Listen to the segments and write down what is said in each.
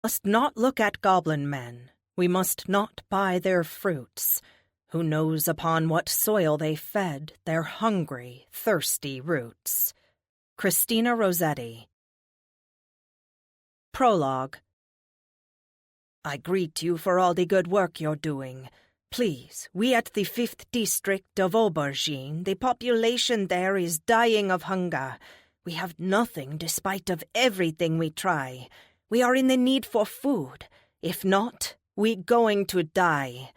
Must not look at goblin men, we must not buy their fruits. Who knows upon what soil they fed their hungry, thirsty roots? Christina Rossetti. Prologue. I greet you for all the good work you're doing. Please, we at the 5th District of Aubergine, the population there is dying of hunger. We have nothing despite of everything we try. We are in the need for food. If not, we going to die.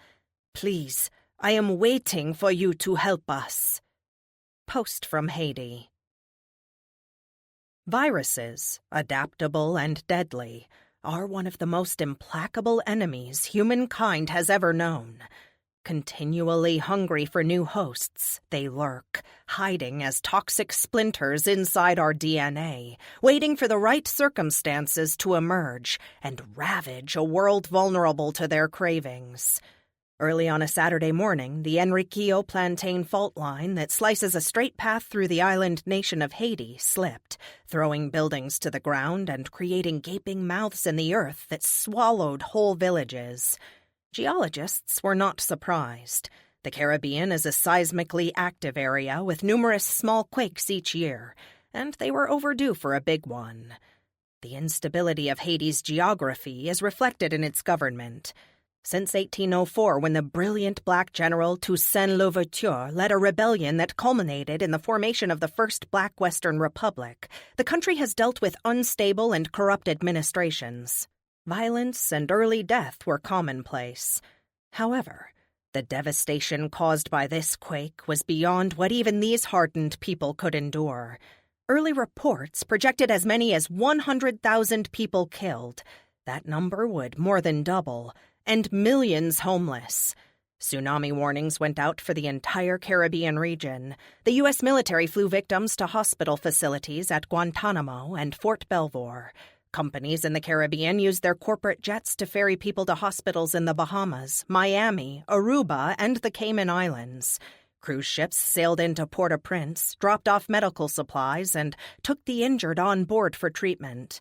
Please, I am waiting for you to help us. Post from Haiti. Viruses, adaptable and deadly, are one of the most implacable enemies humankind has ever known. Continually hungry for new hosts, they lurk, hiding as toxic splinters inside our DNA, waiting for the right circumstances to emerge and ravage a world vulnerable to their cravings. Early on a Saturday morning, the Enriquillo Plantain fault line that slices a straight path through the island nation of Haiti slipped, throwing buildings to the ground and creating gaping mouths in the earth that swallowed whole villages. Geologists were not surprised. The Caribbean is a seismically active area with numerous small quakes each year, and they were overdue for a big one. The instability of Haiti's geography is reflected in its government. Since 1804, when the brilliant black general Toussaint Louverture led a rebellion that culminated in the formation of the first Black Western Republic, the country has dealt with unstable and corrupt administrations. Violence and early death were commonplace. However, the devastation caused by this quake was beyond what even these hardened people could endure. Early reports projected as many as 100,000 people killed. That number would more than double, and millions homeless. Tsunami warnings went out for the entire Caribbean region. The U.S. military flew victims to hospital facilities at Guantanamo and Fort Belvoir. Companies in the Caribbean used their corporate jets to ferry people to hospitals in the Bahamas, Miami, Aruba, and the Cayman Islands. Cruise ships sailed into Port-au-Prince, dropped off medical supplies, and took the injured on board for treatment.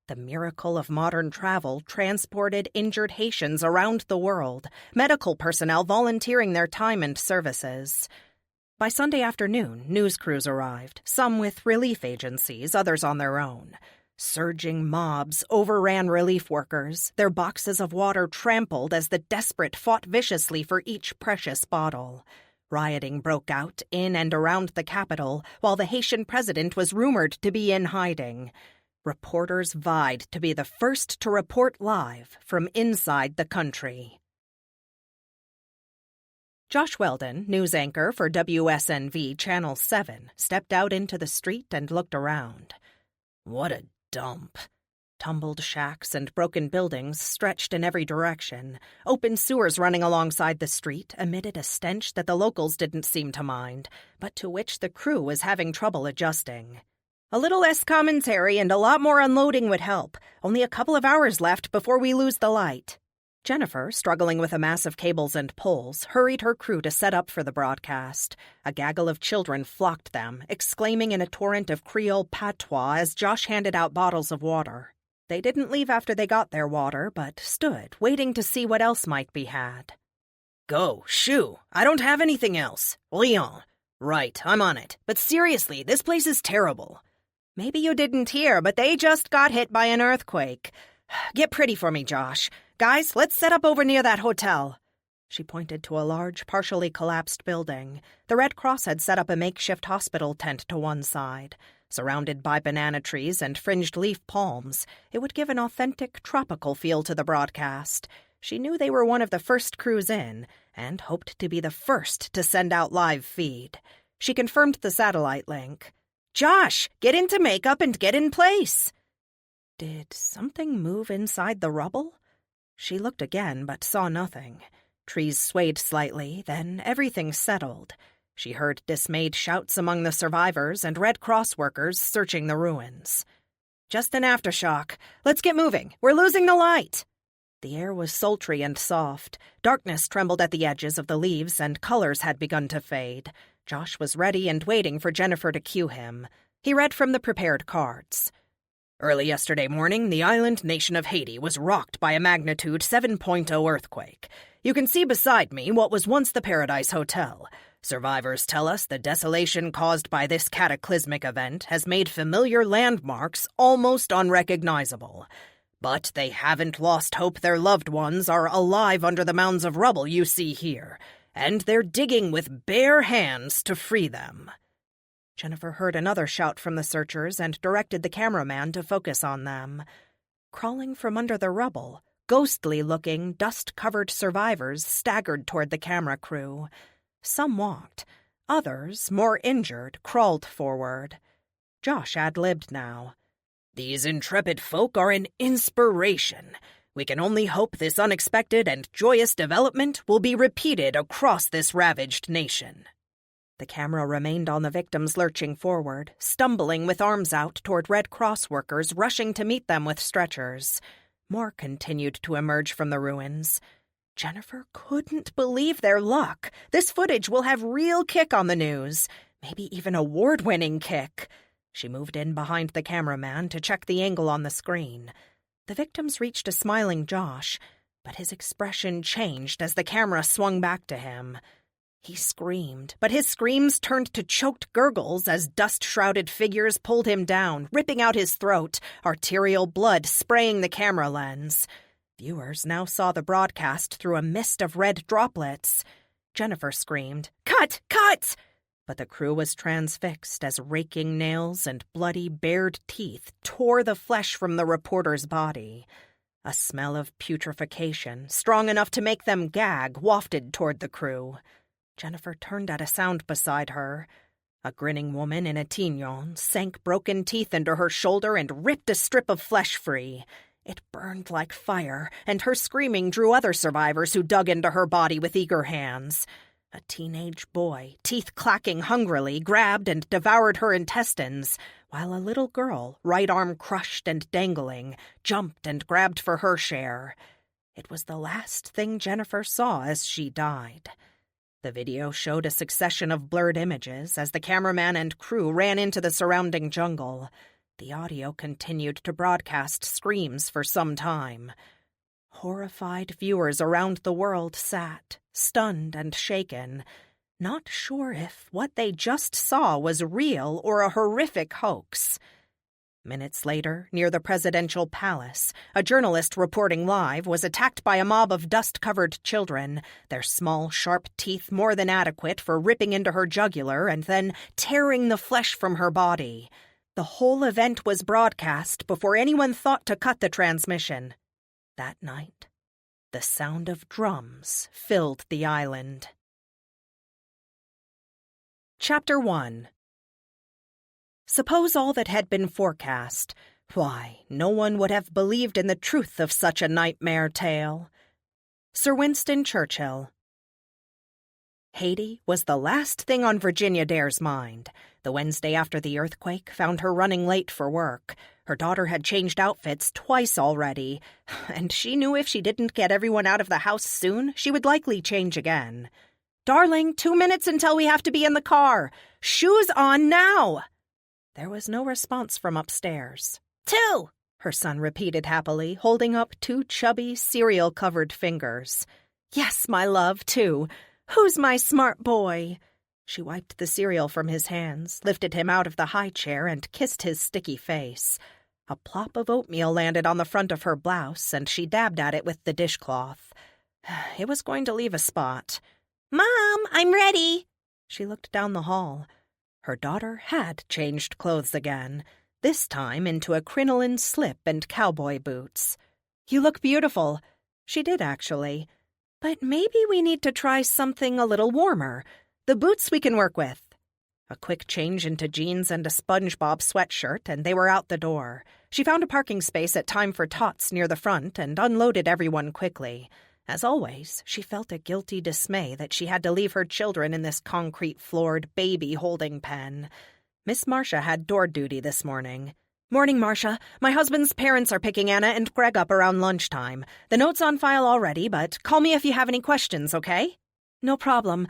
The miracle of modern travel transported injured Haitians around the world, medical personnel volunteering their time and services. By Sunday afternoon, news crews arrived, some with relief agencies, others on their own. Surging mobs overran relief workers, their boxes of water trampled as the desperate fought viciously for each precious bottle. Rioting broke out in and around the capital, while the Haitian president was rumored to be in hiding. Reporters vied to be the first to report live from inside the country. Josh Weldon, news anchor for WSNV Channel 7, stepped out into the street and looked around. What a dump. Tumbled shacks and broken buildings stretched in every direction. Open sewers running alongside the street emitted a stench that the locals didn't seem to mind, but to which the crew was having trouble adjusting. A little less commentary and a lot more unloading would help. Only a couple of hours left before we lose the light. Jennifer, struggling with a mass of cables and poles, hurried her crew to set up for the broadcast. A gaggle of children flocked them, exclaiming in a torrent of Creole patois as Josh handed out bottles of water. They didn't leave after they got their water, but stood, waiting to see what else might be had. Go, shoo! I don't have anything else. Rien. Right, I'm on it. But seriously, this place is terrible. Maybe you didn't hear, but they just got hit by an earthquake. Get pretty for me, Josh. Guys, let's set up over near that hotel. She pointed to a large, partially collapsed building. The Red Cross had set up a makeshift hospital tent to one side. Surrounded by banana trees and fringed leaf palms, it would give an authentic, tropical feel to the broadcast. She knew they were one of the first crews in, and hoped to be the first to send out live feed. She confirmed the satellite link. Josh, get into makeup and get in place. Did something move inside the rubble? She looked again, but saw nothing. Trees swayed slightly, then everything settled. She heard dismayed shouts among the survivors and Red Cross workers searching the ruins. Just an aftershock. Let's get moving. We're losing the light. The air was sultry and soft. Darkness trembled at the edges of the leaves, and colors had begun to fade. Josh was ready and waiting for Jennifer to cue him. He read from the prepared cards. Early yesterday morning, the island nation of Haiti was rocked by a magnitude 7.0 earthquake. You can see beside me what was once the Paradise Hotel. Survivors tell us the desolation caused by this cataclysmic event has made familiar landmarks almost unrecognizable. But they haven't lost hope their loved ones are alive under the mounds of rubble you see here, and they're digging with bare hands to free them. Jennifer heard another shout from the searchers and directed the cameraman to focus on them. Crawling from under the rubble, ghostly-looking, dust-covered survivors staggered toward the camera crew. Some walked. Others, more injured, crawled forward. Josh ad-libbed now. These intrepid folk are an inspiration. We can only hope this unexpected and joyous development will be repeated across this ravaged nation. The camera remained on the victims lurching forward, stumbling with arms out toward Red Cross workers rushing to meet them with stretchers. More continued to emerge from the ruins. Jennifer couldn't believe their luck. This footage will have real kick on the news, maybe even award-winning kick. She moved in behind the cameraman to check the angle on the screen. The victims reached a smiling Josh, but his expression changed as the camera swung back to him. He screamed, but his screams turned to choked gurgles as dust-shrouded figures pulled him down, ripping out his throat, arterial blood spraying the camera lens. Viewers now saw the broadcast through a mist of red droplets. Jennifer screamed, "Cut! Cut!" But the crew was transfixed as raking nails and bloody bared teeth tore the flesh from the reporter's body. A smell of putrefaction, strong enough to make them gag, wafted toward the crew. Jennifer turned at a sound beside her. A grinning woman in a tignon sank broken teeth into her shoulder and ripped a strip of flesh free. It burned like fire, and her screaming drew other survivors who dug into her body with eager hands. A teenage boy, teeth clacking hungrily, grabbed and devoured her intestines, while a little girl, right arm crushed and dangling, jumped and grabbed for her share. It was the last thing Jennifer saw as she died. The video showed a succession of blurred images as the cameraman and crew ran into the surrounding jungle. The audio continued to broadcast screams for some time. Horrified viewers around the world sat, stunned and shaken, not sure if what they just saw was real or a horrific hoax. Minutes later, near the presidential palace, a journalist reporting live was attacked by a mob of dust-covered children, their small, sharp teeth more than adequate for ripping into her jugular and then tearing the flesh from her body. The whole event was broadcast before anyone thought to cut the transmission. That night, the sound of drums filled the island. Chapter 1. Suppose all that had been forecast. Why, no one would have believed in the truth of such a nightmare tale. Sir Winston Churchill. Haiti was the last thing on Virginia Dare's mind. The Wednesday after the earthquake found her running late for work. Her daughter had changed outfits twice already, and she knew if she didn't get everyone out of the house soon, she would likely change again. "Darling, 2 minutes until we have to be in the car. Shoes on now!" There was no response from upstairs. "2!" her son repeated happily, holding up 2 chubby, cereal-covered fingers. "Yes, my love, 2. Who's my smart boy?" She wiped the cereal from his hands, lifted him out of the high chair, and kissed his sticky face. A plop of oatmeal landed on the front of her blouse, and she dabbed at it with the dishcloth. It was going to leave a spot. "Mom, I'm ready." She looked down the hall. Her daughter had changed clothes again, this time into a crinoline slip and cowboy boots. "You look beautiful." She did, actually. "But maybe we need to try something a little warmer. The boots we can work with." A quick change into jeans and a SpongeBob sweatshirt, and they were out the door. She found a parking space at Time for Tots near the front and unloaded everyone quickly. As always, she felt a guilty dismay that she had to leave her children in this concrete-floored baby-holding pen. Miss Marcia had door duty this morning. "Morning, Marcia. My husband's parents are picking Anna and Greg up around lunchtime. The note's on file already, but call me if you have any questions, okay?" "No problem.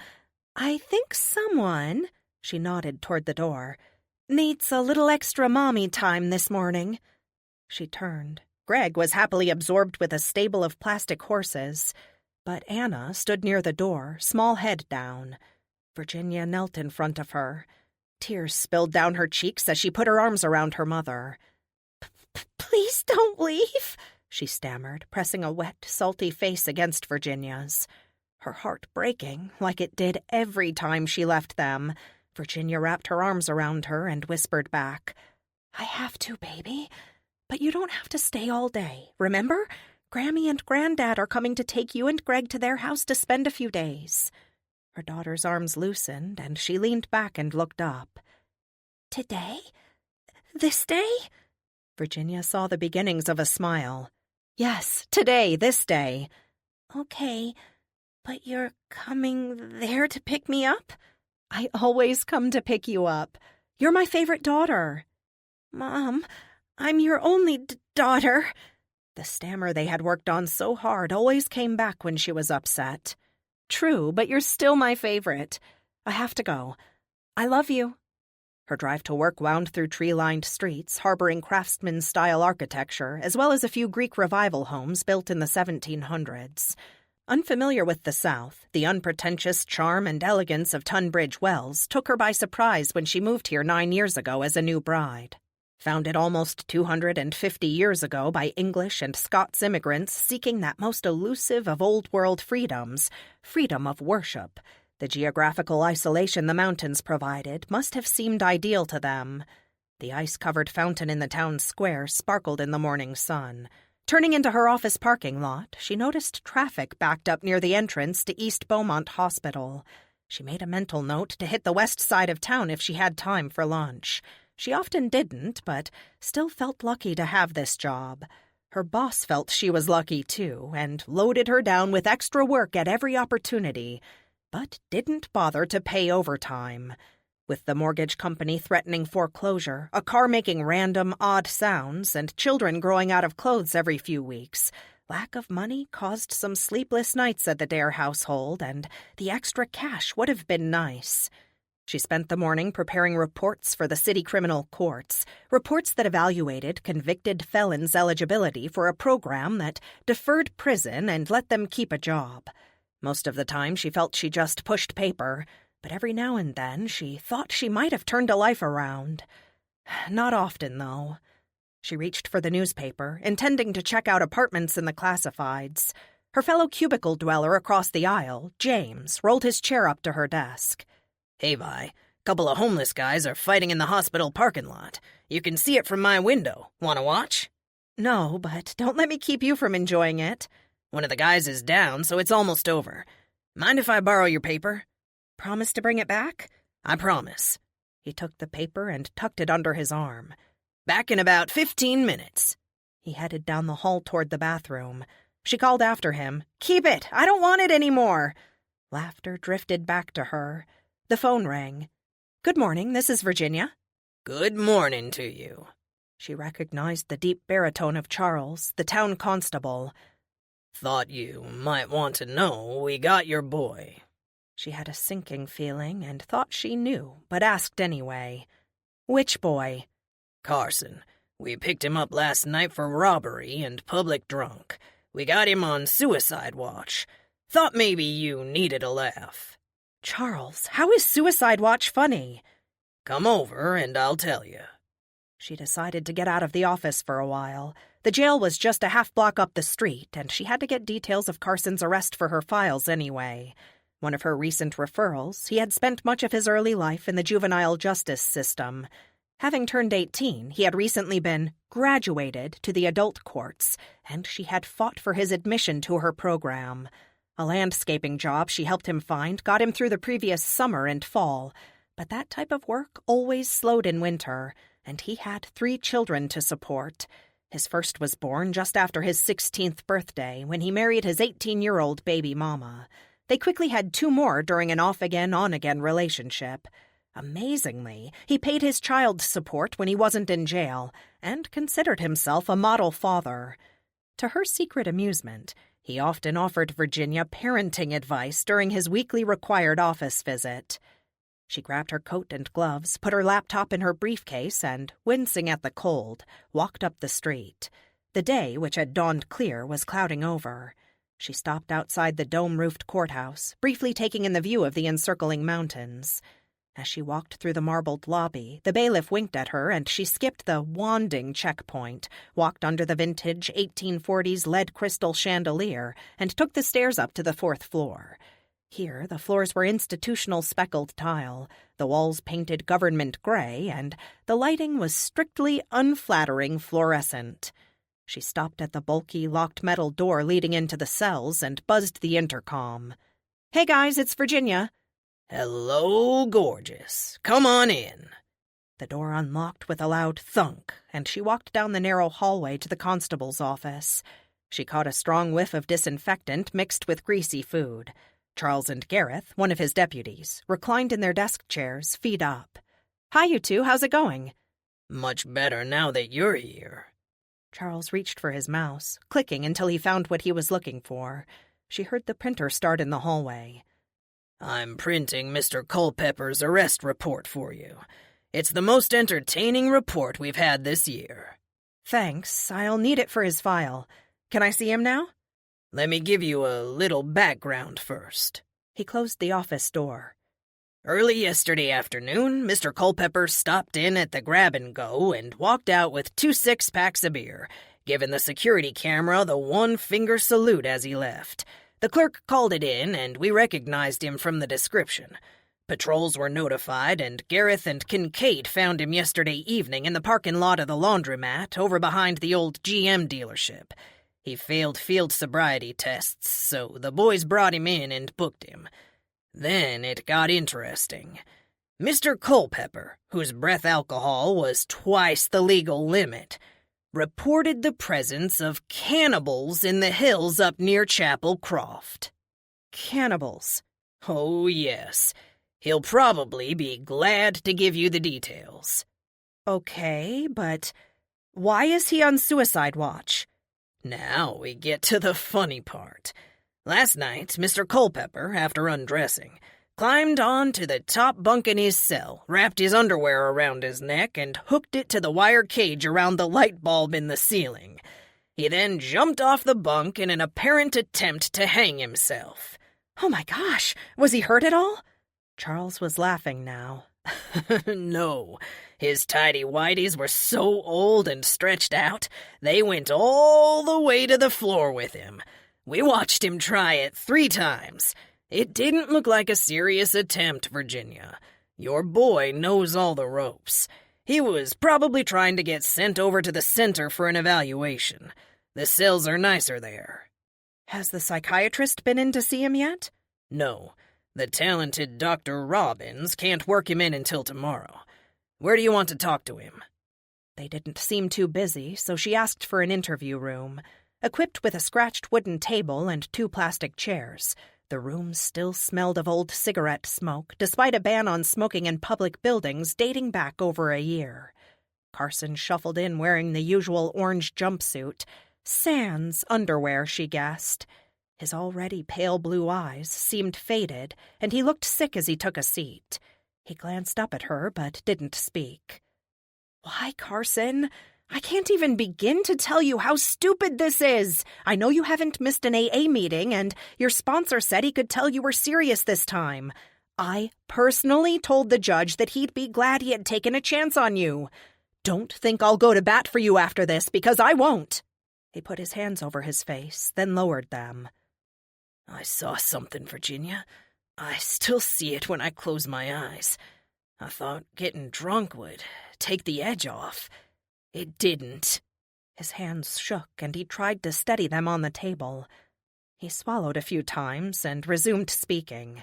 I think someone," she nodded toward the door, "needs a little extra mommy time this morning." She turned. Greg was happily absorbed with a stable of plastic horses, but Anna stood near the door, small head down. Virginia knelt in front of her. Tears spilled down her cheeks as she put her arms around her mother. "Please don't leave," she stammered, pressing a wet, salty face against Virginia's. Her heart breaking, like it did every time she left them. Virginia wrapped her arms around her and whispered back, "I have to, baby. But you don't have to stay all day, remember? Grammy and Granddad are coming to take you and Greg to their house to spend a few days." Her daughter's arms loosened, and she leaned back and looked up. "Today? This day?" Virginia saw the beginnings of a smile. "Yes, today, this day." "Okay, but you're coming there to pick me up?" "I always come to pick you up. You're my favorite daughter." "Mom, I'm your only daughter." The stammer they had worked on so hard always came back when she was upset. "True, but you're still my favorite. I have to go. I love you." Her drive to work wound through tree-lined streets, harboring craftsman-style architecture, as well as a few Greek revival homes built in the 1700s. Unfamiliar with the South, the unpretentious charm and elegance of Tunbridge Wells took her by surprise when she moved here 9 years ago as a new bride. Founded almost 250 years ago by English and Scots immigrants seeking that most elusive of old-world freedoms, freedom of worship, the geographical isolation the mountains provided must have seemed ideal to them. The ice-covered fountain in the town square sparkled in the morning sun. Turning into her office parking lot, she noticed traffic backed up near the entrance to East Beaumont Hospital. She made a mental note to hit the west side of town if she had time for lunch. She often didn't, but still felt lucky to have this job. Her boss felt she was lucky, too, and loaded her down with extra work at every opportunity, but didn't bother to pay overtime. With the mortgage company threatening foreclosure, a car making random, odd sounds, and children growing out of clothes every few weeks, lack of money caused some sleepless nights at the Dare household, and the extra cash would have been nice. She spent the morning preparing reports for the city criminal courts, reports that evaluated convicted felons' eligibility for a program that deferred prison and let them keep a job. Most of the time she felt she just pushed paper, but every now and then she thought she might have turned a life around. Not often, though. She reached for the newspaper, intending to check out apartments in the classifieds. Her fellow cubicle dweller across the aisle, James, rolled his chair up to her desk. "Hey, Vi, couple of homeless guys are fighting in the hospital parking lot. You can see it from my window. Want to watch?" "No, but don't let me keep you from enjoying it." "One of the guys is down, so it's almost over. Mind if I borrow your paper?" "Promise to bring it back?" "I promise." He took the paper and tucked it under his arm. "Back in about 15 minutes. He headed down the hall toward the bathroom. She called after him, "Keep it! I don't want it anymore!" Laughter drifted back to her. The phone rang. "Good morning, this is Virginia." "Good morning to you." She recognized the deep baritone of Charles, the town constable. "Thought you might want to know we got your boy." She had a sinking feeling and thought she knew, but asked anyway. "Which boy?" "Carson. We picked him up last night for robbery and public drunk. We got him on suicide watch. Thought maybe you needed a laugh." "Charles, how is Suicide Watch funny?" "Come over and I'll tell you." She decided to get out of the office for a while. The jail was just a half block up the street, and she had to get details of Carson's arrest for her files anyway. One of her recent referrals, he had spent much of his early life in the juvenile justice system. Having turned 18, he had recently been graduated to the adult courts, and she had fought for his admission to her program. A landscaping job she helped him find got him through the previous summer and fall, but that type of work always slowed in winter, and he had 3 children to support. His first was born just after his 16th birthday when he married his 18-year-old baby mama. They quickly had 2 more during an off-again, on-again relationship. Amazingly, he paid his child support when he wasn't in jail and considered himself a model father. To her secret amusement, he often offered Virginia parenting advice during his weekly required office visit. She grabbed her coat and gloves, put her laptop in her briefcase, and, wincing at the cold, walked up the street. The day, which had dawned clear, was clouding over. She stopped outside the dome-roofed courthouse, briefly taking in the view of the encircling mountains. As she walked through the marbled lobby, the bailiff winked at her and she skipped the wanding checkpoint, walked under the vintage 1840s lead crystal chandelier, and took the stairs up to the 4th floor. Here, the floors were institutional speckled tile, the walls painted government gray, and the lighting was strictly unflattering fluorescent. She stopped at the bulky, locked metal door leading into the cells and buzzed the intercom. "Hey guys, it's Virginia." "Hello, gorgeous. Come on in." The door unlocked with a loud thunk, and she walked down the narrow hallway to the constable's office. She caught a strong whiff of disinfectant mixed with greasy food. Charles and Gareth, one of his deputies, reclined in their desk chairs, feet up. "Hi, you two. How's it going?" "Much better now that you're here." Charles reached for his mouse, clicking until he found what he was looking for. She heard the printer start in the hallway. "I'm printing Mr. Culpepper's arrest report for you. It's the most entertaining report we've had this year." "Thanks. I'll need it for his file. Can I see him now?" "Let me give you a little background first." He closed the office door. "Early yesterday afternoon, Mr. Culpepper stopped in at the grab-and-go and walked out with 2 six-packs of beer, giving the security camera the one-finger salute as he left. The clerk called it in, and we recognized him from the description. Patrols were notified, and Gareth and Kincaid found him yesterday evening in the parking lot of the laundromat over behind the old GM dealership. He failed field sobriety tests, so the boys brought him in and booked him. Then it got interesting. Mr. Culpepper, whose breath alcohol was twice the legal limit, reported the presence of cannibals in the hills up near Chapel Croft." "Cannibals?" "Oh, yes. He'll probably be glad to give you the details." "Okay, but why is he on suicide watch?" Now we get to the funny part. Last night, Mr. Culpepper, after undressing, climbed on to the top bunk in his cell, wrapped his underwear around his neck, and hooked it to the wire cage around the light bulb in the ceiling. He then jumped off the bunk in an apparent attempt to hang himself. "Oh my gosh, was he hurt at all?" Charles was laughing now. No. His tighty-whities were so old and stretched out, they went all the way to the floor with him. We watched him try it 3 times. It didn't look like a serious attempt, Virginia. Your boy knows all the ropes. He was probably trying to get sent over to the center for an evaluation. The cells are nicer there." "Has the psychiatrist been in to see him yet?" "No. The talented Dr. Robbins can't work him in until tomorrow. Where do you want to talk to him?" They didn't seem too busy, so she asked for an interview room. Equipped with a scratched wooden table and 2 plastic chairs, the room still smelled of old cigarette smoke, despite a ban on smoking in public buildings dating back over a year. Carson shuffled in wearing the usual orange jumpsuit. Sans underwear, she guessed. His already pale blue eyes seemed faded, and he looked sick as he took a seat. He glanced up at her, but didn't speak. "Why, Carson? I can't even begin to tell you how stupid this is. I know you haven't missed an AA meeting, and your sponsor said he could tell you were serious this time. I personally told the judge that he'd be glad he had taken a chance on you. Don't think I'll go to bat for you after this, because I won't." He put his hands over his face, then lowered them. "I saw something, Virginia. I still see it when I close my eyes. I thought getting drunk would take the edge off. It didn't." His hands shook, and he tried to steady them on the table. He swallowed a few times and resumed speaking.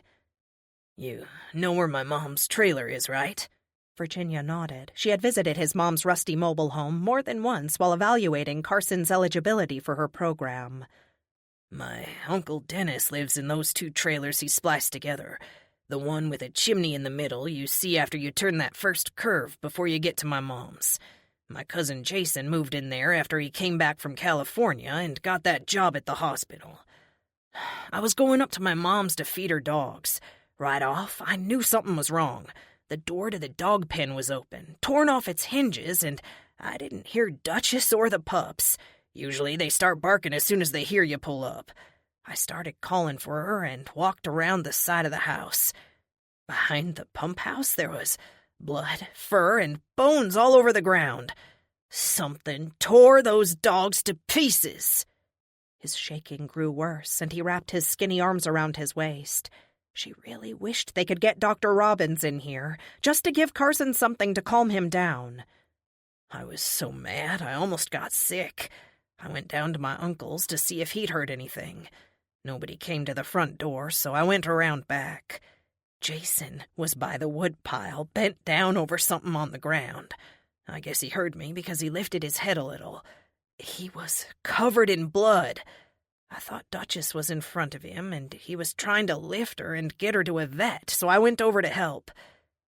"You know where my mom's trailer is, right?" Virginia nodded. She had visited his mom's rusty mobile home more than once while evaluating Carson's eligibility for her program. "My Uncle Dennis lives in those 2 trailers he spliced together. The one with a chimney in the middle you see after you turn that first curve before you get to my mom's. My cousin Jason moved in there after he came back from California and got that job at the hospital. I was going up to my mom's to feed her dogs. Right off, I knew something was wrong. The door to the dog pen was open, torn off its hinges, and I didn't hear Duchess or the pups. Usually they start barking as soon as they hear you pull up. I started calling for her and walked around the side of the house. Behind the pump house, there was blood, fur, and bones all over the ground. Something tore those dogs to pieces. His shaking grew worse, and he wrapped his skinny arms around his waist. She really wished they could get Dr. Robbins in here, just to give Carson something to calm him down. I was so mad I almost got sick. I went down to my uncle's to see if he'd heard anything. Nobody came to the front door, so I went around back. Jason was by the woodpile, bent down over something on the ground. I guess he heard me because he lifted his head a little. He was covered in blood. I thought Duchess was in front of him, and he was trying to lift her and get her to a vet, so I went over to help.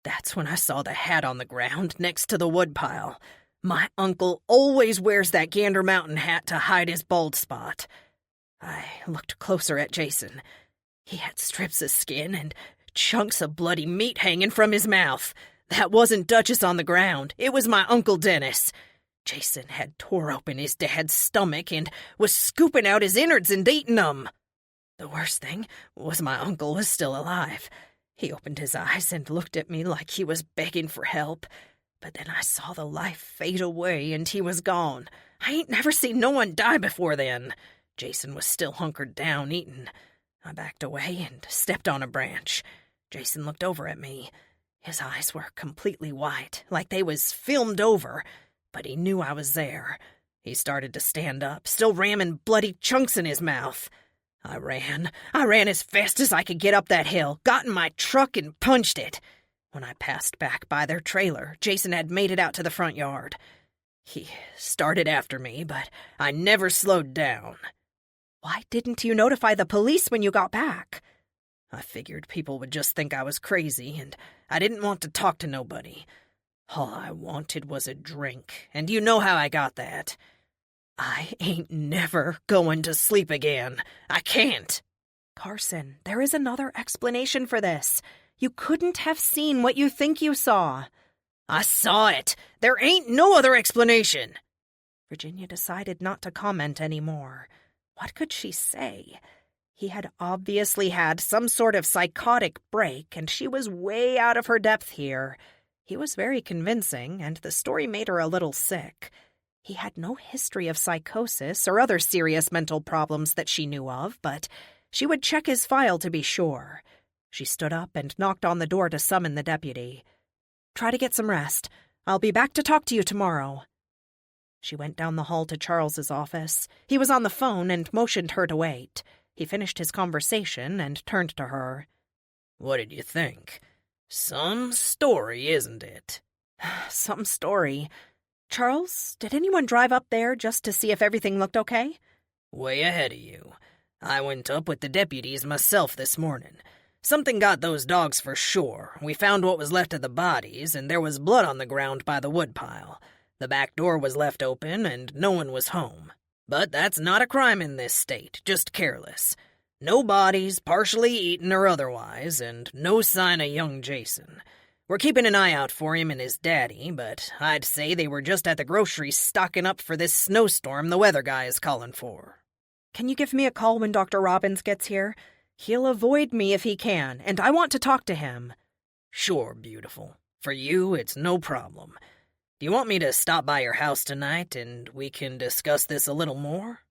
That's when I saw the hat on the ground next to the woodpile. My uncle always wears that Gander Mountain hat to hide his bald spot. I looked closer at Jason. He had strips of skin and chunks of bloody meat hanging from his mouth. That wasn't Duchess on the ground. It was my Uncle Dennis. Jason had tore open his dad's stomach and was scooping out his innards and eating them. The worst thing was my uncle was still alive. He opened his eyes and looked at me like he was begging for help. But then I saw the life fade away and he was gone. I ain't never seen no one die before then. Jason was still hunkered down, eating. I backed away and stepped on a branch. Jason looked over at me. His eyes were completely white, like they was filmed over, but he knew I was there. He started to stand up, still ramming bloody chunks in his mouth. I ran as fast as I could get up that hill, got in my truck and punched it. When I passed back by their trailer, Jason had made it out to the front yard. He started after me, but I never slowed down. Why didn't you notify the police when you got back? I figured people would just think I was crazy, and I didn't want to talk to nobody. All I wanted was a drink, and you know how I got that. I ain't never going to sleep again. I can't. Carson, there is another explanation for this. You couldn't have seen what you think you saw. I saw it. There ain't no other explanation. Virginia decided not to comment anymore. What could she say? He had obviously had some sort of psychotic break, and she was way out of her depth here. He was very convincing, and the story made her a little sick. He had no history of psychosis or other serious mental problems that she knew of, but she would check his file to be sure. She stood up and knocked on the door to summon the deputy. "Try to get some rest. I'll be back to talk to you tomorrow." She went down the hall to Charles's office. He was on the phone and motioned her to wait. He finished his conversation and turned to her. "What did you think? Some story, isn't it?" "Some story. Charles, did anyone drive up there just to see if everything looked okay?" "Way ahead of you. I went up with the deputies myself this morning. Something got those dogs for sure. We found what was left of the bodies, and there was blood on the ground by the woodpile. The back door was left open, and no one was home. But that's not a crime in this state, just careless. No bodies, partially eaten or otherwise, and no sign of young Jason. We're keeping an eye out for him and his daddy, but I'd say they were just at the groceries stocking up for this snowstorm the weather guy is calling for." "Can you give me a call when Dr. Robbins gets here? He'll avoid me if he can, and I want to talk to him." "Sure, beautiful. For you, it's no problem. Do you want me to stop by your house tonight and we can discuss this a little more?"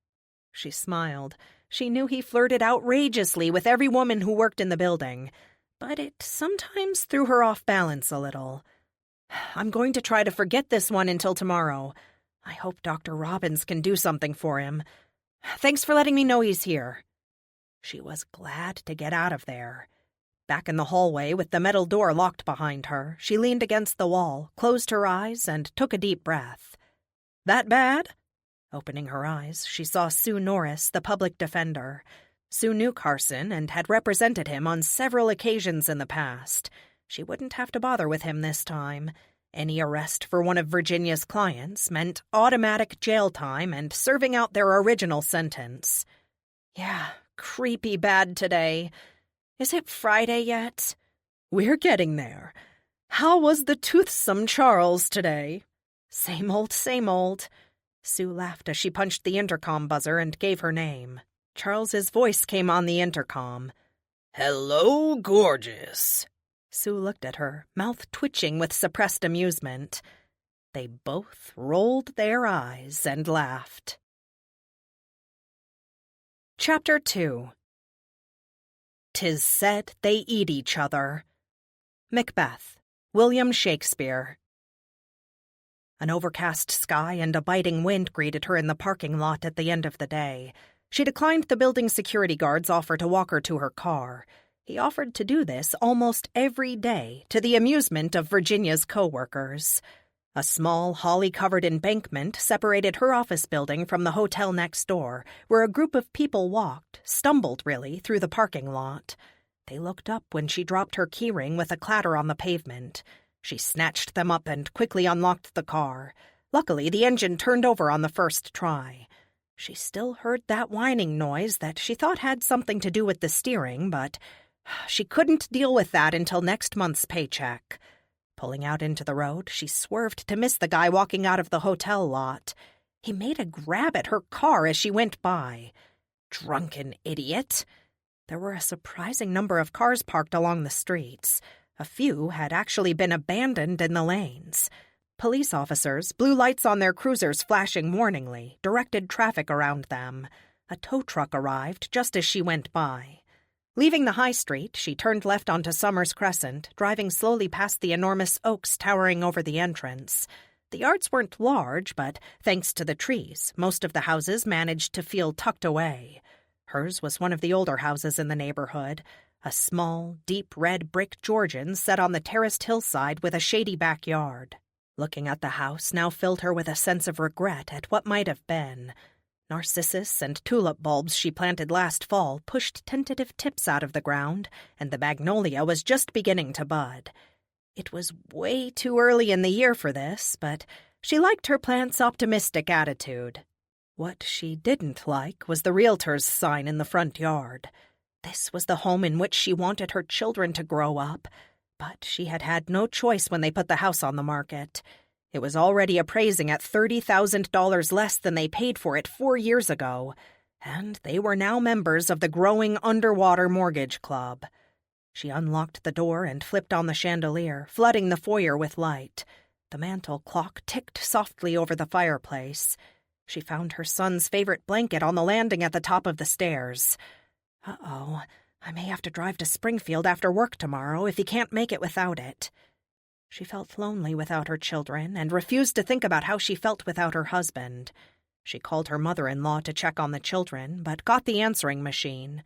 She smiled. She knew he flirted outrageously with every woman who worked in the building, but it sometimes threw her off balance a little. "I'm going to try to forget this one until tomorrow. I hope Dr. Robbins can do something for him. Thanks for letting me know he's here." She was glad to get out of there. Back in the hallway, with the metal door locked behind her, she leaned against the wall, closed her eyes, and took a deep breath. "That bad?" Opening her eyes, she saw Sue Norris, the public defender. Sue knew Carson and had represented him on several occasions in the past. She wouldn't have to bother with him this time. Any arrest for one of Virginia's clients meant automatic jail time and serving out their original sentence. "Yeah, creepy bad today. Is it Friday yet? We're getting there. How was the toothsome Charles today? Same old, same old. Sue laughed as she punched the intercom buzzer and gave her name. Charles's voice came on the intercom. Hello, gorgeous. Sue looked at her, mouth twitching with suppressed amusement. They both rolled their eyes and laughed. Chapter 2. 'Tis said they eat each other. Macbeth, William Shakespeare. An overcast sky and a biting wind greeted her in the parking lot at the end of the day. She declined the building security guard's offer to walk her to her car. He offered to do this almost every day, to the amusement of Virginia's co-workers. A small, holly-covered embankment separated her office building from the hotel next door, where a group of people stumbled really, through the parking lot. They looked up when she dropped her keyring with a clatter on the pavement. She snatched them up and quickly unlocked the car. Luckily, the engine turned over on the first try. She still heard that whining noise that she thought had something to do with the steering, but she couldn't deal with that until next month's paycheck. Pulling out into the road, she swerved to miss the guy walking out of the hotel lot. He made a grab at her car as she went by. Drunken idiot! There were a surprising number of cars parked along the streets. A few had actually been abandoned in the lanes. Police officers, blue lights on their cruisers flashing warningly, directed traffic around them. A tow truck arrived just as she went by. Leaving the high street, she turned left onto Summers Crescent, driving slowly past the enormous oaks towering over the entrance. The yards weren't large, but thanks to the trees, most of the houses managed to feel tucked away. Hers was one of the older houses in the neighborhood, a small, deep red brick Georgian set on the terraced hillside with a shady backyard. Looking at the house now filled her with a sense of regret at what might have been. Narcissus and tulip bulbs she planted last fall pushed tentative tips out of the ground, and the magnolia was just beginning to bud. It was way too early in the year for this, but she liked her plant's optimistic attitude. What she didn't like was the realtor's sign in the front yard. This was the home in which she wanted her children to grow up, but she had had no choice when they put the house on the market. It was already appraising at $30,000 less than they paid for it 4 years ago, and they were now members of the growing Underwater Mortgage Club. She unlocked the door and flipped on the chandelier, flooding the foyer with light. The mantel clock ticked softly over the fireplace. She found her son's favorite blanket on the landing at the top of the stairs. Uh-oh, I may have to drive to Springfield after work tomorrow if he can't make it without it. She felt lonely without her children and refused to think about how she felt without her husband. She called her mother-in-law to check on the children, but got the answering machine.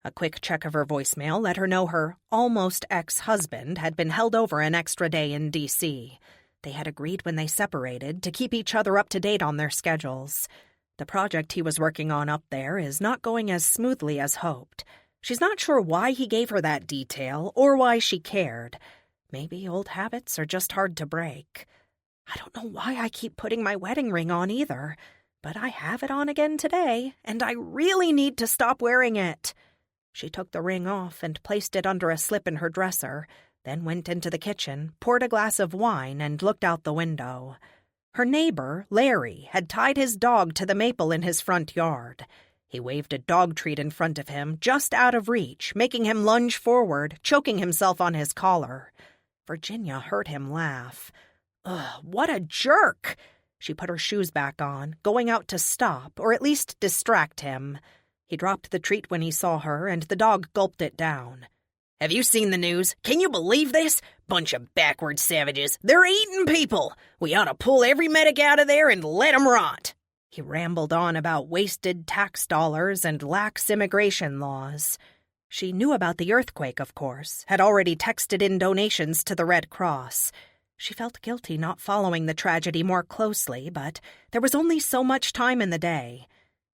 A quick check of her voicemail let her know her almost ex-husband had been held over an extra day in D.C. They had agreed when they separated to keep each other up to date on their schedules. The project he was working on up there is not going as smoothly as hoped. She's not sure why he gave her that detail or why she cared. Maybe old habits are just hard to break. I don't know why I keep putting my wedding ring on either, but I have it on again today, and I really need to stop wearing it. She took the ring off and placed it under a slip in her dresser, then went into the kitchen, poured a glass of wine, and looked out the window. Her neighbor, Larry, had tied his dog to the maple in his front yard. He waved a dog treat in front of him, just out of reach, making him lunge forward, choking himself on his collar. Virginia heard him laugh. Ugh, what a jerk! She put her shoes back on, going out to stop, or at least distract him. He dropped the treat when he saw her, and the dog gulped it down. Have you seen the news? Can you believe this? Bunch of backward savages. They're eating people. We ought to pull every medic out of there and let 'em rot. He rambled on about wasted tax dollars and lax immigration laws. She knew about the earthquake, of course, had already texted in donations to the Red Cross. She felt guilty not following the tragedy more closely, but there was only so much time in the day.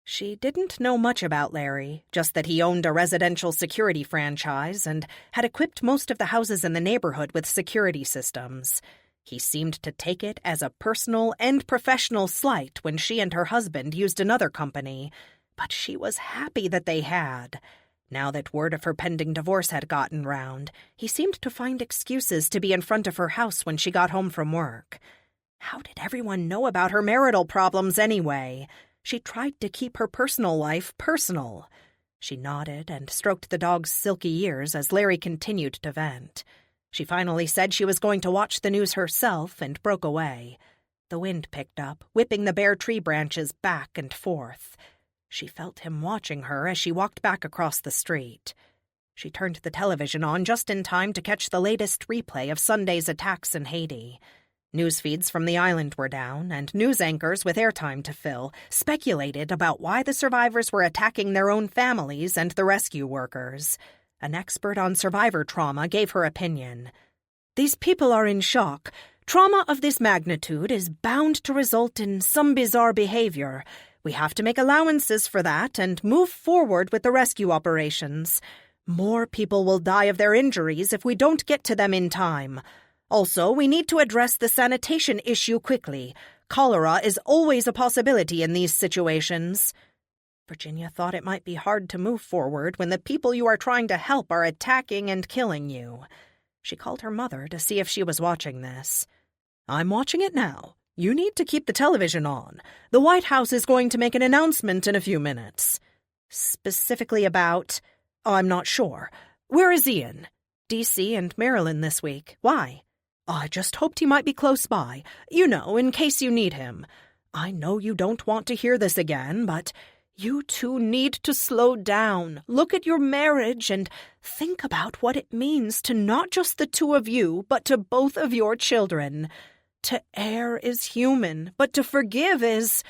She didn't know much about Larry, just that he owned a residential security franchise and had equipped most of the houses in the neighborhood with security systems. He seemed to take it as a personal and professional slight when she and her husband used another company, but she was happy that they had. Now that word of her pending divorce had gotten round, he seemed to find excuses to be in front of her house when she got home from work. How did everyone know about her marital problems anyway? She tried to keep her personal life personal. She nodded and stroked the dog's silky ears as Larry continued to vent. She finally said she was going to watch the news herself and broke away. The wind picked up, whipping the bare tree branches back and forth. She felt him watching her as she walked back across the street. She turned the television on just in time to catch the latest replay of Sunday's attacks in Haiti. News feeds from the island were down, and news anchors with airtime to fill speculated about why the survivors were attacking their own families and the rescue workers. An expert on survivor trauma gave her opinion. "These people are in shock. Trauma of this magnitude is bound to result in some bizarre behavior. We have to make allowances for that and move forward with the rescue operations. More people will die of their injuries if we don't get to them in time. Also, we need to address the sanitation issue quickly. Cholera is always a possibility in these situations." Virginia thought it might be hard to move forward when the people you are trying to help are attacking and killing you. She called her mother to see if she was watching this. "I'm watching it now. You need to keep the television on. The White House is going to make an announcement in a few minutes." "Specifically about—" "I'm not sure. Where is Ian?" "D.C. and Maryland this week. Why?" "I just hoped he might be close by. You know, in case you need him. I know you don't want to hear this again, but you two need to slow down, look at your marriage, and think about what it means to not just the two of you, but to both of your children. To err is human, but to forgive is—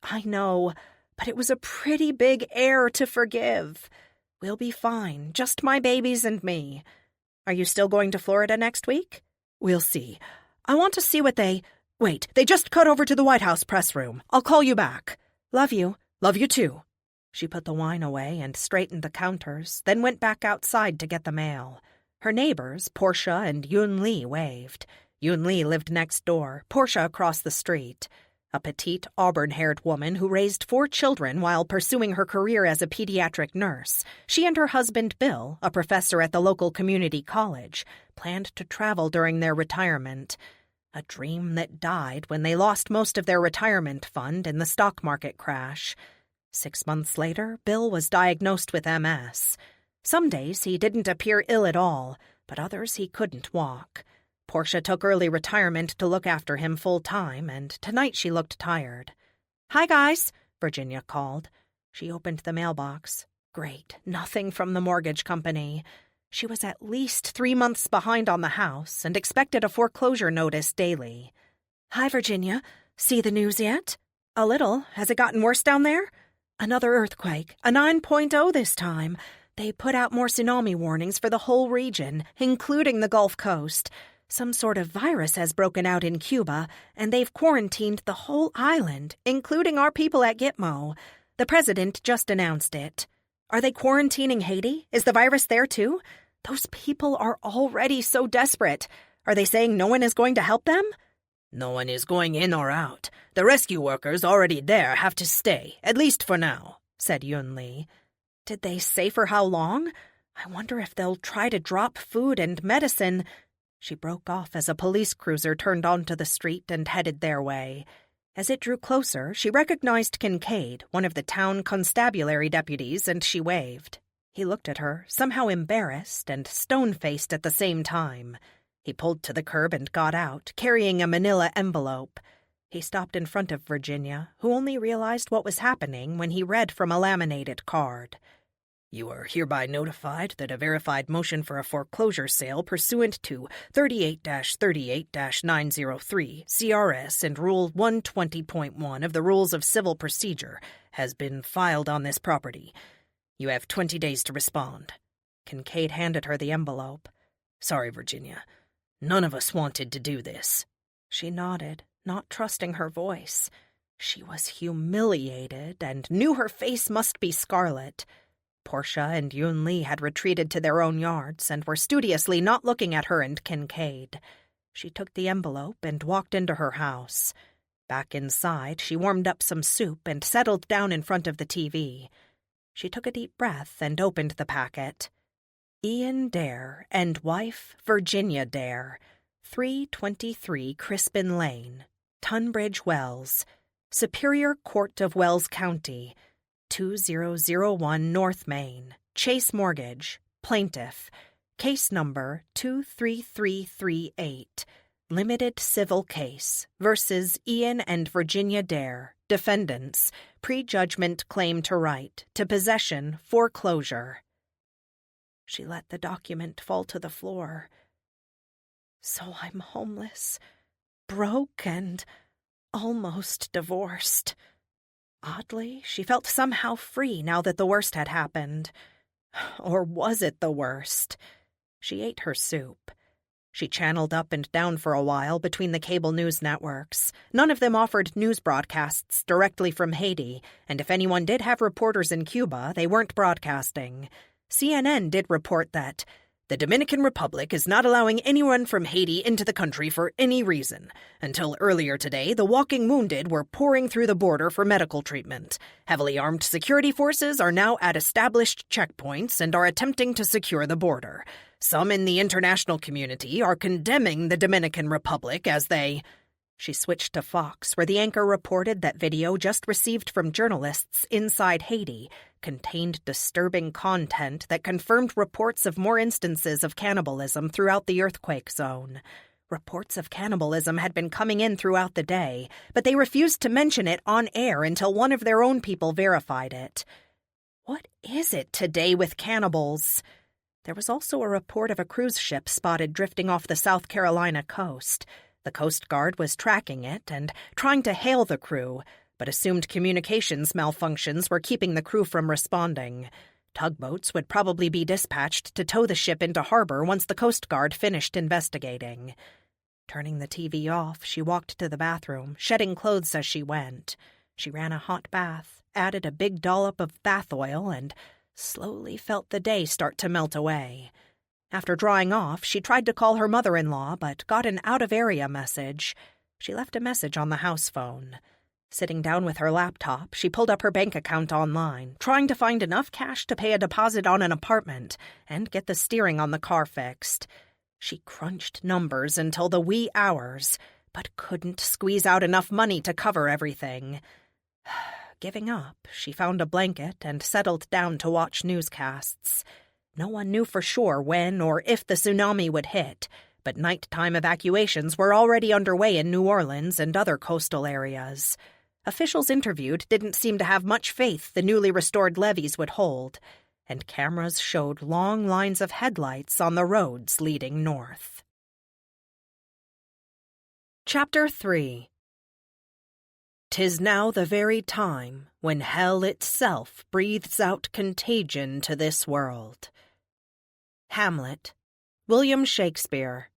I know, but it was a pretty big error to forgive. We'll be fine, just my babies and me. Are you still going to Florida next week?" "We'll see. I want to see what they— Wait, they just cut over to the White House press room. I'll call you back. Love you. Love you too." She put the wine away and straightened the counters, then went back outside to get the mail. Her neighbors, Portia and Yun Lee, waved. Yun Lee lived next door, Portia across the street. A petite, auburn-haired woman who raised 4 children while pursuing her career as a pediatric nurse. She and her husband, Bill, a professor at the local community college, planned to travel during their retirement. A dream that died when they lost most of their retirement fund in the stock market crash. 6 months later, Bill was diagnosed with MS. Some days he didn't appear ill at all, but others he couldn't walk. Portia took early retirement to look after him full-time, and tonight she looked tired. "Hi, guys," Virginia called. She opened the mailbox. Great, nothing from the mortgage company. She was at least 3 months behind on the house and expected a foreclosure notice daily. "Hi, Virginia. See the news yet?" "A little. Has it gotten worse down there?" "Another earthquake, a 9.0 this time. They put out more tsunami warnings for the whole region, including the Gulf Coast. Some sort of virus has broken out in Cuba, and they've quarantined the whole island, including our people at Gitmo. The president just announced it. Are they quarantining Haiti? Is the virus there too? Those people are already so desperate. Are they saying no one is going to help them?" No one is going in or out. The rescue workers already there have to stay, at least for now," said Yun Lee. "Did they say for how long? I wonder if they'll try to drop food and medicine—" She broke off as a police cruiser turned onto the street and headed their way. As it drew closer, she recognized Kincaid, one of the town constabulary deputies, and she waved. He looked at her, somehow embarrassed and stone-faced at the same time. He pulled to the curb and got out, carrying a manila envelope. He stopped in front of Virginia, who only realized what was happening when he read from a laminated card. "You are hereby notified that a verified motion for a foreclosure sale pursuant to 38-38-903 CRS and Rule 120.1 of the Rules of Civil Procedure has been filed on this property. You have 20 days to respond." Kincaid handed her the envelope. "Sorry, Virginia. None of us wanted to do this." She nodded, not trusting her voice. She was humiliated and knew her face must be scarlet. Portia and Yun Lee had retreated to their own yards and were studiously not looking at her and Kincaid. She took the envelope and walked into her house. Back inside, she warmed up some soup and settled down in front of the TV. She took a deep breath and opened the packet. Ian Dare and wife Virginia Dare, 323 Crispin Lane, Tunbridge Wells, Superior Court of Wells County, 2001 North Main, Chase Mortgage, Plaintiff, Case number 23338, Limited Civil Case versus Ian and Virginia Dare, defendants, prejudgment claim to right, to possession, foreclosure. She let the document fall to the floor. So I'm homeless, broke, and almost divorced. Oddly, she felt somehow free now that the worst had happened. Or was it the worst? She ate her soup. She channeled up and down for a while between the cable news networks. None of them offered news broadcasts directly from Haiti, and if anyone did have reporters in Cuba, they weren't broadcasting. CNN did report that the Dominican Republic is not allowing anyone from Haiti into the country for any reason. Until earlier today, the walking wounded were pouring through the border for medical treatment. Heavily armed security forces are now at established checkpoints and are attempting to secure the border. Some in the international community are condemning the Dominican Republic as they... She switched to Fox, where the anchor reported that video just received from journalists inside Haiti contained disturbing content that confirmed reports of more instances of cannibalism throughout the earthquake zone. Reports of cannibalism had been coming in throughout the day, but they refused to mention it on air until one of their own people verified it. What is it today with cannibals? There was also a report of a cruise ship spotted drifting off the South Carolina coast. The Coast Guard was tracking it and trying to hail the crew, but assumed communications malfunctions were keeping the crew from responding. Tugboats would probably be dispatched to tow the ship into harbor once the Coast Guard finished investigating. Turning the TV off, she walked to the bathroom, shedding clothes as she went. She ran a hot bath, added a big dollop of bath oil, and slowly felt the day start to melt away. After drying off, she tried to call her mother-in-law, but got an out-of-area message. She left a message on the house phone. Sitting down with her laptop, she pulled up her bank account online, trying to find enough cash to pay a deposit on an apartment and get the steering on the car fixed. She crunched numbers until the wee hours, but couldn't squeeze out enough money to cover everything. Giving up, she found a blanket and settled down to watch newscasts. No one knew for sure when or if the tsunami would hit, but nighttime evacuations were already underway in New Orleans and other coastal areas. Officials interviewed didn't seem to have much faith the newly restored levees would hold, and cameras showed long lines of headlights on the roads leading north. Chapter 3. 'Tis now the very time when hell itself breathes out contagion to this world. Hamlet, William Shakespeare.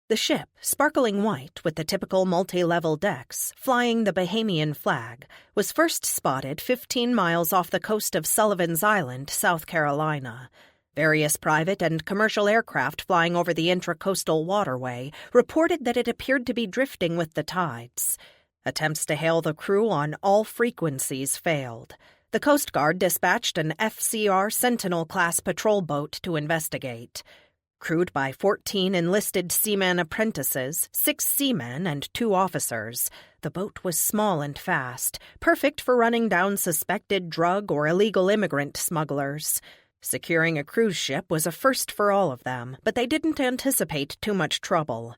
The ship, sparkling white with the typical multi-level decks, flying the Bahamian flag, was first spotted 15 miles off the coast of Sullivan's Island, South Carolina. Various private and commercial aircraft flying over the intracoastal waterway reported that it appeared to be drifting with the tides. Attempts to hail the crew on all frequencies failed. The Coast Guard dispatched an FCR Sentinel-class patrol boat to investigate. Crewed by 14 enlisted seaman apprentices, 6 seamen, and 2 officers, the boat was small and fast, perfect for running down suspected drug or illegal immigrant smugglers. Securing a cruise ship was a first for all of them, but they didn't anticipate too much trouble.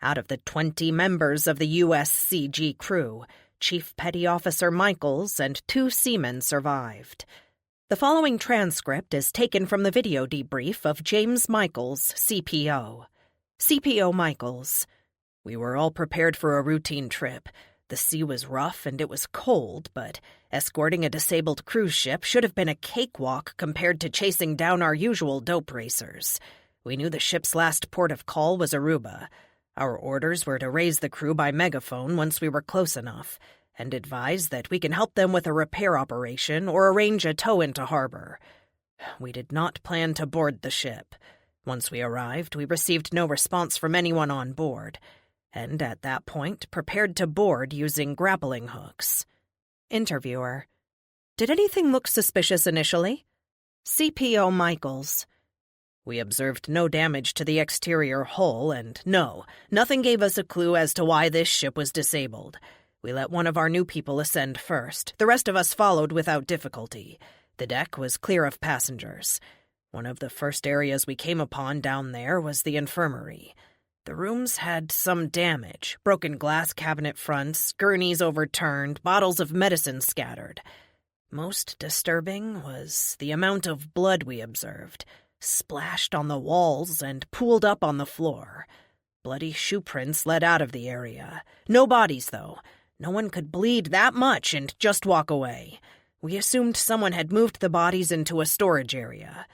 Out of the 20 members of the USCG crew, Chief Petty Officer Michaels and 2 seamen survived. The following transcript is taken from the video debrief of James Michaels, CPO. CPO Michaels: We were all prepared for a routine trip. The sea was rough and it was cold, but escorting a disabled cruise ship should have been a cakewalk compared to chasing down our usual dope racers. We knew the ship's last port of call was Aruba. Our orders were to raise the crew by megaphone once we were close enough, and advise that we can help them with a repair operation or arrange a tow into harbor. We did not plan to board the ship. Once we arrived, we received no response from anyone on board, and at that point prepared to board using grappling hooks. Interviewer: Did anything look suspicious initially? CPO Michaels. We observed no damage to the exterior hull, and no, nothing gave us a clue as to why this ship was disabled. We let one of our new people ascend first. The rest of us followed without difficulty. The deck was clear of passengers. One of the first areas we came upon down there was the infirmary. The rooms had some damage, broken glass cabinet fronts, gurneys overturned, bottles of medicine scattered. Most disturbing was the amount of blood we observed, splashed on the walls and pooled up on the floor. Bloody shoe prints led out of the area. No bodies, though. No one could bleed that much and just walk away. We assumed someone had moved the bodies into a storage area.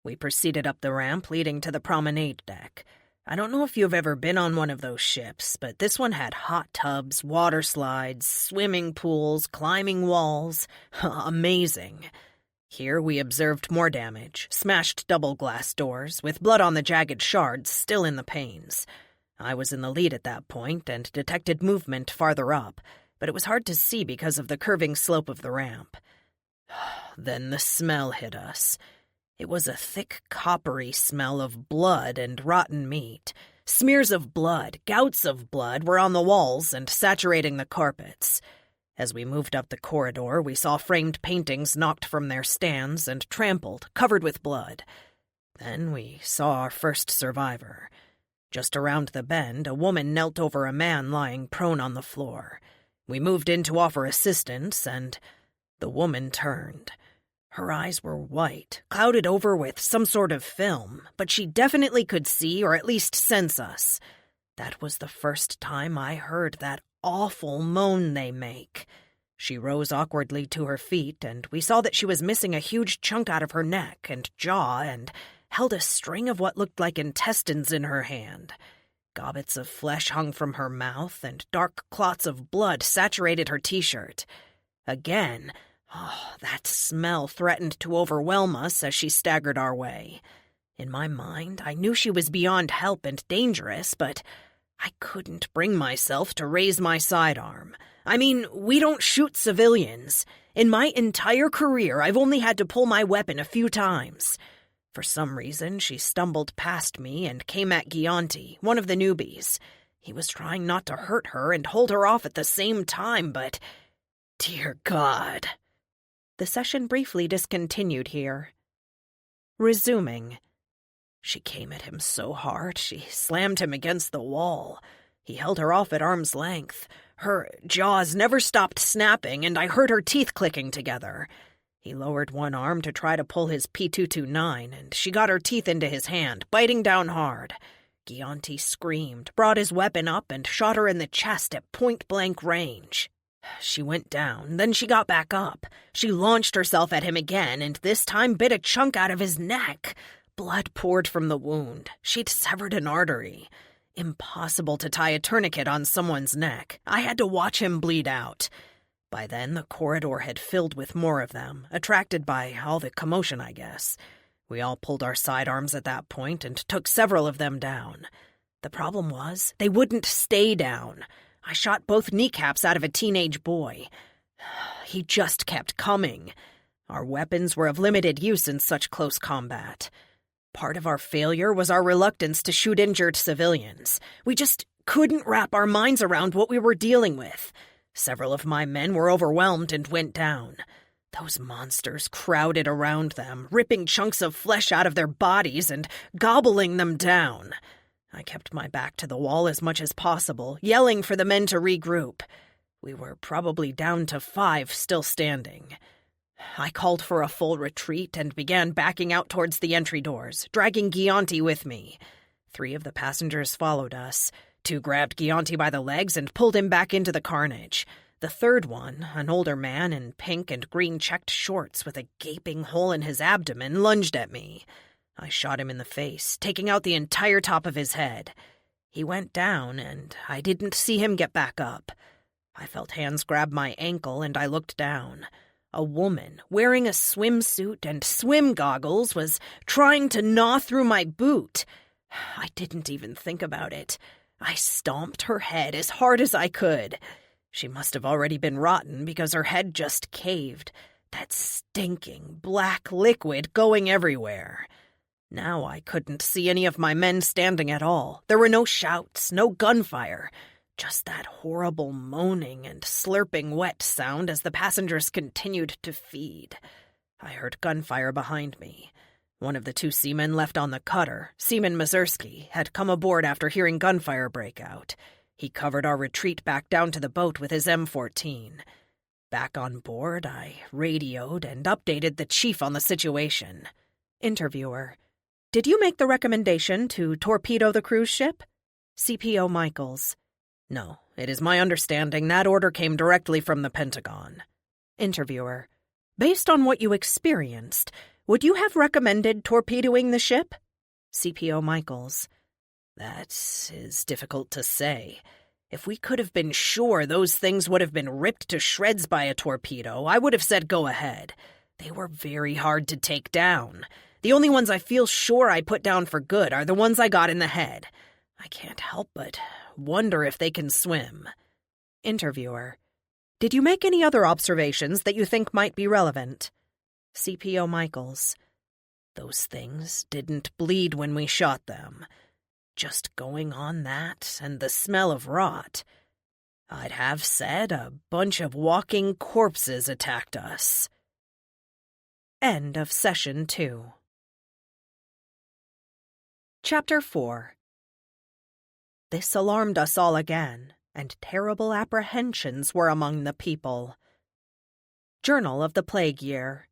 We proceeded up the ramp leading to the promenade deck. I don't know if you've ever been on one of those ships, but this one had hot tubs, water slides, swimming pools, climbing walls. Amazing. Here we observed more damage, smashed double glass doors, with blood on the jagged shards still in the panes. I was in the lead at that point and detected movement farther up, but it was hard to see because of the curving slope of the ramp. Then the smell hit us. It was a thick, coppery smell of blood and rotten meat. Smears of blood, gouts of blood, were on the walls and saturating the carpets. As we moved up the corridor, we saw framed paintings knocked from their stands and trampled, covered with blood. Then we saw our first survivor. Just around the bend, a woman knelt over a man lying prone on the floor. We moved in to offer assistance, and the woman turned. Her eyes were white, clouded over with some sort of film, but she definitely could see or at least sense us. That was the first time I heard that awful moan they make. She rose awkwardly to her feet, and we saw that she was missing a huge chunk out of her neck and jaw and held a string of what looked like intestines in her hand. Gobbets of flesh hung from her mouth, and dark clots of blood saturated her t-shirt. Again, that smell threatened to overwhelm us as she staggered our way. In my mind, I knew she was beyond help and dangerous, but I couldn't bring myself to raise my sidearm. I mean, we don't shoot civilians. In my entire career, I've only had to pull my weapon a few times. For some reason, she stumbled past me and came at Gianti, one of the newbies. He was trying not to hurt her and hold her off at the same time, but dear God. The session briefly discontinued here. Resuming. She came at him so hard, she slammed him against the wall. He held her off at arm's length. Her jaws never stopped snapping, and I heard her teeth clicking together. He lowered one arm to try to pull his P229, and she got her teeth into his hand, biting down hard. Gianti screamed, brought his weapon up, and shot her in the chest at point-blank range. She went down, then she got back up. She launched herself at him again, and this time bit a chunk out of his neck. Blood poured from the wound. She'd severed an artery. Impossible to tie a tourniquet on someone's neck. I had to watch him bleed out. By then, the corridor had filled with more of them, attracted by all the commotion, I guess. We all pulled our sidearms at that point and took several of them down. The problem was, they wouldn't stay down. I shot both kneecaps out of a teenage boy. He just kept coming. Our weapons were of limited use in such close combat. Part of our failure was our reluctance to shoot injured civilians. We just couldn't wrap our minds around what we were dealing with. Several of my men were overwhelmed and went down. Those monsters crowded around them, ripping chunks of flesh out of their bodies and gobbling them down. I kept my back to the wall as much as possible, yelling for the men to regroup. We were probably down to 5 still standing. I called for a full retreat and began backing out towards the entry doors, dragging Gianti with me. 3 of the passengers followed us. 2 grabbed Gianti by the legs and pulled him back into the carnage. The third one, an older man in pink and green checked shorts with a gaping hole in his abdomen, lunged at me. I shot him in the face, taking out the entire top of his head. He went down, and I didn't see him get back up. I felt hands grab my ankle, and I looked down. A woman, wearing a swimsuit and swim goggles, was trying to gnaw through my boot. I didn't even think about it. I stomped her head as hard as I could. She must have already been rotten because her head just caved. That stinking black liquid going everywhere. Now I couldn't see any of my men standing at all. There were no shouts, no gunfire. Just that horrible moaning and slurping wet sound as the passengers continued to feed. I heard gunfire behind me. One of the two seamen left on the cutter, Seaman Mazursky, had come aboard after hearing gunfire break out. He covered our retreat back down to the boat with his M14. Back on board, I radioed and updated the chief on the situation. Interviewer: Did you make the recommendation to torpedo the cruise ship? CPO Michaels: No, it is my understanding that order came directly from the Pentagon. Interviewer: Based on what you experienced, would you have recommended torpedoing the ship? CPO Michaels: That is difficult to say. If we could have been sure those things would have been ripped to shreds by a torpedo, I would have said go ahead. They were very hard to take down. The only ones I feel sure I put down for good are the ones I got in the head. I can't help but wonder if they can swim. Interviewer: Did you make any other observations that you think might be relevant? CPO Michaels: Those things didn't bleed when we shot them. Just going on that and the smell of rot, I'd have said a bunch of walking corpses attacked us. End of Session 2. Chapter 4. This alarmed us all again, and terrible apprehensions were among the people. Journal of the Plague Year.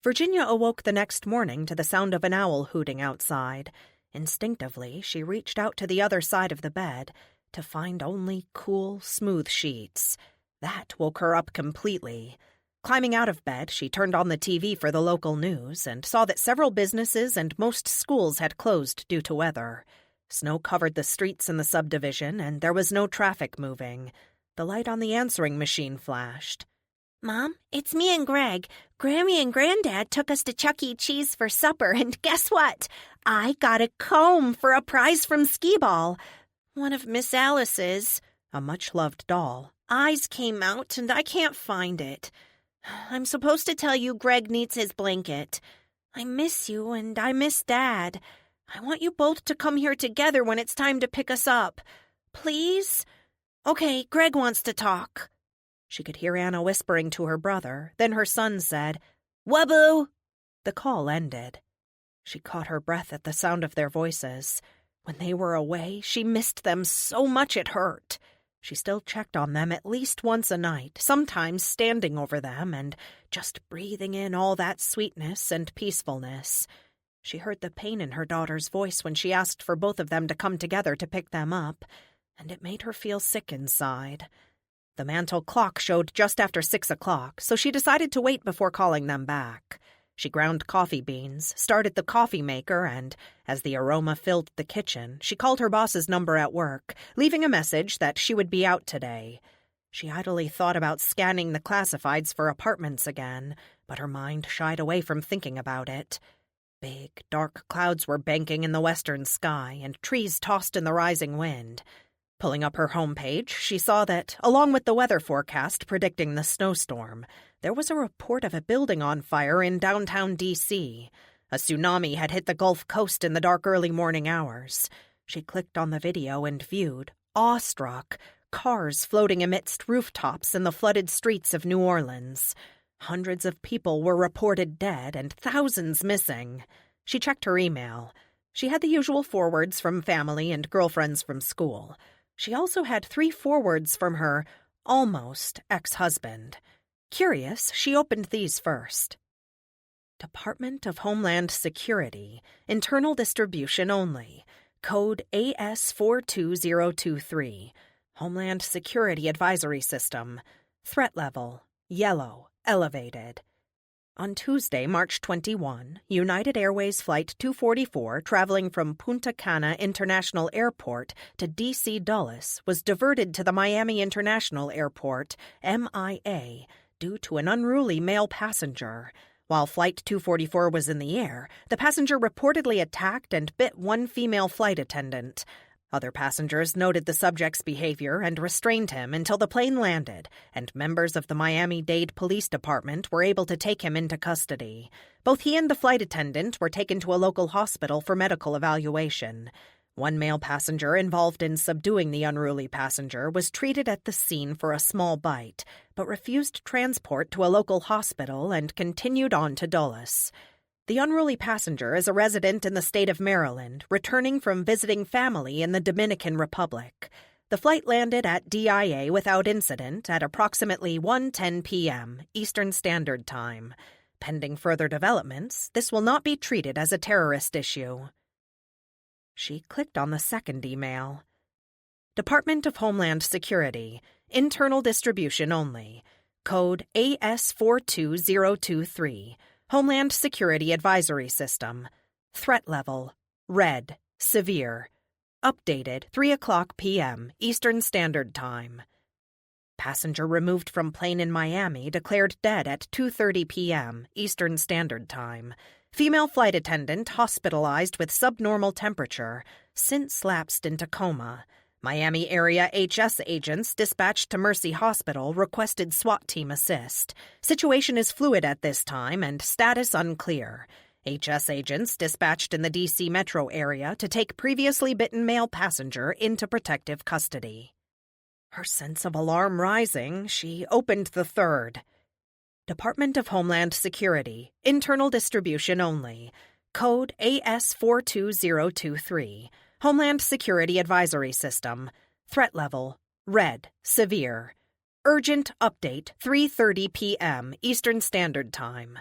Virginia awoke the next morning to the sound of an owl hooting outside. Instinctively, she reached out to the other side of the bed to find only cool, smooth sheets. That woke her up completely. Climbing out of bed, she turned on the TV for the local news and saw that several businesses and most schools had closed due to weather. Snow covered the streets in the subdivision, and there was no traffic moving. The light on the answering machine flashed. Mom, it's me and Greg. Grammy and Granddad took us to Chuck E. Cheese for supper, and guess what? I got a comb for a prize from Skee-Ball. One of Miss Alice's, a much-loved doll, eyes came out, and I can't find it. I'm supposed to tell you Greg needs his blanket. I miss you, and I miss Dad. I want you both to come here together when it's time to pick us up. Please? Okay, Greg wants to talk. She could hear Anna whispering to her brother. Then her son said, "Waboo!" The call ended. She caught her breath at the sound of their voices. When they were away, she missed them so much it hurt. She still checked on them at least once a night, sometimes standing over them and just breathing in all that sweetness and peacefulness. She heard the pain in her daughter's voice when she asked for both of them to come together to pick them up, and it made her feel sick inside. The mantel clock showed just after 6 o'clock, so she decided to wait before calling them back. She ground coffee beans, started the coffee maker, and, as the aroma filled the kitchen, she called her boss's number at work, leaving a message that she would be out today. She idly thought about scanning the classifieds for apartments again, but her mind shied away from thinking about it. Big, dark clouds were banking in the western sky, and trees tossed in the rising wind. Pulling up her homepage, she saw that, along with the weather forecast predicting the snowstorm, there was a report of a building on fire in downtown D.C. A tsunami had hit the Gulf Coast in the dark early morning hours. She clicked on the video and viewed, awestruck, cars floating amidst rooftops in the flooded streets of New Orleans. Hundreds of people were reported dead and thousands missing. She checked her email. She had the usual forwards from family and girlfriends from school. She also had 3 forwards from her almost ex-husband. Curious, she opened these first. Department of Homeland Security, internal distribution only, code AS42023, Homeland Security Advisory System, threat level, yellow, elevated. On Tuesday, March 21, United Airways Flight 244 traveling from Punta Cana International Airport to D.C. Dulles was diverted to the Miami International Airport, MIA, due to an unruly male passenger. While Flight 244 was in the air, the passenger reportedly attacked and bit one female flight attendant. Other passengers noted the subject's behavior and restrained him until the plane landed, and members of the Miami-Dade Police Department were able to take him into custody. Both he and the flight attendant were taken to a local hospital for medical evaluation. One male passenger involved in subduing the unruly passenger was treated at the scene for a small bite, but refused transport to a local hospital and continued on to Dulles. The unruly passenger is a resident in the state of Maryland, returning from visiting family in the Dominican Republic. The flight landed at DIA without incident at approximately 1:10 p.m. Eastern Standard Time. Pending further developments, this will not be treated as a terrorist issue. She clicked on the second email. Department of Homeland Security, internal distribution only. Code AS42023. Homeland Security Advisory System. Threat level, red, severe. Updated 3:00 p.m. Eastern Standard Time. Passenger removed from plane in Miami declared dead at 2:30 p.m. Eastern Standard Time. Female flight attendant hospitalized with subnormal temperature, since lapsed into coma. Miami area HS agents dispatched to Mercy Hospital requested SWAT team assist. Situation is fluid at this time and status unclear. HS agents dispatched in the D.C. metro area to take previously bitten male passenger into protective custody. Her sense of alarm rising, she opened the third. Department of Homeland Security, internal distribution only. Code AS42023. Homeland Security Advisory System. Threat level, red, severe. Urgent update 3:30 p.m. Eastern Standard Time.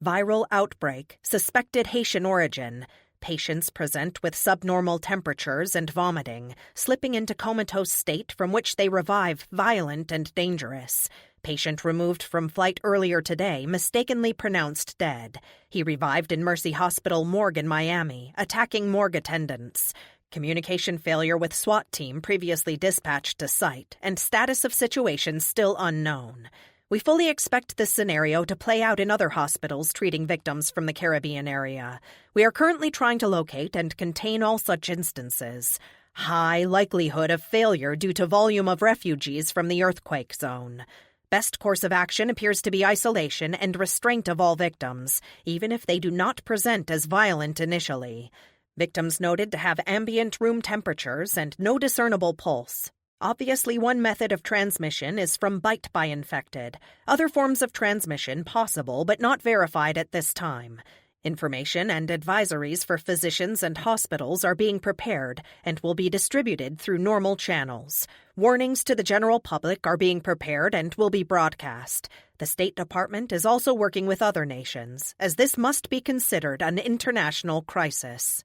Viral outbreak, suspected Haitian origin. Patients present with subnormal temperatures and vomiting, slipping into comatose state from which they revive violent and dangerous. Patient removed from flight earlier today, mistakenly pronounced dead. He revived in Mercy Hospital morgue in Miami, attacking morgue attendants. Communication failure with SWAT team previously dispatched to site, and status of situation still unknown. We fully expect this scenario to play out in other hospitals treating victims from the Caribbean area. We are currently trying to locate and contain all such instances. High likelihood of failure due to volume of refugees from the earthquake zone. Best course of action appears to be isolation and restraint of all victims, even if they do not present as violent initially. Victims noted to have ambient room temperatures and no discernible pulse. Obviously, one method of transmission is from bite by infected. Other forms of transmission possible but not verified at this time. Information and advisories for physicians and hospitals are being prepared and will be distributed through normal channels. Warnings to the general public are being prepared and will be broadcast. The State Department is also working with other nations, as this must be considered an international crisis.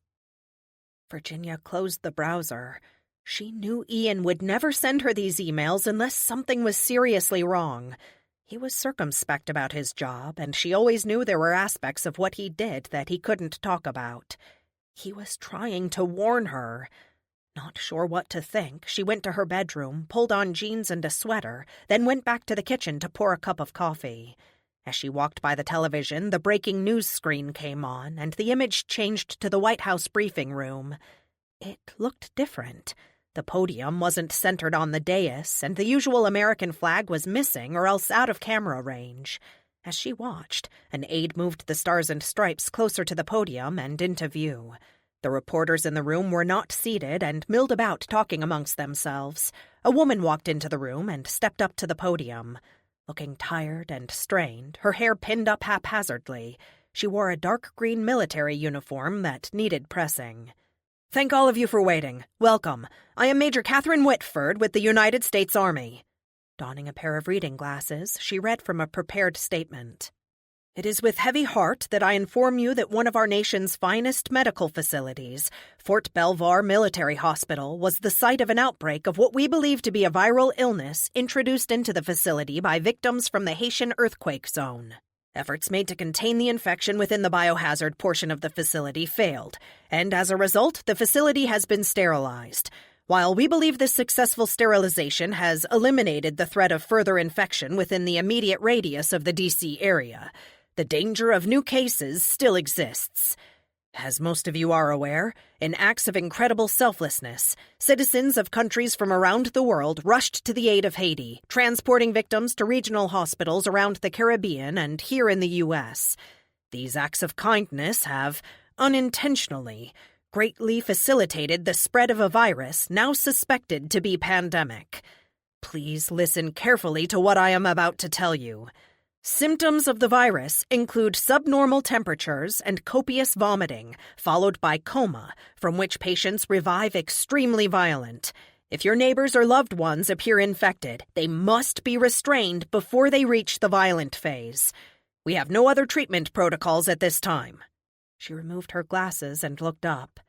Virginia closed the browser. She knew Ian would never send her these emails unless something was seriously wrong. He was circumspect about his job, and she always knew there were aspects of what he did that he couldn't talk about. He was trying to warn her. Not sure what to think, she went to her bedroom, pulled on jeans and a sweater, then went back to the kitchen to pour a cup of coffee. As she walked by the television, the breaking news screen came on, and the image changed to the White House briefing room. It looked different. The podium wasn't centered on the dais, and the usual American flag was missing or else out of camera range. As she watched, an aide moved the Stars and Stripes closer to the podium and into view. The reporters in the room were not seated and milled about talking amongst themselves. A woman walked into the room and stepped up to the podium. Looking tired and strained, her hair pinned up haphazardly, she wore a dark green military uniform that needed pressing. "Thank all of you for waiting. Welcome. I am Major Catherine Whitford with the United States Army." Donning a pair of reading glasses, she read from a prepared statement. "It is with heavy heart that I inform you that one of our nation's finest medical facilities, Fort Belvoir Military Hospital, was the site of an outbreak of what we believe to be a viral illness introduced into the facility by victims from the Haitian earthquake zone. Efforts made to contain the infection within the biohazard portion of the facility failed, and as a result, the facility has been sterilized. While we believe this successful sterilization has eliminated the threat of further infection within the immediate radius of the D.C. area, the danger of new cases still exists. As most of you are aware, in acts of incredible selflessness, citizens of countries from around the world rushed to the aid of Haiti, transporting victims to regional hospitals around the Caribbean and here in the U.S. These acts of kindness have, unintentionally, greatly facilitated the spread of a virus now suspected to be pandemic. Please listen carefully to what I am about to tell you. Symptoms of the virus include subnormal temperatures and copious vomiting, followed by coma, from which patients revive extremely violent. If your neighbors or loved ones appear infected, they must be restrained before they reach the violent phase. We have no other treatment protocols at this time. She removed her glasses and looked up.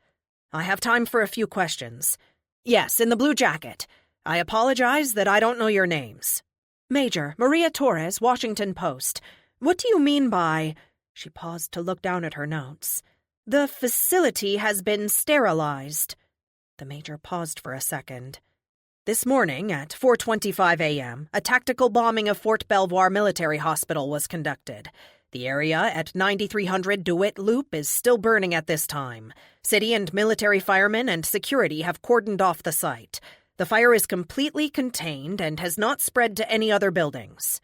I have time for a few questions. Yes, in the blue jacket. I apologize that I don't know your names. Major, Maria Torres, Washington Post. What do you mean by... She paused to look down at her notes. The facility has been sterilized. The Major paused for a second. This morning, at 4:25 a.m., a tactical bombing of Fort Belvoir Military Hospital was conducted. The area at 9300 DeWitt Loop is still burning at this time. City and military firemen and security have cordoned off the site. The fire is completely contained and has not spread to any other buildings.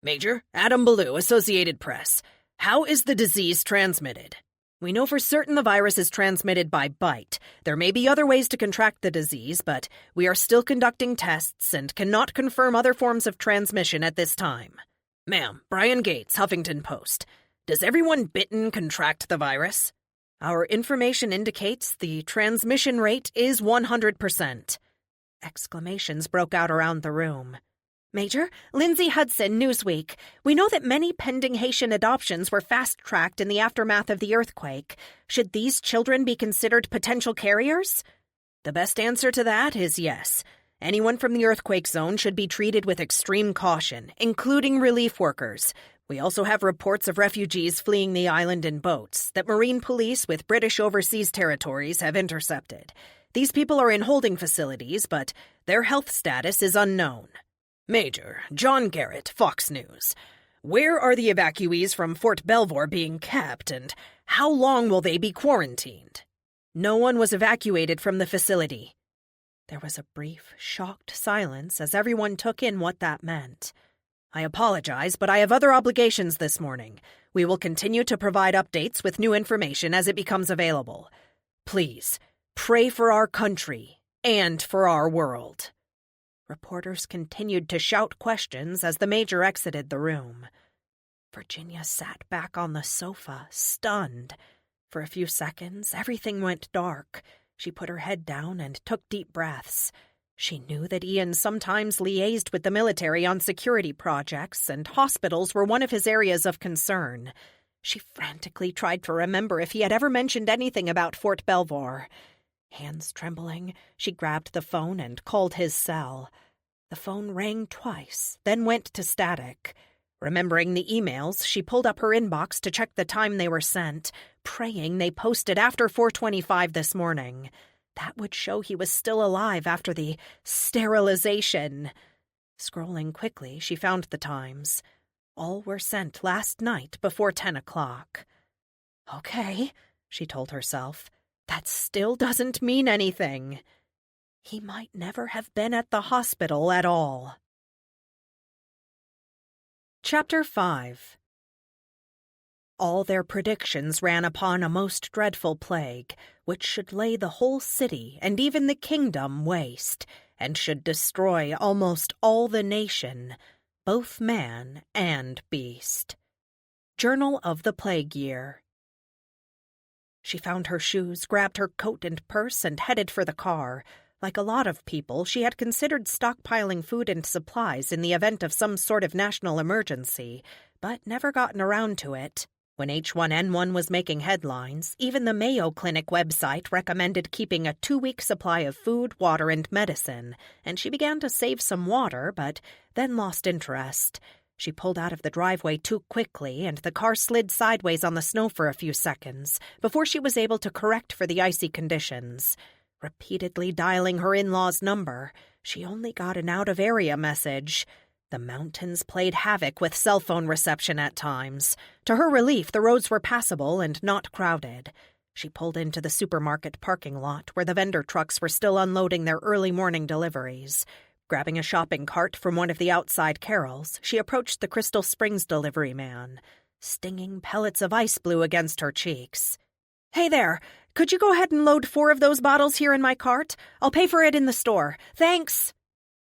Major, Adam Ballou, Associated Press. How is the disease transmitted? We know for certain the virus is transmitted by bite. There may be other ways to contract the disease, but we are still conducting tests and cannot confirm other forms of transmission at this time. Ma'am, Brian Gates, Huffington Post. Does everyone bitten contract the virus? Our information indicates the transmission rate is 100%. Exclamations broke out around the room. Major, Lindsay Hudson, Newsweek. We know that many pending Haitian adoptions were fast-tracked in the aftermath of the earthquake. Should these children be considered potential carriers? The best answer to that is yes. Anyone from the earthquake zone should be treated with extreme caution, including relief workers. We also have reports of refugees fleeing the island in boats that Marine police with British overseas territories have intercepted. These people are in holding facilities, but their health status is unknown. Major, John Garrett, Fox News. Where are the evacuees from Fort Belvoir being kept, and how long will they be quarantined? No one was evacuated from the facility. There was a brief, shocked silence as everyone took in what that meant. I apologize, but I have other obligations this morning. We will continue to provide updates with new information as it becomes available. Please, pray for our country and for our world. Reporters continued to shout questions as the Major exited the room. Virginia sat back on the sofa, stunned. For a few seconds, everything went dark. She put her head down and took deep breaths. She knew that Ian sometimes liaised with the military on security projects, and hospitals were one of his areas of concern. She frantically tried to remember if he had ever mentioned anything about Fort Belvoir. Hands trembling, she grabbed the phone and called his cell. The phone rang twice, then went to static. Remembering the emails, she pulled up her inbox to check the time they were sent, praying they posted after 4:25 this morning. That would show he was still alive after the sterilization. Scrolling quickly, she found the times. All were sent last night before 10 o'clock. Okay, she told herself. That still doesn't mean anything. He might never have been at the hospital at all. Chapter 5. All their predictions ran upon a most dreadful plague, which should lay the whole city and even the kingdom waste, and should destroy almost all the nation, both man and beast. Journal of the Plague Year. She found her shoes, grabbed her coat and purse, and headed for the car. Like a lot of people, she had considered stockpiling food and supplies in the event of some sort of national emergency, but never gotten around to it. When H1N1 was making headlines, even the Mayo Clinic website recommended keeping a 2-week supply of food, water, and medicine, and she began to save some water, but then lost interest. She pulled out of the driveway too quickly, and the car slid sideways on the snow for a few seconds before she was able to correct for the icy conditions. Repeatedly dialing her in-law's number, she only got an out-of-area message. The mountains played havoc with cell phone reception at times. To her relief, the roads were passable and not crowded. She pulled into the supermarket parking lot where the vendor trucks were still unloading their early morning deliveries. Grabbing a shopping cart from one of the outside carrels, she approached the Crystal Springs delivery man. Stinging pellets of ice blew against her cheeks. "Hey there, could you go ahead and load 4 of those bottles here in my cart? I'll pay for it in the store. Thanks!"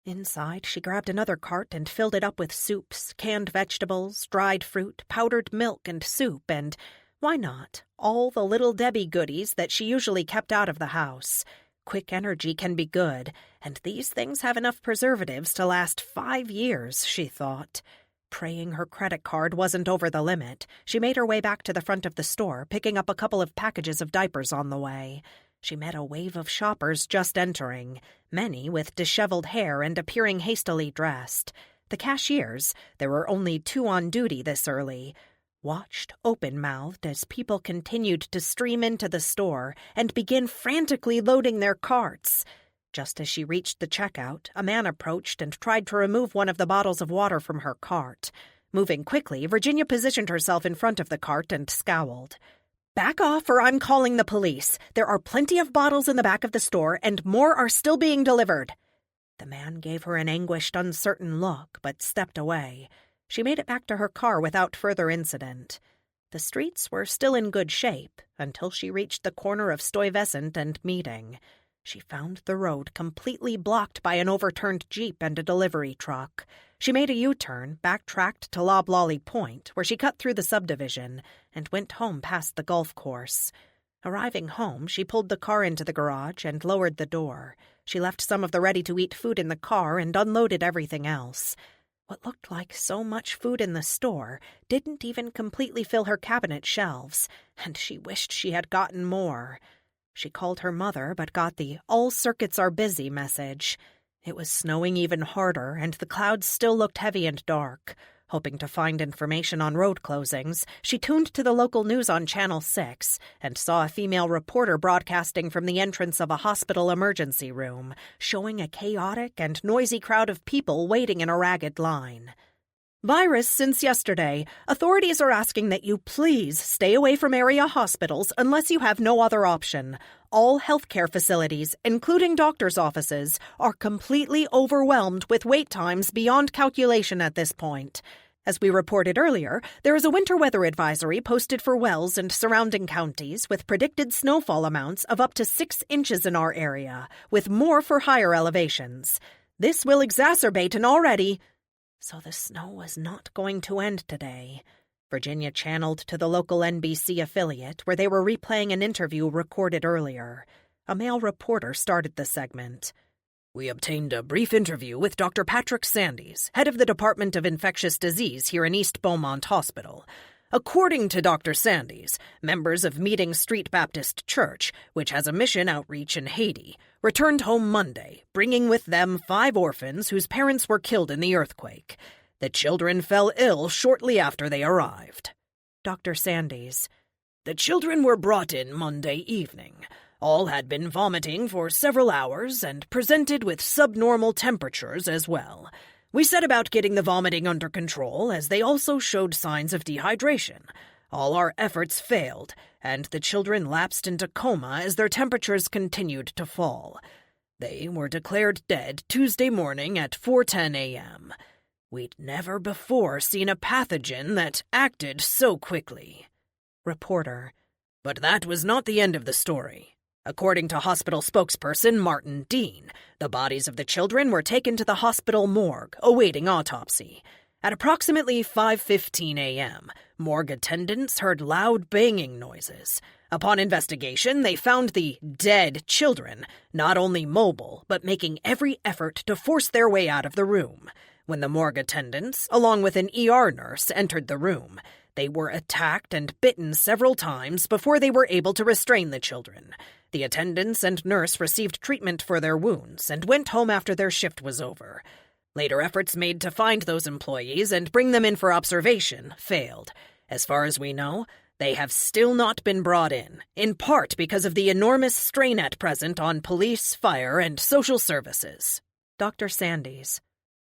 Inside, she grabbed another cart and filled it up with soups, canned vegetables, dried fruit, powdered milk and soup, and, why not, all the Little Debbie goodies that she usually kept out of the house. Quick energy can be good, and these things have enough preservatives to last 5 years, she thought. Praying her credit card wasn't over the limit, she made her way back to the front of the store, picking up a couple of packages of diapers on the way. She met a wave of shoppers just entering, many with disheveled hair and appearing hastily dressed. The cashiers, there were only 2 on duty this early, watched open-mouthed as people continued to stream into the store and begin frantically loading their carts. Just as she reached the checkout, a man approached and tried to remove one of the bottles of water from her cart. Moving quickly, Virginia positioned herself in front of the cart and scowled. "Back off or I'm calling the police. There are plenty of bottles in the back of the store and more are still being delivered." The man gave her an anguished, uncertain look, but stepped away. She made it back to her car without further incident. The streets were still in good shape until she reached the corner of Stuyvesant and Meeting. She found the road completely blocked by an overturned Jeep and a delivery truck. She made a U-turn, backtracked to Loblolly Point, where she cut through the subdivision, and went home past the golf course. Arriving home, she pulled the car into the garage and lowered the door. She left some of the ready-to-eat food in the car and unloaded everything else. What looked like so much food in the store didn't even completely fill her cabinet shelves, and she wished she had gotten more. She called her mother but got the "all circuits are busy" message. It was snowing even harder, and the clouds still looked heavy and dark. Hoping to find information on road closings, she tuned to the local news on Channel 6 and saw a female reporter broadcasting from the entrance of a hospital emergency room, showing a chaotic and noisy crowd of people waiting in a ragged line. "Virus since yesterday. Authorities are asking that you please stay away from area hospitals unless you have no other option. All healthcare facilities, including doctors' offices, are completely overwhelmed with wait times beyond calculation at this point. As we reported earlier, there is a winter weather advisory posted for Wells and surrounding counties with predicted snowfall amounts of up to 6 inches in our area, with more for higher elevations. This will exacerbate an already..." So the snow was not going to end today. Virginia channeled to the local NBC affiliate where they were replaying an interview recorded earlier. A male reporter started the segment. "We obtained a brief interview with Dr. Patrick Sandys, head of the Department of Infectious Disease here in East Beaumont Hospital. According to Dr. Sandys, members of Meeting Street Baptist Church, which has a mission outreach in Haiti, returned home Monday, bringing with them 5 orphans whose parents were killed in the earthquake. The children fell ill shortly after they arrived." Dr. Sandys. "The children were brought in Monday evening. All had been vomiting for several hours and presented with subnormal temperatures as well. We set about getting the vomiting under control, as they also showed signs of dehydration. All our efforts failed, and the children lapsed into coma as their temperatures continued to fall. They were declared dead Tuesday morning at 4:10 a.m. We'd never before seen a pathogen that acted so quickly." Reporter. "But that was not the end of the story. According to hospital spokesperson Martin Dean, the bodies of the children were taken to the hospital morgue, awaiting autopsy. At approximately 5:15 a.m., morgue attendants heard loud banging noises. Upon investigation, they found the dead children not only mobile, but making every effort to force their way out of the room. When the morgue attendants, along with an ER nurse, entered the room, they were attacked and bitten several times before they were able to restrain the children. The attendants and nurse received treatment for their wounds and went home after their shift was over. Later efforts made to find those employees and bring them in for observation failed. As far as we know, they have still not been brought in part because of the enormous strain at present on police, fire, and social services." Dr. Sandys.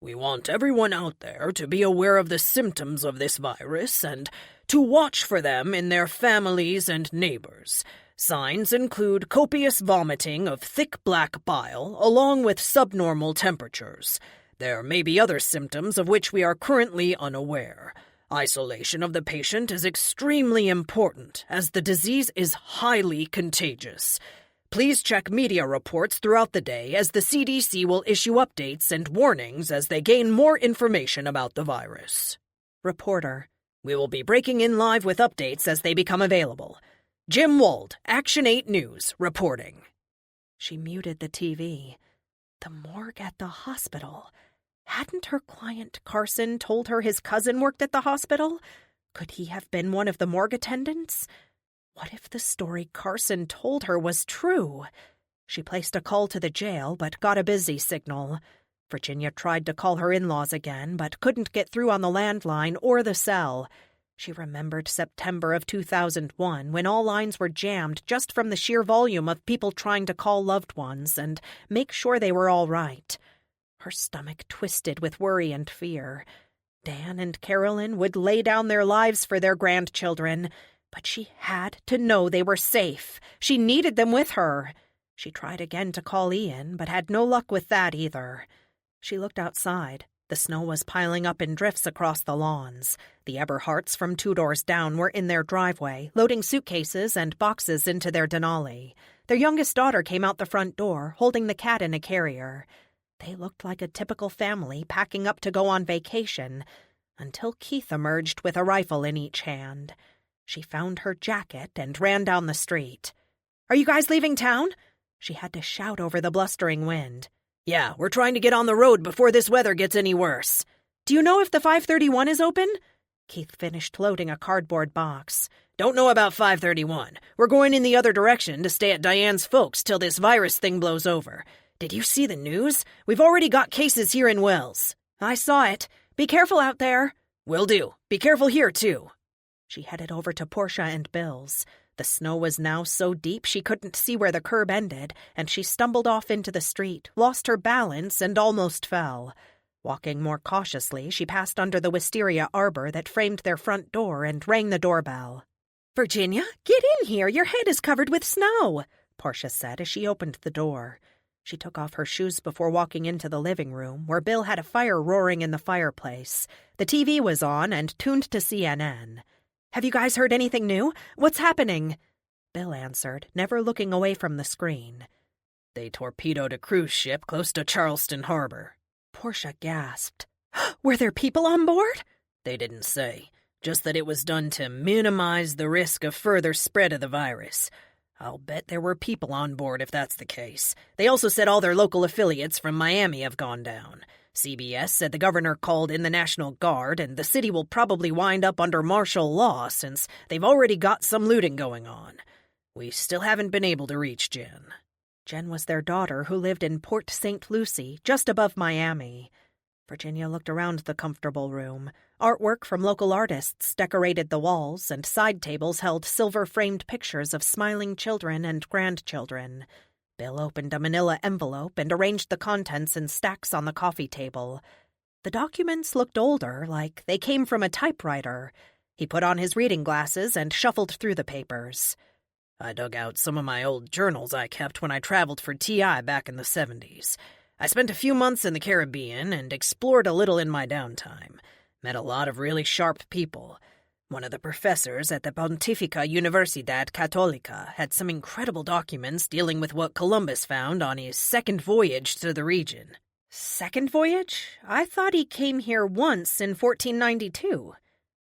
"We want everyone out there to be aware of the symptoms of this virus and to watch for them in their families and neighbors. Signs include copious vomiting of thick black bile, along with subnormal temperatures. There may be other symptoms of which we are currently unaware. Isolation of the patient is extremely important, as the disease is highly contagious. Please check media reports throughout the day, as the CDC will issue updates and warnings as they gain more information about the virus. Reporter. We will be breaking in live with updates as they become available. Jim Wald, Action 8 News, reporting. She muted the TV. The morgue at the hospital. Hadn't her client Carson told her his cousin worked at the hospital? Could he have been one of the morgue attendants? What if the story Carson told her was true? She placed a call to the jail, but got a busy signal. Virginia tried to call her in-laws again, but couldn't get through on the landline or the cell. She remembered September of 2001, when all lines were jammed just from the sheer volume of people trying to call loved ones and make sure they were all right. Her stomach twisted with worry and fear. Dan and Carolyn would lay down their lives for their grandchildren, but she had to know they were safe. She needed them with her. She tried again to call Ian, but had no luck with that either. She looked outside. The snow was piling up in drifts across the lawns. The Eberhards from 2 doors down were in their driveway, loading suitcases and boxes into their Denali. Their youngest daughter came out the front door, holding the cat in a carrier. They looked like a typical family packing up to go on vacation, until Keith emerged with a rifle in each hand. She found her jacket and ran down the street. "Are you guys leaving town?" She had to shout over the blustering wind. "Yeah, we're trying to get on the road before this weather gets any worse." "Do you know if the 531 is open?" Keith finished loading a cardboard box. "Don't know about 531. We're going in the other direction to stay at Diane's folks till this virus thing blows over. Did you see the news? We've already got cases here in Wells." "I saw it. Be careful out there." "Will do. Be careful here, too." She headed over to Portia and Bill's. The snow was now so deep she couldn't see where the curb ended, and she stumbled off into the street, lost her balance, and almost fell. Walking more cautiously, she passed under the wisteria arbor that framed their front door and rang the doorbell. "Virginia, get in here. Your head is covered with snow," Portia said as she opened the door. She took off her shoes before walking into the living room, where Bill had a fire roaring in the fireplace. The TV was on and tuned to CNN. "Have you guys heard anything new? What's happening?" Bill answered, never looking away from the screen. "They torpedoed a cruise ship close to Charleston Harbor." Portia gasped. "Were there people on board?" "They didn't say, just that it was done to minimize the risk of further spread of the virus. I'll bet there were people on board if that's the case. They also said all their local affiliates from Miami have gone down. CBS said the governor called in the National Guard, and the city will probably wind up under martial law since they've already got some looting going on. We still haven't been able to reach Jen." Jen was their daughter who lived in Port St. Lucie, just above Miami. Virginia looked around the comfortable room. Artwork from local artists decorated the walls, and side tables held silver-framed pictures of smiling children and grandchildren. Bill opened a manila envelope and arranged the contents in stacks on the coffee table. The documents looked older, like they came from a typewriter. He put on his reading glasses and shuffled through the papers. "I dug out some of my old journals I kept when I traveled for TI back in the 70s. I spent a few months in the Caribbean and explored a little in my downtime. Met a lot of really sharp people. One of the professors at the Pontificia Universidad Católica had some incredible documents dealing with what Columbus found on his second voyage to the region." "Second voyage? I thought he came here once in 1492.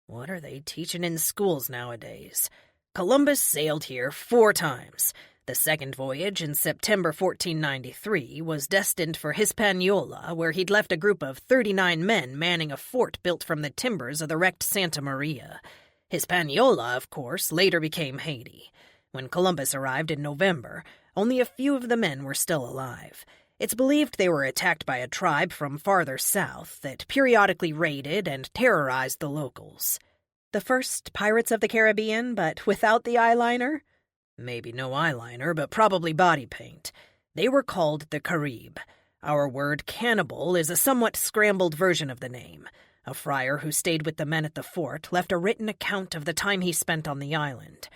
What are they teaching in schools nowadays? Columbus sailed here 4 times. The second voyage in September 1493 was destined for Hispaniola, where he'd left a group of 39 men manning a fort built from the timbers of the wrecked Santa Maria. Hispaniola, of course, later became Haiti. When Columbus arrived in November, only a few of the men were still alive. It's believed they were attacked by a tribe from farther south that periodically raided and terrorized the locals. The first Pirates of the Caribbean, but without the eyeliner? Maybe no eyeliner, but probably body paint. They were called the Carib. Our word cannibal is a somewhat scrambled version of the name. A friar who stayed with the men at the fort left a written account of the time he spent on the island.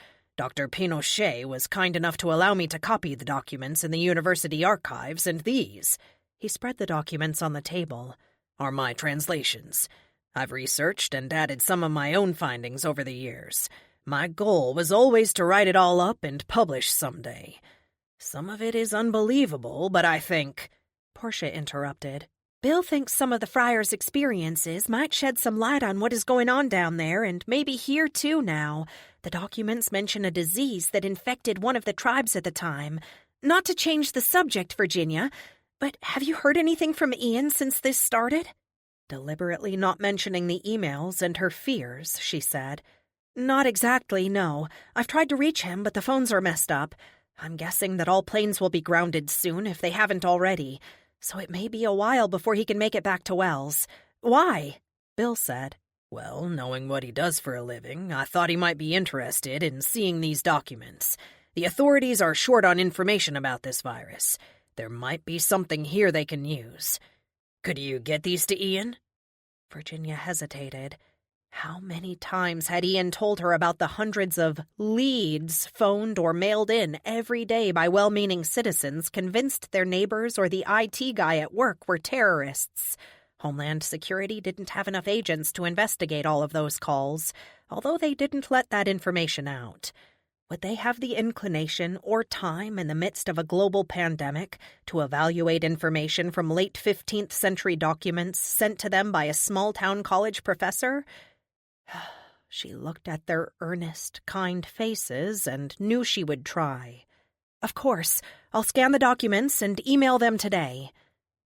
Dr. Pinochet was kind enough to allow me to copy the documents in the university archives, and these," he spread the documents on the table, "are my translations. I've researched and added some of my own findings over the years. My goal was always to write it all up and publish someday. Some of it is unbelievable, but I think—" Portia interrupted. "Bill thinks some of the friar's experiences might shed some light on what is going on down there and maybe here too now. The documents mention a disease that infected one of the tribes at the time. Not to change the subject, Virginia, but have you heard anything from Ian since this started?" Deliberately not mentioning the emails and her fears, she said. "Not exactly, no. I've tried to reach him, but the phones are messed up. I'm guessing that all planes will be grounded soon if they haven't already. So it may be a while before he can make it back to Wells. Why?" Bill said. "Well, knowing what he does for a living, I thought he might be interested in seeing these documents. The authorities are short on information about this virus. There might be something here they can use. Could you get these to Ian?" Virginia hesitated. How many times had Ian told her about the hundreds of leads phoned or mailed in every day by well-meaning citizens convinced their neighbors or the IT guy at work were terrorists? Homeland Security didn't have enough agents to investigate all of those calls, although they didn't let that information out. Would they have the inclination or time in the midst of a global pandemic to evaluate information from late 15th century documents sent to them by a small-town college professor? She looked at their earnest, kind faces and knew she would try. "Of course. I'll scan the documents and email them today."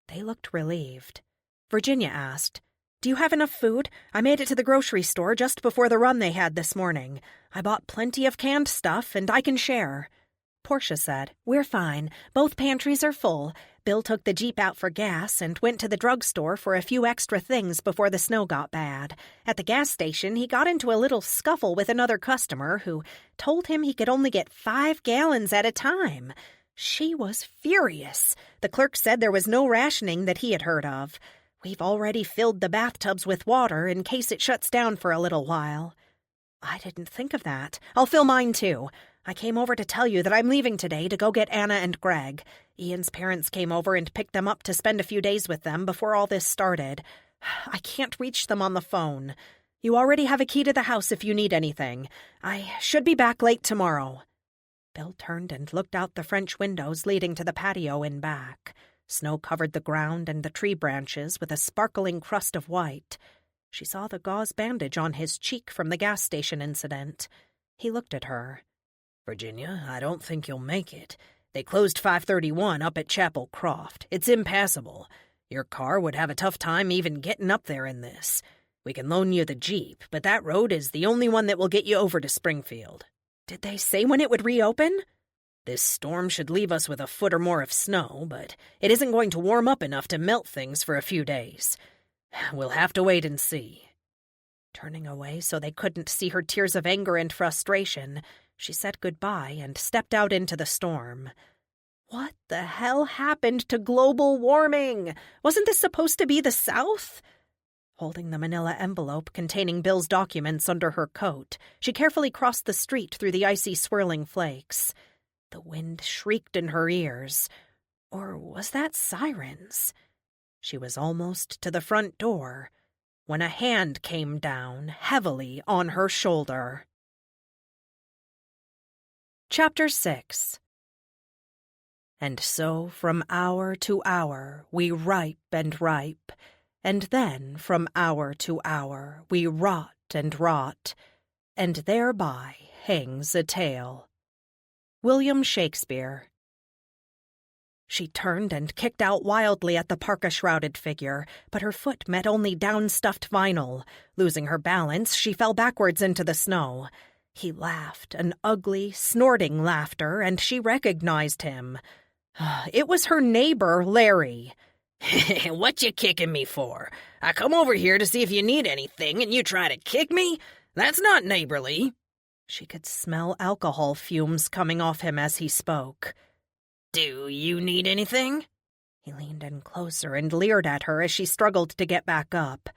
They looked relieved. Virginia asked, "Do you have enough food? I made it to the grocery store just before the run they had this morning. I bought plenty of canned stuff, and I can share." Portia said, "We're fine. Both pantries are full. Bill took the Jeep out for gas and went to the drugstore for a few extra things before the snow got bad. At the gas station, he got into a little scuffle with another customer who told him he could only get 5 gallons at a time. She was furious. The clerk said there was no rationing that he had heard of. We've already filled the bathtubs with water in case it shuts down for a little while." "I didn't think of that. I'll fill mine too. I came over to tell you that I'm leaving today to go get Anna and Greg. Ian's parents came over and picked them up to spend a few days with them before all this started. I can't reach them on the phone. You already have a key to the house if you need anything. I should be back late tomorrow." Bill turned and looked out the French windows leading to the patio in back. Snow covered the ground and the tree branches with a sparkling crust of white. She saw the gauze bandage on his cheek from the gas station incident. He looked at her. "Virginia, I don't think you'll make it. They closed 531 up at Chapel Croft. It's impassable. Your car would have a tough time even getting up there in this. We can loan you the Jeep, but that road is the only one that will get you over to Springfield." "Did they say when it would reopen?" "This storm should leave us with a foot or more of snow, but it isn't going to warm up enough to melt things for a few days. We'll have to wait and see." Turning away so they couldn't see her tears of anger and frustration, she said goodbye and stepped out into the storm. What the hell happened to global warming? Wasn't this supposed to be the South? Holding the manila envelope containing Bill's documents under her coat, she carefully crossed the street through the icy swirling flakes. The wind shrieked in her ears. Or was that sirens? She was almost to the front door when a hand came down heavily on her shoulder. Chapter 6. And so from hour to hour we ripe and ripe, and then from hour to hour we rot and rot, and thereby hangs a tale. William Shakespeare. She turned and kicked out wildly at the parka-shrouded figure, but her foot met only down-stuffed vinyl. Losing her balance, she fell backwards into the snow. He laughed, an ugly, snorting laughter, and she recognized him. It was her neighbor, Larry. "What you kicking me for? I come over here to see if you need anything, and you try to kick me? That's not neighborly." She could smell alcohol fumes coming off him as he spoke. "Do you need anything?" He leaned in closer and leered at her as she struggled to get back up.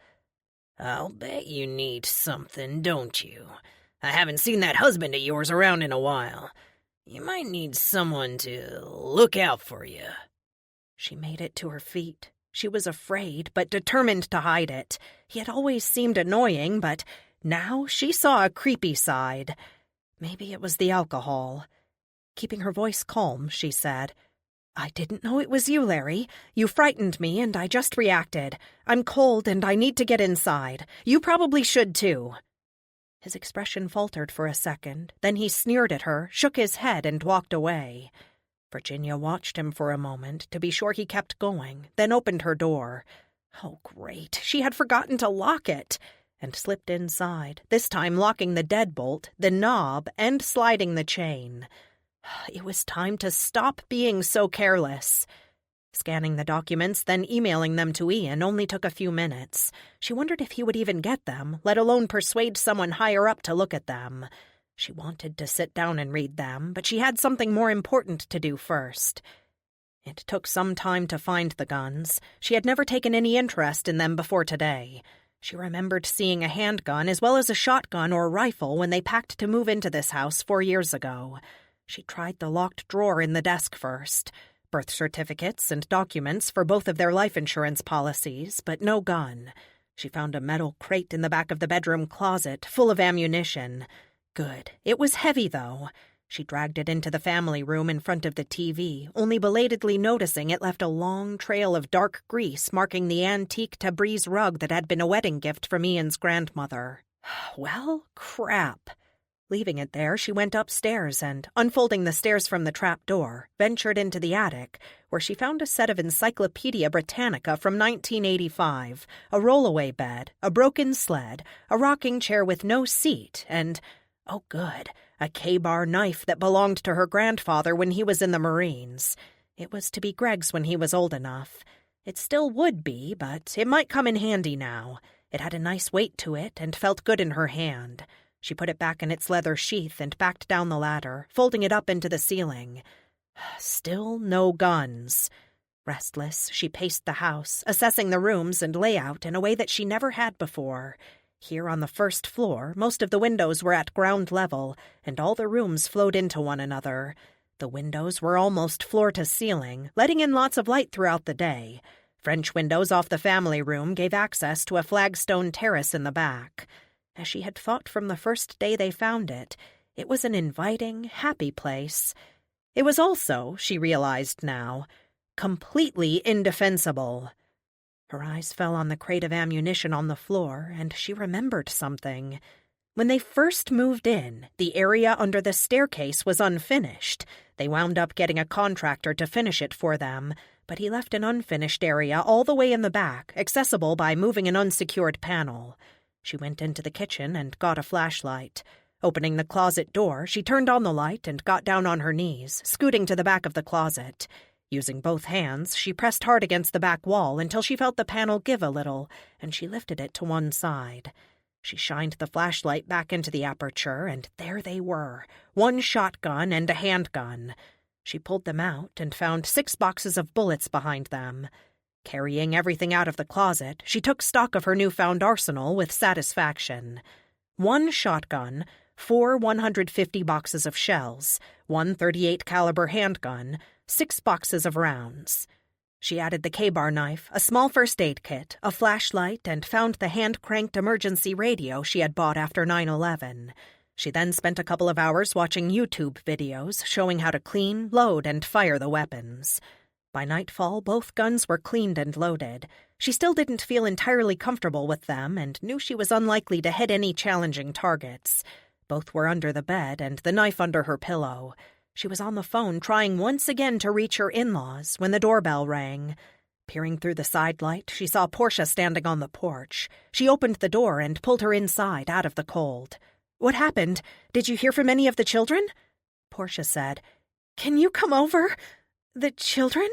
"I'll bet you need something, don't you? I haven't seen that husband of yours around in a while. You might need someone to look out for you." She made it to her feet. She was afraid, but determined to hide it. He had always seemed annoying, but now she saw a creepy side. Maybe it was the alcohol. Keeping her voice calm, she said, "I didn't know it was you, Larry. You frightened me, and I just reacted. I'm cold, and I need to get inside. You probably should, too." His expression faltered for a second. Then he sneered at her, shook his head, and walked away. Virginia watched him for a moment to be sure he kept going, then opened her door. Oh, great. She had forgotten to lock it, and slipped inside, this time locking the deadbolt, the knob, and sliding the chain. It was time to stop being so careless. Scanning the documents, then emailing them to Ian only took a few minutes. She wondered if he would even get them, let alone persuade someone higher up to look at them. She wanted to sit down and read them, but she had something more important to do first. It took some time to find the guns. She had never taken any interest in them before today. She remembered seeing a handgun as well as a shotgun or rifle when they packed to move into this house 4 years ago. She tried the locked drawer in the desk first. Birth certificates and documents for both of their life insurance policies, but no gun. She found a metal crate in the back of the bedroom closet, full of ammunition. Good. It was heavy, though. She dragged it into the family room in front of the TV, only belatedly noticing it left a long trail of dark grease marking the antique Tabriz rug that had been a wedding gift from Ian's grandmother. Well, crap. Leaving it there, she went upstairs and, unfolding the stairs from the trap door, ventured into the attic, where she found a set of Encyclopedia Britannica from 1985, a rollaway bed, a broken sled, a rocking chair with no seat, and, oh good, a K-bar knife that belonged to her grandfather when he was in the Marines. It was to be Greg's when he was old enough. It still would be, but it might come in handy now. It had a nice weight to it and felt good in her hand. She put it back in its leather sheath and backed down the ladder, folding it up into the ceiling. Still no guns. Restless, she paced the house, assessing the rooms and layout in a way that she never had before. Here on the first floor, most of the windows were at ground level, and all the rooms flowed into one another. The windows were almost floor to ceiling, letting in lots of light throughout the day. French windows off the family room gave access to a flagstone terrace in the back. As she had thought from the first day they found it, it was an inviting, happy place. It was also, she realized now, completely indefensible. Her eyes fell on the crate of ammunition on the floor, and she remembered something. When they first moved in, the area under the staircase was unfinished. They wound up getting a contractor to finish it for them, but he left an unfinished area all the way in the back, accessible by moving an unsecured panel. She went into the kitchen and got a flashlight. Opening the closet door, she turned on the light and got down on her knees, scooting to the back of the closet. Using both hands, she pressed hard against the back wall until she felt the panel give a little, and she lifted it to one side. She shined the flashlight back into the aperture, and there they were, one shotgun and a handgun. She pulled them out and found 6 boxes of bullets behind them. Carrying everything out of the closet, she took stock of her newfound arsenal with satisfaction. 1 shotgun, 4 150 boxes of shells, 1 .38 caliber handgun, 6 boxes of rounds. She added the K-bar knife, a small first aid kit, a flashlight, and found the hand-cranked emergency radio she had bought after 9/11. She then spent a couple of hours watching YouTube videos showing how to clean, load, and fire the weapons. By nightfall, both guns were cleaned and loaded. She still didn't feel entirely comfortable with them and knew she was unlikely to hit any challenging targets. Both were under the bed and the knife under her pillow. She was on the phone trying once again to reach her in-laws when the doorbell rang. Peering through the side light, she saw Portia standing on the porch. She opened the door and pulled her inside out of the cold. "What happened? Did you hear from any of the children?" Portia said, "Can you come over?" "The children?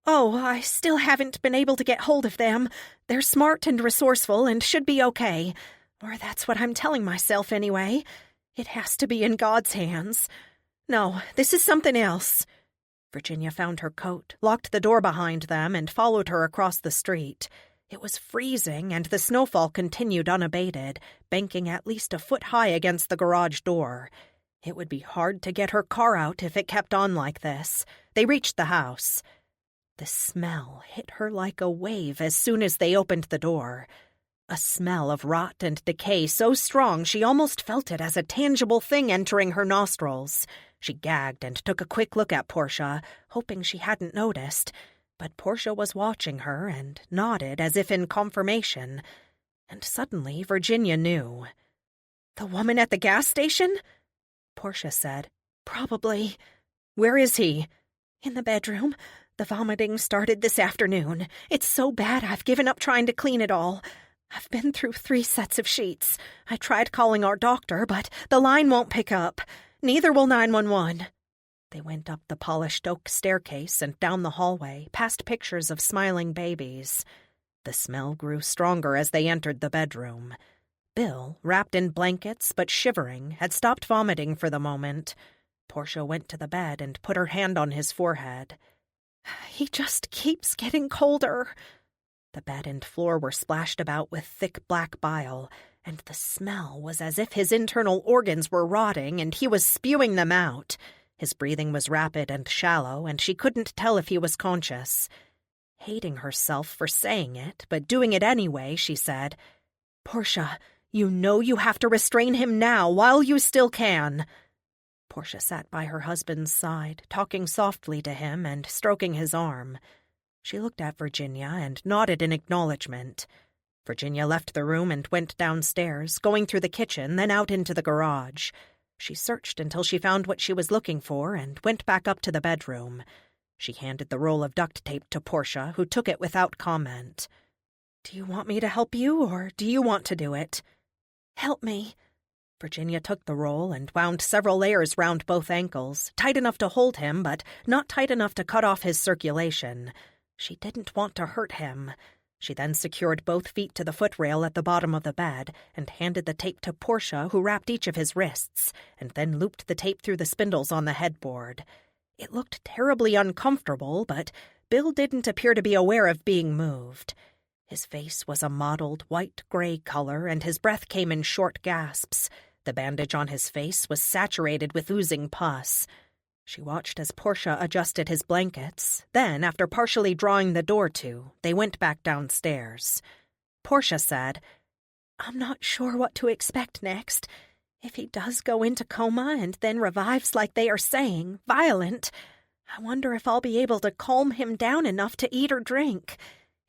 Oh, I still haven't been able to get hold of them. They're smart and resourceful and should be okay. Or that's what I'm telling myself anyway. It has to be in God's hands. No, this is something else." Virginia found her coat, locked the door behind them, and followed her across the street. It was freezing, and the snowfall continued unabated, banking at least a foot high against the garage door. It would be hard to get her car out if it kept on like this. They reached the house. The smell hit her like a wave as soon as they opened the door. A smell of rot and decay so strong she almost felt it as a tangible thing entering her nostrils. She gagged and took a quick look at Portia, hoping she hadn't noticed. But Portia was watching her and nodded as if in confirmation. And suddenly Virginia knew. "The woman at the gas station?" Portia said. "Probably." "Where is he?" "In the bedroom. The vomiting started this afternoon. It's so bad I've given up trying to clean it all. I've been through 3 sets of sheets. I tried calling our doctor, but the line won't pick up. Neither will 911. They went up the polished oak staircase and down the hallway, past pictures of smiling babies. The smell grew stronger as they entered the bedroom. Bill, wrapped in blankets but shivering, had stopped vomiting for the moment. Portia went to the bed and put her hand on his forehead. "He just keeps getting colder." The bed and floor were splashed about with thick black bile, and the smell was as if his internal organs were rotting and he was spewing them out. His breathing was rapid and shallow, and she couldn't tell if he was conscious. Hating herself for saying it, but doing it anyway, she said, "Portia, you know you have to restrain him now while you still can." Portia sat by her husband's side, talking softly to him and stroking his arm. She looked at Virginia and nodded in acknowledgement. Virginia left the room and went downstairs, going through the kitchen, then out into the garage. She searched until she found what she was looking for and went back up to the bedroom. She handed the roll of duct tape to Portia, who took it without comment. "Do you want me to help you, or do you want to do it?" "Help me." Virginia took the roll and wound several layers round both ankles, tight enough to hold him, but not tight enough to cut off his circulation. She didn't want to hurt him. She then secured both feet to the footrail at the bottom of the bed and handed the tape to Portia, who wrapped each of his wrists, and then looped the tape through the spindles on the headboard. It looked terribly uncomfortable, but Bill didn't appear to be aware of being moved. His face was a mottled white-gray color, and his breath came in short gasps. The bandage on his face was saturated with oozing pus. She watched as Portia adjusted his blankets. Then, after partially drawing the door to, they went back downstairs. Portia said, "I'm not sure what to expect next. If he does go into coma and then revives like they are saying, violent, I wonder if I'll be able to calm him down enough to eat or drink.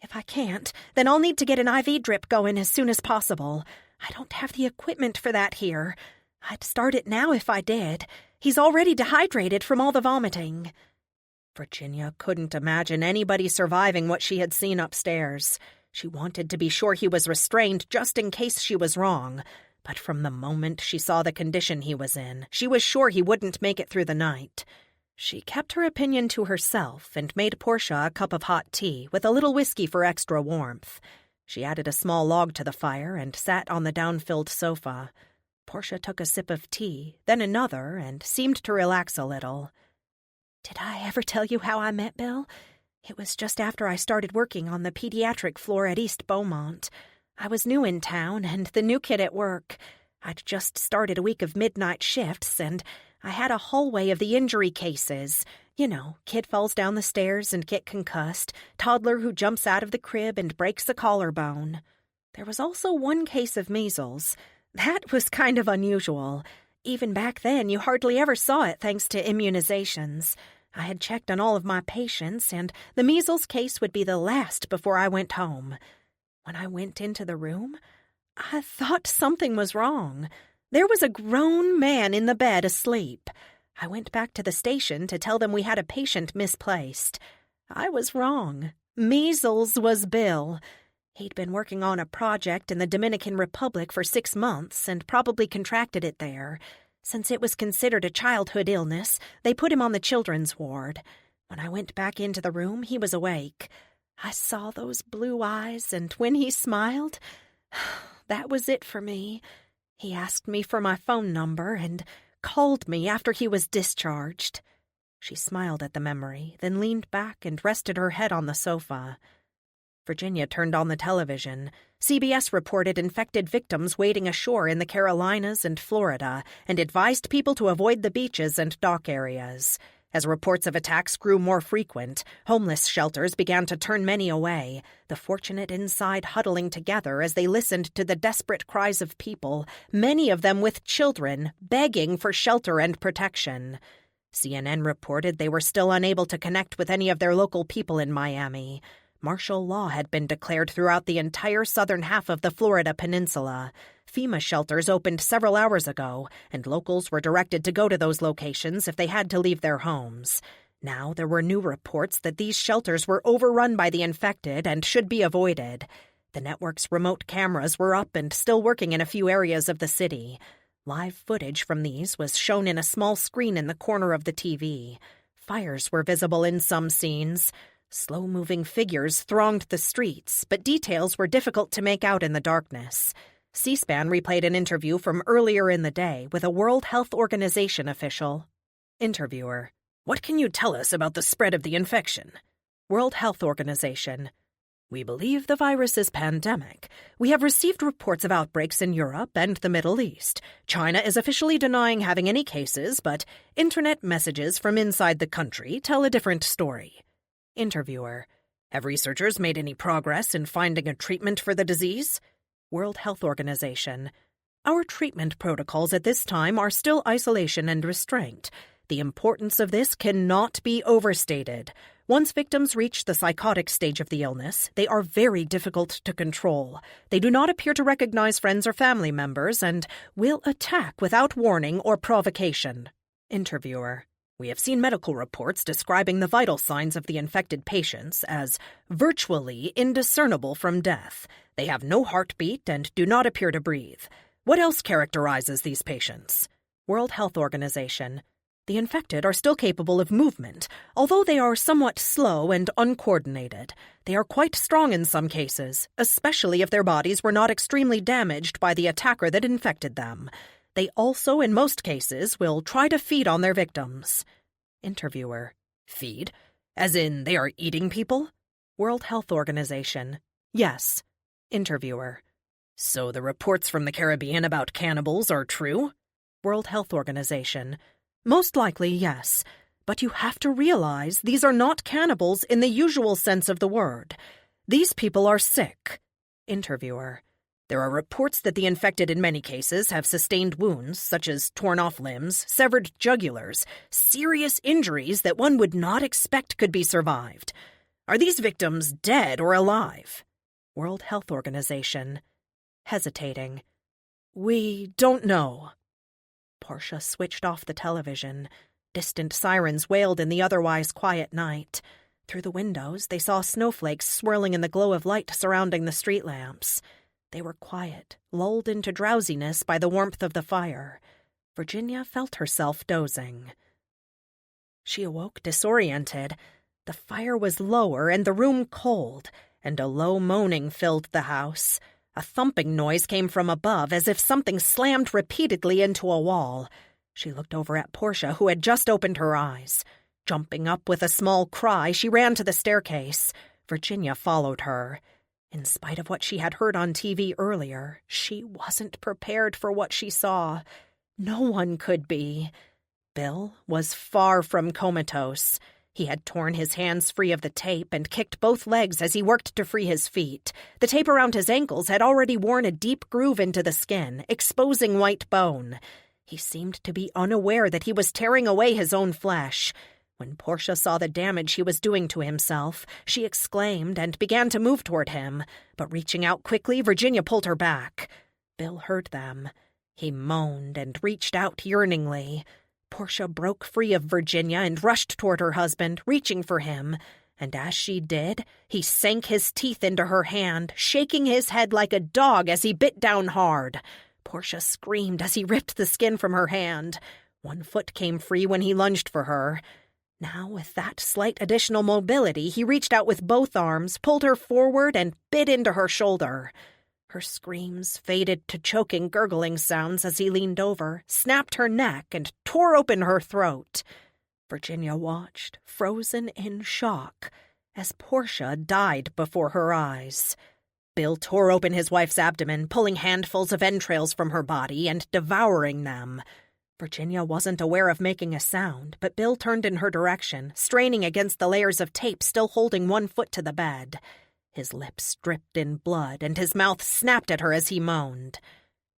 If I can't, then I'll need to get an IV drip going as soon as possible. I don't have the equipment for that here. I'd start it now if I did. He's already dehydrated from all the vomiting." Virginia couldn't imagine anybody surviving what she had seen upstairs. She wanted to be sure he was restrained just in case she was wrong. But from the moment she saw the condition he was in, she was sure he wouldn't make it through the night. She kept her opinion to herself and made Portia a cup of hot tea with a little whiskey for extra warmth. She added a small log to the fire and sat on the down-filled sofa. Portia took a sip of tea, then another, and seemed to relax a little. "Did I ever tell you how I met Bill? It was just after I started working on the pediatric floor at East Beaumont. I was new in town and the new kid at work. I'd just started a week of midnight shifts, and I had a hallway of the injury cases. You know, kid falls down the stairs and get concussed, toddler who jumps out of the crib and breaks a collarbone. There was also one case of measles. That was kind of unusual. Even back then, you hardly ever saw it thanks to immunizations. I had checked on all of my patients, and the measles case would be the last before I went home. When I went into the room, I thought something was wrong. There was a grown man in the bed asleep. I went back to the station to tell them we had a patient misplaced. I was wrong. Measles was Bill. He'd been working on a project in the Dominican Republic for 6 months and probably contracted it there. Since it was considered a childhood illness, they put him on the children's ward. When I went back into the room, he was awake. I saw those blue eyes, and when he smiled, that was it for me. He asked me for my phone number and called me after he was discharged." She smiled at the memory, then leaned back and rested her head on the sofa. Virginia turned on the television. CBS reported infected victims wading ashore in the Carolinas and Florida and advised people to avoid the beaches and dock areas. As reports of attacks grew more frequent, homeless shelters began to turn many away, the fortunate inside huddling together as they listened to the desperate cries of people, many of them with children, begging for shelter and protection. CNN reported they were still unable to connect with any of their local people in Miami. Martial law had been declared throughout the entire southern half of the Florida peninsula. FEMA shelters opened several hours ago, and locals were directed to go to those locations if they had to leave their homes. Now there were new reports that these shelters were overrun by the infected and should be avoided. The network's remote cameras were up and still working in a few areas of the city. Live footage from these was shown in a small screen in the corner of the TV. Fires were visible in some scenes. Slow-moving figures thronged the streets, but details were difficult to make out in the darkness. C-SPAN replayed an interview from earlier in the day with a World Health Organization official. Interviewer: What can you tell us about the spread of the infection? World Health Organization: We believe the virus is pandemic. We have received reports of outbreaks in Europe and the Middle East. China is officially denying having any cases, but internet messages from inside the country tell a different story. Interviewer: Have researchers made any progress in finding a treatment for the disease? World Health Organization: Our treatment protocols at this time are still isolation and restraint. The importance of this cannot be overstated. Once victims reach the psychotic stage of the illness, they are very difficult to control. They do not appear to recognize friends or family members and will attack without warning or provocation. Interviewer: We have seen medical reports describing the vital signs of the infected patients as virtually indiscernible from death. They have no heartbeat and do not appear to breathe. What else characterizes these patients? World Health Organization: The infected are still capable of movement, although they are somewhat slow and uncoordinated. They are quite strong in some cases, especially if their bodies were not extremely damaged by the attacker that infected them. They also, in most cases, will try to feed on their victims. Interviewer: Feed? As in they are eating people? World Health Organization: Yes. Interviewer: So the reports from the Caribbean about cannibals are true? World Health Organization: Most likely, yes. But you have to realize these are not cannibals in the usual sense of the word. These people are sick. Interviewer: There are reports that the infected in many cases have sustained wounds, such as torn-off limbs, severed jugulars, serious injuries that one would not expect could be survived. Are these victims dead or alive? World Health Organization: Hesitating: We don't know. Portia switched off the television. Distant sirens wailed in the otherwise quiet night. Through the windows, they saw snowflakes swirling in the glow of light surrounding the street lamps. They were quiet, lulled into drowsiness by the warmth of the fire. Virginia felt herself dozing. She awoke disoriented. The fire was lower and the room cold, and a low moaning filled the house. A thumping noise came from above, as if something slammed repeatedly into a wall. She looked over at Portia, who had just opened her eyes. Jumping up with a small cry, she ran to the staircase. Virginia followed her. In spite of what she had heard on TV earlier, she wasn't prepared for what she saw. No one could be. Bill was far from comatose. He had torn his hands free of the tape and kicked both legs as he worked to free his feet. The tape around his ankles had already worn a deep groove into the skin, exposing white bone. He seemed to be unaware that he was tearing away his own flesh. When Portia saw the damage he was doing to himself, she exclaimed and began to move toward him. But reaching out quickly, Virginia pulled her back. Bill heard them. He moaned and reached out yearningly. Portia broke free of Virginia and rushed toward her husband, reaching for him. And as she did, he sank his teeth into her hand, shaking his head like a dog as he bit down hard. Portia screamed as he ripped the skin from her hand. One foot came free when he lunged for her. Now, with that slight additional mobility, he reached out with both arms, pulled her forward, and bit into her shoulder. Her screams faded to choking, gurgling sounds as he leaned over, snapped her neck, and tore open her throat. Virginia watched, frozen in shock. as Portia died before her eyes. Bill tore open his wife's abdomen, pulling handfuls of entrails from her body and devouring them. Virginia wasn't aware of making a sound, but Bill turned in her direction, straining against the layers of tape still holding one foot to the bed. His lips dripped in blood, and his mouth snapped at her as he moaned.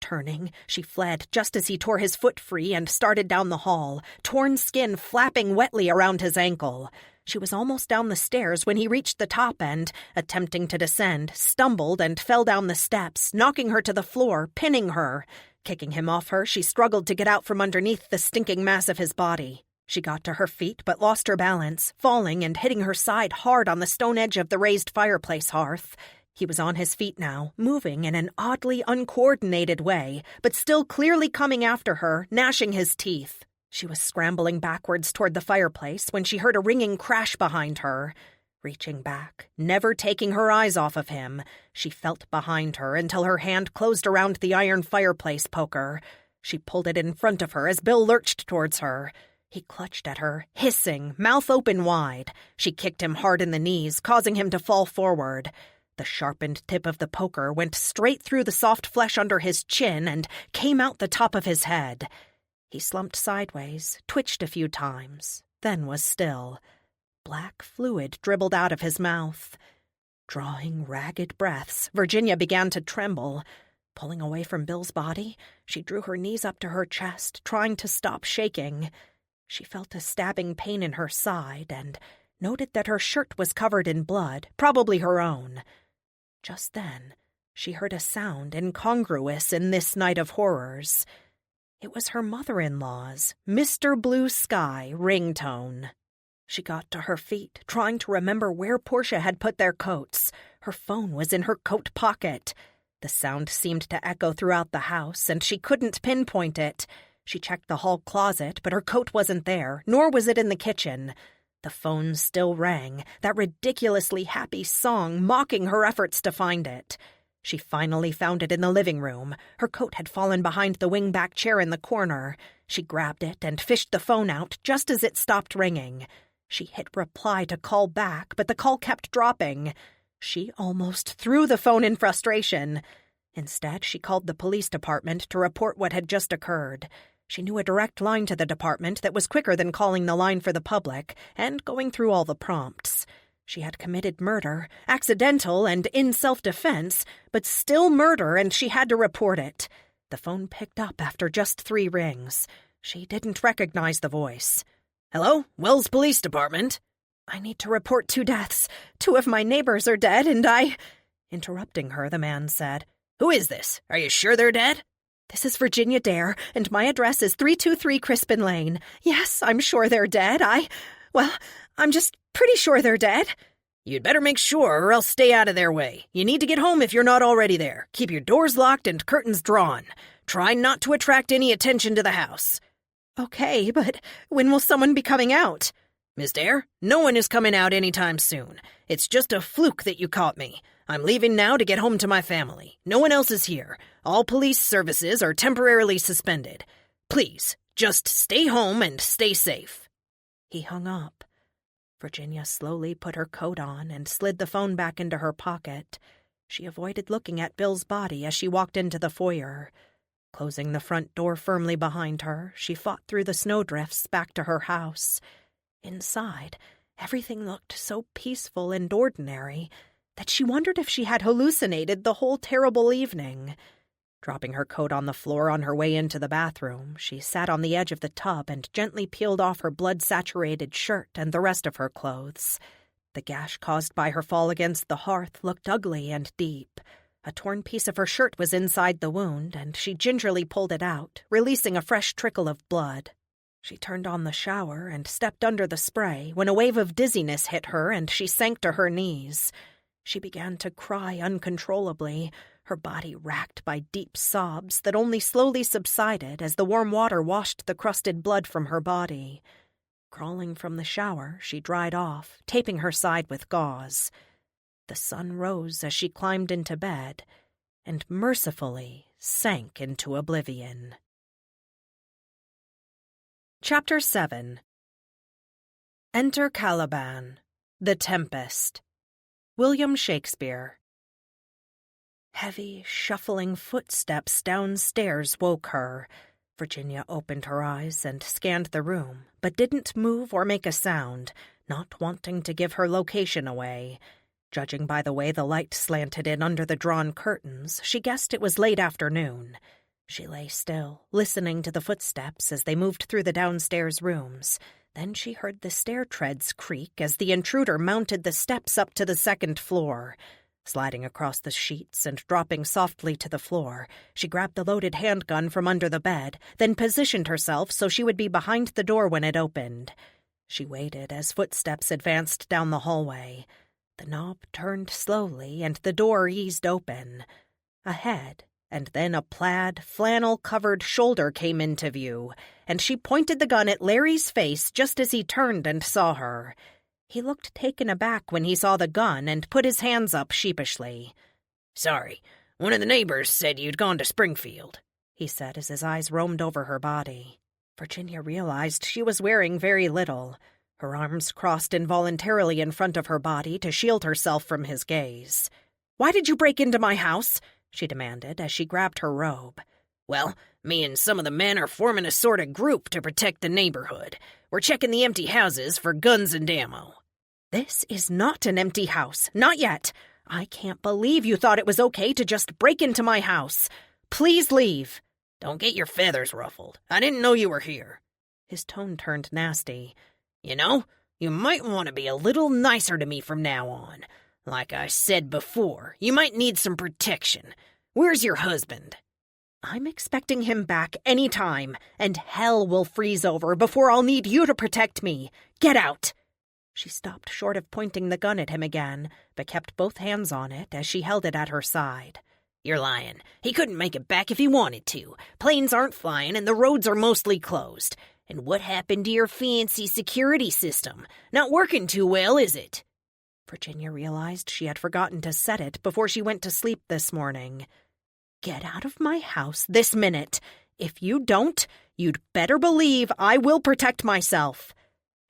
Turning, she fled just as he tore his foot free and started down the hall, torn skin flapping wetly around his ankle. She was almost down the stairs when he reached the top and, attempting to descend, stumbled and fell down the steps, knocking her to the floor, pinning her. Kicking him off her, she struggled to get out from underneath the stinking mass of his body. She got to her feet but lost her balance, falling and hitting her side hard on the stone edge of the raised fireplace hearth. He was on his feet now, moving in an oddly uncoordinated way, but still clearly coming after her, gnashing his teeth. She was scrambling backwards toward the fireplace when she heard a ringing crash behind her. Reaching back, never taking her eyes off of him, she felt behind her until her hand closed around the iron fireplace poker. She pulled it in front of her as Bill lurched towards her. He clutched at her, hissing, mouth open wide. She kicked him hard in the knees, causing him to fall forward. The sharpened tip of the poker went straight through the soft flesh under his chin and came out the top of his head. He slumped sideways, twitched a few times, then was still. Black fluid dribbled out of his mouth. Drawing ragged breaths, Virginia began to tremble. Pulling away from Bill's body, she drew her knees up to her chest, trying to stop shaking. She felt a stabbing pain in her side and noted that her shirt was covered in blood, probably her own. Just then, she heard a sound incongruous in this night of horrors. It was her mother-in-law's Mr. Blue Sky ringtone. She got to her feet, trying to remember where Portia had put their coats. Her phone was in her coat pocket. The sound seemed to echo throughout the house, and she couldn't pinpoint it. She checked the hall closet, but her coat wasn't there, nor was it in the kitchen. The phone still rang, that ridiculously happy song mocking her efforts to find it. She finally found it in the living room. Her coat had fallen behind the wing-back chair in the corner. She grabbed it and fished the phone out just as it stopped ringing. She hit reply to call back, but the call kept dropping. She almost threw the phone in frustration. Instead, she called the police department to report what had just occurred. She knew a direct line to the department that was quicker than calling the line for the public and going through all the prompts. She had committed murder, accidental and in self-defense, but still murder, and she had to report it. The phone picked up after just 3 rings. She didn't recognize the voice. Hello? Wells Police Department? I need to report 2 deaths. 2 of my neighbors are dead, and I... Interrupting her, the man said, Who is this? Are you sure they're dead? This is Virginia Dare, and my address is 323 Crispin Lane. Yes, I'm sure they're dead. I'm just pretty sure they're dead. You'd better make sure, or else stay out of their way. You need to get home if you're not already there. Keep your doors locked and curtains drawn. Try not to attract any attention to the house. Okay, but when will someone be coming out? Miss Dare, no one is coming out anytime soon. It's just a fluke that you caught me. I'm leaving now to get home to my family. No one else is here. All police services are temporarily suspended. Please, just stay home and stay safe. He hung up. Virginia slowly put her coat on and slid the phone back into her pocket. She avoided looking at Bill's body as she walked into the foyer. Closing the front door firmly behind her, she fought through the snowdrifts back to her house. Inside, everything looked so peaceful and ordinary that she wondered if she had hallucinated the whole terrible evening. Dropping her coat on the floor on her way into the bathroom, she sat on the edge of the tub and gently peeled off her blood-saturated shirt and the rest of her clothes. The gash caused by her fall against the hearth looked ugly and deep. A torn piece of her shirt was inside the wound, and she gingerly pulled it out, releasing a fresh trickle of blood. She turned on the shower and stepped under the spray when a wave of dizziness hit her and she sank to her knees. She began to cry uncontrollably, her body racked by deep sobs that only slowly subsided as the warm water washed the crusted blood from her body. Crawling from the shower, she dried off, taping her side with gauze. The sun rose as she climbed into bed and mercifully sank into oblivion. Chapter 7. Enter Caliban. The Tempest. William Shakespeare. Heavy, shuffling footsteps downstairs woke her. Virginia opened her eyes and scanned the room, but didn't move or make a sound, not wanting to give her location away. Judging by the way the light slanted in under the drawn curtains, she guessed it was late afternoon. She lay still, listening to the footsteps as they moved through the downstairs rooms. Then she heard the stair treads creak as the intruder mounted the steps up to the second floor. Sliding across the sheets and dropping softly to the floor, she grabbed the loaded handgun from under the bed, then positioned herself so she would be behind the door when it opened. She waited as footsteps advanced down the hallway. The knob turned slowly and the door eased open. A head, and then a plaid, flannel-covered shoulder came into view, and she pointed the gun at Larry's face just as he turned and saw her. He looked taken aback when he saw the gun and put his hands up sheepishly. "Sorry, one of the neighbors said you'd gone to Springfield," he said as his eyes roamed over her body. Virginia realized she was wearing very little. Her arms crossed involuntarily in front of her body to shield herself from his gaze. "Why did you break into my house?" she demanded as she grabbed her robe. "Well, me and some of the men are forming a sort of group to protect the neighborhood. We're checking the empty houses for guns and ammo." "This is not an empty house. Not yet. I can't believe you thought it was okay to just break into my house. Please leave." "Don't get your feathers ruffled. I didn't know you were here." His tone turned nasty. "You know, you might want to be a little nicer to me from now on. Like I said before, you might need some protection. Where's your husband?" "I'm expecting him back any time, and hell will freeze over before I'll need you to protect me. Get out!" She stopped short of pointing the gun at him again, but kept both hands on it as she held it at her side. "You're lying. He couldn't make it back if he wanted to. Planes aren't flying and the roads are mostly closed. And what happened to your fancy security system? Not working too well, is it?" Virginia realized she had forgotten to set it before she went to sleep this morning. "Get out of my house this minute. If you don't, you'd better believe I will protect myself."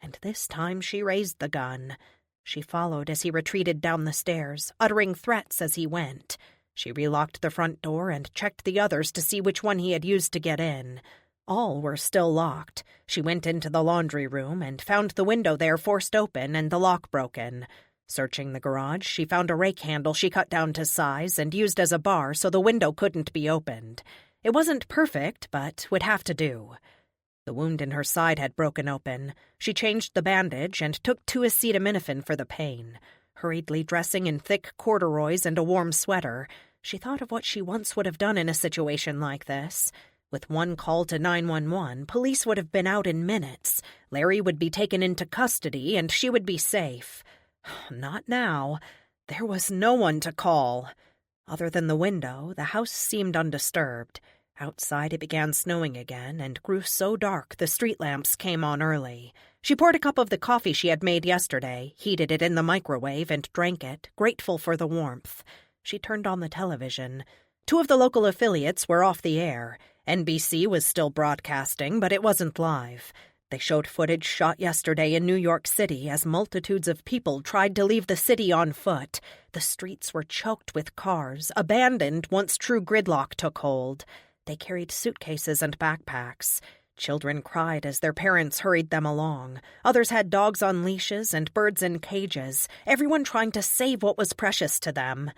And this time she raised the gun. She followed as he retreated down the stairs, uttering threats as he went. She relocked the front door and checked the others to see which one he had used to get in. All were still locked. She went into the laundry room and found the window there forced open and the lock broken. Searching the garage, she found a rake handle she cut down to size and used as a bar so the window couldn't be opened. It wasn't perfect, but would have to do. The wound in her side had broken open. She changed the bandage and took 2 acetaminophen for the pain. Hurriedly dressing in thick corduroys and a warm sweater, she thought of what she once would have done in a situation like this. With one call to 911, police would have been out in minutes. Larry would be taken into custody, and she would be safe. Not now. There was no one to call. Other than the window, the house seemed undisturbed. Outside it began snowing again and grew so dark the street lamps came on early. She poured a cup of the coffee she had made yesterday, heated it in the microwave, and drank it, grateful for the warmth. She turned on the television. 2 of the local affiliates were off the air. NBC was still broadcasting, but it wasn't live. They showed footage shot yesterday in New York City as multitudes of people tried to leave the city on foot. The streets were choked with cars, abandoned once true gridlock took hold. They carried suitcases and backpacks. Children cried as their parents hurried them along. Others had dogs on leashes and birds in cages, everyone trying to save what was precious to them.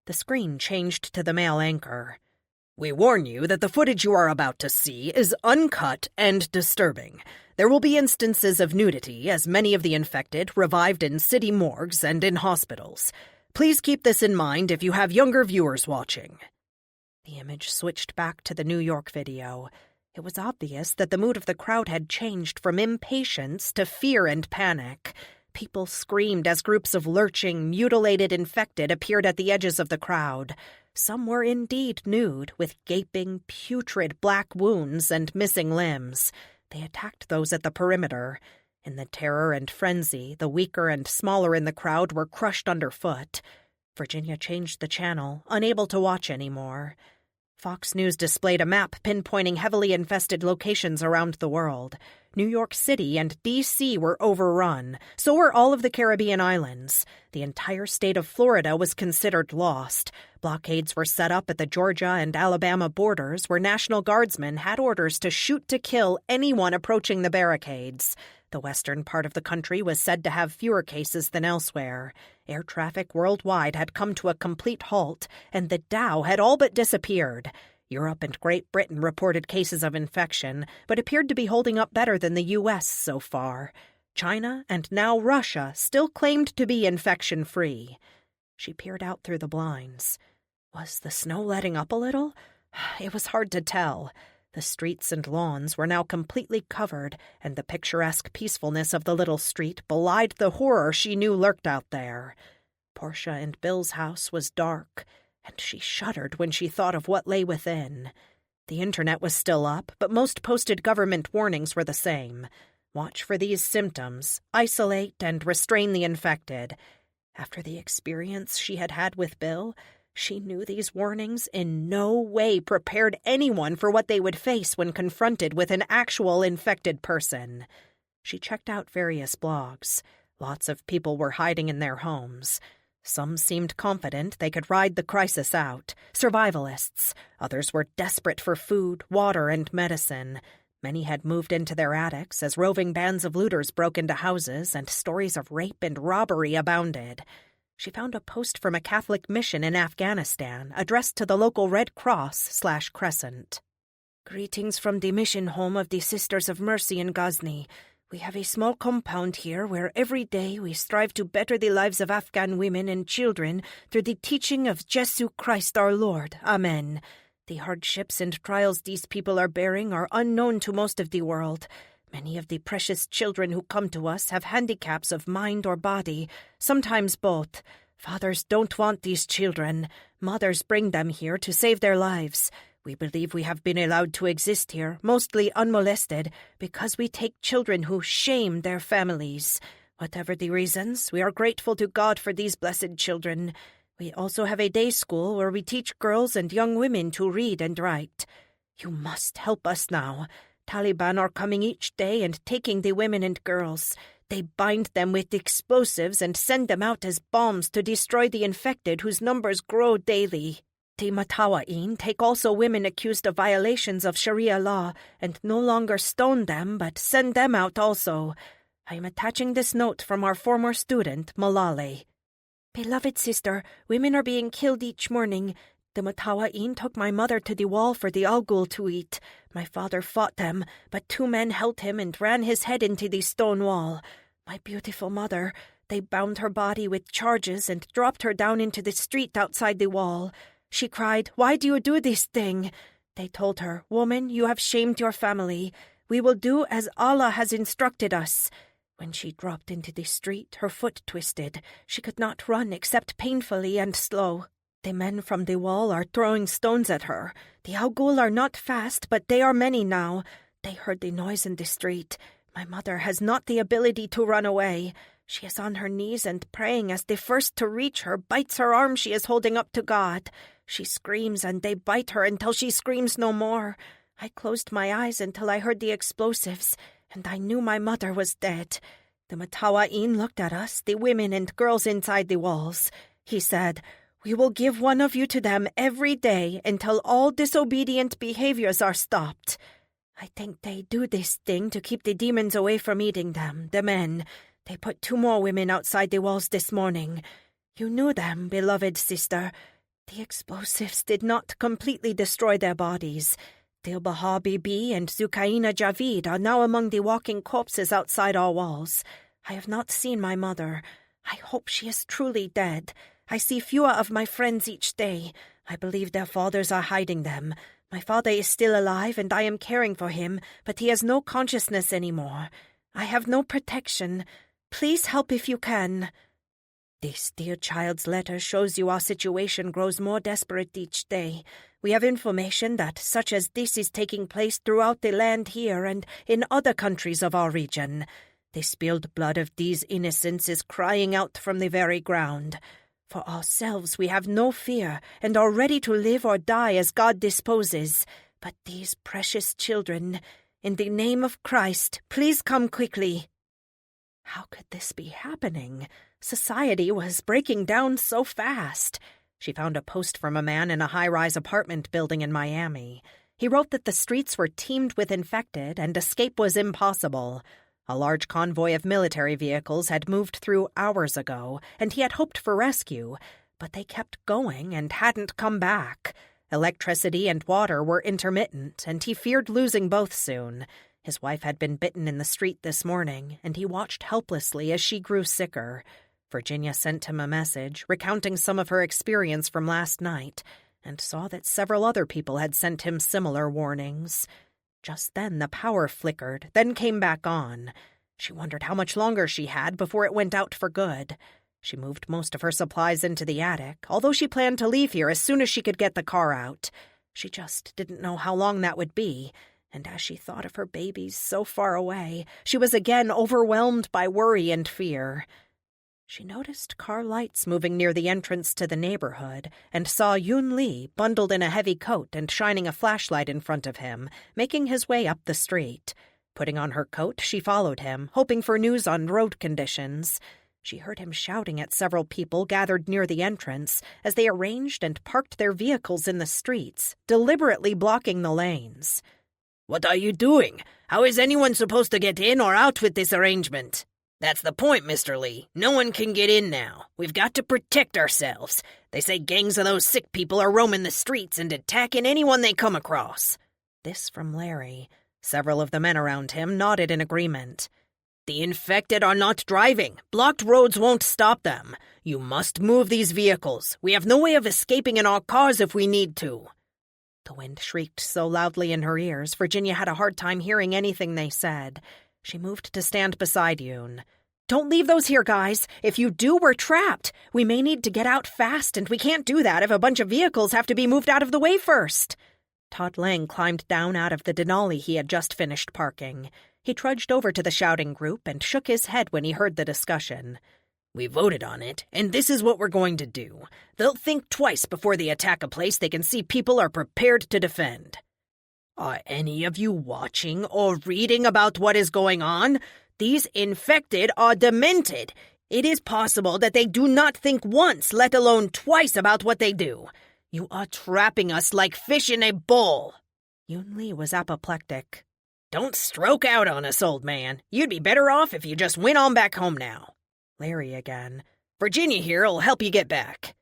The screen changed to the male anchor. "We warn you that the footage you are about to see is uncut and disturbing. There will be instances of nudity, as many of the infected revived in city morgues and in hospitals. Please keep this in mind if you have younger viewers watching." The image switched back to the New York video. It was obvious that the mood of the crowd had changed from impatience to fear and panic. People screamed as groups of lurching, mutilated infected appeared at the edges of the crowd. Some were indeed nude, with gaping, putrid black wounds and missing limbs. They attacked those at the perimeter. In the terror and frenzy, the weaker and smaller in the crowd were crushed underfoot. Virginia changed the channel, unable to watch anymore. Fox News displayed a map pinpointing heavily infested locations around the world. New York City and D.C. were overrun. So were all of the Caribbean islands. The entire state of Florida was considered lost. Blockades were set up at the Georgia and Alabama borders where National Guardsmen had orders to shoot to kill anyone approaching the barricades. The western part of the country was said to have fewer cases than elsewhere. Air traffic worldwide had come to a complete halt, and the Dow had all but disappeared. Europe and Great Britain reported cases of infection, but appeared to be holding up better than the U.S. so far. China and now Russia still claimed to be infection-free. She peered out through the blinds. Was the snow letting up a little? It was hard to tell. The streets and lawns were now completely covered, and the picturesque peacefulness of the little street belied the horror she knew lurked out there. Portia and Bill's house was dark, and she shuddered when she thought of what lay within. The internet was still up, but most posted government warnings were the same. Watch for these symptoms, isolate and restrain the infected. After the experience she had had with Bill, she knew these warnings in no way prepared anyone for what they would face when confronted with an actual infected person. She checked out various blogs. Lots of people were hiding in their homes. Some seemed confident they could ride the crisis out, survivalists. Others were desperate for food, water, and medicine. Many had moved into their attics as roving bands of looters broke into houses and stories of rape and robbery abounded. She found a post from a Catholic mission in Afghanistan addressed to the local Red Cross/Crescent. Greetings from the mission home of the Sisters of Mercy in Ghazni. We have a small compound here where every day we strive to better the lives of Afghan women and children through the teaching of Jesus Christ our Lord. Amen. The hardships and trials these people are bearing are unknown to most of the world. Many of the precious children who come to us have handicaps of mind or body, sometimes both. Fathers don't want these children. Mothers bring them here to save their lives. We believe we have been allowed to exist here, mostly unmolested, because we take children who shame their families. Whatever the reasons, we are grateful to God for these blessed children. We also have a day school where we teach girls and young women to read and write. You must help us now. Taliban are coming each day and taking the women and girls. They bind them with explosives and send them out as bombs to destroy the infected whose numbers grow daily. The Matawa'in take also women accused of violations of Sharia law and no longer stone them but send them out also. I am attaching this note from our former student, Malale. Beloved sister, women are being killed each morning. The Matawa'in took my mother to the wall for the Algul to eat. My father fought them, but 2 men held him and ran his head into the stone wall. My beautiful mother, they bound her body with charges and dropped her down into the street outside the wall. She cried, "Why do you do this thing?" They told her, "Woman, you have shamed your family. We will do as Allah has instructed us." When she dropped into the street, her foot twisted. She could not run except painfully and slow. The men from the wall are throwing stones at her. The Algul are not fast, but they are many now. They heard the noise in the street. My mother has not the ability to run away. She is on her knees and praying as the first to reach her bites her arm she is holding up to God. She screams and they bite her until she screams no more. I closed my eyes until I heard the explosives, and I knew my mother was dead. The Matawa'in looked at us, the women and girls inside the walls. He said, "We will give one of you to them every day until all disobedient behaviors are stopped." I think they do this thing to keep the demons away from eating them, the men. They put 2 more women outside the walls this morning. You knew them, beloved sister. The explosives did not completely destroy their bodies. Dilbaha Bibi and Zukaina Javid are now among the walking corpses outside our walls. I have not seen my mother. I hope she is truly dead. I see fewer of my friends each day. I believe their fathers are hiding them. My father is still alive and I am caring for him, but he has no consciousness anymore. I have no protection. Please help if you can. This dear child's letter shows you our situation grows more desperate each day. We have information that such as this is taking place throughout the land here and in other countries of our region. The spilled blood of these innocents is crying out from the very ground. For ourselves we have no fear, and are ready to live or die as God disposes. But these precious children, in the name of Christ, please come quickly." How could this be happening? Society was breaking down so fast. She found a post from a man in a high-rise apartment building in Miami. He wrote that the streets were teemed with infected and escape was impossible. A large convoy of military vehicles had moved through hours ago, and he had hoped for rescue, but they kept going and hadn't come back. Electricity and water were intermittent, and he feared losing both soon. His wife had been bitten in the street this morning, and he watched helplessly as she grew sicker. Virginia sent him a message, recounting some of her experience from last night, and saw that several other people had sent him similar warnings. Just then the power flickered, then came back on. She wondered how much longer she had before it went out for good. She moved most of her supplies into the attic, although she planned to leave here as soon as she could get the car out. She just didn't know how long that would be, and as she thought of her babies so far away, she was again overwhelmed by worry and fear. She noticed car lights moving near the entrance to the neighborhood and saw Yoon Lee bundled in a heavy coat and shining a flashlight in front of him, making his way up the street. Putting on her coat, she followed him, hoping for news on road conditions. She heard him shouting at several people gathered near the entrance as they arranged and parked their vehicles in the streets, deliberately blocking the lanes. "What are you doing? How is anyone supposed to get in or out with this arrangement?" "That's the point, Mr. Lee. No one can get in now. We've got to protect ourselves. They say gangs of those sick people are roaming the streets and attacking anyone they come across." This from Larry. Several of the men around him nodded in agreement. "The infected are not driving. Blocked roads won't stop them. You must move these vehicles. We have no way of escaping in our cars if we need to." The wind shrieked so loudly in her ears, Virginia had a hard time hearing anything they said. She moved to stand beside Yoon. "Don't leave those here, guys. If you do, we're trapped. We may need to get out fast, and we can't do that if a bunch of vehicles have to be moved out of the way first." Todd Lang climbed down out of the Denali he had just finished parking. He trudged over to the shouting group and shook his head when he heard the discussion. "We voted on it, and this is what we're going to do. They'll think twice before they attack a place they can see people are prepared to defend. Are any of you watching or reading about what is going on? These infected are demented. It is possible that they do not think once, let alone twice, about what they do. You are trapping us like fish in a bowl." Yoon Lee was apoplectic. "Don't stroke out on us, old man. You'd be better off if you just went on back home now." Larry again. "Virginia here'll help you get back."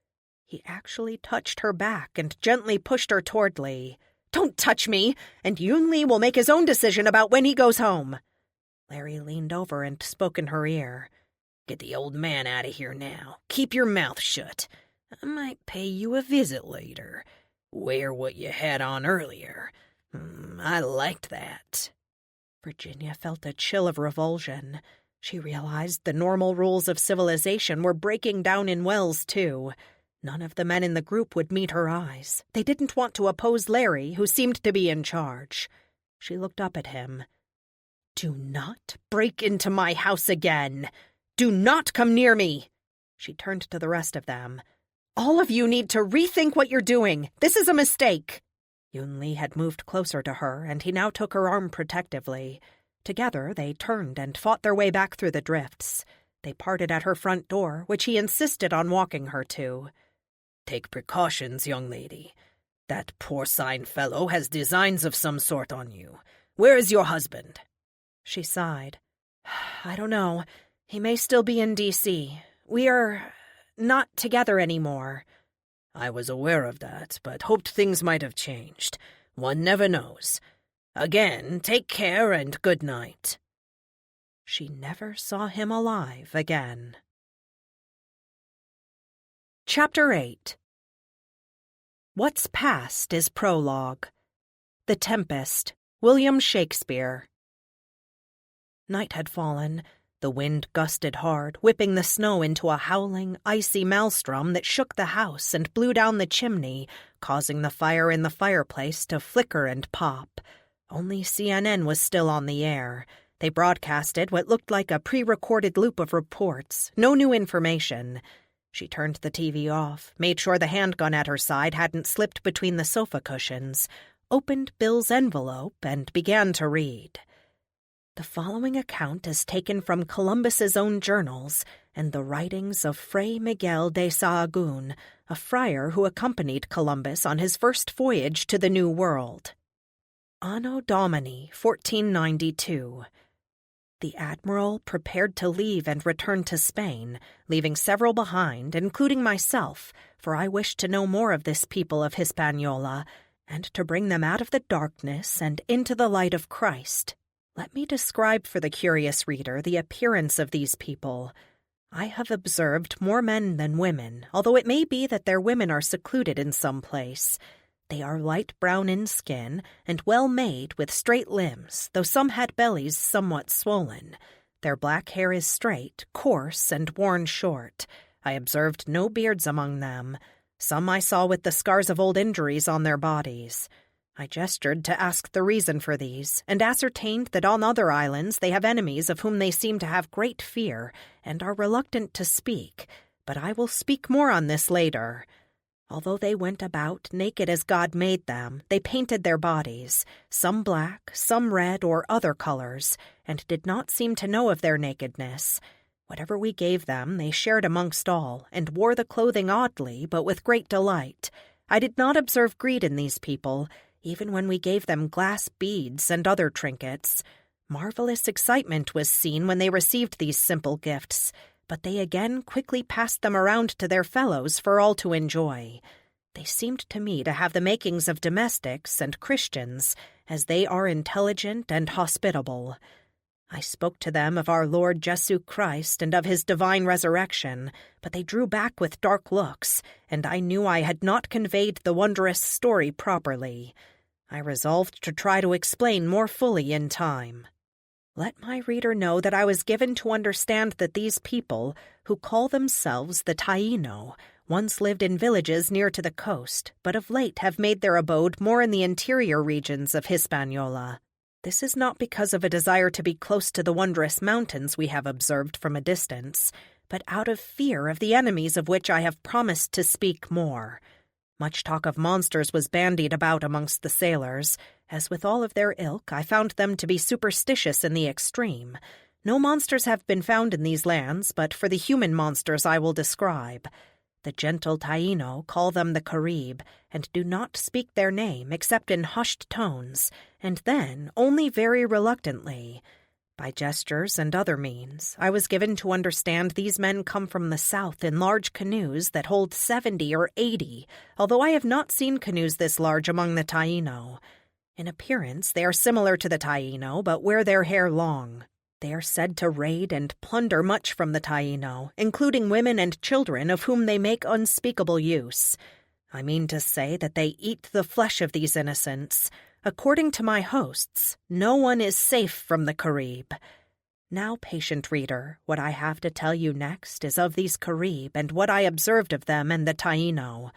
He actually touched her back and gently pushed her toward Lee. "Don't touch me, and Yoon Lee will make his own decision about when he goes home." Larry leaned over and spoke in her ear. "Get the old man out of here now. Keep your mouth shut. I might pay you a visit later. Wear what you had on earlier. I liked that." Virginia felt a chill of revulsion. She realized the normal rules of civilization were breaking down in Wells, too. None of the men in the group would meet her eyes. They didn't want to oppose Larry, who seemed to be in charge. She looked up at him. "Do not break into my house again. Do not come near me." She turned to the rest of them. "All of you need to rethink what you're doing. This is a mistake." Yoon Lee had moved closer to her, and he now took her arm protectively. Together, they turned and fought their way back through the drifts. They parted at her front door, which he insisted on walking her to. "Take precautions, young lady. That porcine fellow has designs of some sort on you. Where is your husband?" She sighed. "I don't know. He may still be in D.C. We are not together anymore." "I was aware of that, but hoped things might have changed. One never knows. Again, take care and good night." She never saw him alive again. Chapter 8. What's Past is Prologue. The Tempest, William Shakespeare. Night had fallen. The wind gusted hard, whipping the snow into a howling, icy maelstrom that shook the house and blew down the chimney, causing the fire in the fireplace to flicker and pop. Only CNN was still on the air. They broadcasted what looked like a pre-recorded loop of reports, no new information. She turned the TV off, made sure the handgun at her side hadn't slipped between the sofa cushions, opened Bill's envelope, and began to read. The following account is taken from Columbus's own journals and the writings of Fray Miguel de Sahagún, a friar who accompanied Columbus on his first voyage to the New World. Anno Domini 1492. The admiral prepared to leave and return to Spain, leaving several behind, including myself, for I wished to know more of this people of Hispaniola, and to bring them out of the darkness and into the light of Christ. Let me describe for the curious reader the appearance of these people. I have observed more men than women, although it may be that their women are secluded in some place. They are light brown in skin and well made with straight limbs, though some had bellies somewhat swollen. Their black hair is straight, coarse, and worn short. I observed no beards among them. Some I saw with the scars of old injuries on their bodies. I gestured to ask the reason for these, and ascertained that on other islands they have enemies of whom they seem to have great fear, and are reluctant to speak, but I will speak more on this later. Although they went about naked as God made them, they painted their bodies, some black, some red or other colors, and did not seem to know of their nakedness. Whatever we gave them, they shared amongst all, and wore the clothing oddly, but with great delight. I did not observe greed in these people, even when we gave them glass beads and other trinkets. Marvelous excitement was seen when they received these simple gifts, but they again quickly passed them around to their fellows for all to enjoy. They seemed to me to have the makings of domestics and Christians, as they are intelligent and hospitable. I spoke to them of our Lord Jesus Christ and of his divine resurrection, but they drew back with dark looks, and I knew I had not conveyed the wondrous story properly. I resolved to try to explain more fully in time. Let my reader know that I was given to understand that these people, who call themselves the Taíno, once lived in villages near to the coast, but of late have made their abode more in the interior regions of Hispaniola. This is not because of a desire to be close to the wondrous mountains we have observed from a distance, but out of fear of the enemies of which I have promised to speak more. Much talk of monsters was bandied about amongst the sailors. As with all of their ilk, I found them to be superstitious in the extreme. No monsters have been found in these lands, but for the human monsters I will describe. The gentle Taíno call them the Carib, and do not speak their name except in hushed tones, and then only very reluctantly. By gestures and other means, I was given to understand these men come from the south in large canoes that hold 70 or 80, although I have not seen canoes this large among the Taíno. In appearance, they are similar to the Taíno, but wear their hair long. They are said to raid and plunder much from the Taíno, including women and children of whom they make unspeakable use. I mean to say that they eat the flesh of these innocents. According to my hosts, no one is safe from the Carib. Now, patient reader, what I have to tell you next is of these Carib and what I observed of them and the Taíno.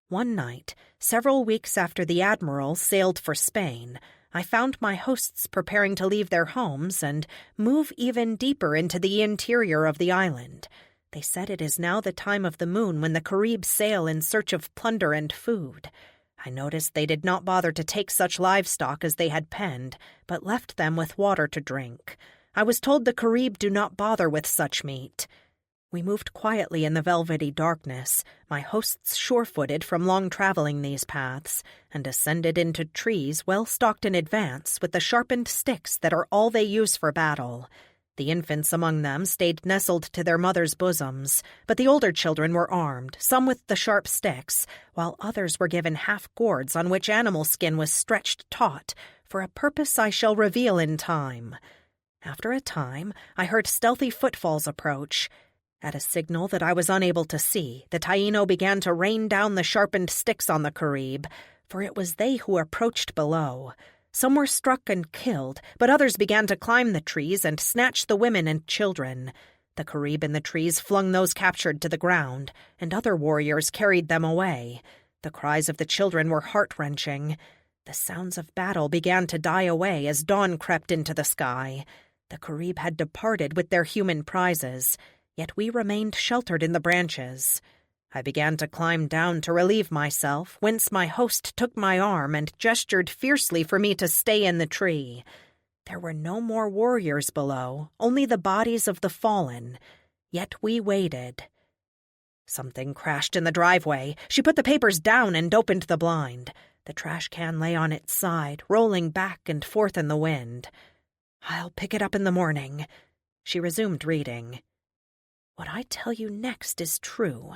One night, several weeks after the admiral sailed for Spain, I found my hosts preparing to leave their homes and move even deeper into the interior of the island. They said it is now the time of the moon when the Carib sail in search of plunder and food. I noticed they did not bother to take such livestock as they had penned, but left them with water to drink. I was told the Carib do not bother with such meat. We moved quietly in the velvety darkness, my hosts sure-footed from long traveling these paths, and ascended into trees well stocked in advance with the sharpened sticks that are all they use for battle. The infants among them stayed nestled to their mothers' bosoms, but the older children were armed, some with the sharp sticks, while others were given half-gourds on which animal skin was stretched taut, for a purpose I shall reveal in time. After a time, I heard stealthy footfalls approach. At a signal that I was unable to see, the Taíno began to rain down the sharpened sticks on the Carib, for it was they who approached below. Some were struck and killed, but others began to climb the trees and snatch the women and children. The Carib in the trees flung those captured to the ground, and other warriors carried them away. The cries of the children were heart-wrenching. The sounds of battle began to die away as dawn crept into the sky. The Carib had departed with their human prizes. yet we remained sheltered in the branches. I began to climb down to relieve myself, whence my host took my arm and gestured fiercely for me to stay in the tree. There were no more warriors below, only the bodies of the fallen, yet we waited. Something crashed in the driveway. She put the papers down and opened the blind. The trash can lay on its side, rolling back and forth in the wind. "I'll pick it up in the morning." She resumed reading. "What I tell you next is true.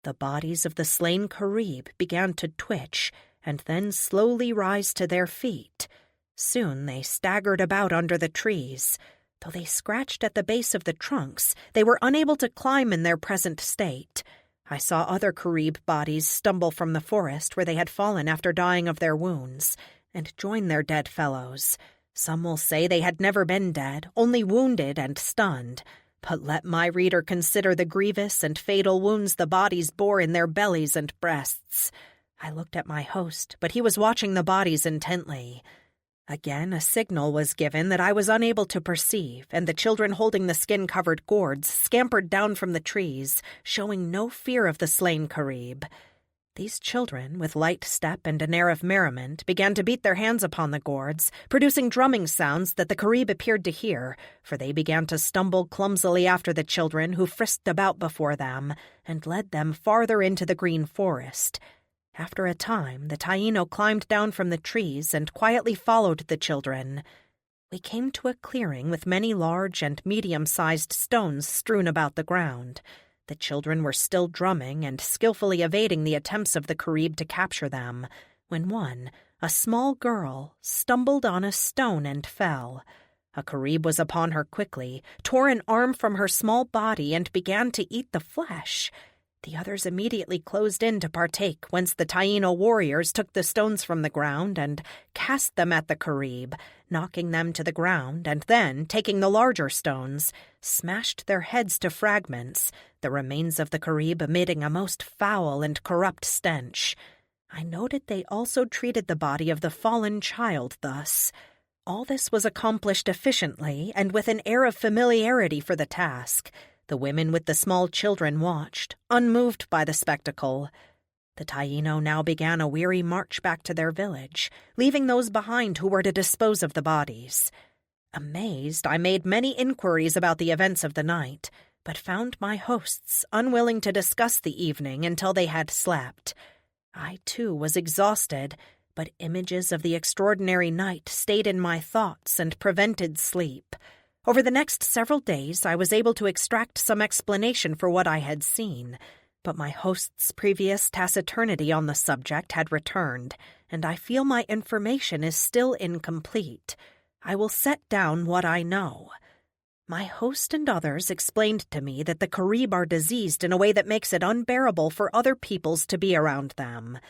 The bodies of the slain Carib began to twitch and then slowly rise to their feet. Soon they staggered about under the trees. Though they scratched at the base of the trunks, they were unable to climb in their present state. I saw other Carib bodies stumble from the forest where they had fallen after dying of their wounds, and join their dead fellows. Some will say they had never been dead, only wounded and stunned. But let my reader consider the grievous and fatal wounds the bodies bore in their bellies and breasts. I looked at my host, but he was watching the bodies intently. Again a signal was given that I was unable to perceive, and the children holding the skin-covered gourds scampered down from the trees, showing no fear of the slain Carib. These children, with light step and an air of merriment, began to beat their hands upon the gourds, producing drumming sounds that the Carib appeared to hear, for they began to stumble clumsily after the children who frisked about before them, and led them farther into the green forest. After a time, the Taino climbed down from the trees and quietly followed the children. We came to a clearing with many large and medium-sized stones strewn about the ground. The children were still drumming and skillfully evading the attempts of the Carib to capture them, when one, a small girl, stumbled on a stone and fell. A Carib was upon her quickly, tore an arm from her small body, and began to eat the flesh. The others immediately closed in to partake, whence the Taino warriors took the stones from the ground and cast them at the Carib, knocking them to the ground, and then, taking the larger stones, smashed their heads to fragments, the remains of the Carib emitting a most foul and corrupt stench. I noted they also treated the body of the fallen child thus. All this was accomplished efficiently and with an air of familiarity for the task. The women with the small children watched, unmoved by the spectacle. The Taino now began a weary march back to their village, leaving those behind who were to dispose of the bodies. Amazed, I made many inquiries about the events of the night, but found my hosts unwilling to discuss the evening until they had slept. I, too, was exhausted, but images of the extraordinary night stayed in my thoughts and prevented sleep. Over the next several days, I was able to extract some explanation for what I had seen, but my host's previous taciturnity on the subject had returned, and I feel my information is still incomplete. I will set down what I know. My host and others explained to me that the Carib are diseased in a way that makes it unbearable for other peoples to be around them.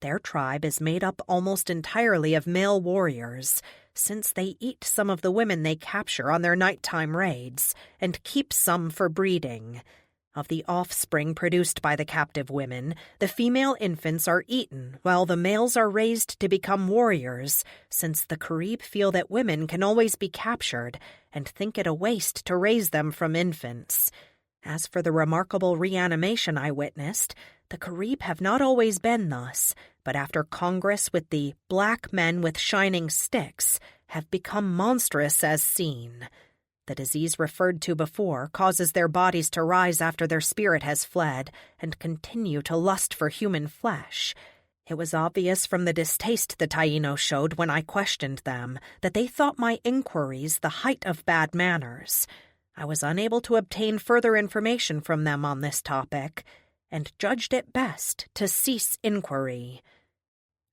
Their tribe is made up almost entirely of male warriors, since they eat some of the women they capture on their nighttime raids, and keep some for breeding. Of the offspring produced by the captive women, the female infants are eaten, while the males are raised to become warriors, since the Carib feel that women can always be captured, and think it a waste to raise them from infants. As for the remarkable reanimation I witnessed, the Carib have not always been thus, but after congress with the black men with shining sticks, have become monstrous as seen. The disease referred to before causes their bodies to rise after their spirit has fled, and continue to lust for human flesh. It was obvious from the distaste the Taino showed when I questioned them that they thought my inquiries the height of bad manners. I was unable to obtain further information from them on this topic, and judged it best to cease inquiry.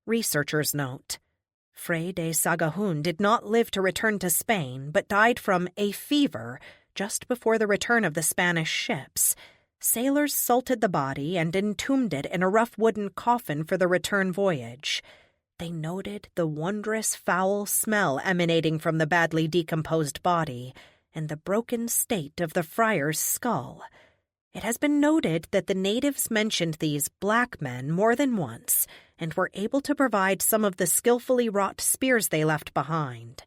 Researcher's note: Fray de Sagahun did not live to return to Spain, but died from a fever just before the return of the Spanish ships. Sailors salted the body and entombed it in a rough wooden coffin for the return voyage. They noted the wondrous foul smell emanating from the badly decomposed body, and the broken state of the friar's skull. It has been noted that the natives mentioned these black men more than once, and were able to provide some of the skillfully wrought spears they left behind.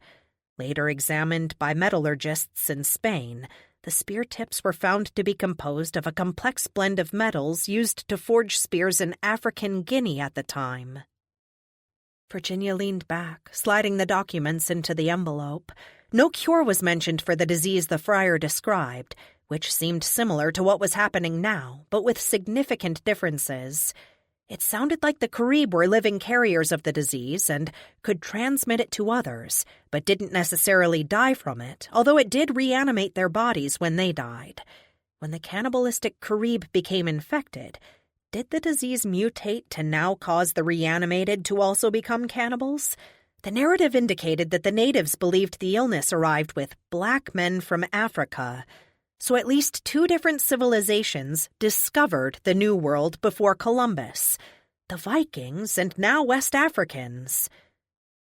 Later examined by metallurgists in Spain, The spear tips were found to be composed of a complex blend of metals used to forge spears in African Guinea at the time. Virginia leaned back, sliding the documents into the envelope. No cure was mentioned for the disease the friar described, which seemed similar to what was happening now, but with significant differences. It sounded like the Carib were living carriers of the disease and could transmit it to others, but didn't necessarily die from it, although it did reanimate their bodies when they died. When the cannibalistic Carib became infected, did the disease mutate to now cause the reanimated to also become cannibals? The narrative indicated that the natives believed the illness arrived with black men from Africa, so at least 2 different civilizations discovered the New World before Columbus, the Vikings and now West Africans.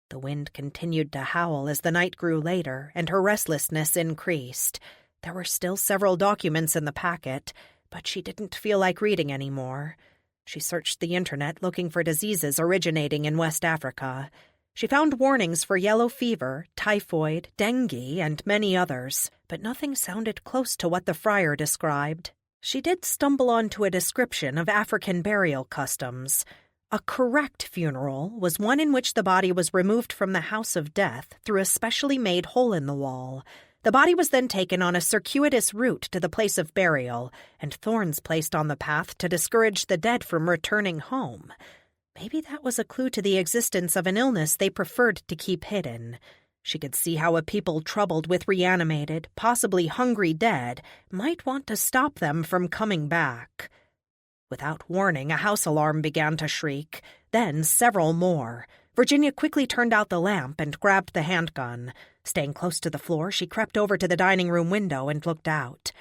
The wind continued to howl as the night grew later, and her restlessness increased. There were still several documents in the packet, but she didn't feel like reading anymore. She searched the internet looking for diseases originating in West Africa. She found warnings for yellow fever, typhoid, dengue, and many others, but nothing sounded close to what the friar described. She did stumble onto a description of African burial customs. A correct funeral was one in which the body was removed from the house of death through a specially made hole in the wall. The body was then taken on a circuitous route to the place of burial, and thorns placed on the path to discourage the dead from returning home. Maybe that was a clue to the existence of an illness they preferred to keep hidden. She could see how a people troubled with reanimated, possibly hungry dead, might want to stop them from coming back. Without warning, a house alarm began to shriek, then several more. Virginia quickly turned out the lamp and grabbed the handgun. Staying close to the floor, she crept over to the dining room window and looked out.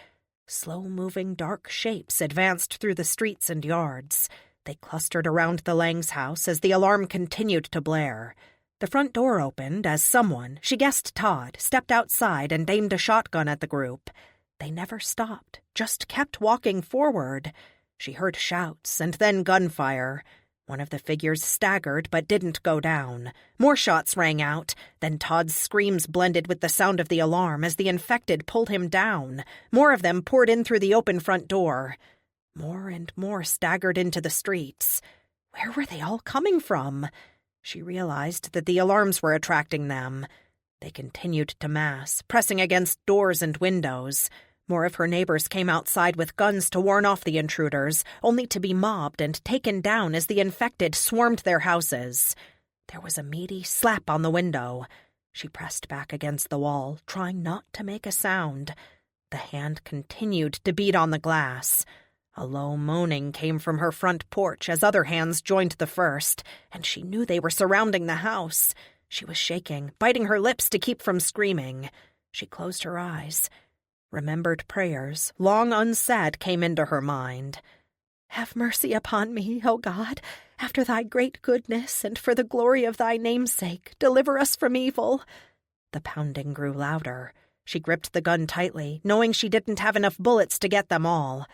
Slow-moving dark shapes advanced through the streets and yards. They clustered around the Lang's house as the alarm continued to blare. The front door opened as someone, she guessed Todd, stepped outside and aimed a shotgun at the group. They never stopped, just kept walking forward. She heard shouts and then gunfire. One of the figures staggered but didn't go down. More shots rang out. Then Todd's screams blended with the sound of the alarm as the infected pulled him down. More of them poured in through the open front door. More and more staggered into the streets. Where were they all coming from? She realized that the alarms were attracting them. They continued to mass, pressing against doors and windows. More of her neighbors came outside with guns to warn off the intruders, only to be mobbed and taken down as the infected swarmed their houses. There was a meaty slap on the window. She pressed back against the wall, trying not to make a sound. The hand continued to beat on the glass. A low moaning came from her front porch as other hands joined the first, and she knew they were surrounding the house. She was shaking, biting her lips to keep from screaming. She closed her eyes. Remembered prayers, long unsaid, came into her mind. "Have mercy upon me, O God, after thy great goodness, and for the glory of thy namesake, deliver us from evil." The pounding grew louder. She gripped the gun tightly, knowing she didn't have enough bullets to get them all.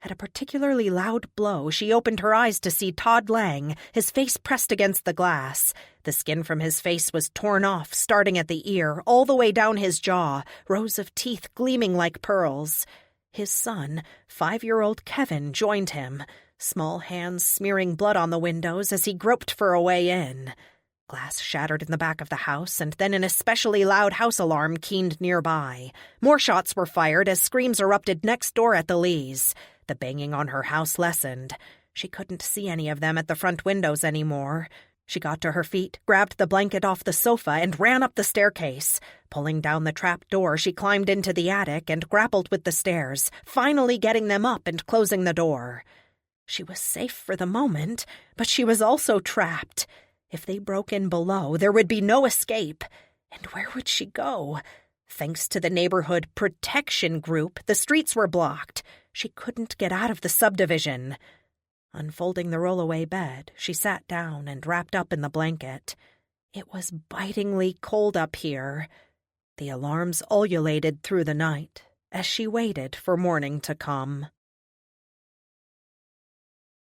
At a particularly loud blow, she opened her eyes to see Todd Lang, his face pressed against the glass. The skin from his face was torn off, starting at the ear, all the way down his jaw, rows of teeth gleaming like pearls. His son, 5-year-old Kevin, joined him, small hands smearing blood on the windows as he groped for a way in. Glass shattered in the back of the house, and then an especially loud house alarm keened nearby. More shots were fired as screams erupted next door at the Lees. The banging on her house lessened. She couldn't see any of them at the front windows anymore. She got to her feet, grabbed the blanket off the sofa, and ran up the staircase. Pulling down the trap door, she climbed into the attic and grappled with the stairs, finally getting them up and closing the door. She was safe for the moment, but she was also trapped. If they broke in below, there would be no escape. And where would she go? Thanks to the neighborhood protection group, the streets were blocked. She couldn't get out of the subdivision. Unfolding the rollaway bed, she sat down and wrapped up in the blanket. It was bitingly cold up here. The alarms ululated through the night as she waited for morning to come.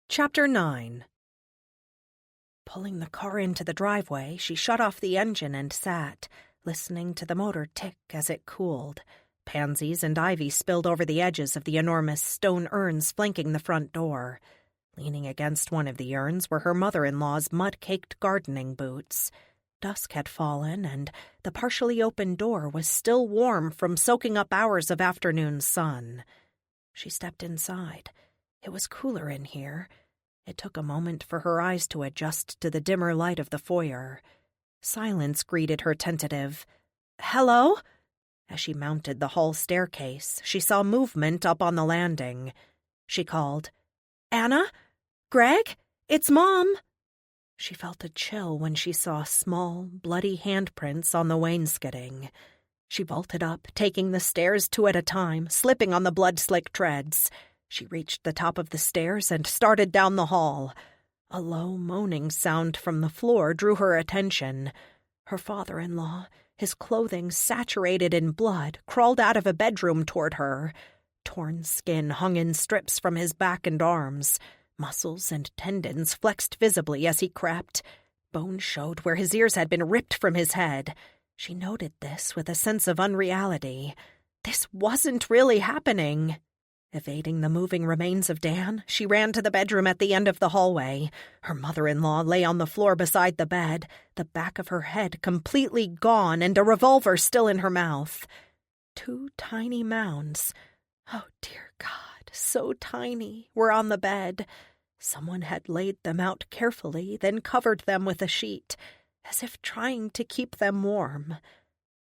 Chapter 9. Pulling the car into the driveway, she shut off the engine and sat, listening to the motor tick as it cooled. Pansies and ivy spilled over the edges of the enormous stone urns flanking the front door. Leaning against one of the urns were her mother-in-law's mud-caked gardening boots. Dusk had fallen, and the partially open door was still warm from soaking up hours of afternoon sun. She stepped inside. It was cooler in here. It took a moment for her eyes to adjust to the dimmer light of the foyer. Silence greeted her tentative, "Hello?" As she mounted the hall staircase, she saw movement up on the landing. She called, "Anna? Greg? It's Mom!" She felt a chill when she saw small, bloody handprints on the wainscoting. She vaulted up, taking the stairs 2 at a time, slipping on the blood-slick treads. She reached the top of the stairs and started down the hall. A low moaning sound from the floor drew her attention. Her father-in-law, his clothing saturated in blood, crawled out of a bedroom toward her. Torn skin hung in strips from his back and arms. Muscles and tendons flexed visibly as he crept. Bone showed where his ears had been ripped from his head. She noted this with a sense of unreality. This wasn't really happening. Evading the moving remains of Dan, she ran to the bedroom at the end of the hallway. Her mother-in-law lay on the floor beside the bed, the back of her head completely gone and a revolver still in her mouth. 2 tiny mounds, oh dear God, so tiny, were on the bed. Someone had laid them out carefully, then covered them with a sheet, as if trying to keep them warm.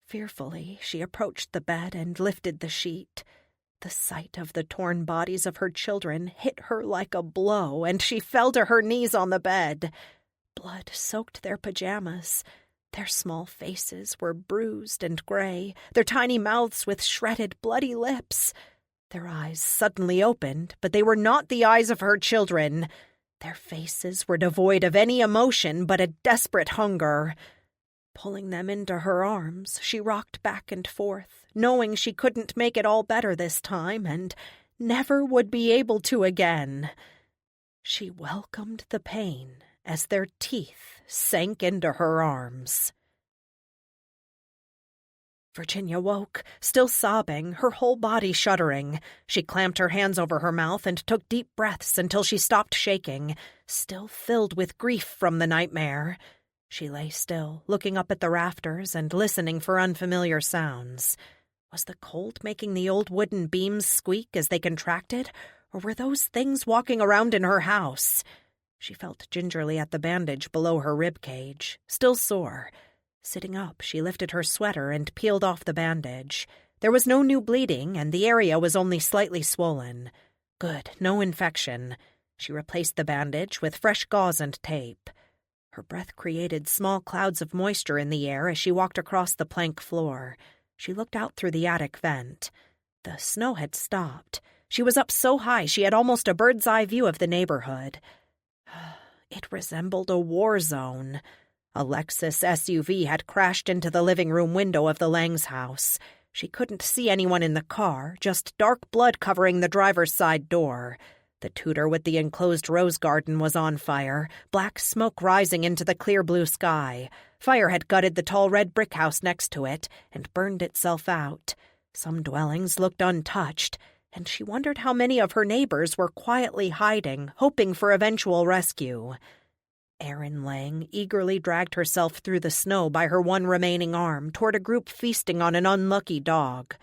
Fearfully, she approached the bed and lifted the sheet. The sight of the torn bodies of her children hit her like a blow, and she fell to her knees on the bed. Blood soaked their pajamas. Their small faces were bruised and gray, their tiny mouths with shredded, bloody lips. Their eyes suddenly opened, but they were not the eyes of her children. Their faces were devoid of any emotion but a desperate hunger. Pulling them into her arms, she rocked back and forth, knowing she couldn't make it all better this time and never would be able to again. She welcomed the pain as their teeth sank into her arms. Virginia woke, still sobbing, her whole body shuddering. She clamped her hands over her mouth and took deep breaths until she stopped shaking, still filled with grief from the nightmare. She lay still, looking up at the rafters and listening for unfamiliar sounds. Was the cold making the old wooden beams squeak as they contracted, or were those things walking around in her house? She felt gingerly at the bandage below her rib cage, still sore. Sitting up, she lifted her sweater and peeled off the bandage. There was no new bleeding, and the area was only slightly swollen. Good, no infection. She replaced the bandage with fresh gauze and tape. Her breath created small clouds of moisture in the air as she walked across the plank floor. She looked out through the attic vent. The snow had stopped. She was up so high she had almost a bird's-eye view of the neighborhood. It resembled a war zone. A Lexus SUV had crashed into the living room window of the Lang's house. She couldn't see anyone in the car, just dark blood covering the driver's side door. The Tudor with the enclosed rose garden was on fire, black smoke rising into the clear blue sky. Fire had gutted the tall red brick house next to it and burned itself out. Some dwellings looked untouched, and she wondered how many of her neighbors were quietly hiding, hoping for eventual rescue. Erin Lang eagerly dragged herself through the snow by her one remaining arm toward a group feasting on an unlucky dog.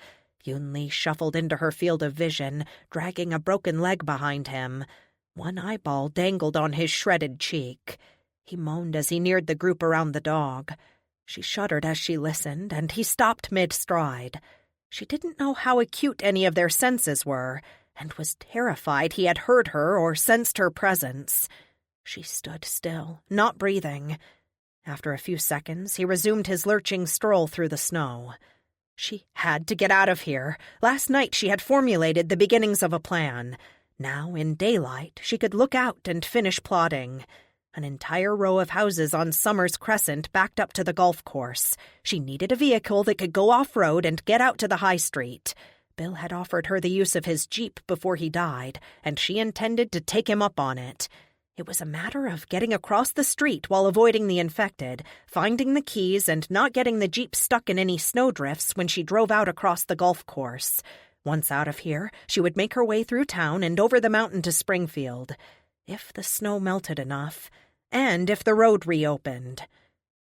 Yoon Lee shuffled into her field of vision, dragging a broken leg behind him. One eyeball dangled on his shredded cheek. He moaned as he neared the group around the dog. She shuddered as she listened, and he stopped mid-stride. She didn't know how acute any of their senses were, and was terrified he had heard her or sensed her presence. She stood still, not breathing. After a few seconds, he resumed his lurching stroll through the snow. She had to get out of here. Last night she had formulated the beginnings of a plan. Now, in daylight, she could look out and finish plotting. An entire row of houses on Summers Crescent backed up to the golf course. She needed a vehicle that could go off-road and get out to the high street. Bill had offered her the use of his Jeep before he died, and she intended to take him up on it. It was a matter of getting across the street while avoiding the infected, finding the keys, and not getting the Jeep stuck in any snowdrifts when she drove out across the golf course. Once out of here, she would make her way through town and over the mountain to Springfield. If the snow melted enough, and if the road reopened.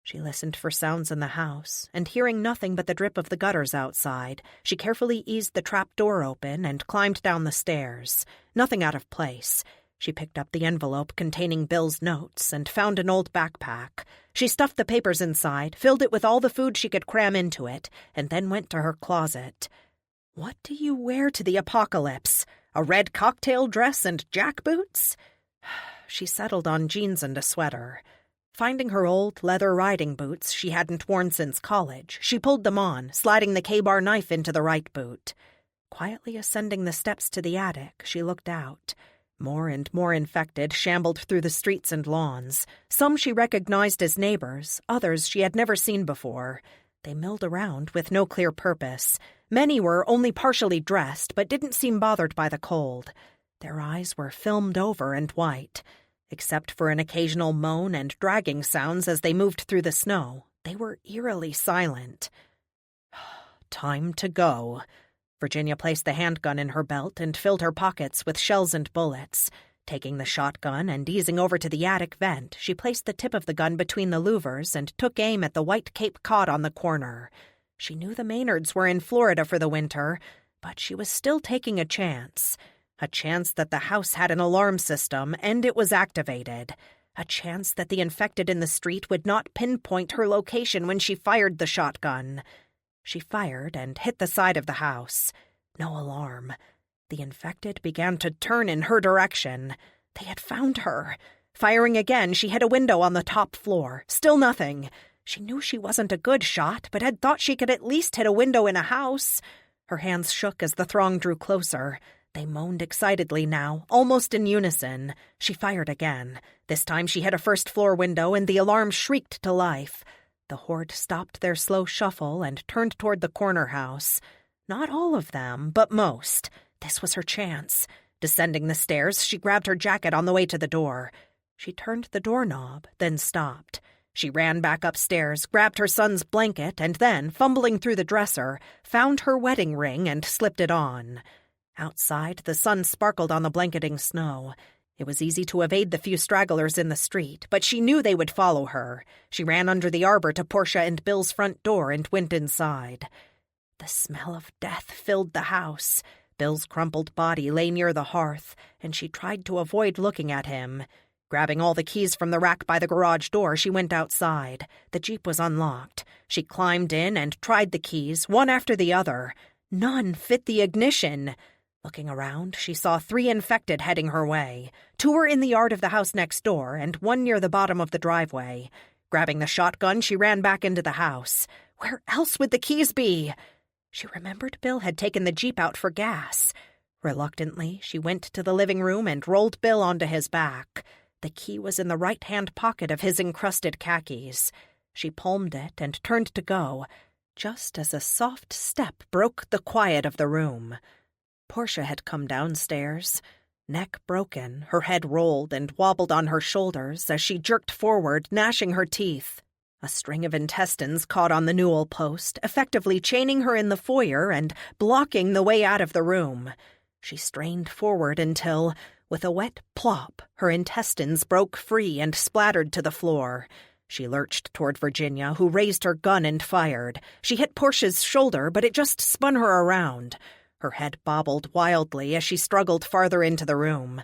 She listened for sounds in the house, and hearing nothing but the drip of the gutters outside, she carefully eased the trap door open and climbed down the stairs. Nothing out of place. She picked up the envelope containing Bill's notes and found an old backpack. She stuffed the papers inside, filled it with all the food she could cram into it, and then went to her closet. What do you wear to the apocalypse? A red cocktail dress and jackboots? She settled on jeans and a sweater. Finding her old leather riding boots she hadn't worn since college, she pulled them on, sliding the K-bar knife into the right boot. Quietly ascending the steps to the attic, she looked out. More and more infected shambled through the streets and lawns. Some she recognized as neighbors, others she had never seen before. They milled around with no clear purpose. Many were only partially dressed, but didn't seem bothered by the cold. Their eyes were filmed over and white. Except for an occasional moan and dragging sounds as they moved through the snow, they were eerily silent. Time to go. Virginia placed the handgun in her belt and filled her pockets with shells and bullets. Taking the shotgun and easing over to the attic vent, she placed the tip of the gun between the louvers and took aim at the white Cape Cod on the corner. She knew the Maynards were in Florida for the winter, but she was still taking a chance. A chance that the house had an alarm system and it was activated. A chance that the infected in the street would not pinpoint her location when she fired the shotgun. She fired and hit the side of the house. No alarm. The infected began to turn in her direction. They had found her. Firing again, she hit a window on the top floor. Still nothing. She knew she wasn't a good shot, but had thought she could at least hit a window in a house. Her hands shook as the throng drew closer. They moaned excitedly now, almost in unison. She fired again. This time she hit a first-floor window and the alarm shrieked to life. The horde stopped their slow shuffle and turned toward the corner house. Not all of them, but most. This was her chance. Descending the stairs, she grabbed her jacket on the way to the door. She turned the doorknob, then stopped. She ran back upstairs, grabbed her son's blanket, and then, fumbling through the dresser, found her wedding ring and slipped it on. Outside, the sun sparkled on the blanketing snow. It was easy to evade the few stragglers in the street, but she knew they would follow her. She ran under the arbor to Portia and Bill's front door and went inside. The smell of death filled the house. Bill's crumpled body lay near the hearth, and she tried to avoid looking at him. Grabbing all the keys from the rack by the garage door, she went outside. The Jeep was unlocked. She climbed in and tried the keys, one after the other. None fit the ignition. Looking around, she saw 3 infected heading her way. 2 were in the yard of the house next door, and 1 near the bottom of the driveway. Grabbing the shotgun, she ran back into the house. Where else would the keys be? She remembered Bill had taken the Jeep out for gas. Reluctantly, she went to the living room and rolled Bill onto his back. The key was in the right-hand pocket of his encrusted khakis. She palmed it and turned to go, just as a soft step broke the quiet of the room. Portia had come downstairs. Neck broken, her head rolled and wobbled on her shoulders as she jerked forward, gnashing her teeth. A string of intestines caught on the newel post, effectively chaining her in the foyer and blocking the way out of the room. She strained forward until, with a wet plop, her intestines broke free and splattered to the floor. She lurched toward Virginia, who raised her gun and fired. She hit Portia's shoulder, but it just spun her around. Her head bobbled wildly as she struggled farther into the room.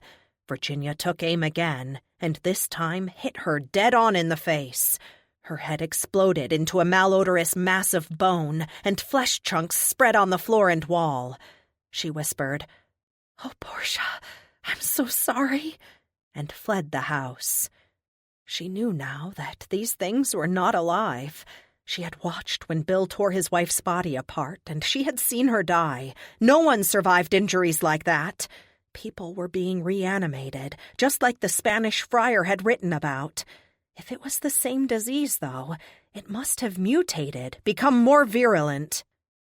Virginia took aim again, and this time hit her dead on in the face. Her head exploded into a malodorous mass of bone, and flesh chunks spread on the floor and wall. She whispered, "Oh, Portia, I'm so sorry," and fled the house. She knew now that these things were not alive. She had watched when Bill tore his wife's body apart, and she had seen her die. No one survived injuries like that. People were being reanimated, just like the Spanish friar had written about. If it was the same disease, though, it must have mutated, become more virulent.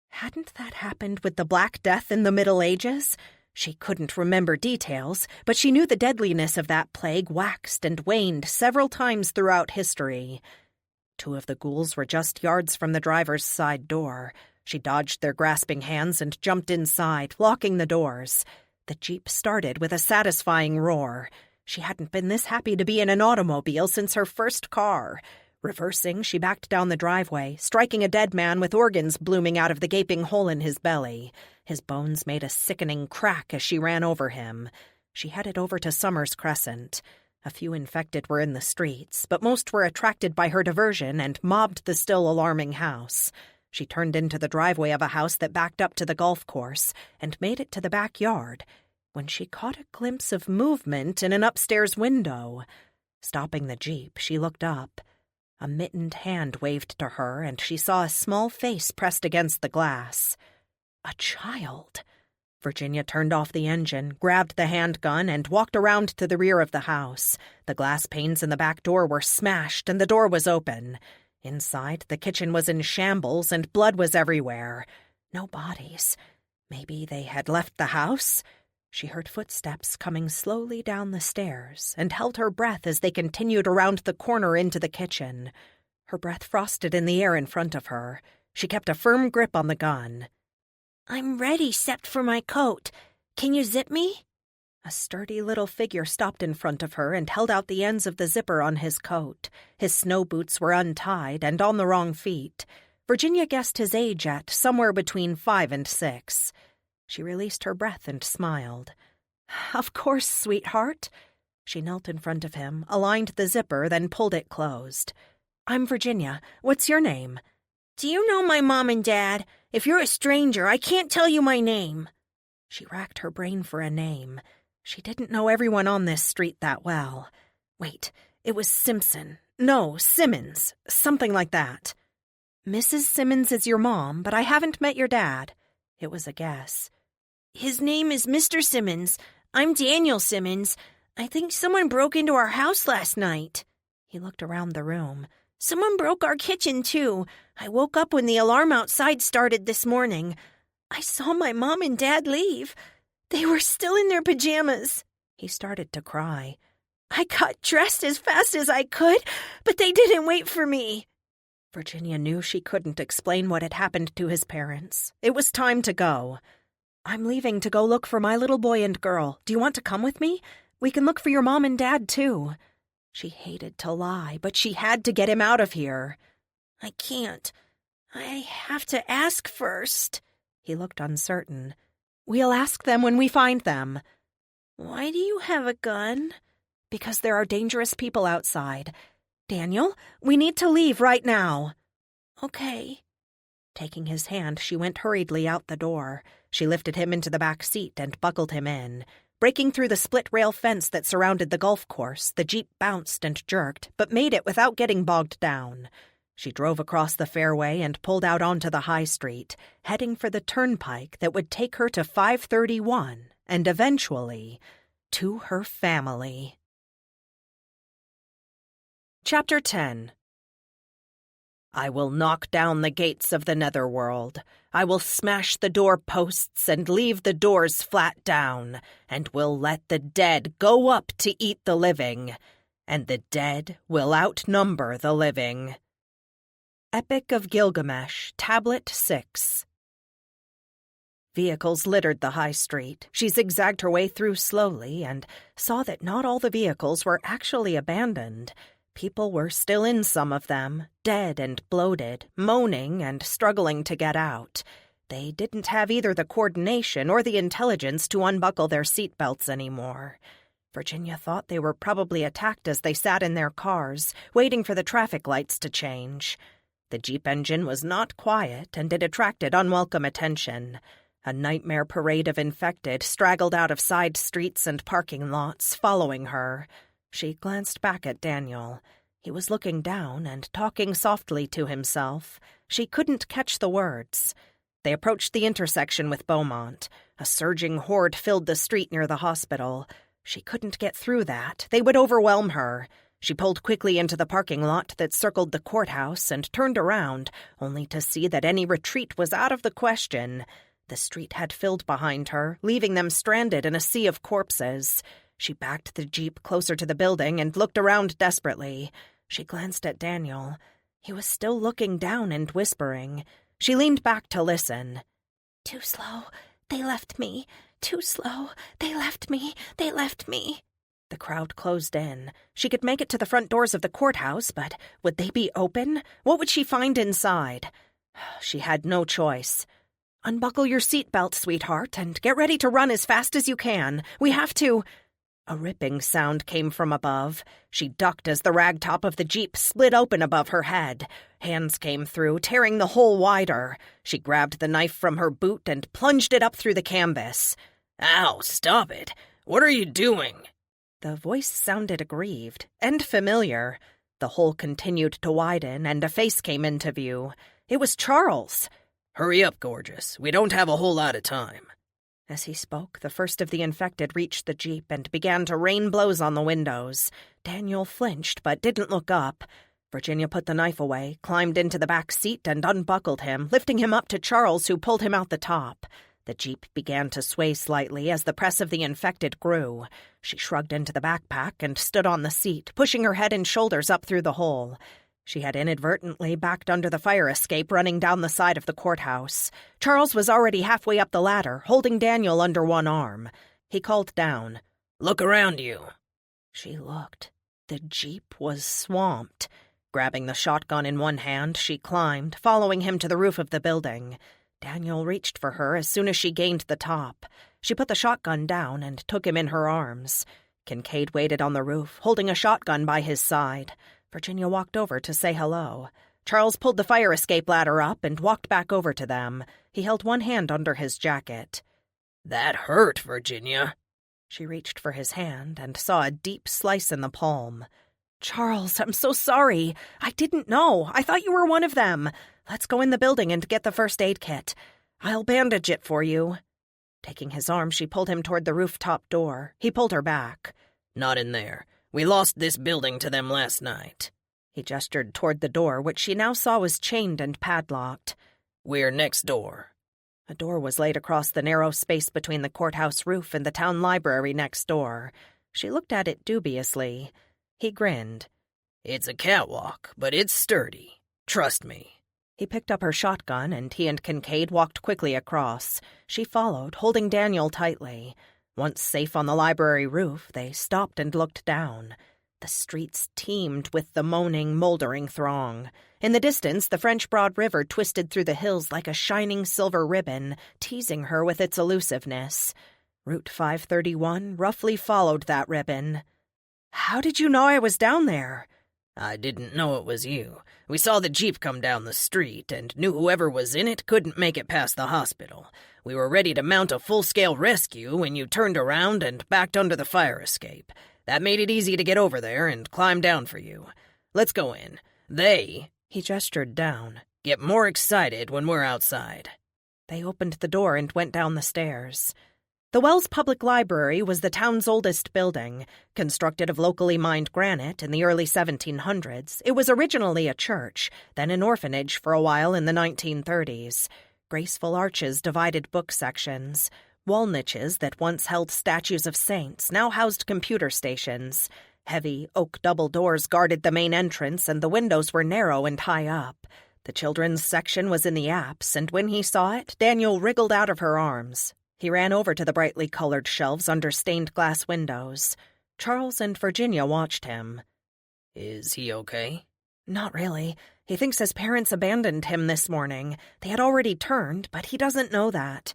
Hadn't that happened with the Black Death in the Middle Ages? She couldn't remember details, but she knew the deadliness of that plague waxed and waned several times throughout history. 2 of the ghouls were just yards from the driver's side door. She dodged their grasping hands and jumped inside, locking the doors. The Jeep started with a satisfying roar. She hadn't been this happy to be in an automobile since her first car. Reversing, she backed down the driveway, striking a dead man with organs blooming out of the gaping hole in his belly. His bones made a sickening crack as she ran over him. She headed over to Summers Crescent. A few infected were in the streets, but most were attracted by her diversion and mobbed the still alarming house. She turned into the driveway of a house that backed up to the golf course and made it to the backyard when she caught a glimpse of movement in an upstairs window. Stopping the Jeep, she looked up. A mittened hand waved to her, and she saw a small face pressed against the glass. A child. Virginia turned off the engine, grabbed the handgun, and walked around to the rear of the house. The glass panes in the back door were smashed, and the door was open. Inside, the kitchen was in shambles, and blood was everywhere. No bodies. Maybe they had left the house? She heard footsteps coming slowly down the stairs and held her breath as they continued around the corner into the kitchen. Her breath frosted in the air in front of her. She kept a firm grip on the gun. I'm ready, except for my coat. Can you zip me? A sturdy little figure stopped in front of her and held out the ends of the zipper on his coat. His snow boots were untied and on the wrong feet. Virginia guessed his age at somewhere between 5 and 6. She released her breath and smiled. Of course, sweetheart. She knelt in front of him, aligned the zipper, then pulled it closed. I'm Virginia. What's your name? Do you know my mom and dad? If you're a stranger, I can't tell you my name. She racked her brain for a name. She didn't know everyone on this street that well. Wait, it was Simpson. No, Simmons. Something like that. Mrs. Simmons is your mom, but I haven't met your dad. It was a guess. His name is Mr. Simmons. I'm Daniel Simmons. I think someone broke into our house last night. He looked around the room. Someone broke our kitchen, too. I woke up when the alarm outside started this morning. I saw my mom and dad leave. They were still in their pajamas. He started to cry. I got dressed as fast as I could, but they didn't wait for me. Virginia knew she couldn't explain what had happened to his parents. It was time to go. I'm leaving to go look for my little boy and girl. Do you want to come with me? We can look for your mom and dad, too. She hated to lie, but she had to get him out of here. I can't. I have to ask first. He looked uncertain. We'll ask them when we find them. Why do you have a gun? Because there are dangerous people outside. Daniel, we need to leave right now. Okay. Taking his hand, she went hurriedly out the door. She lifted him into the back seat and buckled him in. Breaking through the split-rail fence that surrounded the golf course, the Jeep bounced and jerked, but made it without getting bogged down. She drove across the fairway and pulled out onto the high street, heading for the turnpike that would take her to 531 and eventually to her family. Chapter 10. I will knock down the gates of the netherworld. I will smash the doorposts and leave the doors flat down, and will let the dead go up to eat the living, and the dead will outnumber the living. Epic of Gilgamesh, Tablet 6. Vehicles littered the high street. She zigzagged her way through slowly and saw that not all the vehicles were actually abandoned. People were still in some of them, dead and bloated, moaning and struggling to get out. They didn't have either the coordination or the intelligence to unbuckle their seatbelts anymore. Virginia thought they were probably attacked as they sat in their cars, waiting for the traffic lights to change. The Jeep engine was not quiet, and it attracted unwelcome attention. A nightmare parade of infected straggled out of side streets and parking lots, following her. She glanced back at Daniel. He was looking down and talking softly to himself. She couldn't catch the words. They approached the intersection with Beaumont. A surging horde filled the street near the hospital. She couldn't get through that. They would overwhelm her. She pulled quickly into the parking lot that circled the courthouse and turned around, only to see that any retreat was out of the question. The street had filled behind her, leaving them stranded in a sea of corpses. She backed the jeep closer to the building and looked around desperately. She glanced at Daniel. He was still looking down and whispering. She leaned back to listen. "Too slow. They left me. Too slow. They left me. They left me." The crowd closed in. She could make it to the front doors of the courthouse, but would they be open? What would she find inside? She had no choice. "Unbuckle your seatbelt, sweetheart, and get ready to run as fast as you can. We have to—" A ripping sound came from above. She ducked as the ragtop of the jeep split open above her head. Hands came through, tearing the hole wider. She grabbed the knife from her boot and plunged it up through the canvas. Ow, stop it. What are you doing? The voice sounded aggrieved and familiar. The hole continued to widen, and a face came into view. It was Charles. Hurry up, gorgeous. We don't have a whole lot of time. As he spoke, the first of the infected reached the jeep and began to rain blows on the windows. Daniel flinched but didn't look up. Virginia put the knife away, climbed into the back seat, and unbuckled him, lifting him up to Charles, who pulled him out the top. The jeep began to sway slightly as the press of the infected grew. She shrugged into the backpack and stood on the seat, pushing her head and shoulders up through the hole. She had inadvertently backed under the fire escape running down the side of the courthouse. Charles was already halfway up the ladder, holding Daniel under one arm. He called down, "Look around you." She looked. The jeep was swamped. Grabbing the shotgun in one hand, she climbed, following him to the roof of the building. Daniel reached for her as soon as she gained the top. She put the shotgun down and took him in her arms. Kincaid waited on the roof, holding a shotgun by his side. Virginia walked over to say hello. Charles pulled the fire escape ladder up and walked back over to them. He held one hand under his jacket. "That hurt, Virginia." She reached for his hand and saw a deep slice in the palm. "Charles, I'm so sorry. I didn't know. I thought you were one of them. Let's go in the building and get the first aid kit. I'll bandage it for you." Taking his arm, she pulled him toward the rooftop door. He pulled her back. "Not in there. We lost this building to them last night." He gestured toward the door, which she now saw was chained and padlocked. "We're next door." A door was laid across the narrow space between the courthouse roof and the town library next door. She looked at it dubiously. He grinned. "It's a catwalk, but it's sturdy. Trust me." He picked up her shotgun, and he and Kincaid walked quickly across. She followed, holding Daniel tightly. Once safe on the library roof, they stopped and looked down. The streets teemed with the moaning, moldering throng. In the distance, the French Broad River twisted through the hills like a shining silver ribbon, teasing her with its elusiveness. Route 531 roughly followed that ribbon. "How did you know I was down there?" "I didn't know it was you. We saw the jeep come down the street and knew whoever was in it couldn't make it past the hospital. We were ready to mount a full-scale rescue when you turned around and backed under the fire escape. That made it easy to get over there and climb down for you. Let's go in. He gestured down, get more excited when we're outside." They opened the door and went down the stairs. The Wells Public Library was the town's oldest building. Constructed of locally mined granite in the early 1700s, it was originally a church, then an orphanage for a while in the 1930s. Graceful arches divided book sections. Wall niches that once held statues of saints now housed computer stations. Heavy oak double doors guarded the main entrance, and the windows were narrow and high up. The children's section was in the apse, and when he saw it, Daniel wriggled out of her arms. He ran over to the brightly colored shelves under stained glass windows. Charles and Virginia watched him. "Is he okay?" "Not really. He thinks his parents abandoned him this morning. They had already turned, but he doesn't know that.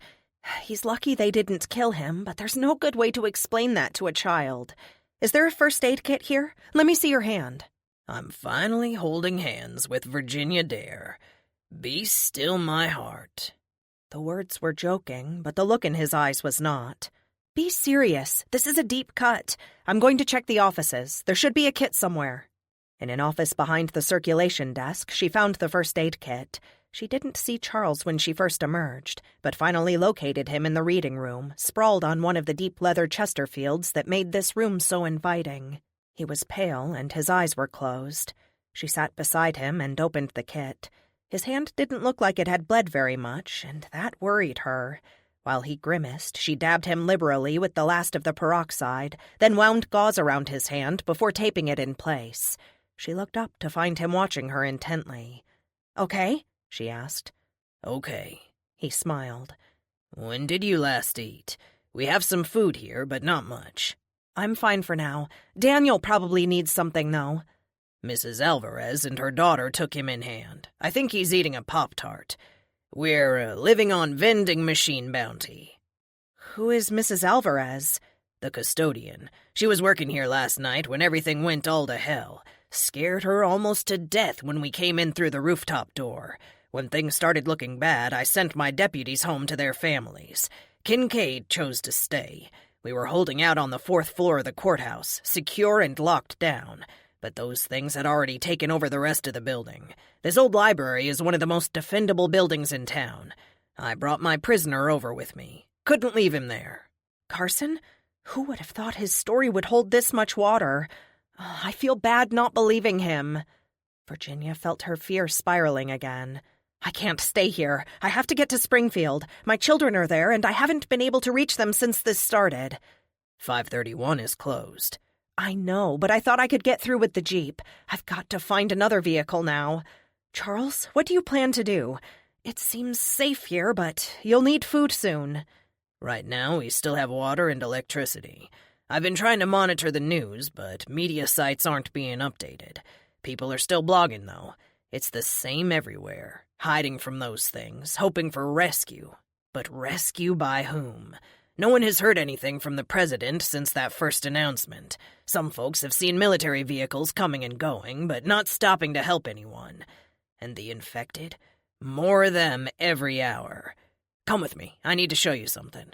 He's lucky they didn't kill him, but there's no good way to explain that to a child. Is there a first aid kit here? Let me see your hand." "I'm finally holding hands with Virginia Dare. Be still my heart." The words were joking, but the look in his eyes was not. "Be serious. This is a deep cut. I'm going to check the offices. There should be a kit somewhere." In an office behind the circulation desk, she found the first aid kit. She didn't see Charles when she first emerged, but finally located him in the reading room, sprawled on one of the deep leather Chesterfields that made this room so inviting. He was pale, and his eyes were closed. She sat beside him and opened the kit. His hand didn't look like it had bled very much, and that worried her. While he grimaced, she dabbed him liberally with the last of the peroxide, then wound gauze around his hand before taping it in place. She looked up to find him watching her intently. "Okay?" she asked. "Okay," he smiled. "When did you last eat? We have some food here, but not much." "I'm fine for now. Daniel probably needs something, though." Mrs. Alvarez and her daughter took him in hand. I think he's eating a Pop-Tart. We're living on vending machine bounty." "Who is Mrs. Alvarez?" "The custodian. She was working here last night when everything went all to hell. Scared her almost to death when we came in through the rooftop door. When things started looking bad, I sent my deputies home to their families. Kincaid chose to stay. We were holding out on the 4th floor of the courthouse, secure and locked down. But those things had already taken over the rest of the building. This old library is one of the most defendable buildings in town. I brought my prisoner over with me. Couldn't leave him there." "Carson? Who would have thought his story would hold this much water? Oh, I feel bad not believing him." Virginia felt her fear spiraling again. "I can't stay here. I have to get to Springfield. My children are there, and I haven't been able to reach them since this started." 531 is closed. "I know, but I thought I could get through with the Jeep. I've got to find another vehicle now. Charles, what do you plan to do? It seems safe here, but you'll need food soon." "Right now, we still have water and electricity. I've been trying to monitor the news, but media sites aren't being updated. People are still blogging, though. It's the same everywhere. Hiding from those things, hoping for rescue. But rescue by whom? No one has heard anything from the president since that first announcement. Some folks have seen military vehicles coming and going, but not stopping to help anyone. And the infected? More of them every hour. Come with me. I need to show you something."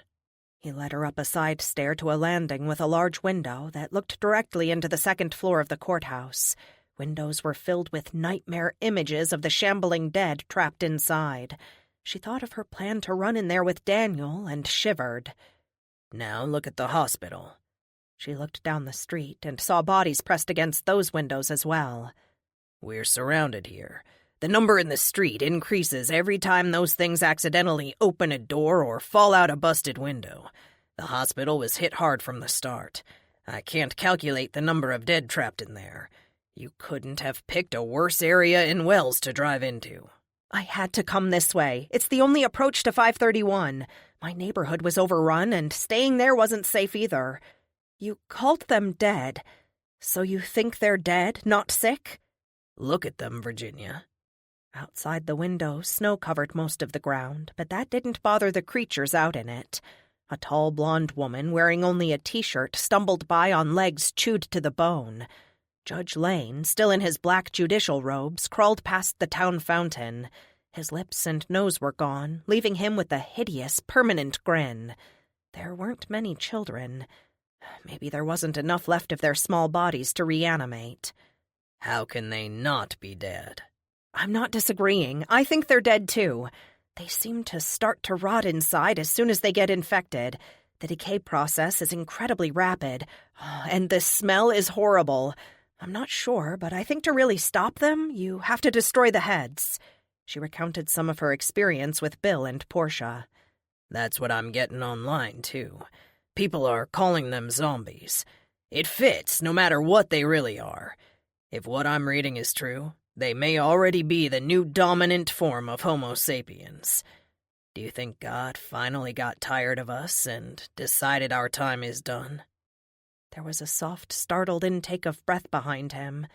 He led her up a side stair to a landing with a large window that looked directly into the 2nd floor of the courthouse. Windows were filled with nightmare images of the shambling dead trapped inside. She thought of her plan to run in there with Daniel and shivered. "Now look at the hospital." She looked down the street and saw bodies pressed against those windows as well. "We're surrounded here. The number in the street increases every time those things accidentally open a door or fall out a busted window. The hospital was hit hard from the start. I can't calculate the number of dead trapped in there. You couldn't have picked a worse area in Wells to drive into." "I had to come this way. It's the only approach to 531. My neighborhood was overrun, and staying there wasn't safe either. You called them dead. So you think they're dead, not sick?" "Look at them, Virginia." Outside the window, snow covered most of the ground, but that didn't bother the creatures out in it. A tall blonde woman wearing only a t-shirt stumbled by on legs chewed to the bone. Judge Lane, still in his black judicial robes, crawled past the town fountain. His lips and nose were gone, leaving him with a hideous, permanent grin. There weren't many children. Maybe there wasn't enough left of their small bodies to reanimate. "How can they not be dead?" "I'm not disagreeing. I think they're dead, too. They seem to start to rot inside as soon as they get infected. The decay process is incredibly rapid, and the smell is horrible. I'm not sure, but I think to really stop them, you have to destroy the heads." She recounted some of her experience with Bill and Portia. "That's what I'm getting online, too. People are calling them zombies. It fits, no matter what they really are. If what I'm reading is true, they may already be the new dominant form of Homo sapiens. Do you think God finally got tired of us and decided our time is done?" There was a soft, startled intake of breath behind him.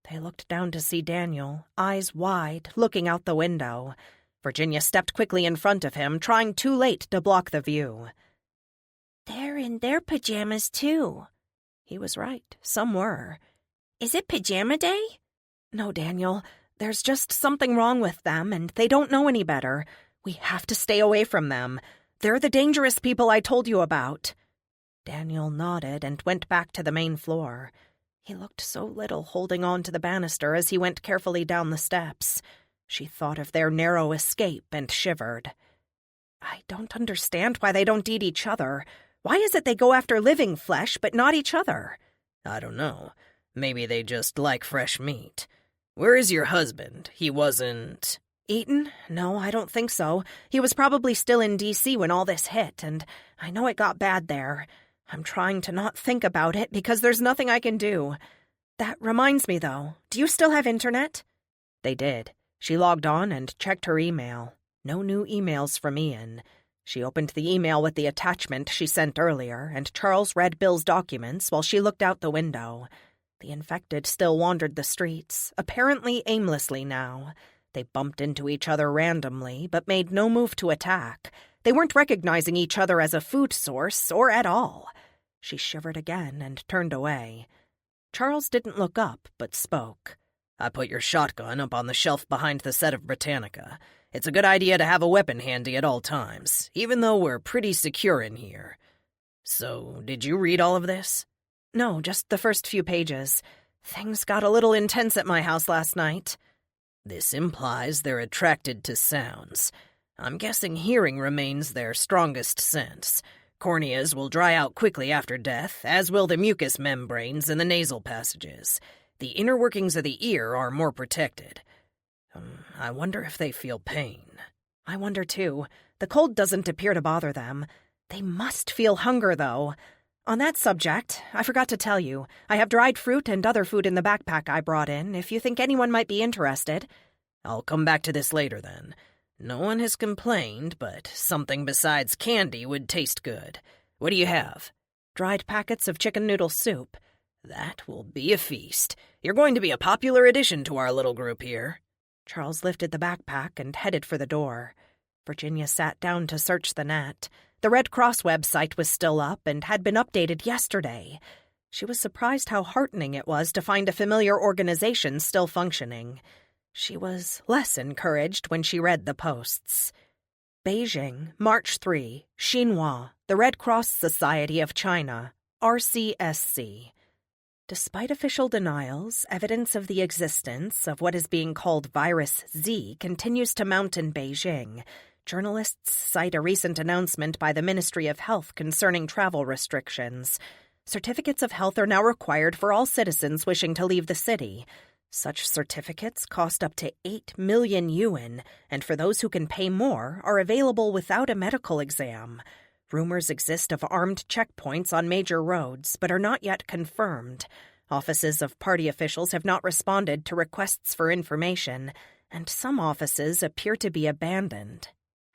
They looked down to see Daniel, eyes wide, looking out the window. Virginia stepped quickly in front of him, trying too late to block the view. "They're in their pajamas, too." He was right. Some were. "Is it pajama day?" "No, Daniel. There's just something wrong with them, and they don't know any better. We have to stay away from them. They're the dangerous people I told you about." Daniel nodded and went back to the main floor. He looked so little holding on to the banister as he went carefully down the steps. She thought of their narrow escape and shivered. "I don't understand why they don't eat each other. Why is it they go after living flesh but not each other?" "I don't know. Maybe they just like fresh meat. Where is your husband? He wasn't..." Eaton? No, I don't think so. He was probably still in D.C. when all this hit, and I know it got bad there. I'm trying to not think about it because there's nothing I can do. That reminds me, though. Do you still have internet? They did. She logged on and checked her email. No new emails from Ian. She opened the email with the attachment she sent earlier, and Charles read Bill's documents while she looked out the window. The infected still wandered the streets, apparently aimlessly now. They bumped into each other randomly, but made no move to attack. They weren't recognizing each other as a food source, or at all. She shivered again and turned away. Charles didn't look up, but spoke. I put your shotgun up on the shelf behind the set of Britannica. It's a good idea to have a weapon handy at all times, even though we're pretty secure in here. So, did you read all of this? No, just the first few pages. Things got a little intense at my house last night. This implies they're attracted to sounds. I'm guessing hearing remains their strongest sense. Corneas will dry out quickly after death, as will the mucous membranes in the nasal passages. The inner workings of the ear are more protected. I wonder if they feel pain. I wonder, too. The cold doesn't appear to bother them. They must feel hunger, though. On that subject, I forgot to tell you, I have dried fruit and other food in the backpack I brought in, if you think anyone might be interested. I'll come back to this later, then. No one has complained, but something besides candy would taste good. What do you have? Dried packets of chicken noodle soup. That will be a feast. You're going to be a popular addition to our little group here. Charles lifted the backpack and headed for the door. Virginia sat down to search the net. The Red Cross website was still up and had been updated yesterday. She was surprised how heartening it was to find a familiar organization still functioning. She was less encouraged when she read the posts. Beijing, March 3, Xinhua, the Red Cross Society of China, RCSC. Despite official denials, evidence of the existence of what is being called Virus Z continues to mount in Beijing. Journalists cite a recent announcement by the Ministry of Health concerning travel restrictions. Certificates of health are now required for all citizens wishing to leave the city. Such certificates cost up to 8 million yuan, and for those who can pay more, are available without a medical exam. Rumors exist of armed checkpoints on major roads, but are not yet confirmed. Offices of party officials have not responded to requests for information, and some offices appear to be abandoned.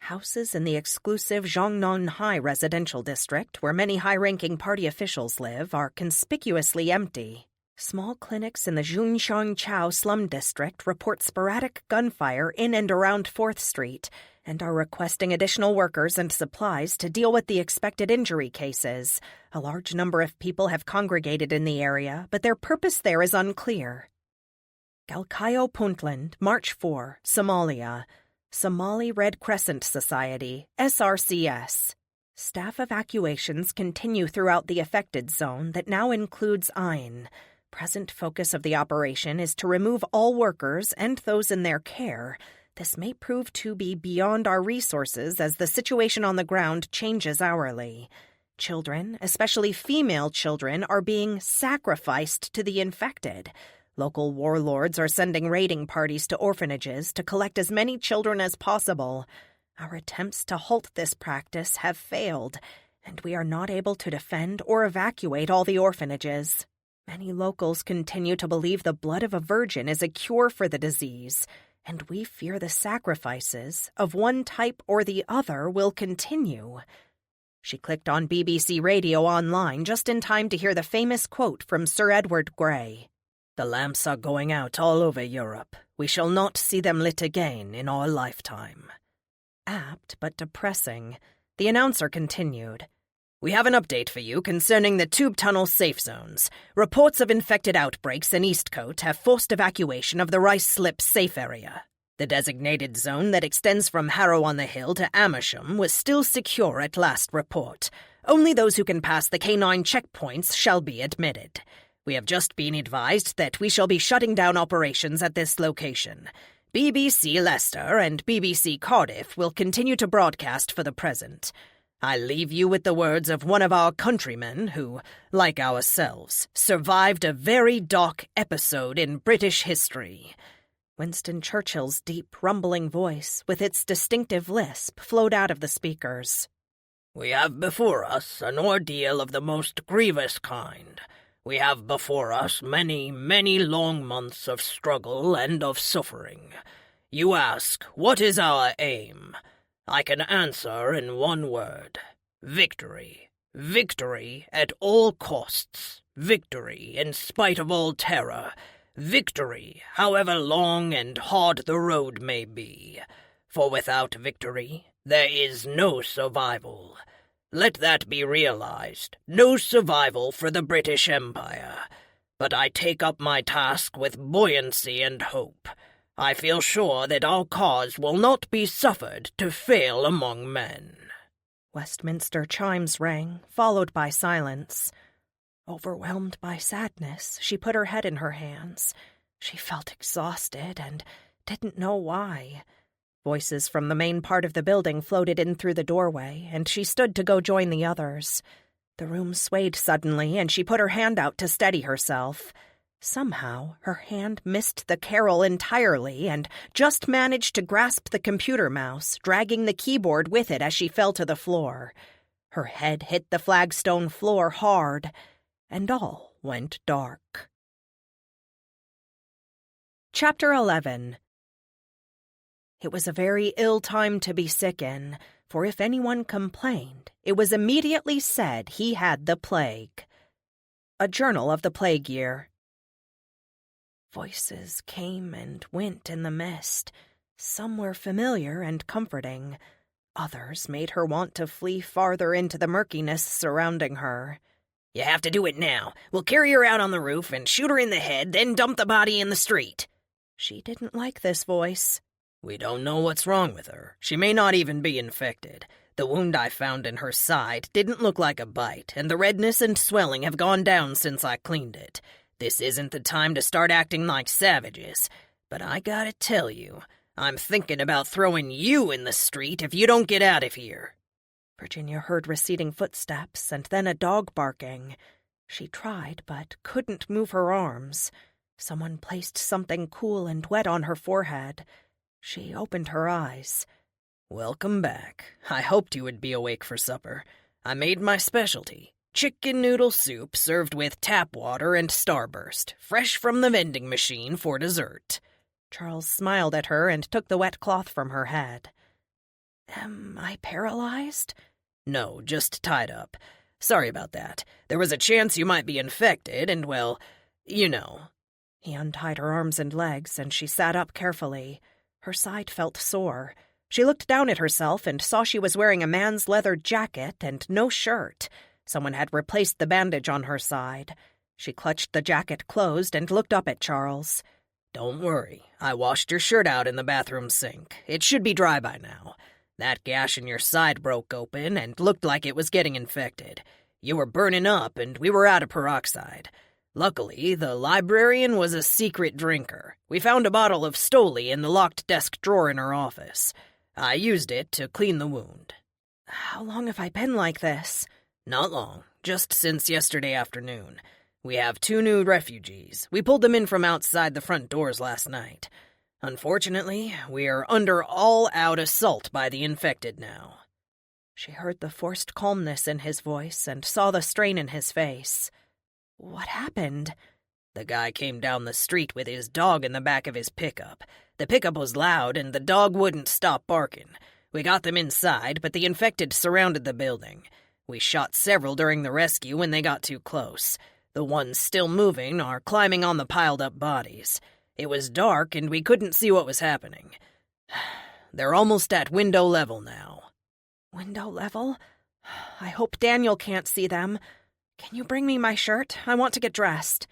Houses in the exclusive Zhongnanhai residential district, where many high-ranking party officials live, are conspicuously empty. Small clinics in the Zhunxiangqiao slum district report sporadic gunfire in and around 4th Street, and are requesting additional workers and supplies to deal with the expected injury cases. A large number of people have congregated in the area, but their purpose there is unclear. Galkayo Puntland, March 4, Somalia. Somali Red Crescent Society, SRCS. Staff evacuations continue throughout the affected zone that now includes Ain. Present focus of the operation is to remove all workers and those in their care. This may prove to be beyond our resources as the situation on the ground changes hourly. Children, especially female children, are being sacrificed to the infected. Local warlords are sending raiding parties to orphanages to collect as many children as possible. Our attempts to halt this practice have failed, and we are not able to defend or evacuate all the orphanages. Many locals continue to believe the blood of a virgin is a cure for the disease, and we fear the sacrifices of one type or the other will continue. She clicked on BBC Radio Online just in time to hear the famous quote from Sir Edward Grey. The lamps are going out all over Europe. We shall not see them lit again in our lifetime. Apt but depressing. The announcer continued. We have an update for you concerning the tube tunnel safe zones. Reports of infected outbreaks in Eastcote have forced evacuation of the Rice Slip safe area. The designated zone that extends from Harrow-on-the-Hill to Amersham was still secure at last report. Only those who can pass the K9 checkpoints shall be admitted. We have just been advised that we shall be shutting down operations at this location. BBC Leicester and BBC Cardiff will continue to broadcast for the present. I leave you with the words of one of our countrymen who, like ourselves, survived a very dark episode in British history. Winston Churchill's deep, rumbling voice, with its distinctive lisp, flowed out of the speakers. "We have before us an ordeal of the most grievous kind. We have before us many, many long months of struggle and of suffering. You ask, what is our aim? I can answer in one word. Victory. Victory at all costs. Victory in spite of all terror. Victory, however long and hard the road may be. For without victory, there is no survival. Let that be realized. No survival for the British Empire. But I take up my task with buoyancy and hope. I feel sure that our cause will not be suffered to fail among men." Westminster chimes rang, followed by silence. Overwhelmed by sadness, she put her head in her hands. She felt exhausted and didn't know why. Voices from the main part of the building floated in through the doorway, and she stood to go join the others. The room swayed suddenly, and she put her hand out to steady herself. Somehow, her hand missed the carol entirely and just managed to grasp the computer mouse, dragging the keyboard with it as she fell to the floor. Her head hit the flagstone floor hard, and all went dark. Chapter 11. It was a very ill time to be sick in, for if anyone complained, it was immediately said he had the plague. A journal of the plague year. Voices came and went in the mist. Some were familiar and comforting. Others made her want to flee farther into the murkiness surrounding her. "You have to do it now. We'll carry her out on the roof and shoot her in the head, then dump the body in the street." She didn't like this voice. "We don't know what's wrong with her. She may not even be infected. The wound I found in her side didn't look like a bite, and the redness and swelling have gone down since I cleaned it. This isn't the time to start acting like savages. But I gotta tell you, I'm thinking about throwing you in the street if you don't get out of here." Virginia heard receding footsteps and then a dog barking. She tried, but couldn't move her arms. Someone placed something cool and wet on her forehead. She opened her eyes. "Welcome back. I hoped you would be awake for supper. I made my specialty. Chicken noodle soup served with tap water and Starburst, fresh from the vending machine for dessert." Charles smiled at her and took the wet cloth from her head. "Am I paralyzed?" "No, just tied up. Sorry about that. There was a chance you might be infected, and well, you know." He untied her arms and legs, and she sat up carefully. Her side felt sore. She looked down at herself and saw she was wearing a man's leather jacket and no shirt. Someone had replaced the bandage on her side. She clutched the jacket closed and looked up at Charles. "Don't worry. I washed your shirt out in the bathroom sink. It should be dry by now. That gash in your side broke open and looked like it was getting infected. You were burning up, and we were out of peroxide. Luckily, the librarian was a secret drinker. We found a bottle of Stoli in the locked desk drawer in her office. I used it to clean the wound." "How long have I been like this?" "Not long. Just since yesterday afternoon. We have 2 new refugees. We pulled them in from outside the front doors last night. Unfortunately, we are under all-out assault by the infected now." She heard the forced calmness in his voice and saw the strain in his face. "What happened?" "The guy came down the street with his dog in the back of his pickup. The pickup was loud, and the dog wouldn't stop barking. We got them inside, but the infected surrounded the building. We shot several during the rescue when they got too close. The ones still moving are climbing on the piled-up bodies. It was dark, and we couldn't see what was happening. They're almost at window level now." "Window level? I hope Daniel can't see them. Can you bring me my shirt? I want to get dressed."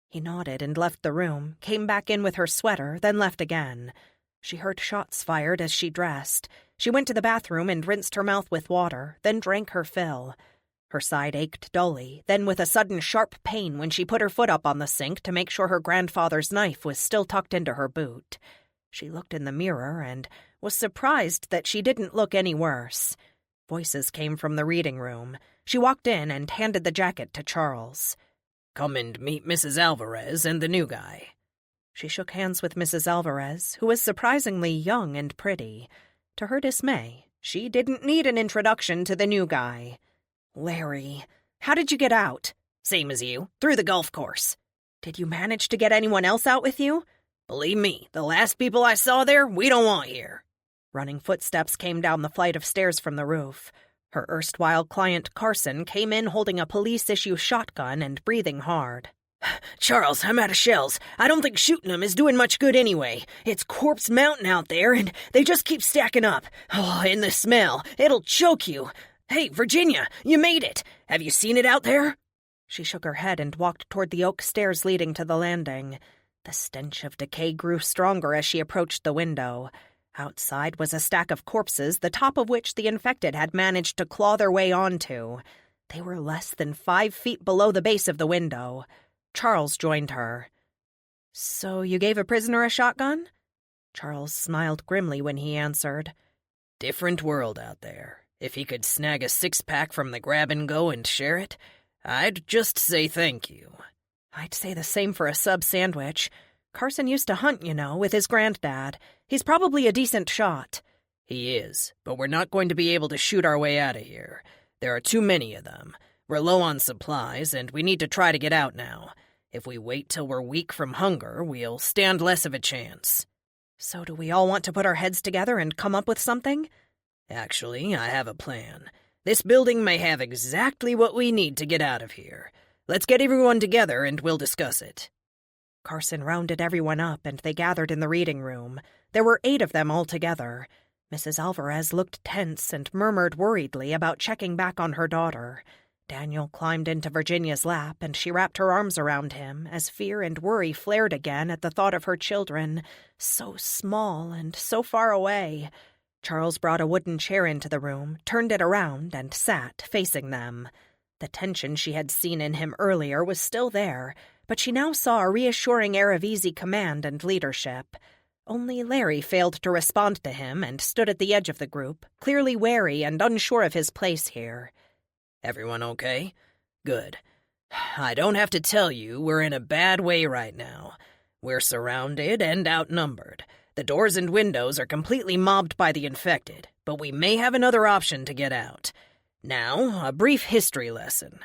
He nodded and left the room, came back in with her sweater, then left again. She heard shots fired as she dressed. She went to the bathroom and rinsed her mouth with water, then drank her fill. Her side ached dully, then with a sudden sharp pain when she put her foot up on the sink to make sure her grandfather's knife was still tucked into her boot. She looked in the mirror and was surprised that she didn't look any worse. Voices came from the reading room. She walked in and handed the jacket to Charles. "Come and meet Mrs. Alvarez and the new guy." She shook hands with Mrs. Alvarez, who was surprisingly young and pretty. To her dismay, she didn't need an introduction to the new guy. "Larry, how did you get out?" "Same as you, through the golf course." "Did you manage to get anyone else out with you?" "Believe me, the last people I saw there, we don't want here." Running footsteps came down the flight of stairs from the roof. Her erstwhile client Carson came in holding a police-issue shotgun and breathing hard. "Charles, I'm out of shells. I don't think shooting them is doing much good anyway. It's Corpse Mountain out there, and they just keep stacking up. Oh, and the smell. It'll choke you. Hey, Virginia, you made it. Have you seen it out there?" She shook her head and walked toward the oak stairs leading to the landing. The stench of decay grew stronger as she approached the window. Outside was a stack of corpses, the top of which the infected had managed to claw their way onto. They were less than 5 feet below the base of the window. Charles joined her. "So you gave a prisoner a shotgun?" Charles smiled grimly when he answered. "Different world out there. If he could snag a 6-pack from the grab-and-go and share it, I'd just say thank you." "I'd say the same for a sub sandwich. Carson used to hunt, you know, with his granddad. He's probably a decent shot." "He is, but we're not going to be able to shoot our way out of here. There are too many of them. We're low on supplies, and we need to try to get out now. If we wait till we're weak from hunger, we'll stand less of a chance." "So do we all want to put our heads together and come up with something?" "Actually, I have a plan. This building may have exactly what we need to get out of here. Let's get everyone together and we'll discuss it." Carson rounded everyone up and they gathered in the reading room. There were 8 of them altogether. Mrs. Alvarez looked tense and murmured worriedly about checking back on her daughter. Daniel climbed into Virginia's lap and she wrapped her arms around him as fear and worry flared again at the thought of her children, so small and so far away. Charles brought a wooden chair into the room, turned it around, and sat facing them. The tension she had seen in him earlier was still there, but she now saw a reassuring air of easy command and leadership. Only Larry failed to respond to him and stood at the edge of the group, clearly wary and unsure of his place here. "Everyone okay? Good. I don't have to tell you we're in a bad way right now. We're surrounded and outnumbered. The doors and windows are completely mobbed by the infected, but we may have another option to get out. Now, a brief history lesson.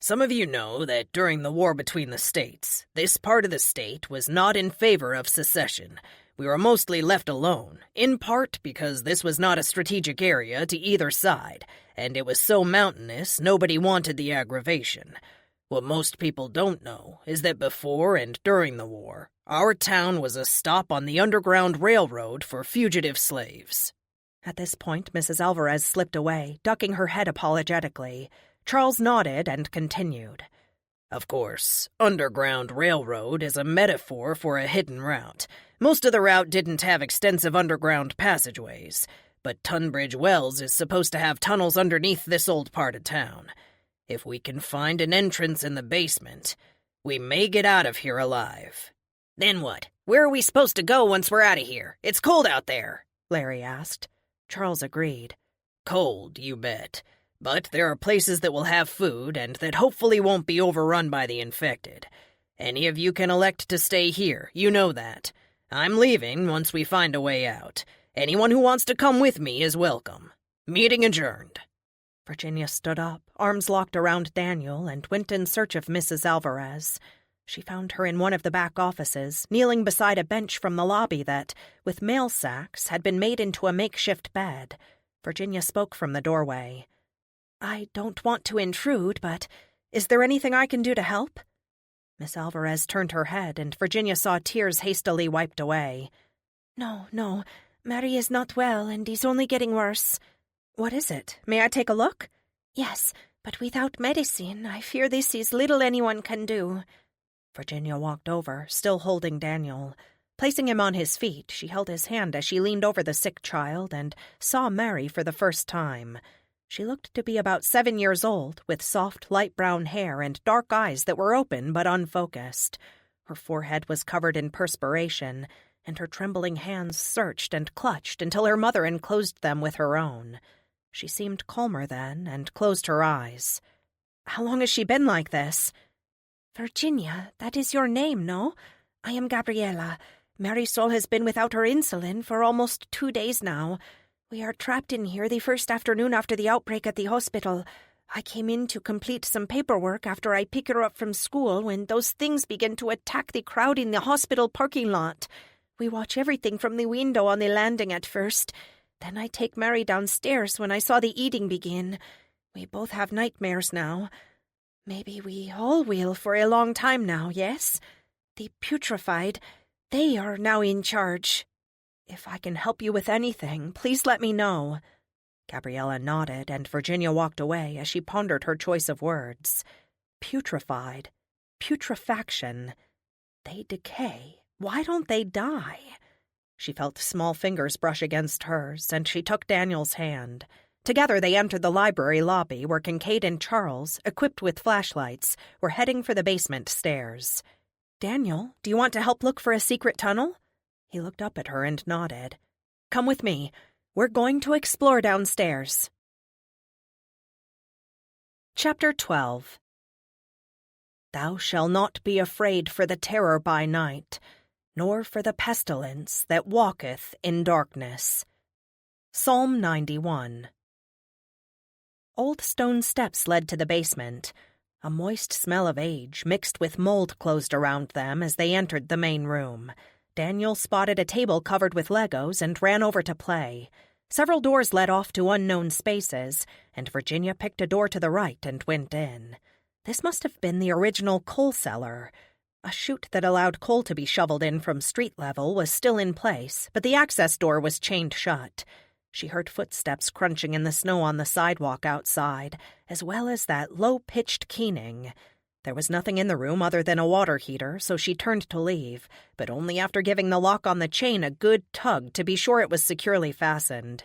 Some of you know that during the war between the states, this part of the state was not in favor of secession. We were mostly left alone, in part because this was not a strategic area to either side, and it was so mountainous nobody wanted the aggravation. What most people don't know is that before and during the war, our town was a stop on the Underground Railroad for fugitive slaves." At this point, Mrs. Alvarez slipped away, ducking her head apologetically. Charles nodded and continued. "Of course, Underground Railroad is a metaphor for a hidden route. Most of the route didn't have extensive underground passageways, but Tunbridge Wells is supposed to have tunnels underneath this old part of town. If we can find an entrance in the basement, we may get out of here alive." "Then what? Where are we supposed to go once we're out of here? It's cold out there," Larry asked. Charles agreed. "Cold, you bet. But there are places that will have food and that hopefully won't be overrun by the infected. Any of you can elect to stay here, you know that. I'm leaving once we find a way out. Anyone who wants to come with me is welcome. Meeting adjourned." Virginia stood up, arms locked around Daniel, and went in search of Mrs. Alvarez. She found her in one of the back offices, kneeling beside a bench from the lobby that, with mail sacks, had been made into a makeshift bed. Virginia spoke from the doorway. "I don't want to intrude, but is there anything I can do to help?" Miss Alvarez turned her head, and Virginia saw tears hastily wiped away. No, Mary is not well, and is only getting worse." "What is it? May I take a look?" "Yes, but without medicine, I fear this is little anyone can do." Virginia walked over, still holding Daniel. Placing him on his feet, she held his hand as she leaned over the sick child and saw Mary for the first time. She looked to be about 7 years old, with soft, light brown hair and dark eyes that were open but unfocused. Her forehead was covered in perspiration, and her trembling hands searched and clutched until her mother enclosed them with her own. She seemed calmer then and closed her eyes. "How long has she been like this?" "Virginia, that is your name, no? I am Gabriella. Marisol has been without her insulin for almost 2 days now. We are trapped in here the first afternoon after the outbreak at the hospital. I came in to complete some paperwork after I pick her up from school when those things begin to attack the crowd in the hospital parking lot. We watch everything from the window on the landing at first. Then I take Mary downstairs when I saw the eating begin. We both have nightmares now. Maybe we all will for a long time now, yes? The putrefied, they are now in charge. If I can help you with anything, please let me know." Gabriella nodded, and Virginia walked away as she pondered her choice of words. Putrefied. Putrefaction. They decay. Why don't they die? She felt small fingers brush against hers, and she took Daniel's hand. Together they entered the library lobby where Kincaid and Charles, equipped with flashlights, were heading for the basement stairs. "Daniel, do you want to help look for a secret tunnel?" He looked up at her and nodded. "Come with me. We're going to explore downstairs." Chapter 12. Thou shalt not be afraid for the terror by night, nor for the pestilence that walketh in darkness. Psalm 91. Old stone steps led to the basement. A moist smell of age mixed with mold closed around them as they entered the main room. Daniel spotted a table covered with Legos and ran over to play. Several doors led off to unknown spaces, and Virginia picked a door to the right and went in. This must have been the original coal cellar. A chute that allowed coal to be shoveled in from street level was still in place, but the access door was chained shut. She heard footsteps crunching in the snow on the sidewalk outside, as well as that low-pitched keening. There was nothing in the room other than a water heater, so she turned to leave, but only after giving the lock on the chain a good tug to be sure it was securely fastened.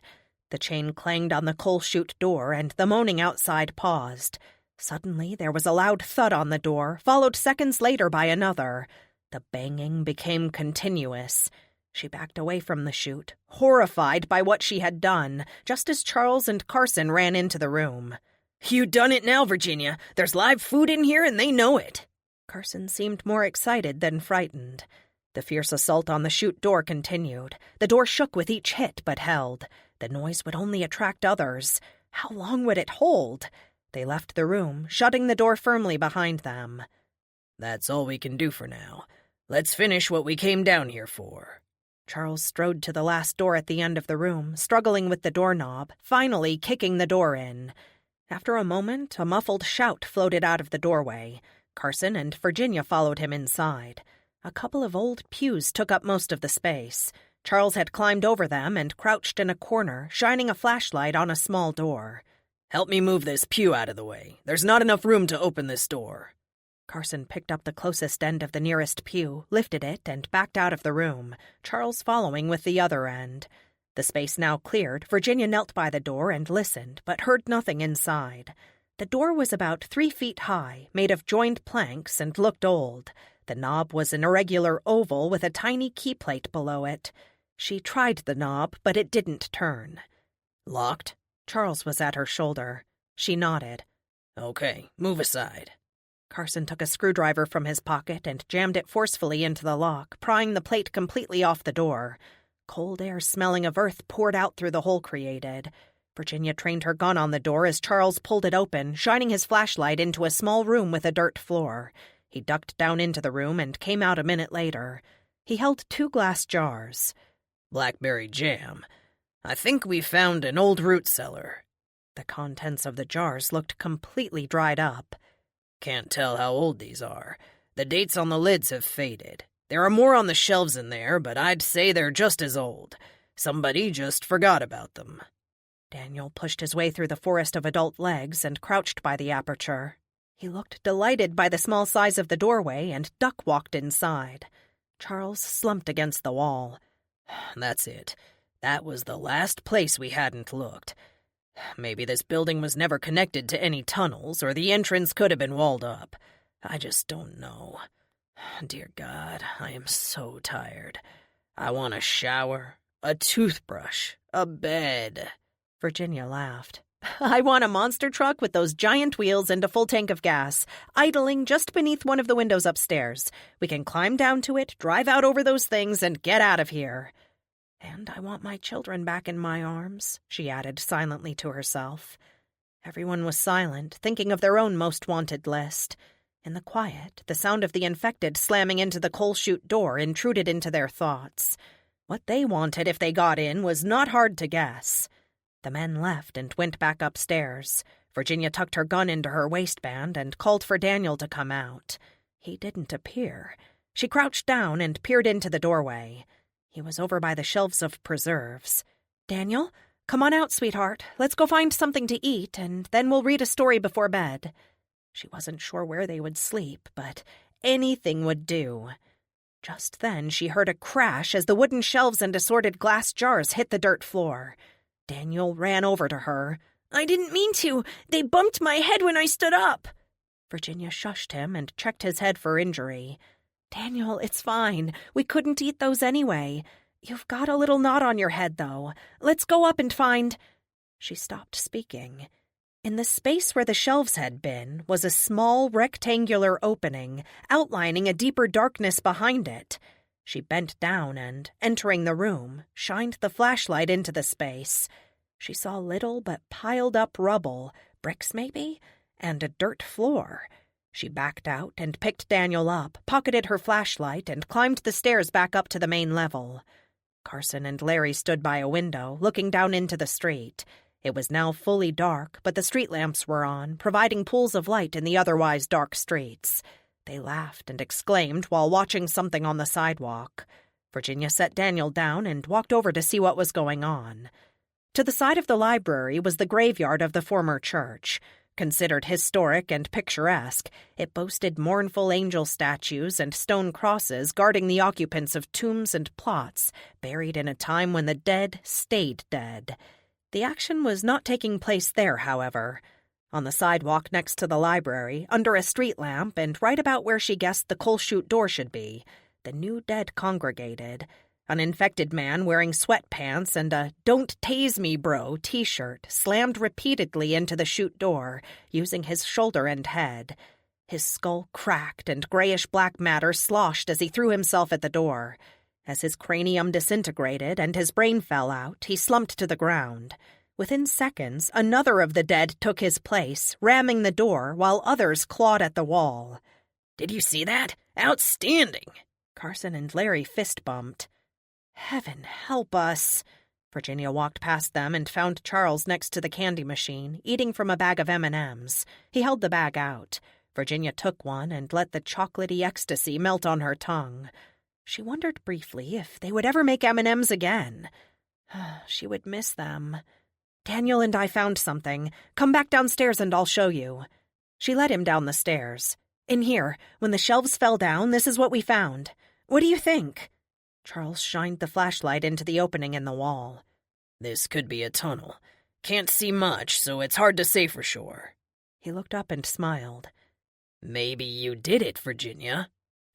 The chain clanged on the coal chute door, and the moaning outside paused. Suddenly there was a loud thud on the door, followed seconds later by another. The banging became continuous. She backed away from the chute, horrified by what she had done, just as Charles and Carson ran into the room. "You done it now, Virginia. There's live food in here and they know it." Carson seemed more excited than frightened. The fierce assault on the chute door continued. The door shook with each hit but held. The noise would only attract others. How long would it hold? They left the room, shutting the door firmly behind them. "That's all we can do for now. Let's finish what we came down here for." Charles strode to the last door at the end of the room, struggling with the doorknob, finally kicking the door in. After a moment, a muffled shout floated out of the doorway. Carson and Virginia followed him inside. A couple of old pews took up most of the space. Charles had climbed over them and crouched in a corner, shining a flashlight on a small door. "Help me move this pew out of the way. There's not enough room to open this door." Carson picked up the closest end of the nearest pew, lifted it, and backed out of the room, Charles following with the other end. The space now cleared, Virginia knelt by the door and listened, but heard nothing inside. The door was about 3 feet high, made of joined planks, and looked old. The knob was an irregular oval with a tiny key plate below it. She tried the knob, but it didn't turn. "Locked?" Charles was at her shoulder. She nodded. "Okay, move aside." Carson took a screwdriver from his pocket and jammed it forcefully into the lock, prying the plate completely off the door. Cold air smelling of earth poured out through the hole created. Virginia trained her gun on the door as Charles pulled it open, shining his flashlight into a small room with a dirt floor. He ducked down into the room and came out a minute later. He held 2 glass jars. "Blackberry jam. I think we found an old root cellar." The contents of the jars looked completely dried up. "Can't tell how old these are. The dates on the lids have faded. There are more on the shelves in there, but I'd say they're just as old. Somebody just forgot about them." Daniel pushed his way through the forest of adult legs and crouched by the aperture. He looked delighted by the small size of the doorway and duck-walked inside. Charles slumped against the wall. "That's it. That was the last place we hadn't looked. Maybe this building was never connected to any tunnels, or the entrance could have been walled up. I just don't know. Dear God, I am so tired. I want a shower, a toothbrush, a bed." Virginia laughed. I want a monster truck with those giant wheels and a full tank of gas, idling just beneath one of the windows upstairs. We can climb down to it, drive out over those things, and get out of here. And I want my children back in my arms, she added silently to herself. Everyone was silent, thinking of their own most wanted list. In the quiet, the sound of the infected slamming into the coal chute door intruded into their thoughts. What they wanted if they got in was not hard to guess. The men left and went back upstairs. Virginia tucked her gun into her waistband and called for Daniel to come out. He didn't appear. She crouched down and peered into the doorway. He was over by the shelves of preserves. Daniel, come on out, sweetheart. Let's go find something to eat, and then we'll read a story before bed. She wasn't sure where they would sleep, but anything would do. Just then she heard a crash as the wooden shelves and assorted glass jars hit the dirt floor. Daniel ran over to her. I didn't mean to. They bumped my head when I stood up. Virginia shushed him and checked his head for injury. Daniel, it's fine. We couldn't eat those anyway. You've got a little knot on your head, though. Let's go up and find... She stopped speaking. In the space where the shelves had been was a small rectangular opening, outlining a deeper darkness behind it. She bent down and, entering the room, shined the flashlight into the space. She saw little but piled-up rubble, bricks maybe, and a dirt floor. She backed out and picked Daniel up, pocketed her flashlight, and climbed the stairs back up to the main level. Carson and Larry stood by a window, looking down into the street. It was now fully dark, but the street lamps were on, providing pools of light in the otherwise dark streets. They laughed and exclaimed while watching something on the sidewalk. Virginia set Daniel down and walked over to see what was going on. To the side of the library was the graveyard of the former church. Considered historic and picturesque, it boasted mournful angel statues and stone crosses guarding the occupants of tombs and plots, buried in a time when the dead stayed dead. The action was not taking place there, however. On the sidewalk next to the library, under a street lamp and right about where she guessed the coal chute door should be, the new dead congregated. An infected man wearing sweatpants and a "Don't tase me, bro" t-shirt slammed repeatedly into the chute door, using his shoulder and head. His skull cracked and grayish-black matter sloshed as he threw himself at the door. As his cranium disintegrated and his brain fell out, he slumped to the ground. Within seconds, another of the dead took his place, ramming the door, while others clawed at the wall. Did you see that? Outstanding! Carson and Larry fist-bumped. Heaven help us! Virginia walked past them and found Charles next to the candy machine, eating from a bag of M&Ms. He held the bag out. Virginia took one and let the chocolatey ecstasy melt on her tongue. She wondered briefly if they would ever make M&Ms again. She would miss them. Daniel and I found something. Come back downstairs and I'll show you. She led him down the stairs. In here, when the shelves fell down, this is what we found. What do you think? Charles shined the flashlight into the opening in the wall. This could be a tunnel. Can't see much, so it's hard to say for sure. He looked up and smiled. Maybe you did it, Virginia.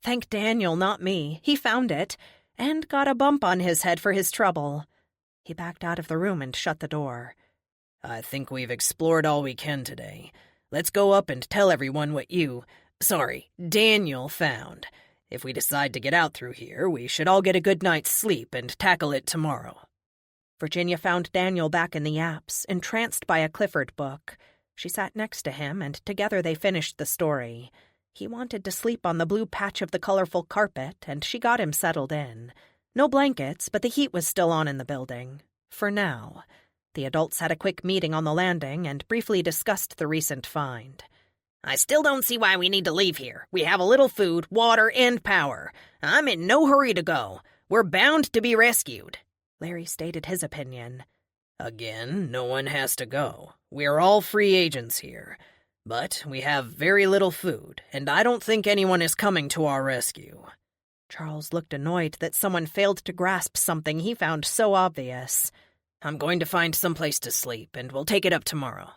Thank Daniel, not me. He found it, and got a bump on his head for his trouble. He backed out of the room and shut the door. I think we've explored all we can today. Let's go up and tell everyone what Daniel found. If we decide to get out through here, we should all get a good night's sleep and tackle it tomorrow. Virginia found Daniel back in the apse, entranced by a Clifford book. She sat next to him, and together they finished the story. He wanted to sleep on the blue patch of the colorful carpet, and she got him settled in. No blankets, but the heat was still on in the building. For now. The adults had a quick meeting on the landing and briefly discussed the recent find. I still don't see why we need to leave here. We have a little food, water, and power. I'm in no hurry to go. We're bound to be rescued. Larry stated his opinion. Again, no one has to go. We're all free agents here. But we have very little food, and I don't think anyone is coming to our rescue. Charles looked annoyed that someone failed to grasp something he found so obvious. I'm going to find someplace to sleep, and we'll take it up tomorrow.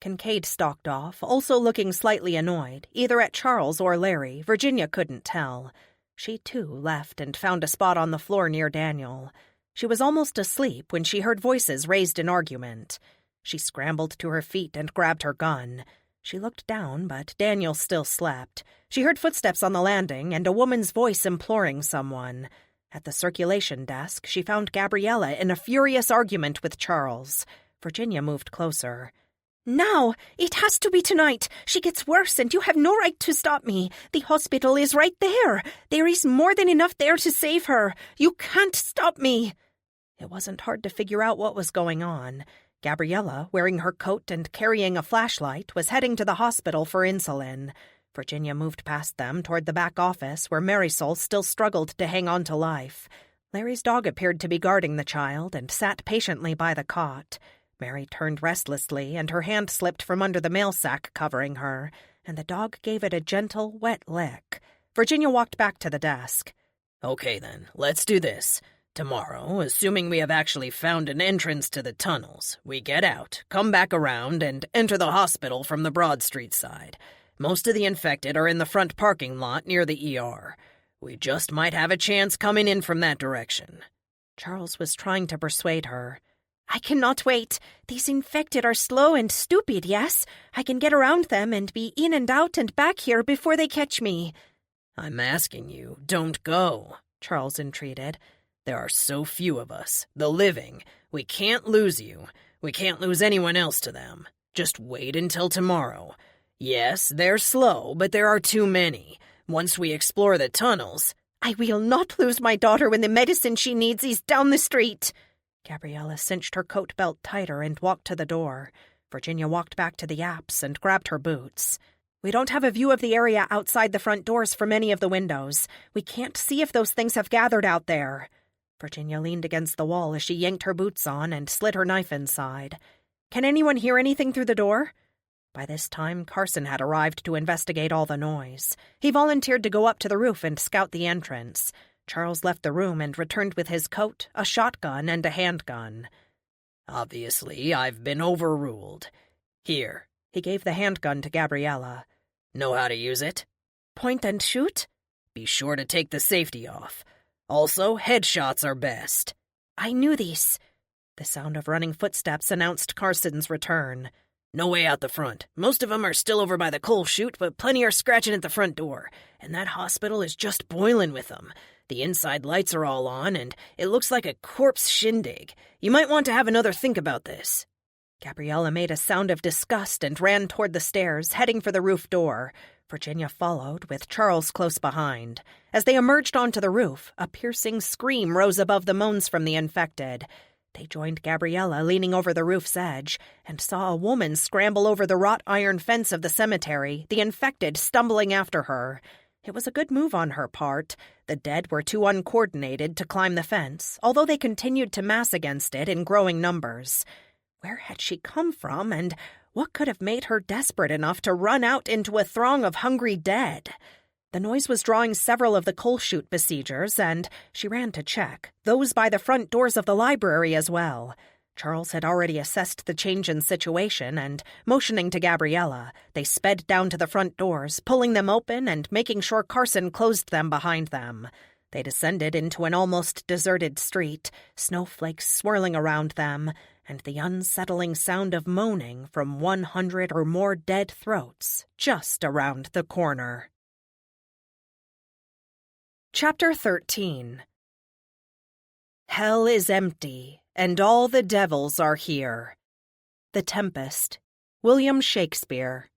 Kincaid stalked off, also looking slightly annoyed, either at Charles or Larry. Virginia couldn't tell. She, too, left and found a spot on the floor near Daniel. She was almost asleep when she heard voices raised in argument. She scrambled to her feet and grabbed her gun. She looked down, but Daniel still slept. She heard footsteps on the landing and a woman's voice imploring someone. At the circulation desk, she found Gabriella in a furious argument with Charles. Virginia moved closer. "Now! It has to be tonight! She gets worse and you have no right to stop me! The hospital is right there! There is more than enough there to save her! You can't stop me!" It wasn't hard to figure out what was going on. Gabriella, wearing her coat and carrying a flashlight, was heading to the hospital for insulin. Virginia moved past them toward the back office where Marisol still struggled to hang on to life. Larry's dog appeared to be guarding the child and sat patiently by the cot. Mary turned restlessly and her hand slipped from under the mail sack covering her, and the dog gave it a gentle, wet lick. Virginia walked back to the desk. Okay then, let's do this. Tomorrow, assuming we have actually found an entrance to the tunnels, we get out, come back around, and enter the hospital from the Broad Street side. Most of the infected are in the front parking lot near the ER. We just might have a chance coming in from that direction. Charles was trying to persuade her. "I cannot wait. These infected are slow and stupid, yes? I can get around them and be in and out and back here before they catch me." I'm asking you, don't go, Charles entreated. There are so few of us, the living. We can't lose you. We can't lose anyone else to them. Just wait until tomorrow. Yes, they're slow, but there are too many. Once we explore the tunnels... "I will not lose my daughter when the medicine she needs is down the street." Gabriella cinched her coat belt tighter and walked to the door. Virginia walked back to the apps and grabbed her boots. "We don't have a view of the area outside the front doors from any of the windows. We can't see if those things have gathered out there." Virginia leaned against the wall as she yanked her boots on and slid her knife inside. "Can anyone hear anything through the door?" By this time, Carson had arrived to investigate all the noise. He volunteered to go up to the roof and scout the entrance. Charles left the room and returned with his coat, a shotgun, and a handgun. Obviously, I've been overruled. Here. He gave the handgun to Gabriella. Know how to use it? Point and shoot? Be sure to take the safety off. Also, headshots are best. "I knew this." The sound of running footsteps announced Carson's return. No way out the front. Most of them are still over by the coal chute, but plenty are scratching at the front door. And that hospital is just boiling with them. The inside lights are all on, and it looks like a corpse shindig. You might want to have another think about this. Gabriella made a sound of disgust and ran toward the stairs, heading for the roof door. Virginia followed, with Charles close behind. As they emerged onto the roof, a piercing scream rose above the moans from the infected. They joined Gabriella leaning over the roof's edge and saw a woman scramble over the wrought iron fence of the cemetery, the infected stumbling after her. It was a good move on her part. The dead were too uncoordinated to climb the fence, although they continued to mass against it in growing numbers. Where had she come from, and what could have made her desperate enough to run out into a throng of hungry dead? The noise was drawing several of the coal chute besiegers, and she ran to check, those by the front doors of the library as well. Charles had already assessed the change in situation, and, motioning to Gabriella, they sped down to the front doors, pulling them open and making sure Carson closed them behind them. They descended into an almost deserted street, snowflakes swirling around them, and the unsettling sound of moaning from 100 or more dead throats just around the corner. Chapter 13. Hell is empty, and all the devils are here. The Tempest. William Shakespeare.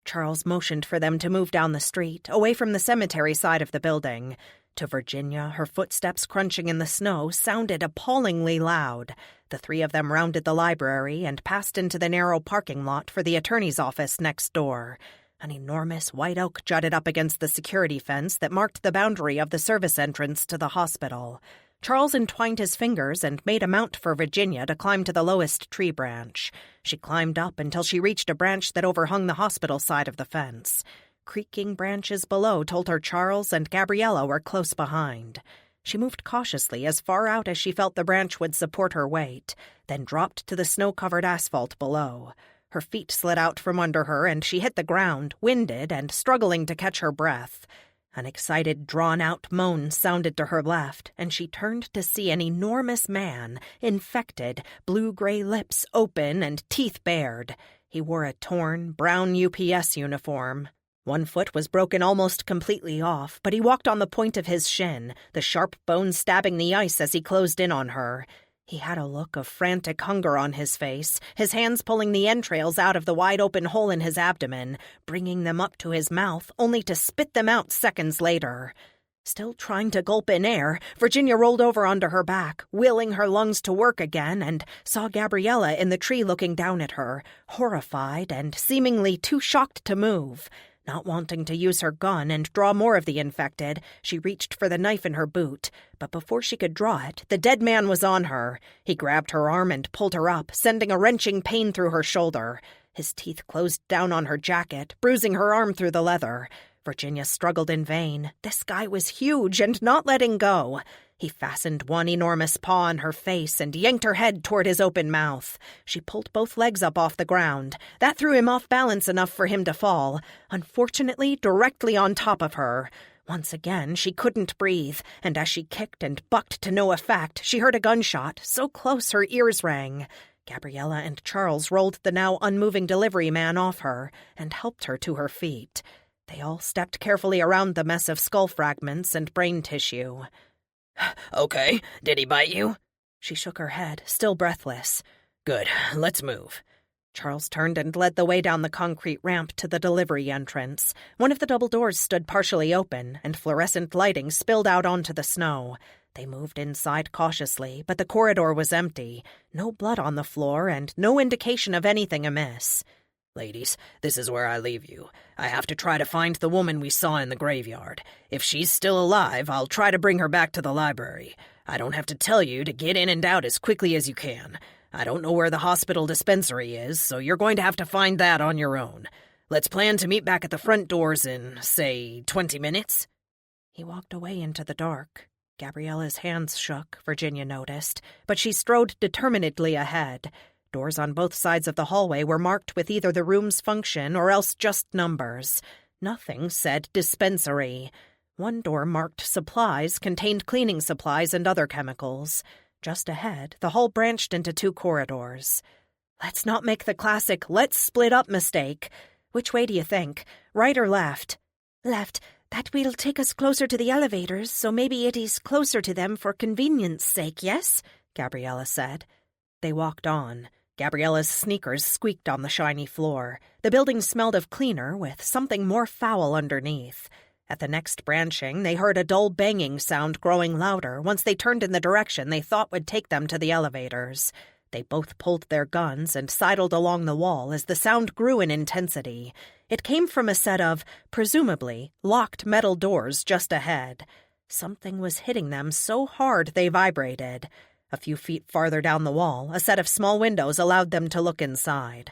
Charles motioned for them to move down the street, away from the cemetery side of the building. To Virginia, her footsteps crunching in the snow sounded appallingly loud. The three of them rounded the library and passed into the narrow parking lot for the attorney's office next door. An enormous white oak jutted up against the security fence that marked the boundary of the service entrance to the hospital. Charles entwined his fingers and made a mount for Virginia to climb to the lowest tree branch. She climbed up until she reached a branch that overhung the hospital side of the fence. Creaking branches below told her Charles and Gabriella were close behind. She moved cautiously as far out as she felt the branch would support her weight, then dropped to the snow-covered asphalt below. Her feet slid out from under her, and she hit the ground, winded and struggling to catch her breath. An excited, drawn-out moan sounded to her left, and she turned to see an enormous man, infected, blue-gray lips open and teeth bared. He wore a torn, brown UPS uniform. One foot was broken almost completely off, but he walked on the point of his shin, the sharp bone stabbing the ice as he closed in on her. He had a look of frantic hunger on his face, his hands pulling the entrails out of the wide-open hole in his abdomen, bringing them up to his mouth, only to spit them out seconds later. Still trying to gulp in air, Virginia rolled over onto her back, willing her lungs to work again, and saw Gabriella in the tree looking down at her, horrified and seemingly too shocked to move. Not wanting to use her gun and draw more of the infected, she reached for the knife in her boot. But before she could draw it, the dead man was on her. He grabbed her arm and pulled her up, sending a wrenching pain through her shoulder. His teeth closed down on her jacket, bruising her arm through the leather. Virginia struggled in vain. This guy was huge and not letting go. He fastened one enormous paw on her face and yanked her head toward his open mouth. She pulled both legs up off the ground. That threw him off balance enough for him to fall, unfortunately directly on top of her. Once again, she couldn't breathe, and as she kicked and bucked to no effect, she heard a gunshot, so close her ears rang. Gabriella and Charles rolled the now unmoving delivery man off her and helped her to her feet. They all stepped carefully around the mess of skull fragments and brain tissue. Okay, did he bite you? She shook her head, still breathless. Good, let's move. Charles turned and led the way down the concrete ramp to the delivery entrance. One of the double doors stood partially open, and fluorescent lighting spilled out onto the snow. They moved inside cautiously, but the corridor was empty. No blood on the floor, and no indication of anything amiss. Ladies, this is where I leave you. I have to try to find the woman we saw in the graveyard. If she's still alive, I'll try to bring her back to the library. I don't have to tell you to get in and out as quickly as you can. I don't know where the hospital dispensary is, so you're going to have to find that on your own. Let's plan to meet back at the front doors in, say, 20 minutes? He walked away into the dark. Gabriella's hands shook, Virginia noticed, but she strode determinedly ahead. Doors on both sides of the hallway were marked with either the room's function or else just numbers. Nothing said dispensary. One door marked supplies contained cleaning supplies and other chemicals. Just ahead, the hall branched into two corridors. Let's not make the classic let's split up mistake. Which way do you think? Right or left? Left. That will take us closer to the elevators, so maybe it is closer to them for convenience sake, yes? Gabriella said. They walked on. Gabriella's sneakers squeaked on the shiny floor. The building smelled of cleaner, with something more foul underneath. At the next branching, they heard a dull banging sound growing louder once they turned in the direction they thought would take them to the elevators. They both pulled their guns and sidled along the wall as the sound grew in intensity. It came from a set of, presumably, locked metal doors just ahead. Something was hitting them so hard they vibrated. A few feet farther down the wall, a set of small windows allowed them to look inside.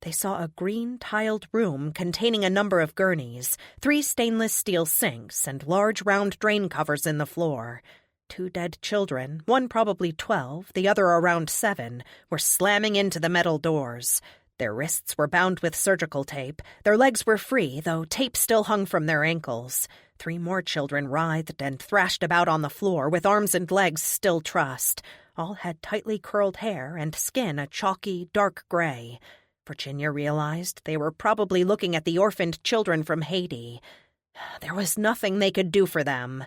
They saw a green, tiled room containing a number of gurneys, 3 stainless steel sinks, and large round drain covers in the floor. 2 dead children, one probably 12, the other around 7, were slamming into the metal doors. Their wrists were bound with surgical tape. Their legs were free, though tape still hung from their ankles. 3 more children writhed and thrashed about on the floor with arms and legs still trussed. All had tightly curled hair and skin a chalky, dark gray. Virginia realized they were probably looking at the orphaned children from Haiti. There was nothing they could do for them.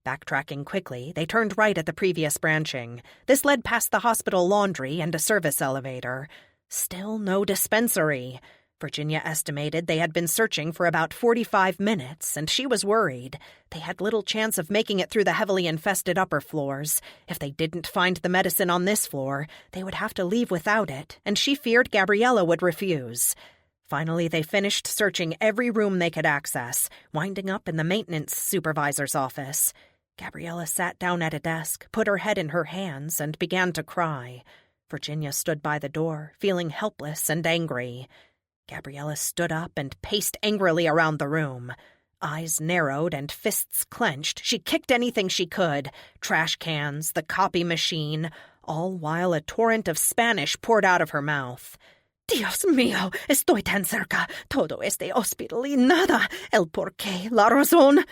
Backtracking quickly, they turned right at the previous branching. This led past the hospital laundry and a service elevator. Still no dispensary. Virginia estimated they had been searching for about 45 minutes, and she was worried. They had little chance of making it through the heavily infested upper floors. If they didn't find the medicine on this floor, they would have to leave without it, and she feared Gabriella would refuse. Finally, they finished searching every room they could access, winding up in the maintenance supervisor's office. Gabriella sat down at a desk, put her head in her hands, and began to cry. Virginia stood by the door, feeling helpless and angry. Gabriella stood up and paced angrily around the room. Eyes narrowed and fists clenched, she kicked anything she could, trash cans, the copy machine, all while a torrent of Spanish poured out of her mouth. Dios mío, estoy tan cerca. Todo este hospital y nada. El porqué, la razón.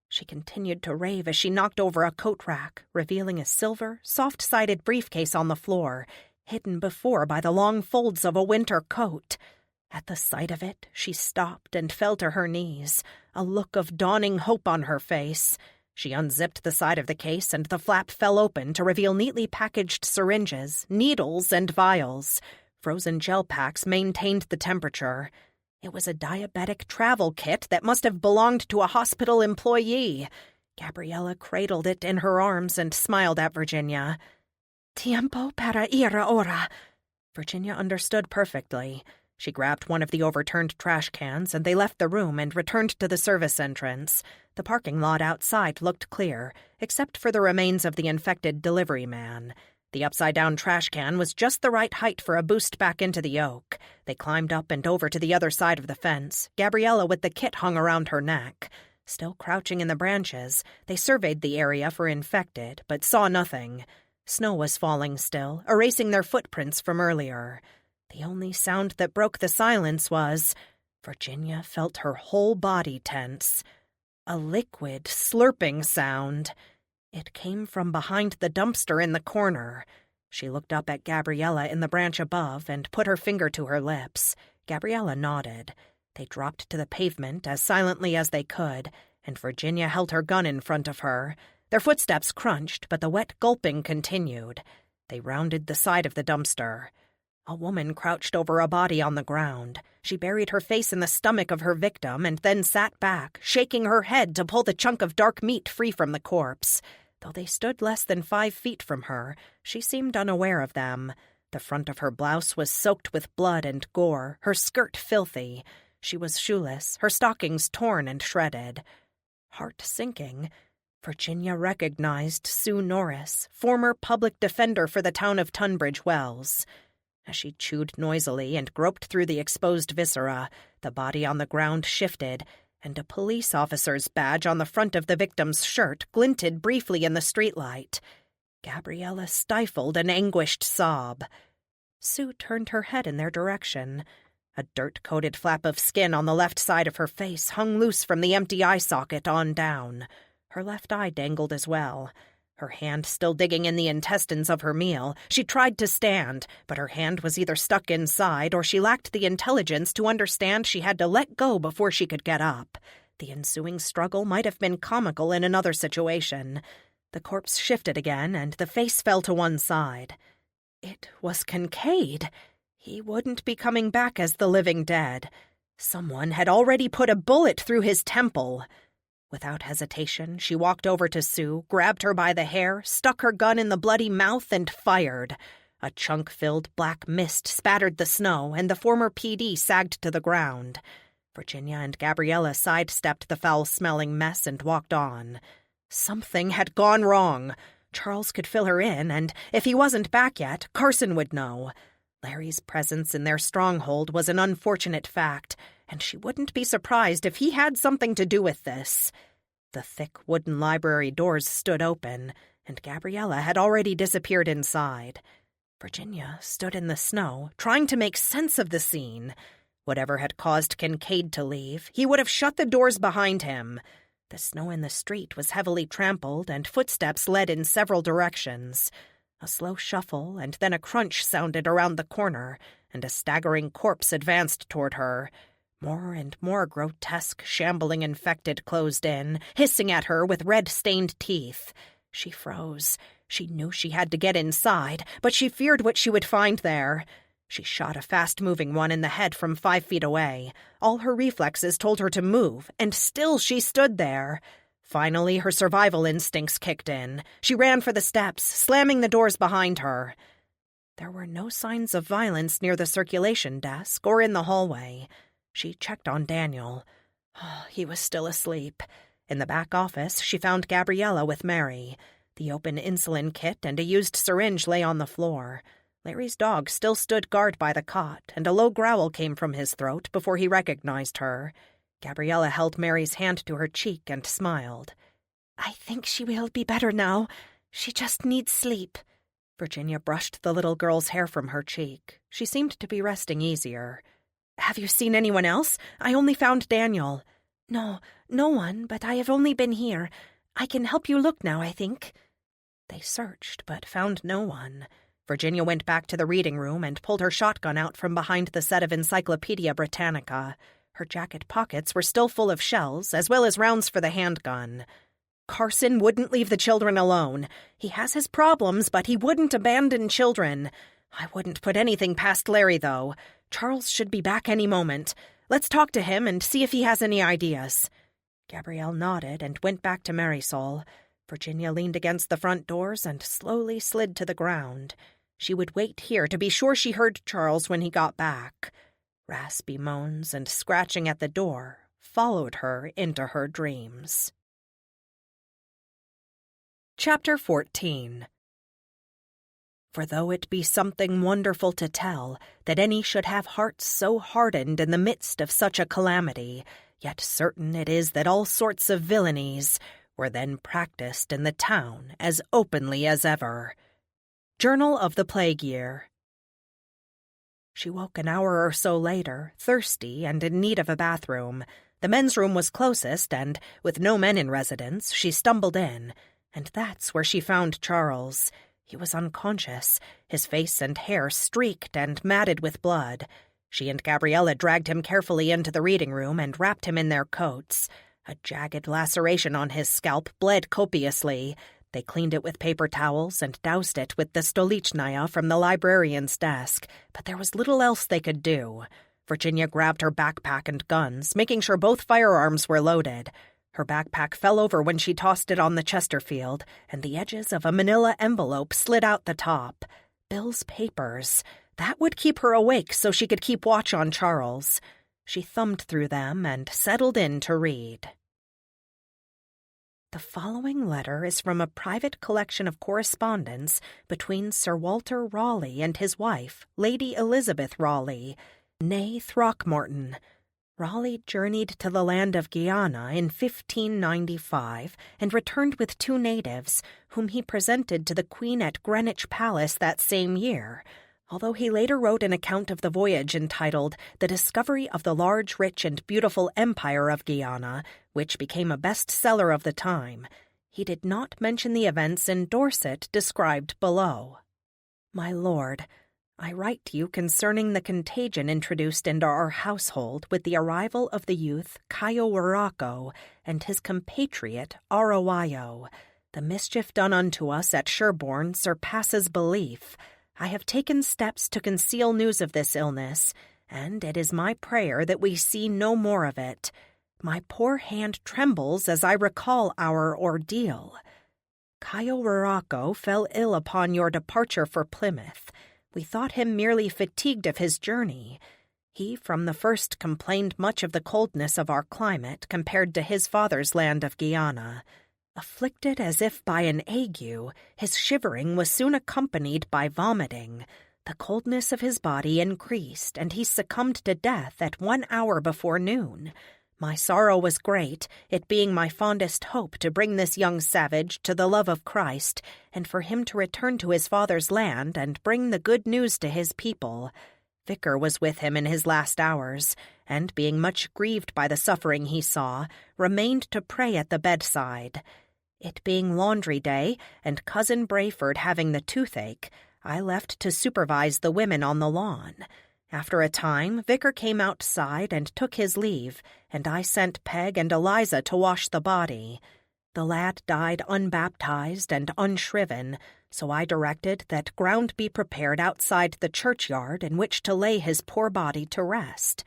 She continued to rave as she knocked over a coat rack, revealing a silver, soft-sided briefcase on the floor, hidden before by the long folds of a winter coat. At the sight of it, she stopped and fell to her knees, a look of dawning hope on her face. She unzipped the side of the case, and the flap fell open to reveal neatly packaged syringes, needles, and vials. Frozen gel packs maintained the temperature. It was a diabetic travel kit that must have belonged to a hospital employee. Gabriella cradled it in her arms and smiled at Virginia. Tiempo para ir ahora. Virginia understood perfectly. She grabbed one of the overturned trash cans, and they left the room and returned to the service entrance. The parking lot outside looked clear, except for the remains of the infected delivery man. The upside-down trash can was just the right height for a boost back into the oak. They climbed up and over to the other side of the fence, Gabriella with the kit hung around her neck. Still crouching in the branches, they surveyed the area for infected, but saw nothing. Snow was falling still, erasing their footprints from earlier. The only sound that broke the silence was... Virginia felt her whole body tense. A liquid, slurping sound. It came from behind the dumpster in the corner. She looked up at Gabriella in the branch above and put her finger to her lips. Gabriella nodded. They dropped to the pavement as silently as they could, and Virginia held her gun in front of her. Their footsteps crunched, but the wet gulping continued. They rounded the side of the dumpster. A woman crouched over a body on the ground. She buried her face in the stomach of her victim and then sat back, shaking her head to pull the chunk of dark meat free from the corpse. Though they stood less than 5 feet from her, she seemed unaware of them. The front of her blouse was soaked with blood and gore, her skirt filthy. She was shoeless, her stockings torn and shredded. Heart sinking, Virginia recognized Sue Norris, former public defender for the town of Tunbridge Wells. As she chewed noisily and groped through the exposed viscera, the body on the ground shifted, and a police officer's badge on the front of the victim's shirt glinted briefly in the streetlight. Gabriella stifled an anguished sob. Sue turned her head in their direction. A dirt-coated flap of skin on the left side of her face hung loose from the empty eye socket on down. Her left eye dangled as well. Her hand still digging in the intestines of her meal, she tried to stand, but her hand was either stuck inside or she lacked the intelligence to understand she had to let go before she could get up. The ensuing struggle might have been comical in another situation. The corpse shifted again, and the face fell to one side. It was Kincaid. He wouldn't be coming back as the living dead. Someone had already put a bullet through his temple. Without hesitation, she walked over to Sue, grabbed her by the hair, stuck her gun in the bloody mouth, and fired. A chunk-filled black mist spattered the snow, and the former PD sagged to the ground. Virginia and Gabriella sidestepped the foul-smelling mess and walked on. Something had gone wrong. Charles could fill her in, and if he wasn't back yet, Carson would know. Larry's presence in their stronghold was an unfortunate fact, and she wouldn't be surprised if he had something to do with this. The thick wooden library doors stood open, and Gabriella had already disappeared inside. Virginia stood in the snow, trying to make sense of the scene. Whatever had caused Kincaid to leave, he would have shut the doors behind him. The snow in the street was heavily trampled, and footsteps led in several directions. A slow shuffle and then a crunch sounded around the corner, and a staggering corpse advanced toward her. More and more grotesque, shambling infected closed in, hissing at her with red-stained teeth. She froze. She knew she had to get inside, but she feared what she would find there. She shot a fast-moving one in the head from 5 feet away. All her reflexes told her to move, and still she stood there. Finally, her survival instincts kicked in. She ran for the steps, slamming the doors behind her. There were no signs of violence near the circulation desk or in the hallway. She checked on Daniel. He was still asleep. In the back office, she found Gabriella with Mary. The open insulin kit and a used syringe lay on the floor. Larry's dog still stood guard by the cot, and a low growl came from his throat before he recognized her. Gabriella held Mary's hand to her cheek and smiled. "I think she will be better now. She just needs sleep." Virginia brushed the little girl's hair from her cheek. She seemed to be resting easier. "Have you seen anyone else? I only found Daniel." No, no one, but I have only been here. I can help you look now, I think. They searched, but found no one. Virginia went back to the reading room and pulled her shotgun out from behind the set of Encyclopedia Britannica. Her jacket pockets were still full of shells, as well as rounds for the handgun. Carson wouldn't leave the children alone. He has his problems, but he wouldn't abandon children. I wouldn't put anything past Larry, though. Charles should be back any moment. Let's talk to him and see if he has any ideas. Gabrielle nodded and went back to Marisol. Virginia leaned against the front doors and slowly slid to the ground. She would wait here to be sure she heard Charles when he got back. Raspy moans and scratching at the door followed her into her dreams. Chapter 14. For though it be something wonderful to tell, that any should have hearts so hardened in the midst of such a calamity, yet certain it is that all sorts of villainies were then practiced in the town as openly as ever. Journal of the Plague Year. She woke an hour or so later, thirsty and in need of a bathroom. The men's room was closest, and, with no men in residence, she stumbled in. And that's where she found Charles. He was unconscious, his face and hair streaked and matted with blood. She and Gabriella dragged him carefully into the reading room and wrapped him in their coats. A jagged laceration on his scalp bled copiously. They cleaned it with paper towels and doused it with the stolichnaya from the librarian's desk, but there was little else they could do. Virginia grabbed her backpack and guns, making sure both firearms were loaded. Her backpack fell over when she tossed it on the Chesterfield, and the edges of a manila envelope slid out the top. Bill's papers. That would keep her awake so she could keep watch on Charles. She thumbed through them and settled in to read. The following letter is from a private collection of correspondence between Sir Walter Raleigh and his wife, Lady Elizabeth Raleigh, née Throckmorton. Raleigh journeyed to the land of Guiana in 1595 and returned with 2 natives, whom he presented to the Queen at Greenwich Palace that same year. Although he later wrote an account of the voyage entitled The Discovery of the Large, Rich, and Beautiful Empire of Guiana, which became a bestseller of the time, he did not mention the events in Dorset described below. My lord, I write to you concerning the contagion introduced into our household with the arrival of the youth Kayowarako and his compatriot Arawayo. The mischief done unto us at Sherborne surpasses belief. I have taken steps to conceal news of this illness, and it is my prayer that we see no more of it. My poor hand trembles as I recall our ordeal. Kayowarako fell ill upon your departure for Plymouth. We thought him merely fatigued of his journey. He from the first complained much of the coldness of our climate compared to his father's land of Guiana. Afflicted as if by an ague, his shivering was soon accompanied by vomiting. The coldness of his body increased, and he succumbed to death at 1 hour before noon. My sorrow was great, it being my fondest hope to bring this young savage to the love of Christ, and for him to return to his father's land and bring the good news to his people. Vicar was with him in his last hours, and being much grieved by the suffering he saw, remained to pray at the bedside. It being laundry day, and Cousin Brayford having the toothache, I left to supervise the women on the lawn. After a time, Vicar came outside and took his leave, and I sent Peg and Eliza to wash the body. The lad died unbaptized and unshriven, so I directed that ground be prepared outside the churchyard in which to lay his poor body to rest.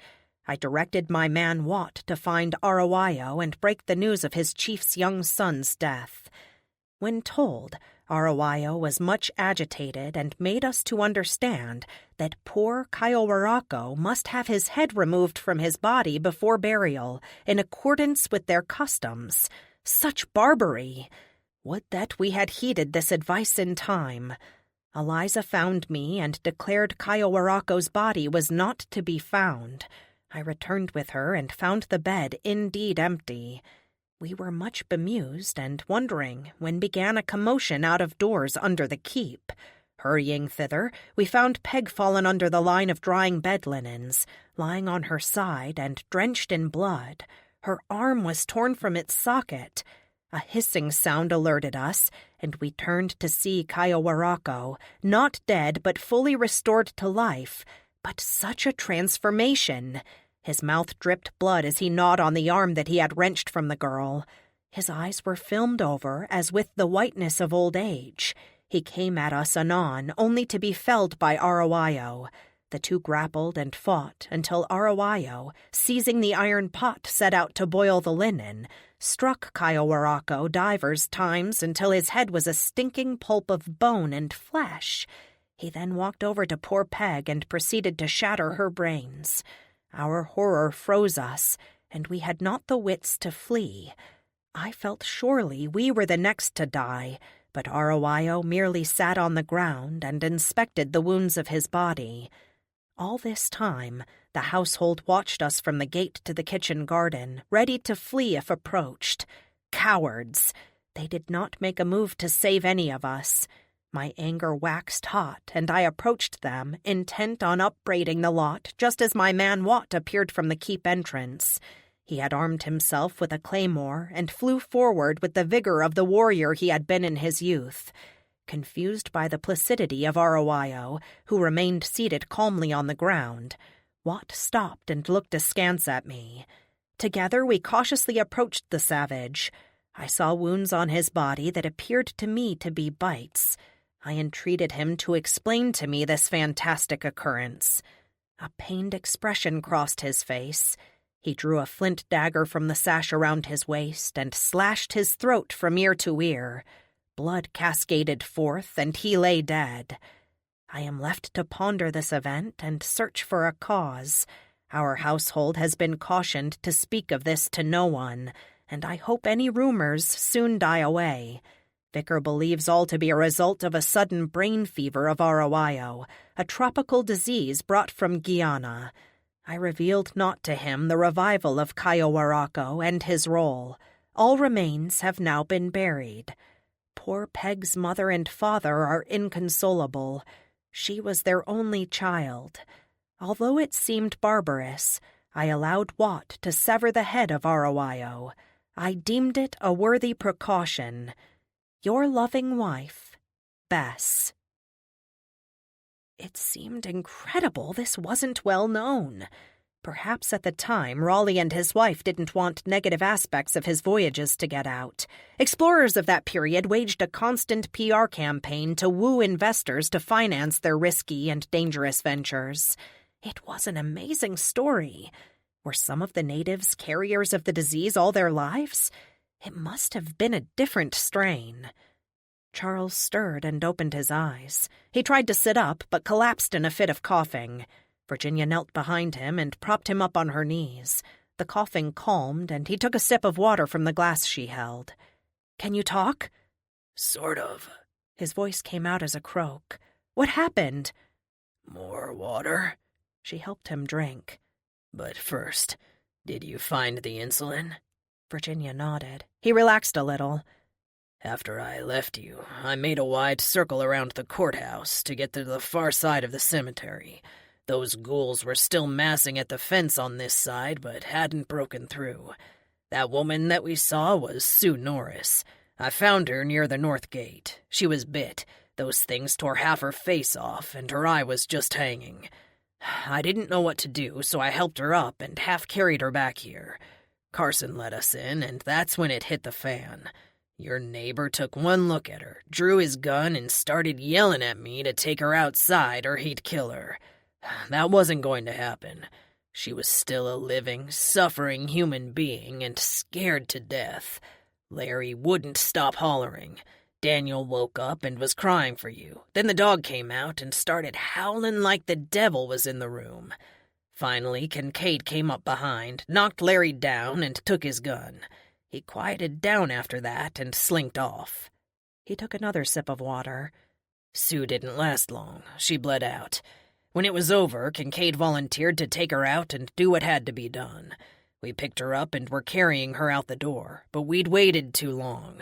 I directed my man Watt to find Arawayo and break the news of his chief's young son's death. When told, Arawayo was much agitated and made us to understand that poor Kayowarako must have his head removed from his body before burial, in accordance with their customs. Such barbarity! Would that we had heeded this advice in time. Eliza found me and declared Kayowarako's body was not to be found. I returned with her and found the bed indeed empty. We were much bemused and wondering when began a commotion out of doors under the keep. Hurrying thither, we found Peg fallen under the line of drying bed linens, lying on her side and drenched in blood. Her arm was torn from its socket. A hissing sound alerted us, and we turned to see Kayawarako, not dead but fully restored to life. But such a transformation! His mouth dripped blood as he gnawed on the arm that he had wrenched from the girl. His eyes were filmed over as with the whiteness of old age. He came at us anon, only to be felled by Arawayo. The two grappled and fought until Arawayo, seizing the iron pot set out to boil the linen, struck Kayawarako divers times until his head was a stinking pulp of bone and flesh. He then walked over to poor Peg and proceeded to shatter her brains. Our horror froze us, and we had not the wits to flee. I felt surely we were the next to die, but Arawayo merely sat on the ground and inspected the wounds of his body. All this time, the household watched us from the gate to the kitchen garden, ready to flee if approached. Cowards! They did not make a move to save any of us. My anger waxed hot, and I approached them, intent on upbraiding the lot, just as my man Watt appeared from the keep entrance. He had armed himself with a claymore and flew forward with the vigor of the warrior he had been in his youth. Confused by the placidity of Arawayo, who remained seated calmly on the ground, Watt stopped and looked askance at me. Together we cautiously approached the savage. I saw wounds on his body that appeared to me to be bites. I entreated him to explain to me this fantastic occurrence. A pained expression crossed his face. He drew a flint dagger from the sash around his waist and slashed his throat from ear to ear. Blood cascaded forth, and he lay dead. I am left to ponder this event and search for a cause. Our household has been cautioned to speak of this to no one, and I hope any rumors soon die away. Vicar believes all to be a result of a sudden brain fever of Arawayo, a tropical disease brought from Guyana. I revealed not to him the revival of Kayawarako and his role. All remains have now been buried. Poor Peg's mother and father are inconsolable. She was their only child. Although it seemed barbarous, I allowed Watt to sever the head of Arawayo. I deemed it a worthy precaution. Your loving wife, Bess. It seemed incredible this wasn't well known. Perhaps at the time, Raleigh and his wife didn't want negative aspects of his voyages to get out. Explorers of that period waged a constant PR campaign to woo investors to finance their risky and dangerous ventures. It was an amazing story. Were some of the natives carriers of the disease all their lives? It must have been a different strain. Charles stirred and opened his eyes. He tried to sit up, but collapsed in a fit of coughing. Virginia knelt behind him and propped him up on her knees. The coughing calmed, and he took a sip of water from the glass she held. "Can you talk?" Sort of. His voice came out as a croak. "What happened?" More water? She helped him drink. But first, did you find the insulin? Virginia nodded. He relaxed a little. After I left you, I made a wide circle around the courthouse to get to the far side of the cemetery. Those ghouls were still massing at the fence on this side, but hadn't broken through. That woman that we saw was Sue Norris. I found her near the north gate. She was bit. Those things tore half her face off, and her eye was just hanging. I didn't know what to do, so I helped her up and half carried her back here. Carson let us in, and that's when it hit the fan. Your neighbor took one look at her, drew his gun, and started yelling at me to take her outside or he'd kill her. That wasn't going to happen. She was still a living, suffering human being and scared to death. Larry wouldn't stop hollering. Daniel woke up and was crying for you. Then the dog came out and started howling like the devil was in the room. Finally, Kincaid came up behind, knocked Larry down, and took his gun. He quieted down after that and slinked off. He took another sip of water. Sue didn't last long. She bled out. When it was over, Kincaid volunteered to take her out and do what had to be done. We picked her up and were carrying her out the door, but we'd waited too long.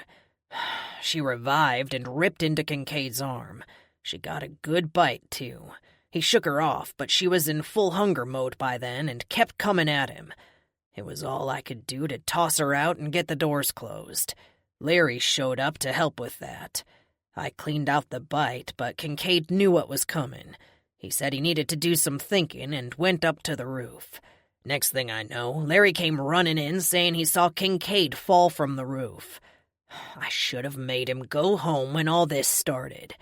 She revived and ripped into Kincaid's arm. She got a good bite, too. He shook her off, but she was in full hunger mode by then and kept coming at him. It was all I could do to toss her out and get the doors closed. Larry showed up to help with that. I cleaned out the bite, but Kincaid knew what was coming. He said he needed to do some thinking and went up to the roof. Next thing I know, Larry came running in saying he saw Kincaid fall from the roof. I should have made him go home when all this started.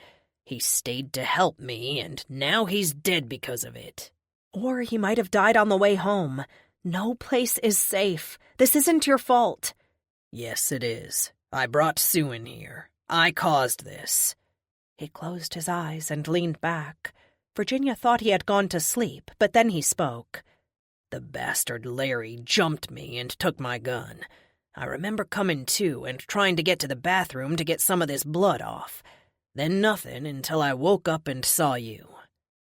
He stayed to help me, and now he's dead because of it. Or he might have died on the way home. No place is safe. This isn't your fault. Yes, it is. I brought Sue in here. I caused this. He closed his eyes and leaned back. Virginia thought he had gone to sleep, but then he spoke. The bastard Larry jumped me and took my gun. I remember coming to and trying to get to the bathroom to get some of this blood off. Then nothing until I woke up and saw you.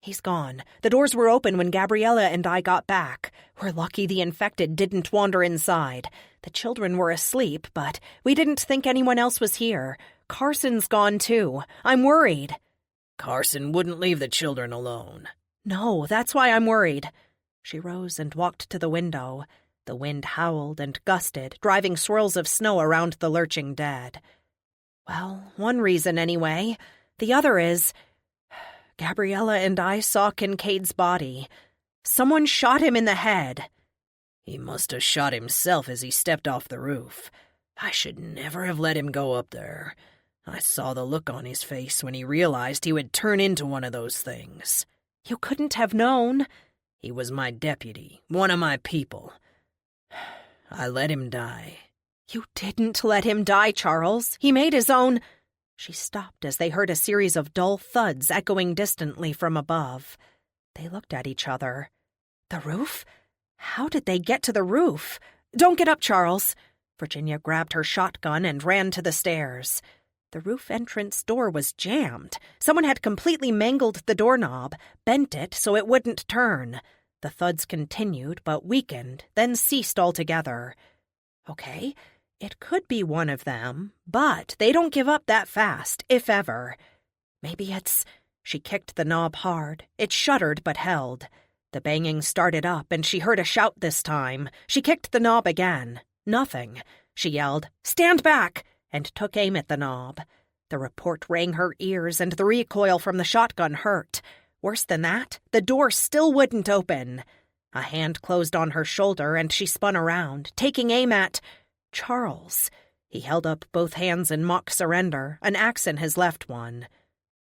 He's gone. The doors were open when Gabriella and I got back. We're lucky the infected didn't wander inside. The children were asleep, but we didn't think anyone else was here. Carson's gone too. I'm worried. Carson wouldn't leave the children alone. No, that's why I'm worried. She rose and walked to the window. The wind howled and gusted, driving swirls of snow around the lurching dead. Well, one reason anyway. The other is, Gabriella and I saw Kincaid's body. Someone shot him in the head. He must have shot himself as he stepped off the roof. I should never have let him go up there. I saw the look on his face when he realized he would turn into one of those things. You couldn't have known. He was my deputy, one of my people. I let him die. You didn't let him die, Charles. He made his own... She stopped as they heard a series of dull thuds echoing distantly from above. They looked at each other. The roof? How did they get to the roof? Don't get up, Charles. Virginia grabbed her shotgun and ran to the stairs. The roof entrance door was jammed. Someone had completely mangled the doorknob, bent it so it wouldn't turn. The thuds continued, but weakened, then ceased altogether. Okay, it could be one of them, but they don't give up that fast, if ever. Maybe it's... She kicked the knob hard. It shuddered but held. The banging started up, and she heard a shout this time. She kicked the knob again. Nothing. She yelled, "Stand back!" and took aim at the knob. The report rang her ears, and the recoil from the shotgun hurt. Worse than that, the door still wouldn't open. A hand closed on her shoulder, and she spun around, taking aim at Charles. He held up both hands in mock surrender, an axe in his left one.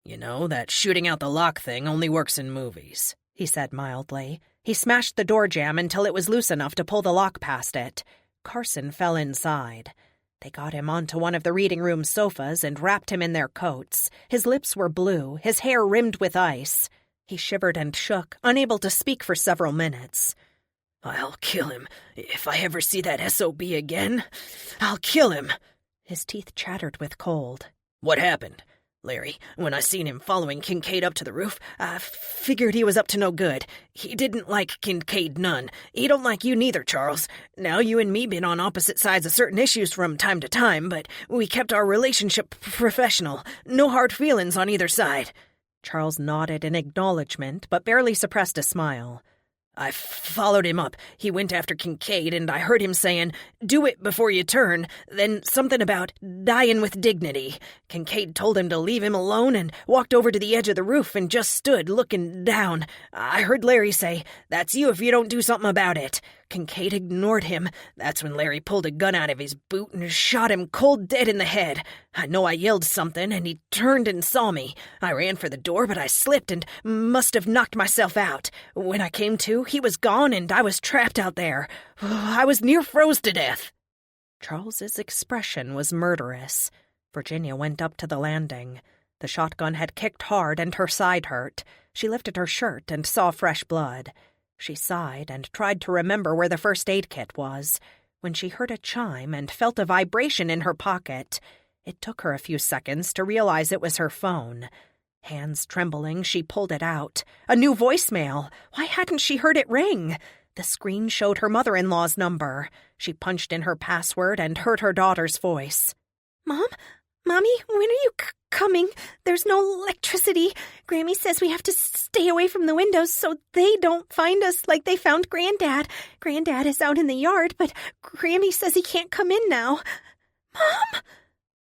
You know, that shooting out the lock thing only works in movies, he said mildly. He smashed the door jamb until it was loose enough to pull the lock past it. Carson fell inside. They got him onto one of the reading room sofas and wrapped him in their coats. His lips were blue, his hair rimmed with ice. He shivered and shook, unable to speak for several minutes. "I'll kill him. If I ever see that SOB again, I'll kill him." His teeth chattered with cold. "What happened? Larry, when I seen him following Kincaid up to the roof, I figured he was up to no good. He didn't like Kincaid none. He don't like you neither, Charles. Now you and me been on opposite sides of certain issues from time to time, but we kept our relationship professional. No hard feelings on either side." Charles nodded in acknowledgement, but barely suppressed a smile. "I followed him up. He went after Kincaid, and I heard him saying, 'Do it before you turn,' then something about dying with dignity. Kincaid told him to leave him alone and walked over to the edge of the roof and just stood looking down. I heard Larry say, 'That's you if you don't do something about it.' Kincaid ignored him. That's when Larry pulled a gun out of his boot and shot him cold dead in the head. I know I yelled something, and he turned and saw me. I ran for the door, but I slipped and must have knocked myself out. When I came to, he was gone, and I was trapped out there. I was near froze to death." Charles's expression was murderous. Virginia went up to the landing. The shotgun had kicked hard, and her side hurt. She lifted her shirt and saw fresh blood. She sighed and tried to remember where the first aid kit was, when she heard a chime and felt a vibration in her pocket. It took her a few seconds to realize it was her phone. Hands trembling, she pulled it out. A new voicemail. Why hadn't she heard it ring? The screen showed her mother-in-law's number. She punched in her password and heard her daughter's voice. "Mom? Mommy, when are you coming? There's no electricity. Grammy says we have to stay away from the windows so they don't find us like they found Granddad. Granddad is out in the yard, but Grammy says he can't come in now. Mom!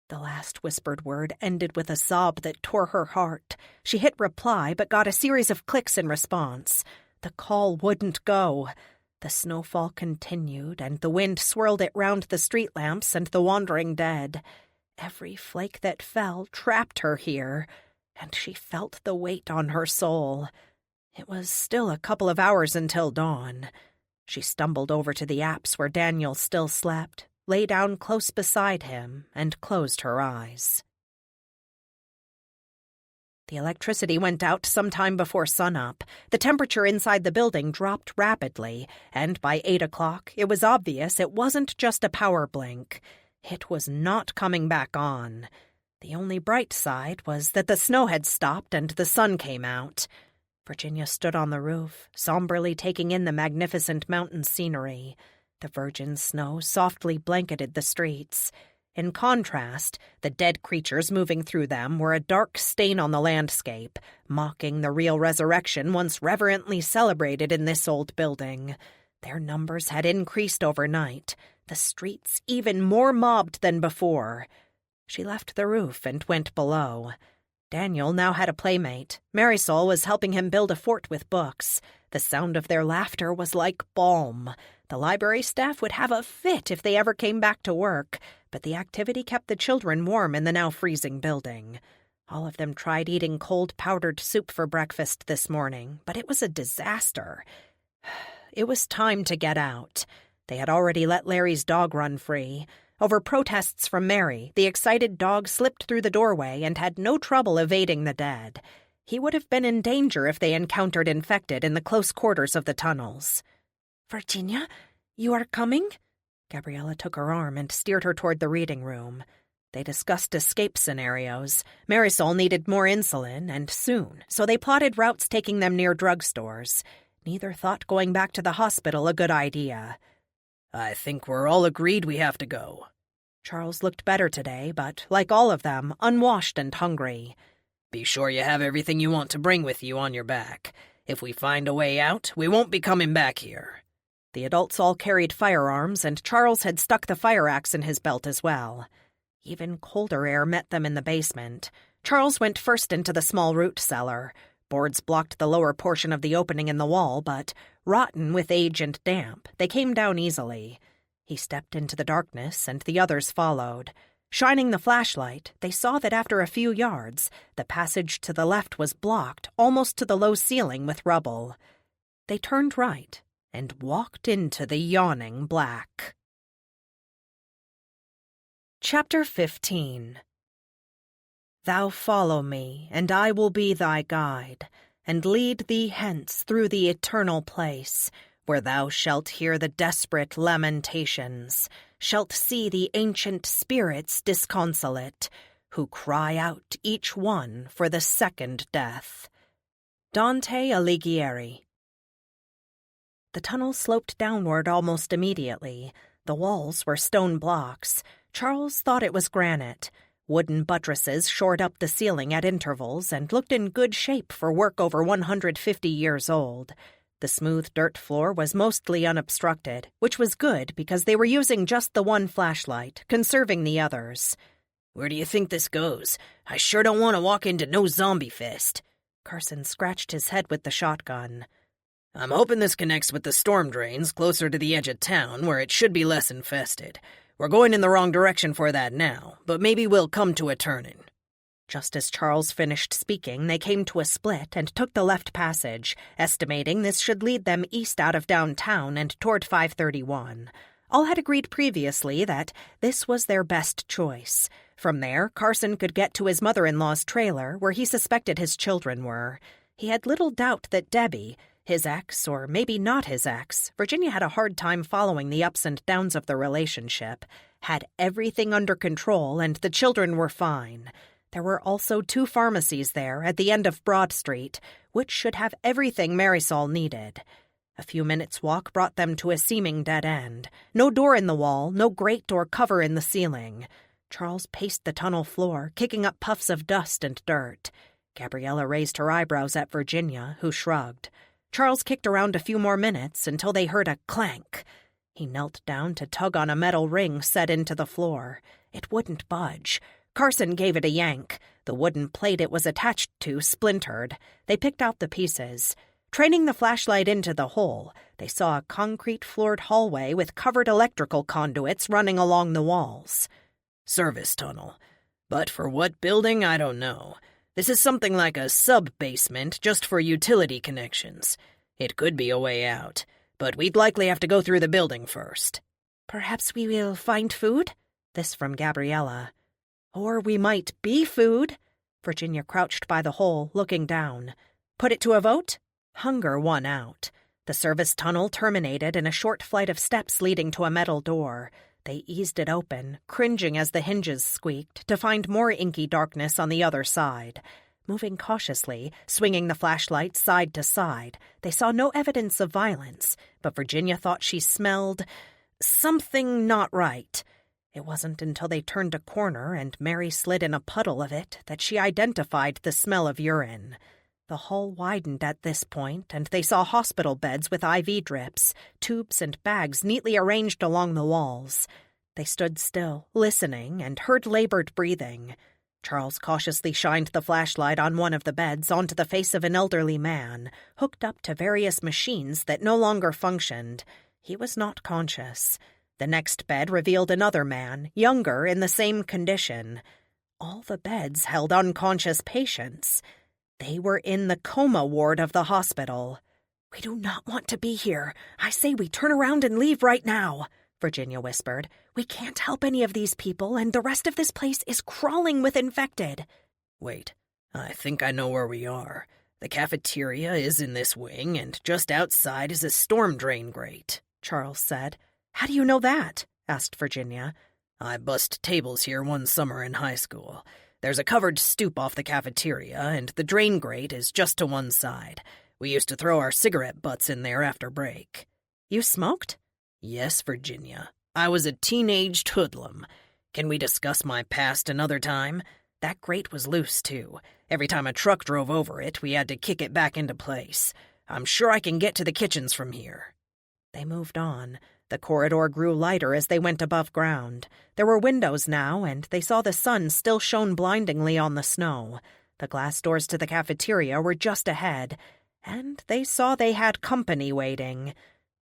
The last whispered word ended with a sob that tore her heart. She hit reply, but got a series of clicks in response. The call wouldn't go. The snowfall continued, and the wind swirled it round the street lamps and the wandering dead. Every flake that fell trapped her here, and she felt the weight on her soul. It was still a couple of hours until dawn. She stumbled over to the apse where Daniel still slept, lay down close beside him, and closed her eyes. The electricity went out sometime before sunup. The temperature inside the building dropped rapidly, and by 8 o'clock it was obvious it wasn't just a power blink. It was not coming back on. The only bright side was that the snow had stopped and the sun came out. Virginia stood on the roof, somberly taking in the magnificent mountain scenery. The virgin snow softly blanketed the streets. In contrast, the dead creatures moving through them were a dark stain on the landscape, mocking the real resurrection once reverently celebrated in this old building. Their numbers had increased overnight, the streets even more mobbed than before. She left the roof and went below. Daniel now had a playmate. Marisol was helping him build a fort with books. The sound of their laughter was like balm. The library staff would have a fit if they ever came back to work, but the activity kept the children warm in the now freezing building. All of them tried eating cold powdered soup for breakfast this morning, but it was a disaster. It was time to get out. They had already let Larry's dog run free. Over protests from Mary, the excited dog slipped through the doorway and had no trouble evading the dead. He would have been in danger if they encountered infected in the close quarters of the tunnels. Virginia, you are coming? Gabriella took her arm and steered her toward the reading room. They discussed escape scenarios. Marisol needed more insulin, and soon, so they plotted routes taking them near drugstores. Neither thought going back to the hospital a good idea. I think we're all agreed we have to go. Charles looked better today, but, like all of them, unwashed and hungry. Be sure you have everything you want to bring with you on your back. If we find a way out, we won't be coming back here. The adults all carried firearms, and Charles had stuck the fire axe in his belt as well. Even colder air met them in the basement. Charles went first into the small root cellar. Boards blocked the lower portion of the opening in the wall, but, rotten with age and damp, they came down easily. He stepped into the darkness, and the others followed. Shining the flashlight, they saw that after a few yards, the passage to the left was blocked almost to the low ceiling with rubble. They turned right and walked into the yawning black. Chapter 15. Thou follow me, and I will be thy guide, and lead thee hence through the eternal place, where thou shalt hear the desperate lamentations, shalt see the ancient spirits disconsolate, who cry out each one for the second death. Dante Alighieri. The tunnel sloped downward almost immediately. The walls were stone blocks. Charles thought it was granite. Wooden buttresses shored up the ceiling at intervals and looked in good shape for work over 150 years old. The smooth dirt floor was mostly unobstructed, which was good because they were using just the one flashlight, conserving the others. Where do you think this goes? I sure don't want to walk into no zombie fest. Carson scratched his head with the shotgun. I'm hoping this connects with the storm drains closer to the edge of town where it should be less infested. We're going in the wrong direction for that now, but maybe we'll come to a turning. Just as Charles finished speaking, they came to a split and took the left passage, estimating this should lead them east out of downtown and toward 531. All had agreed previously that this was their best choice. From there, Carson could get to his mother-in-law's trailer, where he suspected his children were. He had little doubt that Debbie, his ex, or maybe not his ex, Virginia had a hard time following the ups and downs of the relationship, had everything under control and the children were fine. There were also 2 pharmacies there at the end of Broad Street, which should have everything Marisol needed. A few minutes' walk brought them to a seeming dead end. No door in the wall, no grate or cover in the ceiling. Charles paced the tunnel floor, kicking up puffs of dust and dirt. Gabriella raised her eyebrows at Virginia, who shrugged. Charles kicked around a few more minutes until they heard a clank. He knelt down to tug on a metal ring set into the floor. It wouldn't budge. Carson gave it a yank. The wooden plate it was attached to splintered. They picked out the pieces. Training the flashlight into the hole, they saw a concrete-floored hallway with covered electrical conduits running along the walls. Service tunnel. But for what building, I don't know. This is something like a sub-basement just for utility connections. It could be a way out, but we'd likely have to go through the building first. Perhaps we will find food? This from Gabriella. Or we might be food. Virginia crouched by the hole, looking down. Put it to a vote? Hunger won out. The service tunnel terminated in a short flight of steps leading to a metal door. They eased it open, cringing as the hinges squeaked, to find more inky darkness on the other side. Moving cautiously, swinging the flashlight side to side, they saw no evidence of violence, but Virginia thought she smelled something not right. It wasn't until they turned a corner and Mary slid in a puddle of it that she identified the smell of urine. The hall widened at this point, and they saw hospital beds with IV drips, tubes and bags neatly arranged along the walls. They stood still, listening, and heard labored breathing. Charles cautiously shined the flashlight on one of the beds onto the face of an elderly man, hooked up to various machines that no longer functioned. He was not conscious. The next bed revealed another man, younger, in the same condition. All the beds held unconscious patients. They were in the coma ward of the hospital. "We do not want to be here. I say we turn around and leave right now," Virginia whispered. "We can't help any of these people, and the rest of this place is crawling with infected." Wait, I think I know where we are. The cafeteria is in this wing, and just outside is a storm drain grate, Charles said. "How do you know that?" asked Virginia. I bussed tables here one summer in high school. There's a covered stoop off the cafeteria, and the drain grate is just to one side. We used to throw our cigarette butts in there after break. "You smoked?" "Yes, Virginia. I was a teenaged hoodlum. Can we discuss my past another time? That grate was loose, too. Every time a truck drove over it, we had to kick it back into place. I'm sure I can get to the kitchens from here." They moved on. The corridor grew lighter as they went above ground. There were windows now, and they saw the sun still shone blindingly on the snow. The glass doors to the cafeteria were just ahead, and they saw they had company waiting.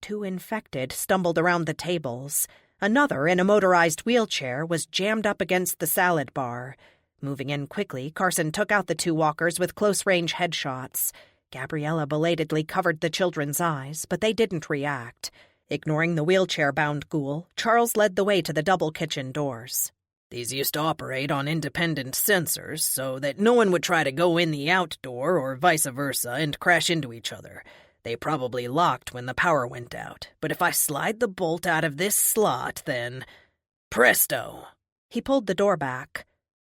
2 infected stumbled around the tables. Another, in a motorized wheelchair, was jammed up against the salad bar. Moving in quickly, Carson took out the 2 walkers with close-range headshots. Gabriella belatedly covered the children's eyes, but they didn't react. Ignoring the wheelchair-bound ghoul, Charles led the way to the double kitchen doors. These used to operate on independent sensors so that no one would try to go in the outdoor or vice versa and crash into each other. They probably locked when the power went out, but if I slide the bolt out of this slot, then... presto! He pulled the door back.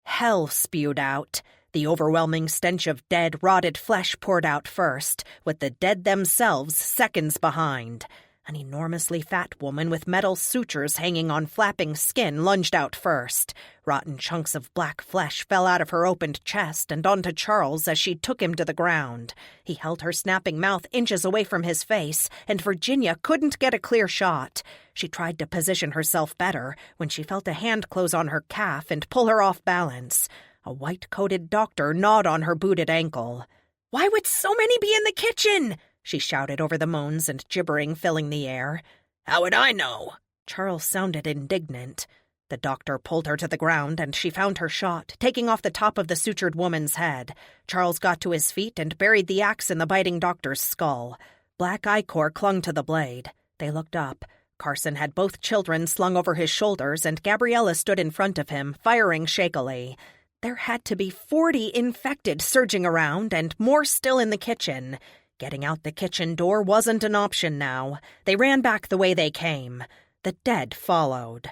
Hell spewed out. The overwhelming stench of dead, rotted flesh poured out first, with the dead themselves seconds behind. An enormously fat woman with metal sutures hanging on flapping skin lunged out first. Rotten chunks of black flesh fell out of her opened chest and onto Charles as she took him to the ground. He held her snapping mouth inches away from his face, and Virginia couldn't get a clear shot. She tried to position herself better when she felt a hand close on her calf and pull her off balance. A white-coated doctor gnawed on her booted ankle. "Why would so many be in the kitchen?" she shouted over the moans and gibbering filling the air. "How would I know?" Charles sounded indignant. The doctor pulled her to the ground, and she found her shot, taking off the top of the sutured woman's head. Charles got to his feet and buried the axe in the biting doctor's skull. Black ichor clung to the blade. They looked up. Carson had both children slung over his shoulders, and Gabriella stood in front of him, firing shakily. There had to be 40 infected surging around, and more still in the kitchen. Getting out the kitchen door wasn't an option now. They ran back the way they came. The dead followed.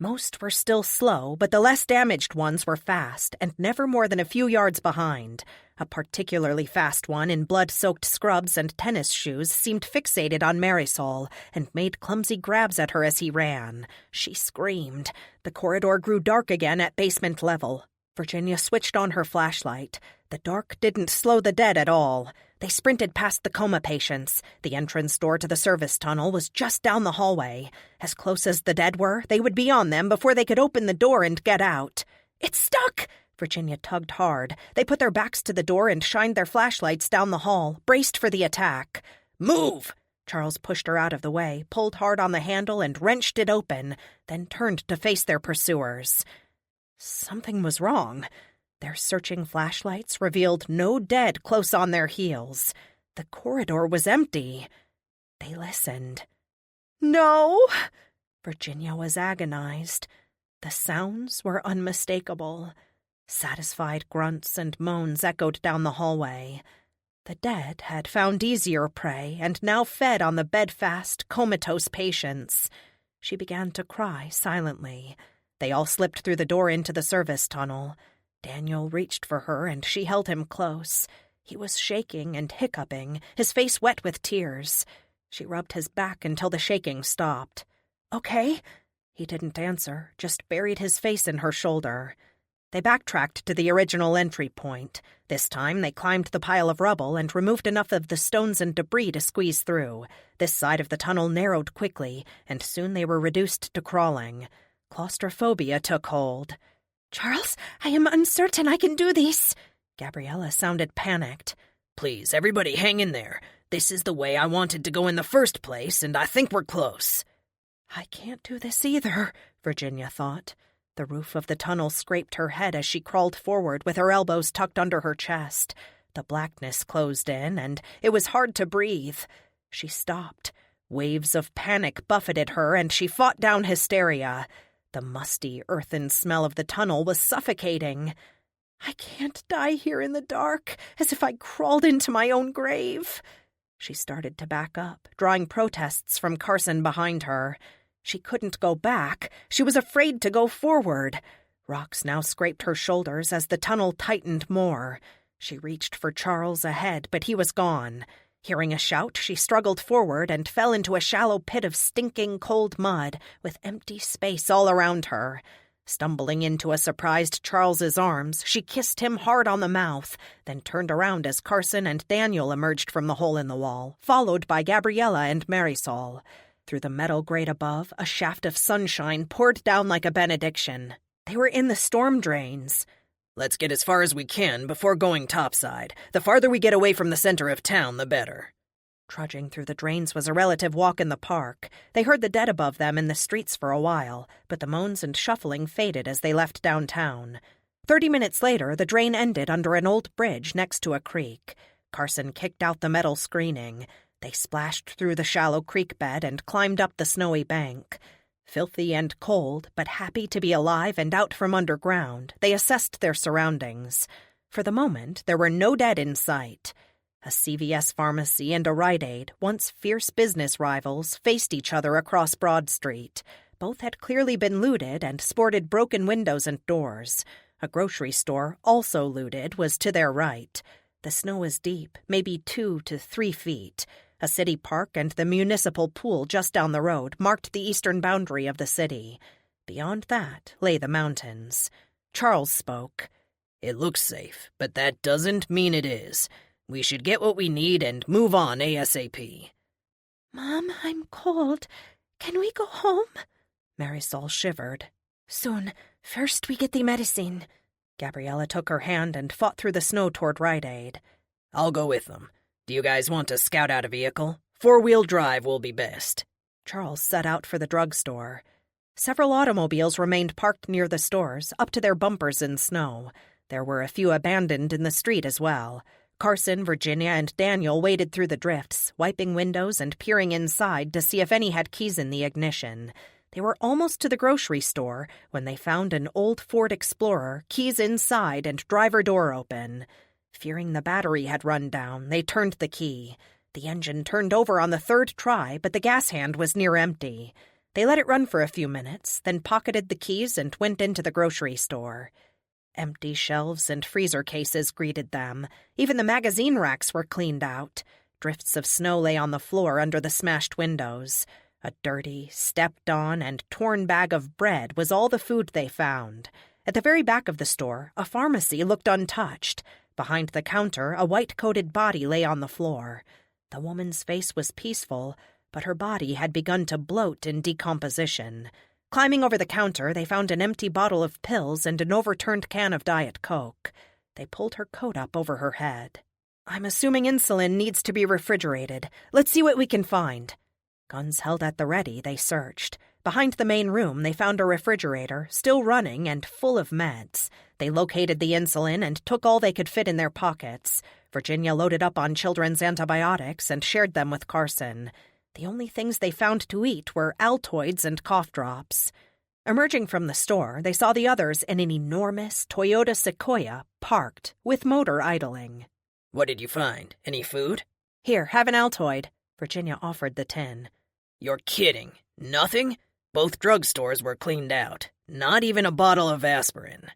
Most were still slow, but the less damaged ones were fast and never more than a few yards behind. A particularly fast one in blood-soaked scrubs and tennis shoes seemed fixated on Marisol and made clumsy grabs at her as he ran. She screamed. The corridor grew dark again at basement level. Virginia switched on her flashlight. The dark didn't slow the dead at all. They sprinted past the coma patients. The entrance door to the service tunnel was just down the hallway. As close as the dead were, they would be on them before they could open the door and get out. "It's stuck!" Virginia tugged hard. They put their backs to the door and shined their flashlights down the hall, braced for the attack. "Move!" Charles pushed her out of the way, pulled hard on the handle and wrenched it open, then turned to face their pursuers. Something was wrong. Their searching flashlights revealed no dead close on their heels. The corridor was empty. They listened. "No!" Virginia was agonized. The sounds were unmistakable. Satisfied grunts and moans echoed down the hallway. The dead had found easier prey and now fed on the bedfast, comatose patients. She began to cry silently. They all slipped through the door into the service tunnel. Daniel reached for her, and she held him close. He was shaking and hiccuping, his face wet with tears. She rubbed his back until the shaking stopped. "Okay?" He didn't answer, just buried his face in her shoulder. They backtracked to the original entry point. This time they climbed the pile of rubble and removed enough of the stones and debris to squeeze through. This side of the tunnel narrowed quickly, and soon they were reduced to crawling. Claustrophobia took hold. "Charles, I am uncertain I can do this." Gabriella sounded panicked. "Please, everybody hang in there. This is the way I wanted to go in the first place, and I think we're close." "I can't do this either," Virginia thought. The roof of the tunnel scraped her head as she crawled forward with her elbows tucked under her chest. The blackness closed in, and it was hard to breathe. She stopped. Waves of panic buffeted her, and she fought down hysteria. The musty, earthen smell of the tunnel was suffocating. "I can't die here in the dark, as if I crawled into my own grave." She started to back up, drawing protests from Carson behind her. She couldn't go back. She was afraid to go forward. Rocks now scraped her shoulders as the tunnel tightened more. She reached for Charles ahead, but he was gone. Hearing a shout, she struggled forward and fell into a shallow pit of stinking cold mud with empty space all around her. Stumbling into a surprised Charles's arms, she kissed him hard on the mouth, then turned around as Carson and Daniel emerged from the hole in the wall, followed by Gabriella and Marisol. Through the metal grate above, a shaft of sunshine poured down like a benediction. They were in the storm drains. "Let's get as far as we can before going topside. The farther we get away from the center of town, the better." Trudging through the drains was a relative walk in the park. They heard the dead above them in the streets for a while, but the moans and shuffling faded as they left downtown. 30 minutes later, the drain ended under an old bridge next to a creek. Carson kicked out the metal screening. They splashed through the shallow creek bed and climbed up the snowy bank. Filthy and cold, but happy to be alive and out from underground, they assessed their surroundings. For the moment, there were no dead in sight. A CVS pharmacy and a Rite Aid, once fierce business rivals, faced each other across Broad Street. Both had clearly been looted and sported broken windows and doors. A grocery store, also looted, was to their right. The snow was deep, maybe 2 to 3 feet. A city park and the municipal pool just down the road marked the eastern boundary of the city. Beyond that lay the mountains. Charles spoke. "It looks safe, but that doesn't mean it is. We should get what we need and move on ASAP. "Mom, I'm cold. Can we go home?" Marisol shivered. "Soon. First we get the medicine." Gabriella took her hand and fought through the snow toward Rite Aid. "I'll go with them. Do you guys want to scout out a vehicle? 4-wheel drive will be best." Charles set out for the drugstore. Several automobiles remained parked near the stores, up to their bumpers in snow. There were a few abandoned in the street as well. Carson, Virginia, and Daniel waded through the drifts, wiping windows and peering inside to see if any had keys in the ignition. They were almost to the grocery store when they found an old Ford Explorer, keys inside and driver door open. Fearing the battery had run down, they turned the key. The engine turned over on the third try, but the gas hand was near empty. They let it run for a few minutes, then pocketed the keys and went into the grocery store. Empty shelves and freezer cases greeted them. Even the magazine racks were cleaned out. Drifts of snow lay on the floor under the smashed windows. A dirty, stepped-on, and torn bag of bread was all the food they found. At the very back of the store, a pharmacy looked untouched. Behind the counter, a white-coated body lay on the floor. The woman's face was peaceful, but her body had begun to bloat in decomposition. Climbing over the counter, they found an empty bottle of pills and an overturned can of Diet Coke. They pulled her coat up over her head. "I'm assuming insulin needs to be refrigerated. Let's see what we can find." Guns held at the ready, they searched. Behind the main room, they found a refrigerator, still running and full of meds. They located the insulin and took all they could fit in their pockets. Virginia loaded up on children's antibiotics and shared them with Carson. The only things they found to eat were Altoids and cough drops. Emerging from the store, they saw the others in an enormous Toyota Sequoia parked, with motor idling. "What did you find? Any food?" "Here, have an Altoid." Virginia offered the tin. "You're kidding. Nothing? Both drugstores were cleaned out. Not even a bottle of aspirin."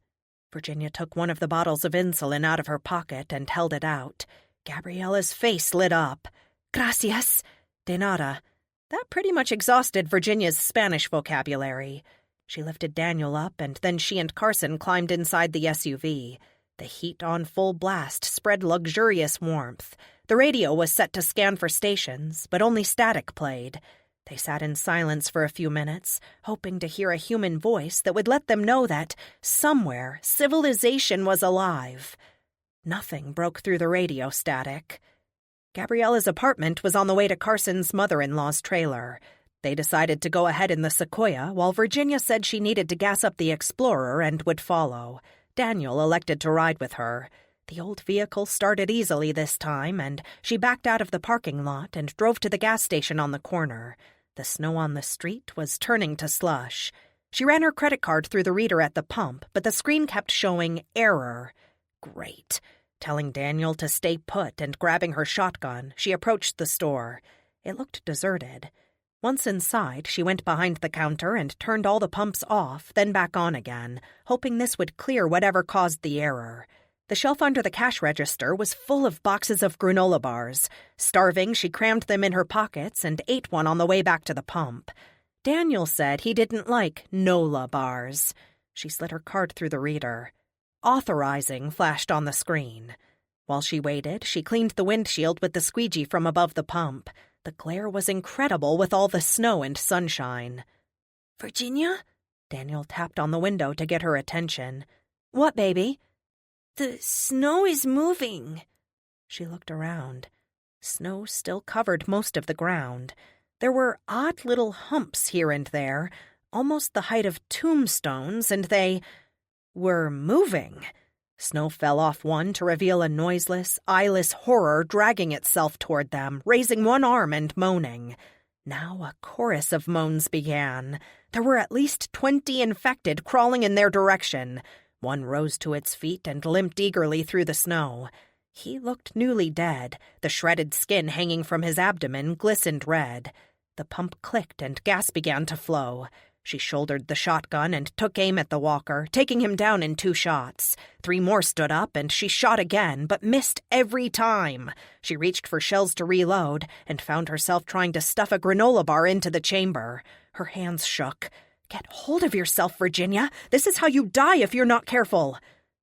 Virginia took one of the bottles of insulin out of her pocket and held it out. Gabriella's face lit up. "Gracias. De nada." That pretty much exhausted Virginia's Spanish vocabulary. She lifted Daniel up, and then she and Carson climbed inside the SUV. The heat on full blast spread luxurious warmth. The radio was set to scan for stations, but only static played. They sat in silence for a few minutes, hoping to hear a human voice that would let them know that, somewhere, civilization was alive. Nothing broke through the radio static. Gabriella's apartment was on the way to Carson's mother-in-law's trailer. They decided to go ahead in the Sequoia, while Virginia said she needed to gas up the Explorer and would follow. Daniel elected to ride with her. The old vehicle started easily this time, and she backed out of the parking lot and drove to the gas station on the corner. The snow on the street was turning to slush. She ran her credit card through the reader at the pump, but the screen kept showing error. Great. Telling Daniel to stay put and grabbing her shotgun, she approached the store. It looked deserted. Once inside, she went behind the counter and turned all the pumps off, then back on again, hoping this would clear whatever caused the error. The shelf under the cash register was full of boxes of granola bars. Starving, she crammed them in her pockets and ate one on the way back to the pump. Daniel said he didn't like Nola bars. She slid her card through the reader. Authorizing flashed on the screen. While she waited, she cleaned the windshield with the squeegee from above the pump. The glare was incredible with all the snow and sunshine. "Virginia?" Daniel tapped on the window to get her attention. "What, baby?" "The snow is moving." She looked around. Snow still covered most of the ground. There were odd little humps here and there, almost the height of tombstones, and they were moving. Snow fell off one to reveal a noiseless, eyeless horror dragging itself toward them, raising one arm and moaning. Now a chorus of moans began. There were at least 20 infected crawling in their direction. One rose to its feet and limped eagerly through the snow. He looked newly dead. The shredded skin hanging from his abdomen glistened red. The pump clicked and gas began to flow. She shouldered the shotgun and took aim at the walker, taking him down in 2 shots. 3 more stood up, and she shot again, but missed every time. She reached for shells to reload, and found herself trying to stuff a granola bar into the chamber. Her hands shook. "Get hold of yourself, Virginia. This is how you die if you're not careful."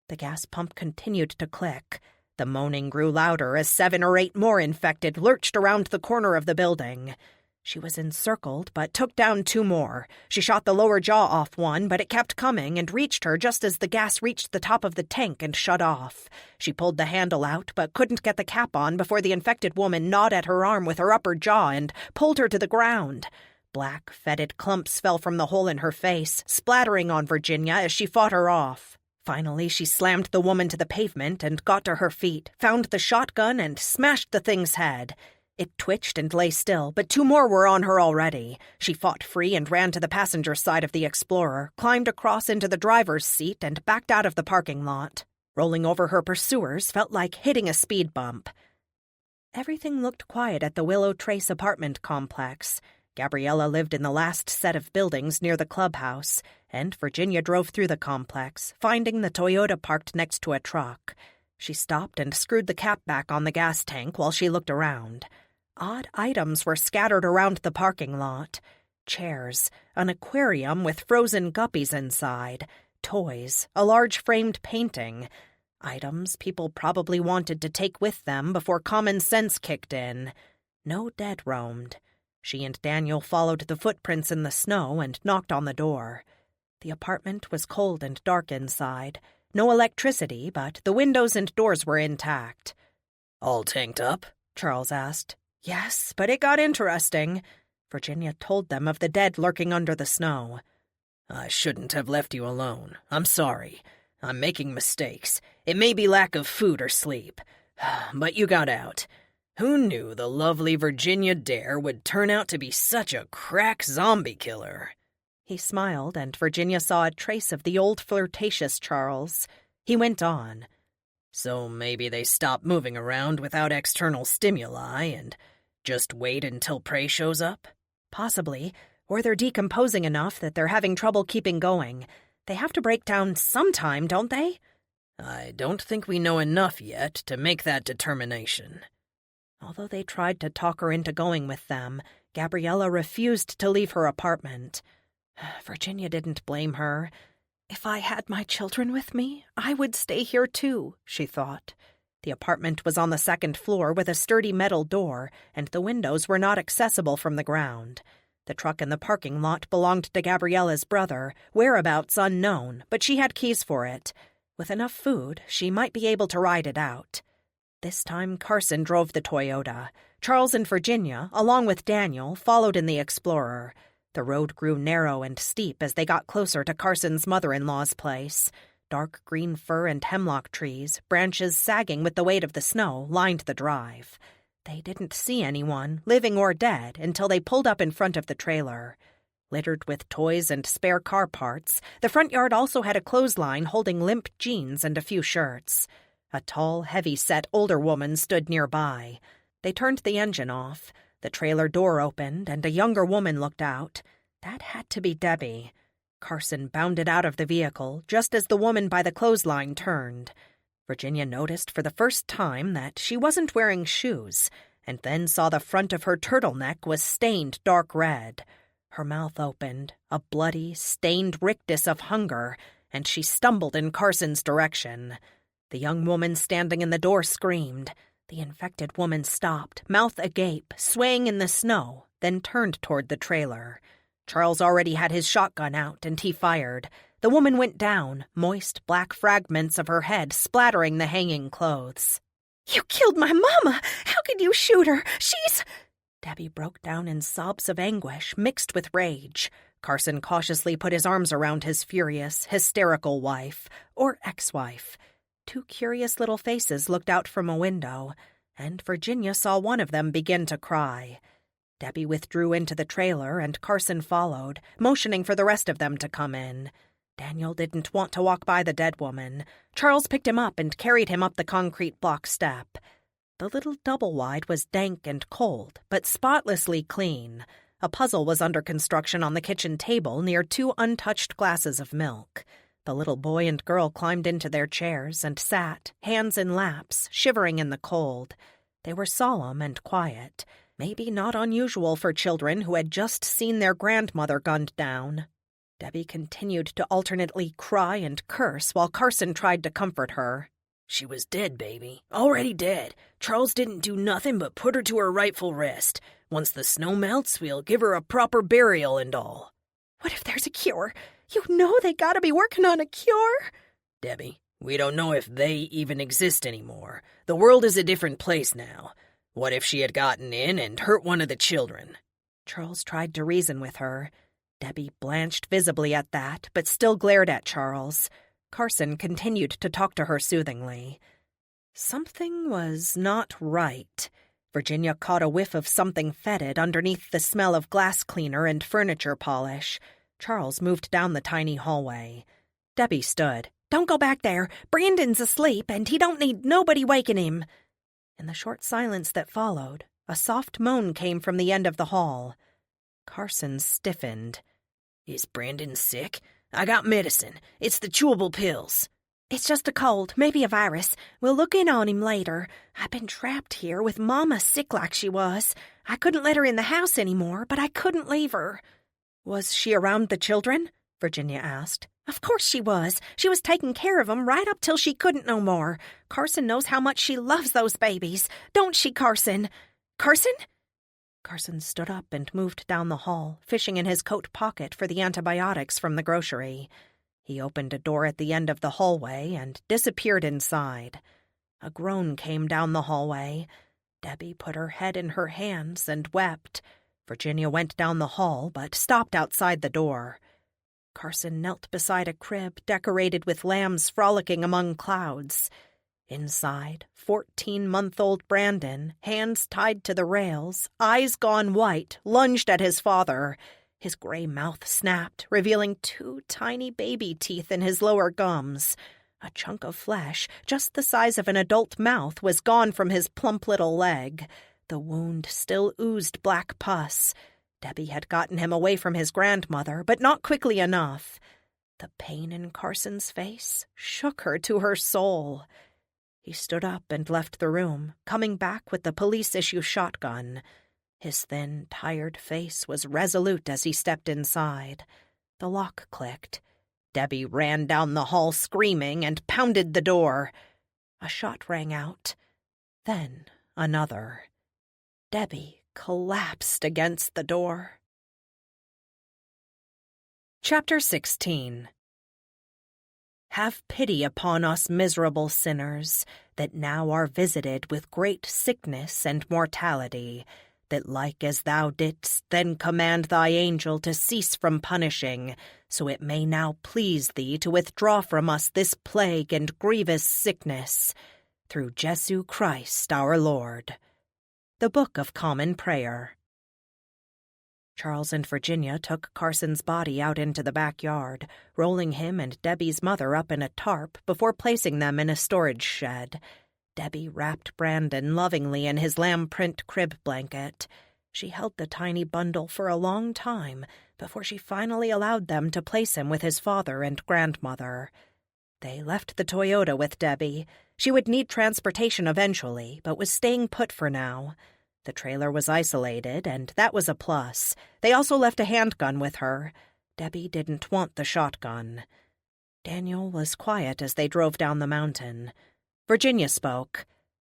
The gas pump continued to click. The moaning grew louder as 7 or 8 more infected lurched around the corner of the building. She was encircled, but took down 2 more. She shot the lower jaw off one, but it kept coming and reached her just as the gas reached the top of the tank and shut off. She pulled the handle out, but couldn't get the cap on before the infected woman gnawed at her arm with her upper jaw and pulled her to the ground. Black, fetid clumps fell from the hole in her face, splattering on Virginia as she fought her off. Finally, she slammed the woman to the pavement and got to her feet, found the shotgun, and smashed the thing's head. It twitched and lay still, but 2 more were on her already. She fought free and ran to the passenger side of the Explorer, climbed across into the driver's seat, and backed out of the parking lot. Rolling over her pursuers felt like hitting a speed bump. Everything looked quiet at the Willow Trace apartment complex. Gabriella lived in the last set of buildings near the clubhouse, and Virginia drove through the complex, finding the Toyota parked next to a truck. She stopped and screwed the cap back on the gas tank while she looked around. Odd items were scattered around the parking lot. Chairs, an aquarium with frozen guppies inside, toys, a large framed painting. Items people probably wanted to take with them before common sense kicked in. No dead roamed. She and Daniel followed the footprints in the snow and knocked on the door. The apartment was cold and dark inside. No electricity, but the windows and doors were intact. "All tanked up?" Charles asked. Yes, but it got interesting. Virginia told them of the dead lurking under the snow. "I shouldn't have left you alone. I'm sorry. I'm making mistakes. It may be lack of food or sleep. But you got out. Who knew the lovely Virginia Dare would turn out to be such a crack zombie killer?" He smiled, and Virginia saw a trace of the old flirtatious Charles. He went on. "So maybe they stop moving around without external stimuli and just wait until prey shows up?" Possibly. Or they're decomposing enough that they're having trouble keeping going. They have to break down sometime, don't they? "I don't think we know enough yet to make that determination." Although they tried to talk her into going with them, Gabriella refused to leave her apartment. Virginia didn't blame her. If I had my children with me, I would stay here too, she thought. The apartment was on the second floor with a sturdy metal door, and the windows were not accessible from the ground. The truck in the parking lot belonged to Gabriella's brother, whereabouts unknown, but she had keys for it. With enough food, she might be able to ride it out. This time Carson drove the Toyota. Charles and Virginia, along with Daniel, followed in the Explorer. The road grew narrow and steep as they got closer to Carson's mother-in-law's place. Dark green fir and hemlock trees, branches sagging with the weight of the snow, lined the drive. They didn't see anyone, living or dead, until they pulled up in front of the trailer. Littered with toys and spare car parts, the front yard also had a clothesline holding limp jeans and a few shirts. A tall, heavy-set older woman stood nearby. They turned the engine off. The trailer door opened, and a younger woman looked out. That had to be Debbie. Carson bounded out of the vehicle, just as the woman by the clothesline turned. Virginia noticed for the first time that she wasn't wearing shoes, and then saw the front of her turtleneck was stained dark red. Her mouth opened, a bloody, stained rictus of hunger, and she stumbled in Carson's direction. The young woman standing in the door screamed. The infected woman stopped, mouth agape, swaying in the snow, then turned toward the trailer. Charles already had his shotgun out, and he fired. The woman went down, moist black fragments of her head splattering the hanging clothes. "You killed my mama! How could you shoot her? She's—" Debbie broke down in sobs of anguish mixed with rage. Carson cautiously put his arms around his furious, hysterical wife, or ex-wife. Two curious little faces looked out from a window, and Virginia saw one of them begin to cry. Debbie withdrew into the trailer, and Carson followed, motioning for the rest of them to come in. Daniel didn't want to walk by the dead woman. Charles picked him up and carried him up the concrete block step. The little double-wide was dank and cold, but spotlessly clean. A puzzle was under construction on the kitchen table near two untouched glasses of milk. The little boy and girl climbed into their chairs and sat, hands in laps, shivering in the cold. They were solemn and quiet, maybe not unusual for children who had just seen their grandmother gunned down. Debbie continued to alternately cry and curse while Carson tried to comfort her. "She was dead, baby. Already dead. Charles didn't do nothing but put her to her rightful rest. Once the snow melts, we'll give her a proper burial and all." "What if there's a cure? You know they gotta be working on a cure." "Debbie, we don't know if they even exist anymore. The world is a different place now. What if she had gotten in and hurt one of the children?" Charles tried to reason with her. Debbie blanched visibly at that, but still glared at Charles. Carson continued to talk to her soothingly. Something was not right. Virginia caught a whiff of something fetid underneath the smell of glass cleaner and furniture polish. Charles moved down the tiny hallway. Debbie stood. "Don't go back there. Brandon's asleep, and he don't need nobody waking him." In the short silence that followed, a soft moan came from the end of the hall. Carson stiffened. Is Brandon sick? I got medicine. It's the chewable pills. It's just a cold, maybe a virus. We'll look in on him later. I've been trapped here with Mama sick like she was. I couldn't let her in the house anymore, but I couldn't leave her. Was she around the children? Virginia asked. Of course she was. She was taking care of 'em right up till she couldn't no more. Carson knows how much she loves those babies. Don't she, Carson? Carson? Carson stood up and moved down the hall, fishing in his coat pocket for the antibiotics from the grocery. He opened a door at the end of the hallway and disappeared inside. A groan came down the hallway. Debbie put her head in her hands and wept. Virginia went down the hall, but stopped outside the door. Carson knelt beside a crib decorated with lambs frolicking among clouds. Inside, 14-month-old Brandon, hands tied to the rails, eyes gone white, lunged at his father. His gray mouth snapped, revealing 2 tiny baby teeth in his lower gums. A chunk of flesh, just the size of an adult mouth, was gone from his plump little leg. The wound still oozed black pus. Debbie had gotten him away from his grandmother, but not quickly enough. The pain in Carson's face shook her to her soul. He stood up and left the room, coming back with the police-issue shotgun. His thin, tired face was resolute as he stepped inside. The lock clicked. Debbie ran down the hall screaming and pounded the door. A shot rang out. Then another. Debbie collapsed against the door. Chapter 16. Have pity upon us miserable sinners, that now are visited with great sickness and mortality, that like as thou didst then command thy angel to cease from punishing, so it may now please thee to withdraw from us this plague and grievous sickness, through Jesu Christ our Lord. The Book of Common Prayer. Charles and Virginia took Carson's body out into the backyard, rolling him and Debbie's mother up in a tarp before placing them in a storage shed. Debbie wrapped Brandon lovingly in his lamb-print crib blanket. She held the tiny bundle for a long time before she finally allowed them to place him with his father and grandmother. They left the Toyota with Debbie. She would need transportation eventually, but was staying put for now. The trailer was isolated, and that was a plus. They also left a handgun with her. Debbie didn't want the shotgun. Daniel was quiet as they drove down the mountain. Virginia spoke.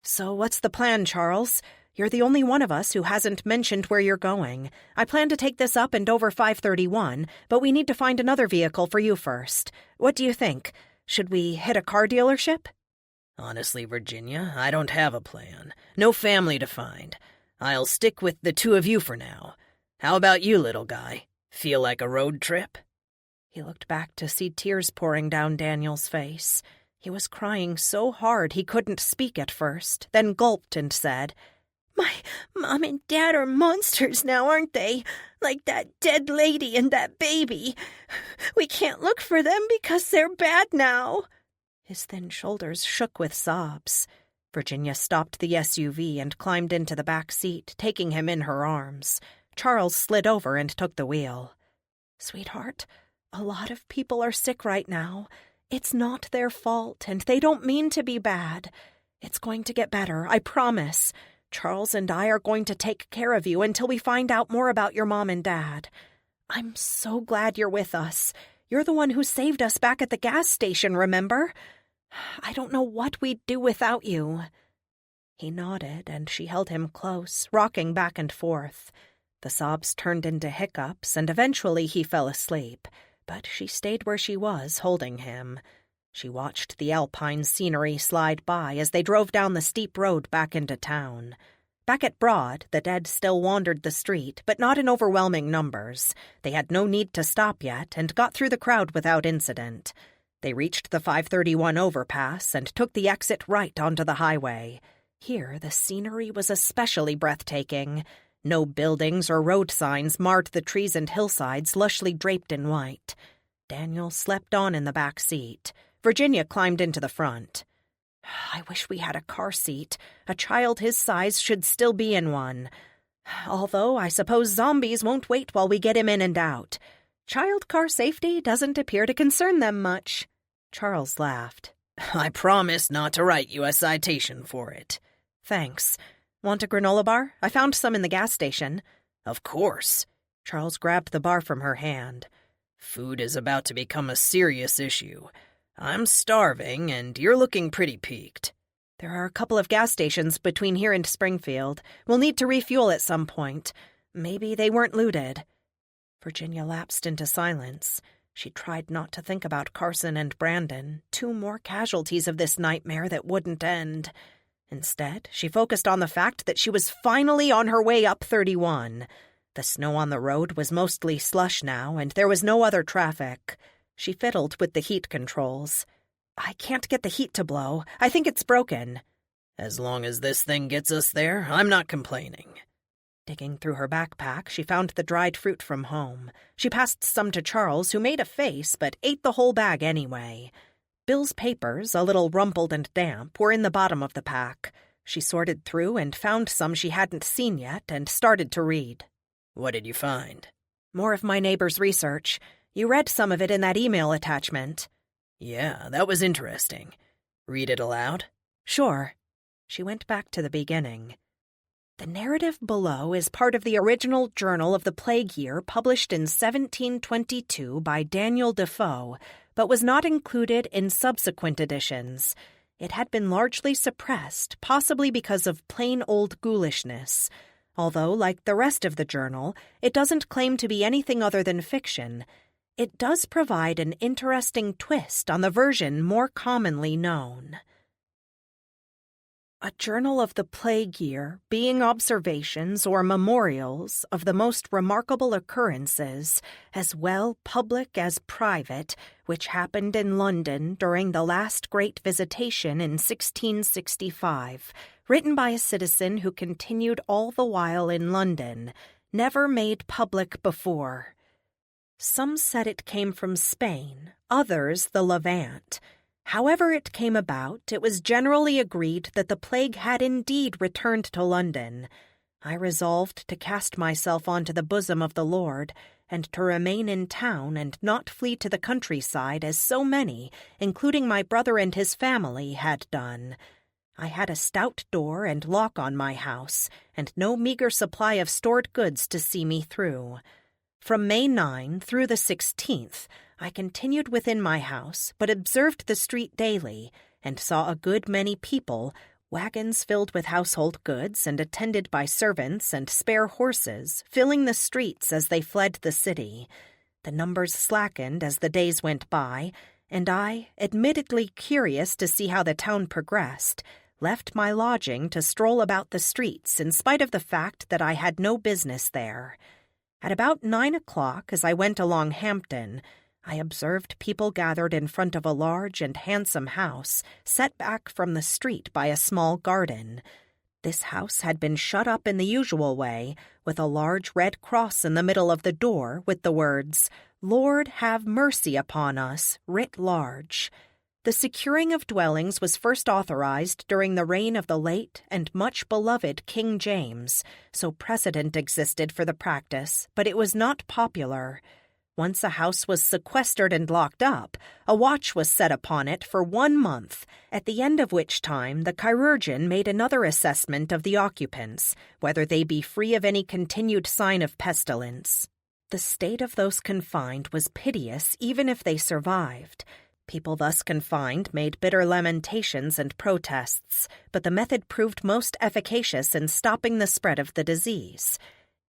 So what's the plan, Charles? You're the only one of us who hasn't mentioned where you're going. I plan to take this up and over 531, but we need to find another vehicle for you first. What do you think? Should we hit a car dealership? Honestly, Virginia, I don't have a plan. No family to find. I'll stick with the 2 of you for now. How about you, little guy? Feel like a road trip? He looked back to see tears pouring down Daniel's face. He was crying so hard he couldn't speak at first, then gulped and said, My mom and dad are monsters now, aren't they? Like that dead lady and that baby. We can't look for them because they're bad now. His thin shoulders shook with sobs. Virginia stopped the SUV and climbed into the back seat, taking him in her arms. Charles slid over and took the wheel. Sweetheart, a lot of people are sick right now. It's not their fault, and they don't mean to be bad. It's going to get better, I promise. Charles and I are going to take care of you until we find out more about your mom and dad. I'm so glad you're with us. You're the one who saved us back at the gas station, remember? I don't know what we'd do without you. He nodded, and she held him close, rocking back and forth. The sobs turned into hiccups, and eventually he fell asleep, but she stayed where she was, holding him. She watched the alpine scenery slide by as they drove down the steep road back into town. Back at Broad, the dead still wandered the street, but not in overwhelming numbers. They had no need to stop yet and got through the crowd without incident. They reached the 531 overpass and took the exit right onto the highway. Here, the scenery was especially breathtaking. No buildings or road signs marred the trees and hillsides lushly draped in white. Daniel slept on in the back seat. Virginia climbed into the front. I wish we had a car seat. A child his size should still be in one. Although I suppose zombies won't wait while we get him in and out. Child car safety doesn't appear to concern them much." Charles laughed. I promise not to write you a citation for it. "Thanks. Want a granola bar? I found some in the gas station." Of course. Charles grabbed the bar from her hand. Food is about to become a serious issue. I'm starving, and you're looking pretty peaked. "There are a couple of gas stations between here and Springfield. We'll need to refuel at some point. Maybe they weren't looted." Virginia lapsed into silence. She tried not to think about Carson and Brandon, 2 more casualties of this nightmare that wouldn't end. Instead, she focused on the fact that she was finally on her way up 31. The snow on the road was mostly slush now, and there was no other traffic. She fiddled with the heat controls. "I can't get the heat to blow. I think it's broken." As long as this thing gets us there, I'm not complaining. Digging through her backpack, she found the dried fruit from home. She passed some to Charles, who made a face but ate the whole bag anyway. Bill's papers, a little rumpled and damp, were in the bottom of the pack. She sorted through and found some she hadn't seen yet and started to read. What did you find? More of my neighbor's research. You read some of it in that email attachment. Yeah, that was interesting. Read it aloud? Sure. She went back to the beginning. The narrative below is part of the original Journal of the Plague Year published in 1722 by Daniel Defoe, but was not included in subsequent editions. It had been largely suppressed, possibly because of plain old ghoulishness. Although, like the rest of the journal, it doesn't claim to be anything other than fiction. It does provide an interesting twist on the version more commonly known. A journal of the plague year, being observations or memorials of the most remarkable occurrences, as well public as private, which happened in London during the last great visitation in 1665, written by a citizen who continued all the while in London, never made public before. Some said it came from Spain, others the Levant. However it came about, it was generally agreed that the plague had indeed returned to London. I resolved to cast myself onto the bosom of the Lord, and to remain in town and not flee to the countryside as so many, including my brother and his family, had done. I had a stout door and lock on my house, and no meager supply of stored goods to see me through. From May 9 through the 16th, I continued within my house, but observed the street daily, and saw a good many people, wagons filled with household goods and attended by servants and spare horses, filling the streets as they fled the city. The numbers slackened as the days went by, and I, admittedly curious to see how the town progressed, left my lodging to stroll about the streets in spite of the fact that I had no business there. At about 9 o'clock, as I went along Hampton, I observed people gathered in front of a large and handsome house, set back from the street by a small garden. This house had been shut up in the usual way, with a large red cross in the middle of the door with the words, "Lord, have mercy upon us," writ large. The securing of dwellings was first authorized during the reign of the late and much beloved King James, so precedent existed for the practice, but it was not popular. Once a house was sequestered and locked up, a watch was set upon it for 1 month, at the end of which time the chirurgeon made another assessment of the occupants, whether they be free of any continued sign of pestilence. The state of those confined was piteous even if they survived. People thus confined made bitter lamentations and protests, but the method proved most efficacious in stopping the spread of the disease.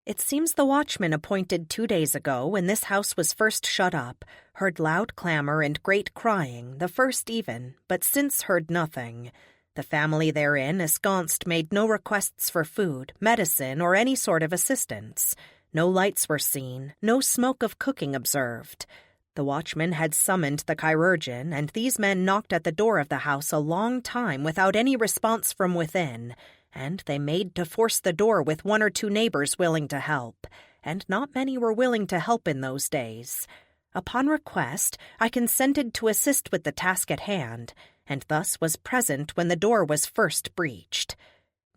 It seems the watchman appointed 2 days ago, when this house was first shut up, heard loud clamor and great crying, the first even, but since heard nothing. The family therein ensconced made no requests for food, medicine, or any sort of assistance. No lights were seen, no smoke of cooking observed. The watchman had summoned the chirurgeon, and these men knocked at the door of the house a long time without any response from within, and they made to force the door with 1 or 2 neighbors willing to help, and not many were willing to help in those days. Upon request, I consented to assist with the task at hand, and thus was present when the door was first breached.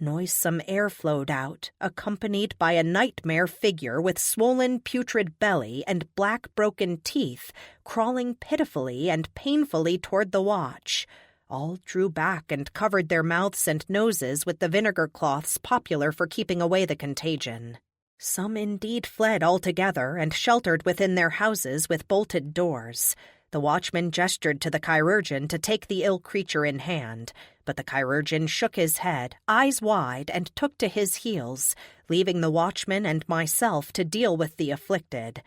Noisome air flowed out, accompanied by a nightmare figure with swollen putrid belly and black broken teeth crawling pitifully and painfully toward the watch. All drew back and covered their mouths and noses with the vinegar cloths popular for keeping away the contagion. Some indeed fled altogether and sheltered within their houses with bolted doors. The watchman gestured to the chirurgeon to take the ill creature in hand, but the chirurgeon shook his head, eyes wide, and took to his heels, leaving the watchman and myself to deal with the afflicted.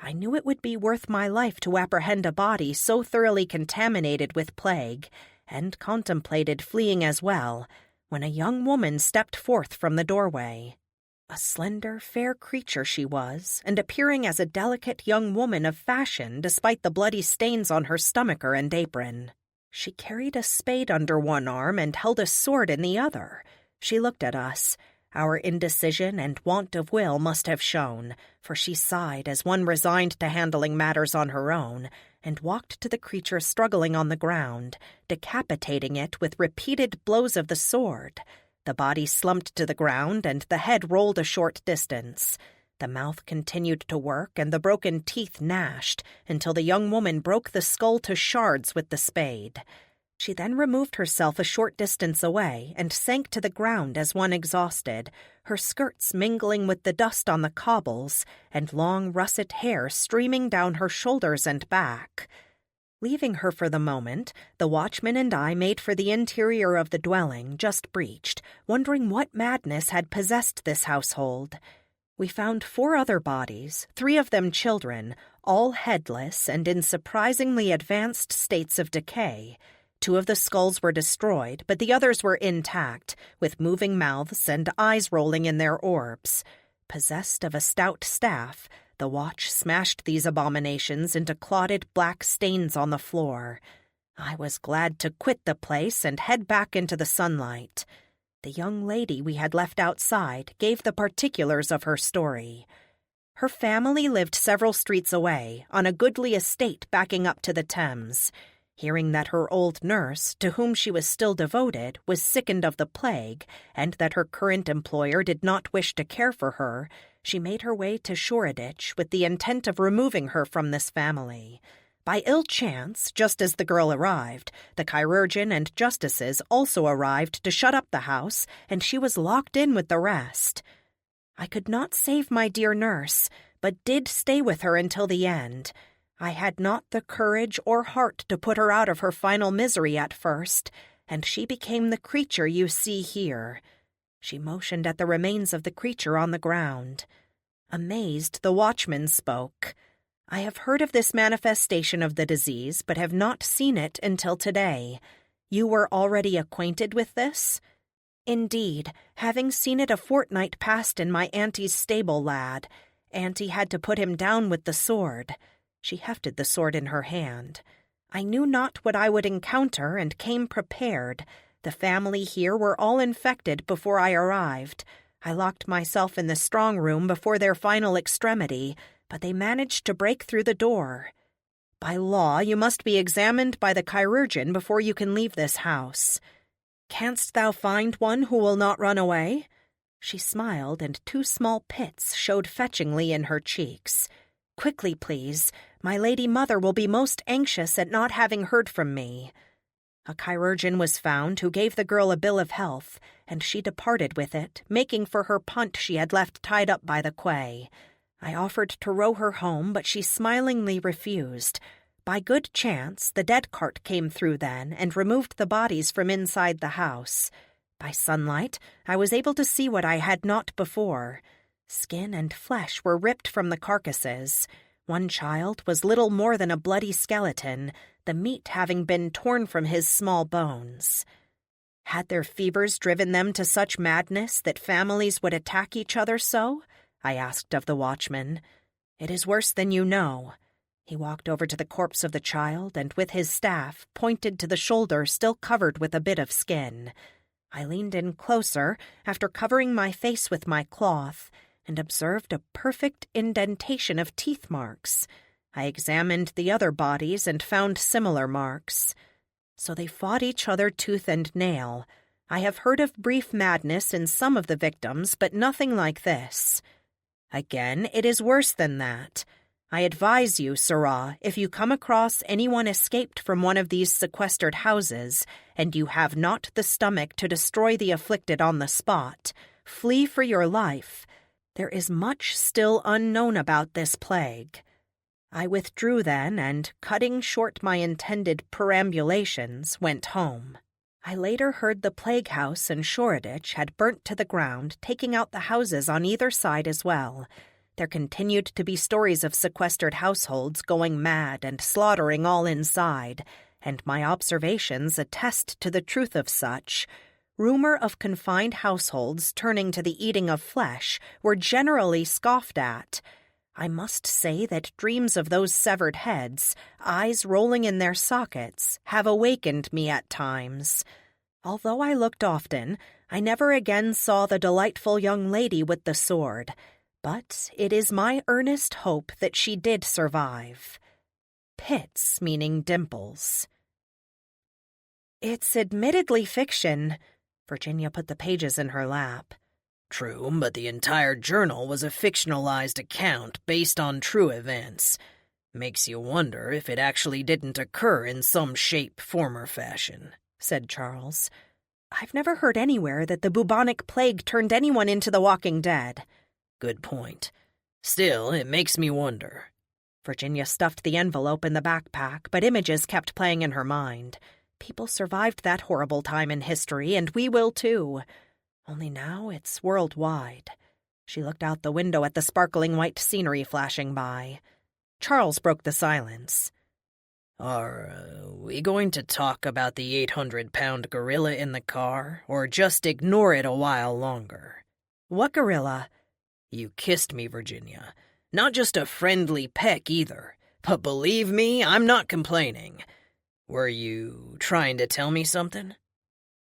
I knew it would be worth my life to apprehend a body so thoroughly contaminated with plague, and contemplated fleeing as well, when a young woman stepped forth from the doorway. A slender, fair creature she was, and appearing as a delicate young woman of fashion despite the bloody stains on her stomacher and apron. She carried a spade under one arm and held a sword in the other. She looked at us. Our indecision and want of will must have shown, for she sighed as one resigned to handling matters on her own, and walked to the creature struggling on the ground, decapitating it with repeated blows of the sword. The body slumped to the ground, and the head rolled a short distance. The mouth continued to work, and the broken teeth gnashed, until the young woman broke the skull to shards with the spade. She then removed herself a short distance away, and sank to the ground as one exhausted, her skirts mingling with the dust on the cobbles, and long russet hair streaming down her shoulders and back. Leaving her for the moment, the watchman and I made for the interior of the dwelling just breached, wondering what madness had possessed this household. We found 4 other bodies, 3 of them children, all headless and in surprisingly advanced states of decay. 2 of the skulls were destroyed, but the others were intact, with moving mouths and eyes rolling in their orbs. Possessed of a stout staff, the watch smashed these abominations into clotted black stains on the floor. I was glad to quit the place and head back into the sunlight. The young lady we had left outside gave the particulars of her story. Her family lived several streets away, on a goodly estate backing up to the Thames. Hearing that her old nurse, to whom she was still devoted, was sickened of the plague, and that her current employer did not wish to care for her, she made her way to Shoreditch with the intent of removing her from this family. By ill chance, just as the girl arrived, the chirurgeon and justices also arrived to shut up the house, and she was locked in with the rest. I could not save my dear nurse, but did stay with her until the end. I had not the courage or heart to put her out of her final misery at first, and she became the creature you see here. She motioned at the remains of the creature on the ground. Amazed, the watchman spoke. I have heard of this manifestation of the disease, but have not seen it until today. You were already acquainted with this? Indeed, having seen it a fortnight past in my auntie's stable, lad. Auntie had to put him down with the sword. She hefted the sword in her hand. I knew not what I would encounter and came prepared. The family here were all infected before I arrived. I locked myself in the strong room before their final extremity, but they managed to break through the door. By law, you must be examined by the chirurgeon before you can leave this house. Canst thou find one who will not run away? She smiled, and 2 small pits showed fetchingly in her cheeks. Quickly, please. My lady mother will be most anxious at not having heard from me. A chirurgeon was found who gave the girl a bill of health, and she departed with it, making for her punt she had left tied up by the quay. I offered to row her home, but she smilingly refused. By good chance, the dead cart came through then and removed the bodies from inside the house. By sunlight, I was able to see what I had not before. Skin and flesh were ripped from the carcasses. One child was little more than a bloody skeleton, the meat having been torn from his small bones. Had their fevers driven them to such madness that families would attack each other so? I asked of the watchman. It is worse than you know. He walked over to the corpse of the child and with his staff pointed to the shoulder still covered with a bit of skin. I leaned in closer after covering my face with my cloth and observed a perfect indentation of teeth marks. I examined the other bodies and found similar marks. So they fought each other tooth and nail. I have heard of brief madness in some of the victims, but nothing like this. Again, it is worse than that. I advise you, Sirrah, if you come across anyone escaped from one of these sequestered houses, and you have not the stomach to destroy the afflicted on the spot, flee for your life. There is much still unknown about this plague. I withdrew then, and, cutting short my intended perambulations, went home. I later heard the plague house in Shoreditch had burnt to the ground, taking out the houses on either side as well. There continued to be stories of sequestered households going mad and slaughtering all inside, and my observations attest to the truth of such. Rumor of confined households turning to the eating of flesh were generally scoffed at. I must say that dreams of those severed heads, eyes rolling in their sockets, have awakened me at times. Although I looked often, I never again saw the delightful young lady with the sword, but it is my earnest hope that she did survive. Pits, meaning dimples. It's admittedly fiction. Virginia put the pages in her lap. True, but the entire journal was a fictionalized account based on true events. Makes you wonder if it actually didn't occur in some shape, form, or fashion, said Charles. I've never heard anywhere that the bubonic plague turned anyone into the walking dead. Good point. Still, it makes me wonder. Virginia stuffed the envelope in the backpack, but images kept playing in her mind. People survived that horrible time in history, and we will too. Only now it's worldwide. She looked out the window at the sparkling white scenery flashing by. Charles broke the silence. Are we going to talk about the 800-pound gorilla in the car, or just ignore it a while longer? What gorilla? You kissed me, Virginia. Not just a friendly peck either. But believe me, I'm not complaining. Were you trying to tell me something?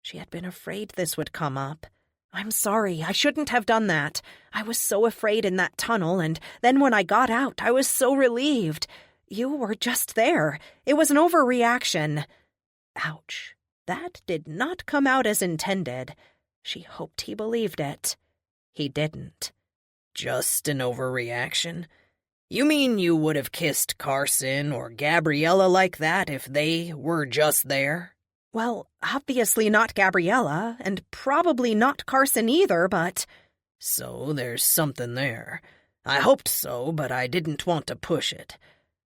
She had been afraid this would come up. I'm sorry, I shouldn't have done that. I was so afraid in that tunnel, and then when I got out, I was so relieved. You were just there. It was an overreaction. Ouch. That did not come out as intended. She hoped he believed it. He didn't. Just an overreaction? You mean you would have kissed Carson or Gabriella like that if they were just there? Well, obviously not Gabriella, and probably not Carson either, but... So there's something there. I hoped so, but I didn't want to push it.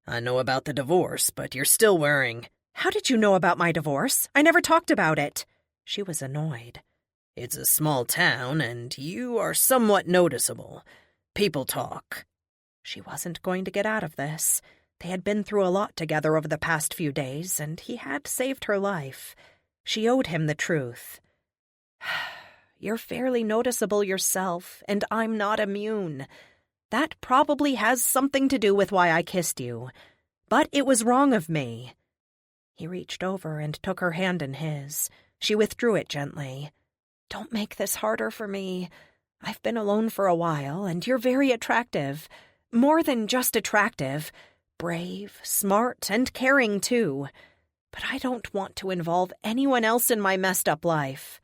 I know about the divorce, but you're still wearing... How did you know about my divorce? I never talked about it. She was annoyed. It's a small town, and you are somewhat noticeable. People talk. She wasn't going to get out of this. They had been through a lot together over the past few days, and he had saved her life. She owed him the truth. You're fairly noticeable yourself, and I'm not immune. That probably has something to do with why I kissed you. But it was wrong of me. He reached over and took her hand in his. She withdrew it gently. Don't make this harder for me. I've been alone for a while, and you're very attractive. More than just attractive. Brave, smart, and caring, too. But I don't want to involve anyone else in my messed-up life.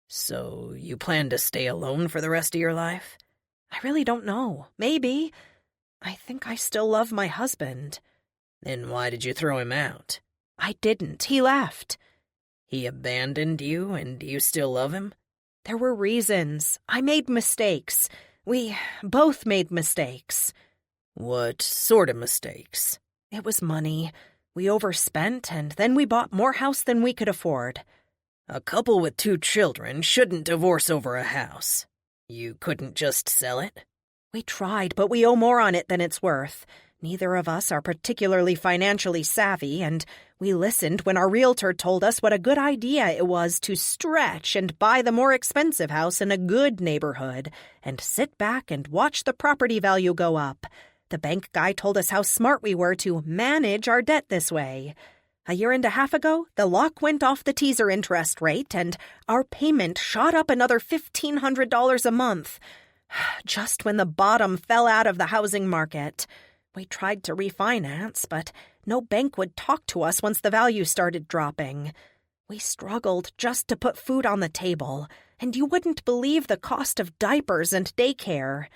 So you plan to stay alone for the rest of your life? I really don't know. Maybe. I think I still love my husband. Then why did you throw him out? I didn't. He left. He abandoned you, and you still love him? There were reasons. I made mistakes. We both made mistakes. What sort of mistakes? It was money. We overspent, and then we bought more house than we could afford. A couple with 2 children shouldn't divorce over a house. You couldn't just sell it? We tried, but we owe more on it than it's worth. Neither of us are particularly financially savvy, and we listened when our realtor told us what a good idea it was to stretch and buy the more expensive house in a good neighborhood and sit back and watch the property value go up. The bank guy told us how smart we were to manage our debt this way. A year and a half ago, the lock went off the teaser interest rate, and our payment shot up another $1,500 a month. Just when the bottom fell out of the housing market. We tried to refinance, but no bank would talk to us once the value started dropping. We struggled just to put food on the table, and you wouldn't believe the cost of diapers and daycare.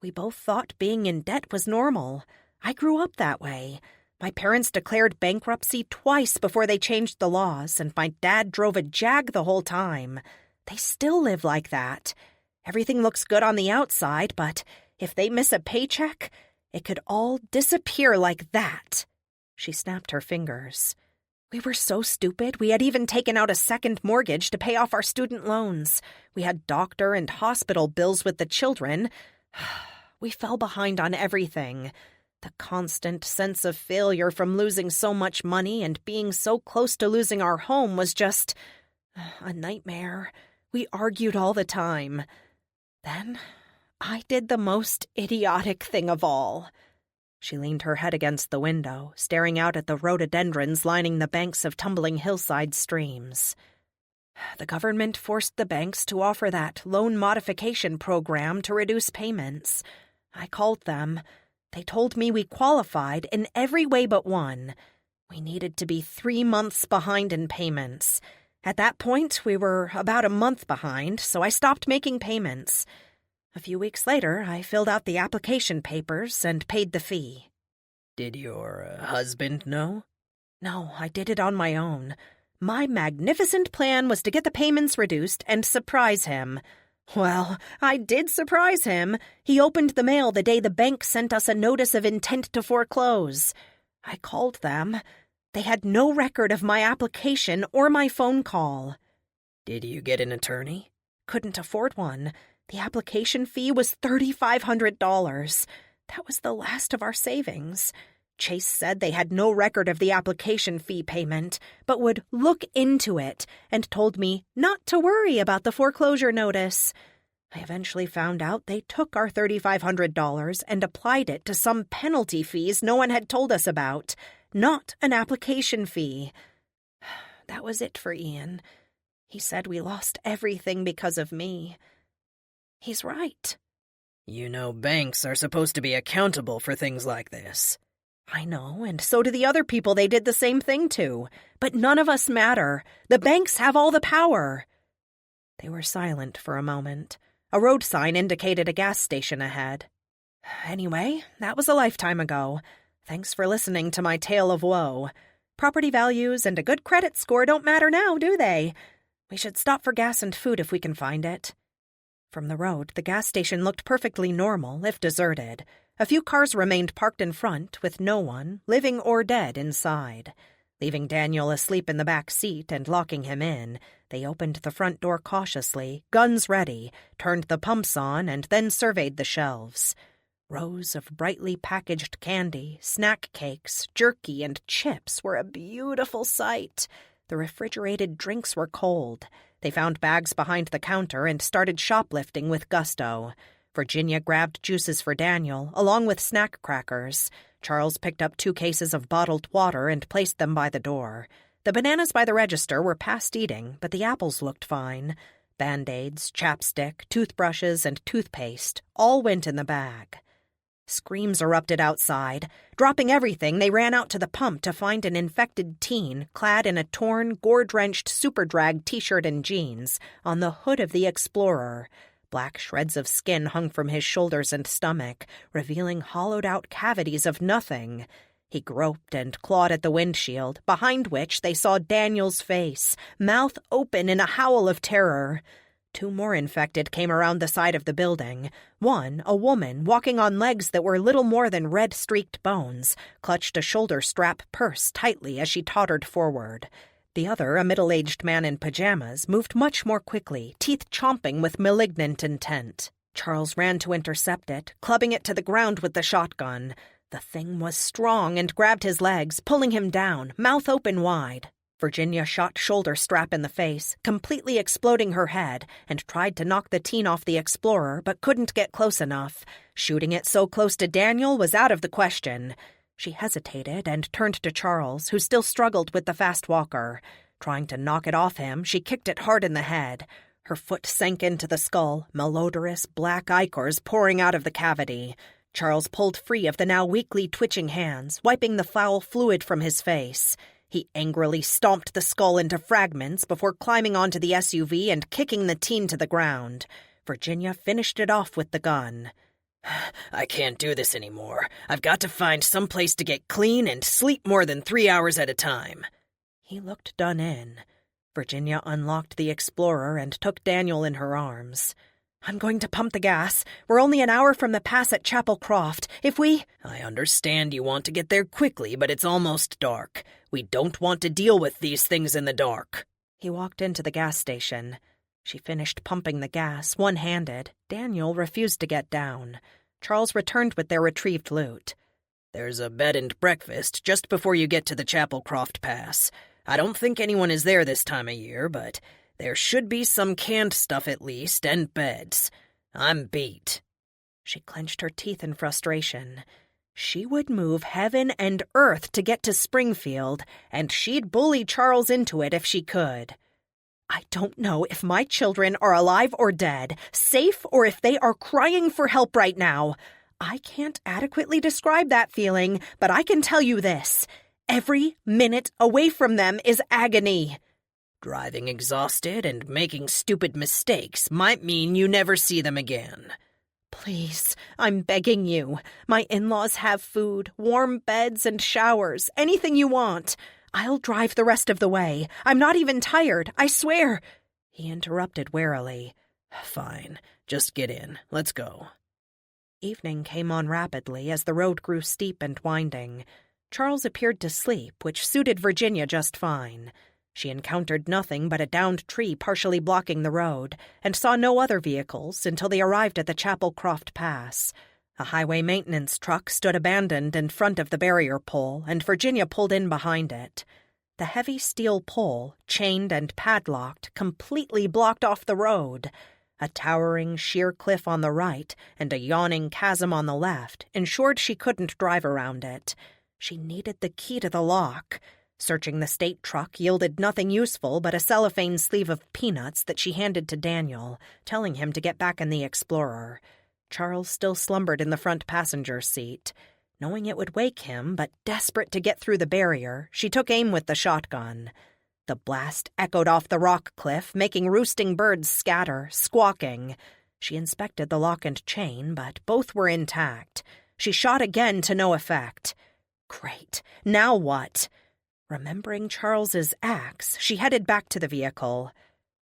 We both thought being in debt was normal. I grew up that way. My parents declared bankruptcy twice before they changed the laws, and my dad drove a Jag the whole time. They still live like that. Everything looks good on the outside, but if they miss a paycheck, it could all disappear like that. She snapped her fingers. We were so stupid, we had even taken out a second mortgage to pay off our student loans. We had doctor and hospital bills with the children. We fell behind on everything. The constant sense of failure from losing so much money and being so close to losing our home was just a nightmare. We argued all the time. Then I did the most idiotic thing of all. She leaned her head against the window, staring out at the rhododendrons lining the banks of tumbling hillside streams. The government forced the banks to offer that loan modification program to reduce payments. I called them. They told me we qualified in every way but one. We needed to be 3 months behind in payments. At that point, we were about a month behind, so I stopped making payments. A few weeks later, I filled out the application papers and paid the fee. Did your husband know? No, I did it on my own. My magnificent plan was to get the payments reduced and surprise him. Well, I did surprise him. He opened the mail the day the bank sent us a notice of intent to foreclose. I called them. They had no record of my application or my phone call. Did you get an attorney? Couldn't afford one. The application fee was $3,500. That was the last of our savings. Chase said they had no record of the application fee payment, but would look into it, and told me not to worry about the foreclosure notice. I eventually found out they took our $3,500 and applied it to some penalty fees no one had told us about, not an application fee. That was it for Ian. He said we lost everything because of me. He's right. You know, banks are supposed to be accountable for things like this. I know, and so do the other people they did the same thing to. But none of us matter. The banks have all the power. They were silent for a moment. A road sign indicated a gas station ahead. Anyway, that was a lifetime ago. Thanks for listening to my tale of woe. Property values and a good credit score don't matter now, do they? We should stop for gas and food if we can find it. From the road, the gas station looked perfectly normal, if deserted. A few cars remained parked in front, with no one, living or dead, inside. Leaving Daniel asleep in the back seat and locking him in, they opened the front door cautiously, guns ready, turned the pumps on, and then surveyed the shelves. Rows of brightly packaged candy, snack cakes, jerky, and chips were a beautiful sight. The refrigerated drinks were cold. They found bags behind the counter and started shoplifting with gusto. Virginia grabbed juices for Daniel, along with snack crackers. Charles picked up 2 cases of bottled water and placed them by the door. The bananas by the register were past eating, but the apples looked fine. Band-Aids, chapstick, toothbrushes, and toothpaste all went in the bag. Screams erupted outside. Dropping everything, they ran out to the pump to find an infected teen, clad in a torn, gore-drenched Superdrag t-shirt and jeans, on the hood of the Explorer. Black shreds of skin hung from his shoulders and stomach, revealing hollowed-out cavities of nothing. He groped and clawed at the windshield, behind which they saw Daniel's face, mouth open in a howl of terror. 2 more infected came around the side of the building. One, a woman, walking on legs that were little more than red-streaked bones, clutched a shoulder-strap purse tightly as she tottered forward. The other, a middle-aged man in pajamas, moved much more quickly, teeth chomping with malignant intent. Charles ran to intercept it, clubbing it to the ground with the shotgun. The thing was strong and grabbed his legs, pulling him down, mouth open wide. Virginia shot shoulder strap in the face, completely exploding her head, and tried to knock the teen off the Explorer, but couldn't get close enough. Shooting it so close to Daniel was out of the question. She hesitated and turned to Charles, who still struggled with the fast walker. Trying to knock it off him, she kicked it hard in the head. Her foot sank into the skull, malodorous black ichors pouring out of the cavity. Charles pulled free of the now weakly twitching hands, wiping the foul fluid from his face. He angrily stomped the skull into fragments before climbing onto the SUV and kicking the teen to the ground. Virginia finished it off with the gun. I can't do this anymore. I've got to find some place to get clean and sleep more than 3 hours at a time. He looked done in. Virginia unlocked the Explorer and took Daniel in her arms. I'm going to pump the gas. We're only an hour from the pass at Chapel Croft. If we... I understand you want to get there quickly, but it's almost dark. We don't want to deal with these things in the dark. He walked into the gas station. She finished pumping the gas, one-handed. Daniel refused to get down. Charles returned with their retrieved loot. There's a bed and breakfast just before you get to the Chapel Croft Pass. I don't think anyone is there this time of year, but there should be some canned stuff at least, and beds. I'm beat. She clenched her teeth in frustration. She would move heaven and earth to get to Springfield, and she'd bully Charles into it if she could. I don't know if my children are alive or dead, safe or if they are crying for help right now. I can't adequately describe that feeling, but I can tell you this. Every minute away from them is agony. Driving exhausted and making stupid mistakes might mean you never see them again. Please, I'm begging you. My in-laws have food, warm beds, and showers. Anything you want. I'll drive the rest of the way. I'm not even tired, I swear. He interrupted warily. Fine. Just get in. Let's go. Evening came on rapidly as the road grew steep and winding. Charles appeared to sleep, which suited Virginia just fine. She encountered nothing but a downed tree partially blocking the road, and saw no other vehicles until they arrived at the Chapel Croft Pass. A highway maintenance truck stood abandoned in front of the barrier pole, and Virginia pulled in behind it. The heavy steel pole, chained and padlocked, completely blocked off the road. A towering sheer cliff on the right and a yawning chasm on the left ensured she couldn't drive around it. She needed the key to the lock. Searching the state truck yielded nothing useful but a cellophane sleeve of peanuts that she handed to Daniel, telling him to get back in the Explorer. Charles still slumbered in the front passenger seat. Knowing it would wake him, but desperate to get through the barrier, she took aim with the shotgun. The blast echoed off the rock cliff, making roosting birds scatter, squawking. She inspected the lock and chain, but both were intact. She shot again to no effect. Great. Now what? Remembering Charles's axe, she headed back to the vehicle.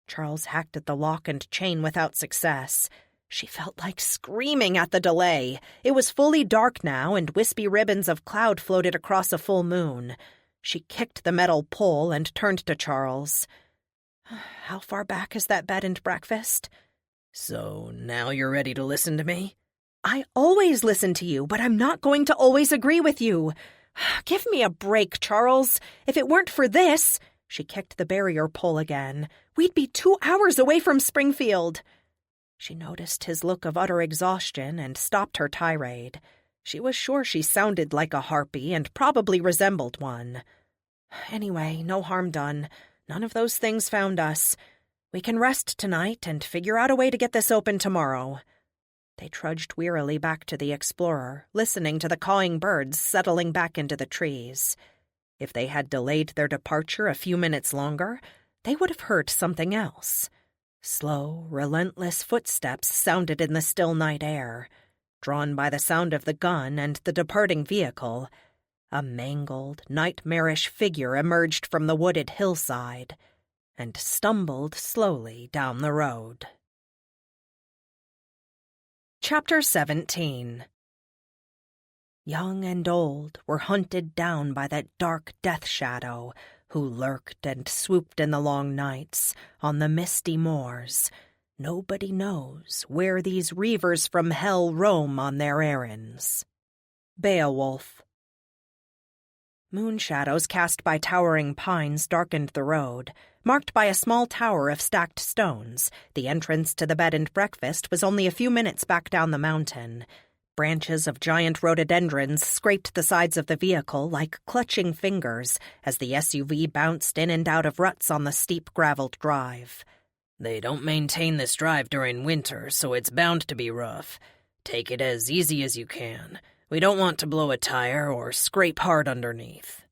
Charles hacked at the lock and chain without success. She felt like screaming at the delay. It was fully dark now, and wispy ribbons of cloud floated across a full moon. She kicked the metal pole and turned to Charles. How far back is that bed and breakfast? So now you're ready to listen to me? I always listen to you, but I'm not going to always agree with you. Give me a break, Charles. If it weren't for this, she kicked the barrier pole again, we'd be 2 hours away from Springfield. She noticed his look of utter exhaustion and stopped her tirade. She was sure she sounded like a harpy and probably resembled one. Anyway, no harm done. None of those things found us. We can rest tonight and figure out a way to get this open tomorrow. They trudged wearily back to the Explorer, listening to the cawing birds settling back into the trees. If they had delayed their departure a few minutes longer, they would have heard something else. Slow, relentless footsteps sounded in the still night air. Drawn by the sound of the gun and the departing vehicle, a mangled, nightmarish figure emerged from the wooded hillside and stumbled slowly down the road. Chapter 17. Young and old were hunted down by that dark death shadow who lurked and swooped in the long nights on the misty moors. Nobody knows where these reavers from hell roam on their errands. Beowulf. Moon shadows cast by towering pines darkened the road. Marked by a small tower of stacked stones, the entrance to the bed and breakfast was only a few minutes back down the mountain. Branches of giant rhododendrons scraped the sides of the vehicle like clutching fingers as the SUV bounced in and out of ruts on the steep graveled drive. They don't maintain this drive during winter, so it's bound to be rough. Take it as easy as you can. We don't want to blow a tire or scrape hard underneath.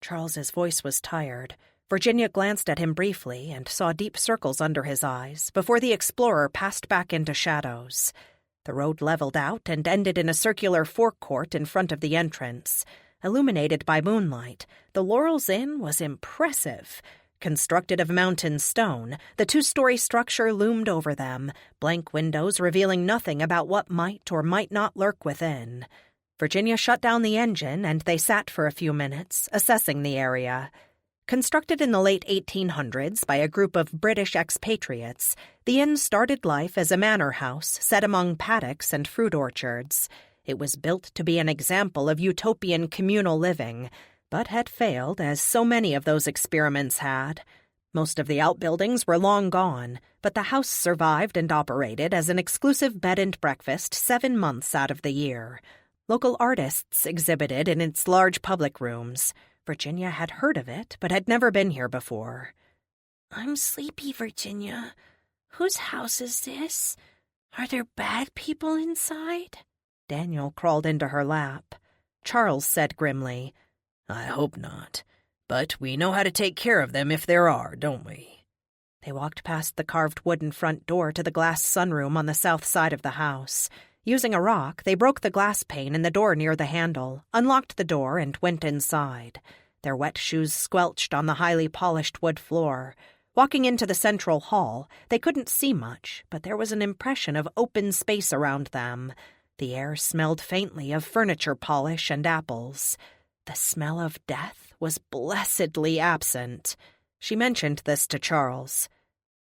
Charles's voice was tired. Virginia glanced at him briefly and saw deep circles under his eyes before the explorer passed back into shadows. The road leveled out and ended in a circular forecourt in front of the entrance. Illuminated by moonlight, the Laurel's Inn was impressive. Constructed of mountain stone, the 2-story structure loomed over them, blank windows revealing nothing about what might or might not lurk within. Virginia shut down the engine, and they sat for a few minutes, assessing the area. Constructed in the late 1800s by a group of British expatriates, the inn started life as a manor house set among paddocks and fruit orchards. It was built to be an example of utopian communal living, but had failed, as so many of those experiments had. Most of the outbuildings were long gone, but the house survived and operated as an exclusive bed and breakfast 7 months out of the year. Local artists exhibited in its large public rooms. Virginia had heard of it, but had never been here before. I'm sleepy, Virginia. Whose house is this? Are there bad people inside? Daniel crawled into her lap. Charles said grimly, I hope not. But we know how to take care of them if there are, don't we? They walked past the carved wooden front door to the glass sunroom on the south side of the house. Using a rock, they broke the glass pane in the door near the handle, unlocked the door, and went inside. Their wet shoes squelched on the highly polished wood floor. Walking into the central hall, they couldn't see much, but there was an impression of open space around them. The air smelled faintly of furniture polish and apples. The smell of death was blessedly absent. She mentioned this to Charles.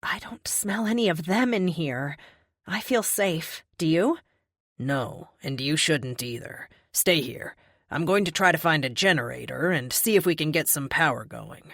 I don't smell any of them in here. I feel safe. Do you? No, and you shouldn't either. Stay here. I'm going to try to find a generator and see if we can get some power going.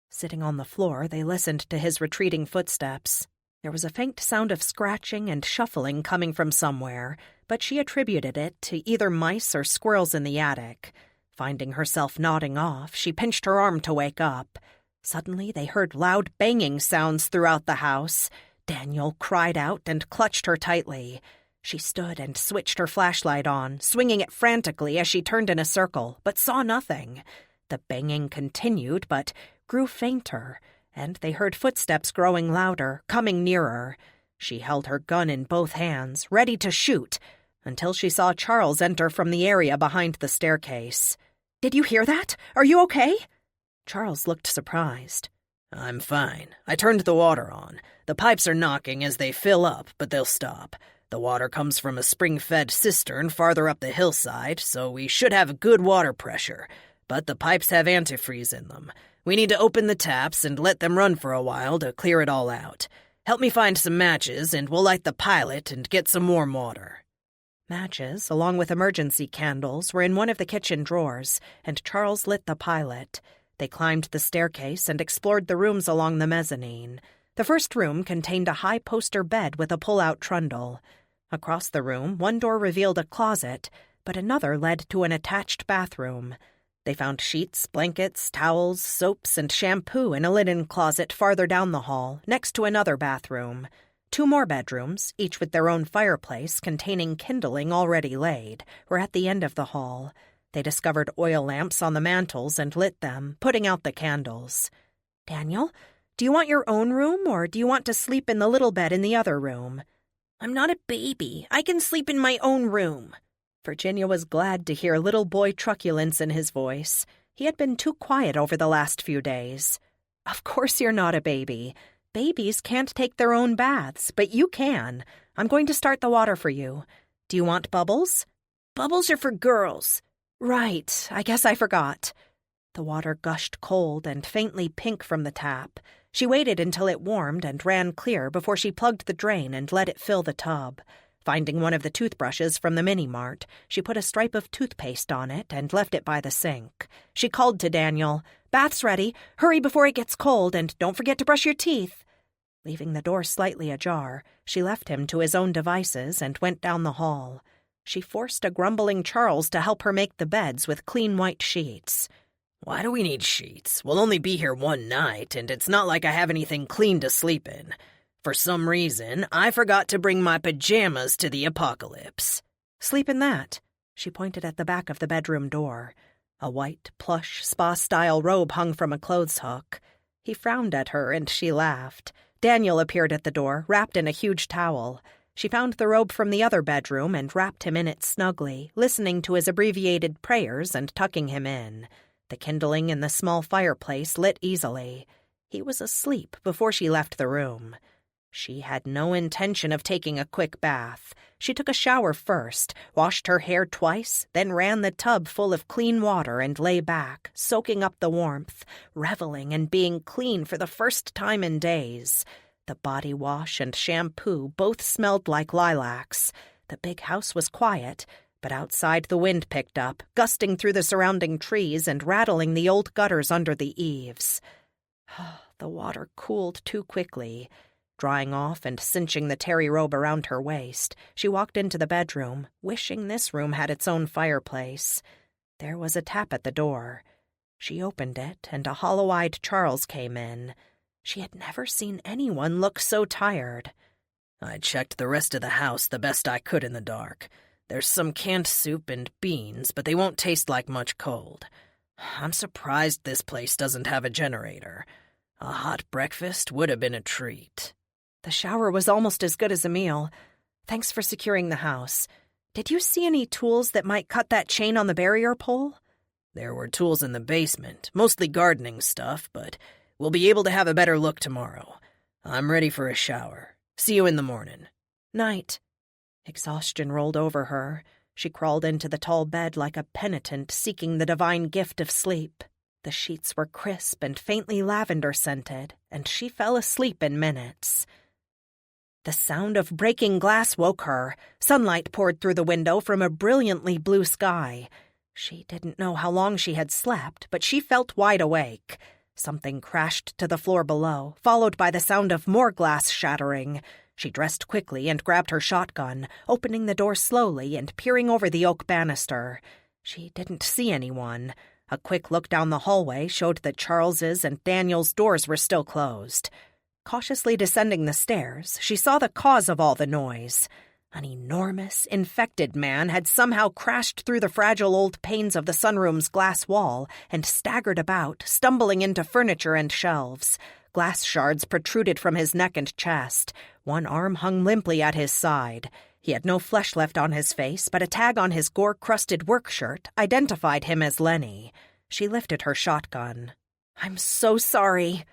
Sitting on the floor, they listened to his retreating footsteps. There was a faint sound of scratching and shuffling coming from somewhere, but she attributed it to either mice or squirrels in the attic. Finding herself nodding off, she pinched her arm to wake up. Suddenly, they heard loud banging sounds throughout the house. Daniel cried out and clutched her tightly. She stood and switched her flashlight on, swinging it frantically as she turned in a circle, but saw nothing. The banging continued, but grew fainter, and they heard footsteps growing louder, coming nearer. She held her gun in both hands, ready to shoot, until she saw Charles enter from the area behind the staircase. Did you hear that? Are you okay? Charles looked surprised. I'm fine. I turned the water on. The pipes are knocking as they fill up, but they'll stop. The water comes from a spring-fed cistern farther up the hillside, so we should have good water pressure. But the pipes have antifreeze in them. We need to open the taps and let them run for a while to clear it all out. Help me find some matches, and we'll light the pilot and get some warm water. Matches, along with emergency candles, were in one of the kitchen drawers, and Charles lit the pilot. They climbed the staircase and explored the rooms along the mezzanine. The first room contained a high poster bed with a pull-out trundle. Across the room, one door revealed a closet, but another led to an attached bathroom. They found sheets, blankets, towels, soaps, and shampoo in a linen closet farther down the hall, next to another bathroom. 2 more bedrooms, each with their own fireplace containing kindling already laid, were at the end of the hall. They discovered oil lamps on the mantels and lit them, putting out the candles. Daniel, do you want your own room, or do you want to sleep in the little bed in the other room? I'm not a baby. I can sleep in my own room. Virginia was glad to hear little boy truculence in his voice. He had been too quiet over the last few days. Of course you're not a baby. Babies can't take their own baths, but you can. I'm going to start the water for you. Do you want bubbles? Bubbles are for girls. Right, I guess I forgot. The water gushed cold and faintly pink from the tap. She waited until it warmed and ran clear before she plugged the drain and let it fill the tub. Finding one of the toothbrushes from the mini-mart, she put a stripe of toothpaste on it and left it by the sink. She called to Daniel, "Bath's ready. Hurry before it gets cold, and don't forget to brush your teeth." Leaving the door slightly ajar, she left him to his own devices and went down the hall. She forced a grumbling Charles to help her make the beds with clean white sheets. Why do we need sheets? We'll only be here one night, and it's not like I have anything clean to sleep in. For some reason, I forgot to bring my pajamas to the apocalypse. Sleep in that. She pointed at the back of the bedroom door. A white, plush, spa-style robe hung from a clothes hook. He frowned at her, and she laughed. Daniel appeared at the door, wrapped in a huge towel. She found the robe from the other bedroom and wrapped him in it snugly, listening to his abbreviated prayers and tucking him in. The kindling in the small fireplace lit easily. He was asleep before she left the room. She had no intention of taking a quick bath. She took a shower first, washed her hair twice, then ran the tub full of clean water and lay back, soaking up the warmth, reveling in being clean for the first time in days. The body wash and shampoo both smelled like lilacs. The big house was quiet, but outside the wind picked up, gusting through the surrounding trees and rattling the old gutters under the eaves. The water cooled too quickly. Drying off and cinching the terry robe around her waist, she walked into the bedroom, wishing this room had its own fireplace. There was a tap at the door. She opened it, and a hollow-eyed Charles came in. She had never seen anyone look so tired. I checked the rest of the house the best I could in the dark. There's some canned soup and beans, but they won't taste like much cold. I'm surprised this place doesn't have a generator. A hot breakfast would have been a treat. The shower was almost as good as a meal. Thanks for securing the house. Did you see any tools that might cut that chain on the barrier pole? There were tools in the basement, mostly gardening stuff, but we'll be able to have a better look tomorrow. I'm ready for a shower. See you in the morning. Night. Exhaustion rolled over her. She crawled into the tall bed like a penitent seeking the divine gift of sleep. The sheets were crisp and faintly lavender-scented, and she fell asleep in minutes. The sound of breaking glass woke her. Sunlight poured through the window from a brilliantly blue sky. She didn't know how long she had slept, but she felt wide awake. Something crashed to the floor below, followed by the sound of more glass shattering. She dressed quickly and grabbed her shotgun, opening the door slowly and peering over the oak banister. She didn't see anyone. A quick look down the hallway showed that Charles's and Daniel's doors were still closed. Cautiously descending the stairs, she saw the cause of all the noise. An enormous, infected man had somehow crashed through the fragile old panes of the sunroom's glass wall and staggered about, stumbling into furniture and shelves. Glass shards protruded from his neck and chest. One arm hung limply at his side. He had no flesh left on his face, but a tag on his gore-crusted work shirt identified him as Lenny. She lifted her shotgun. "I'm so sorry."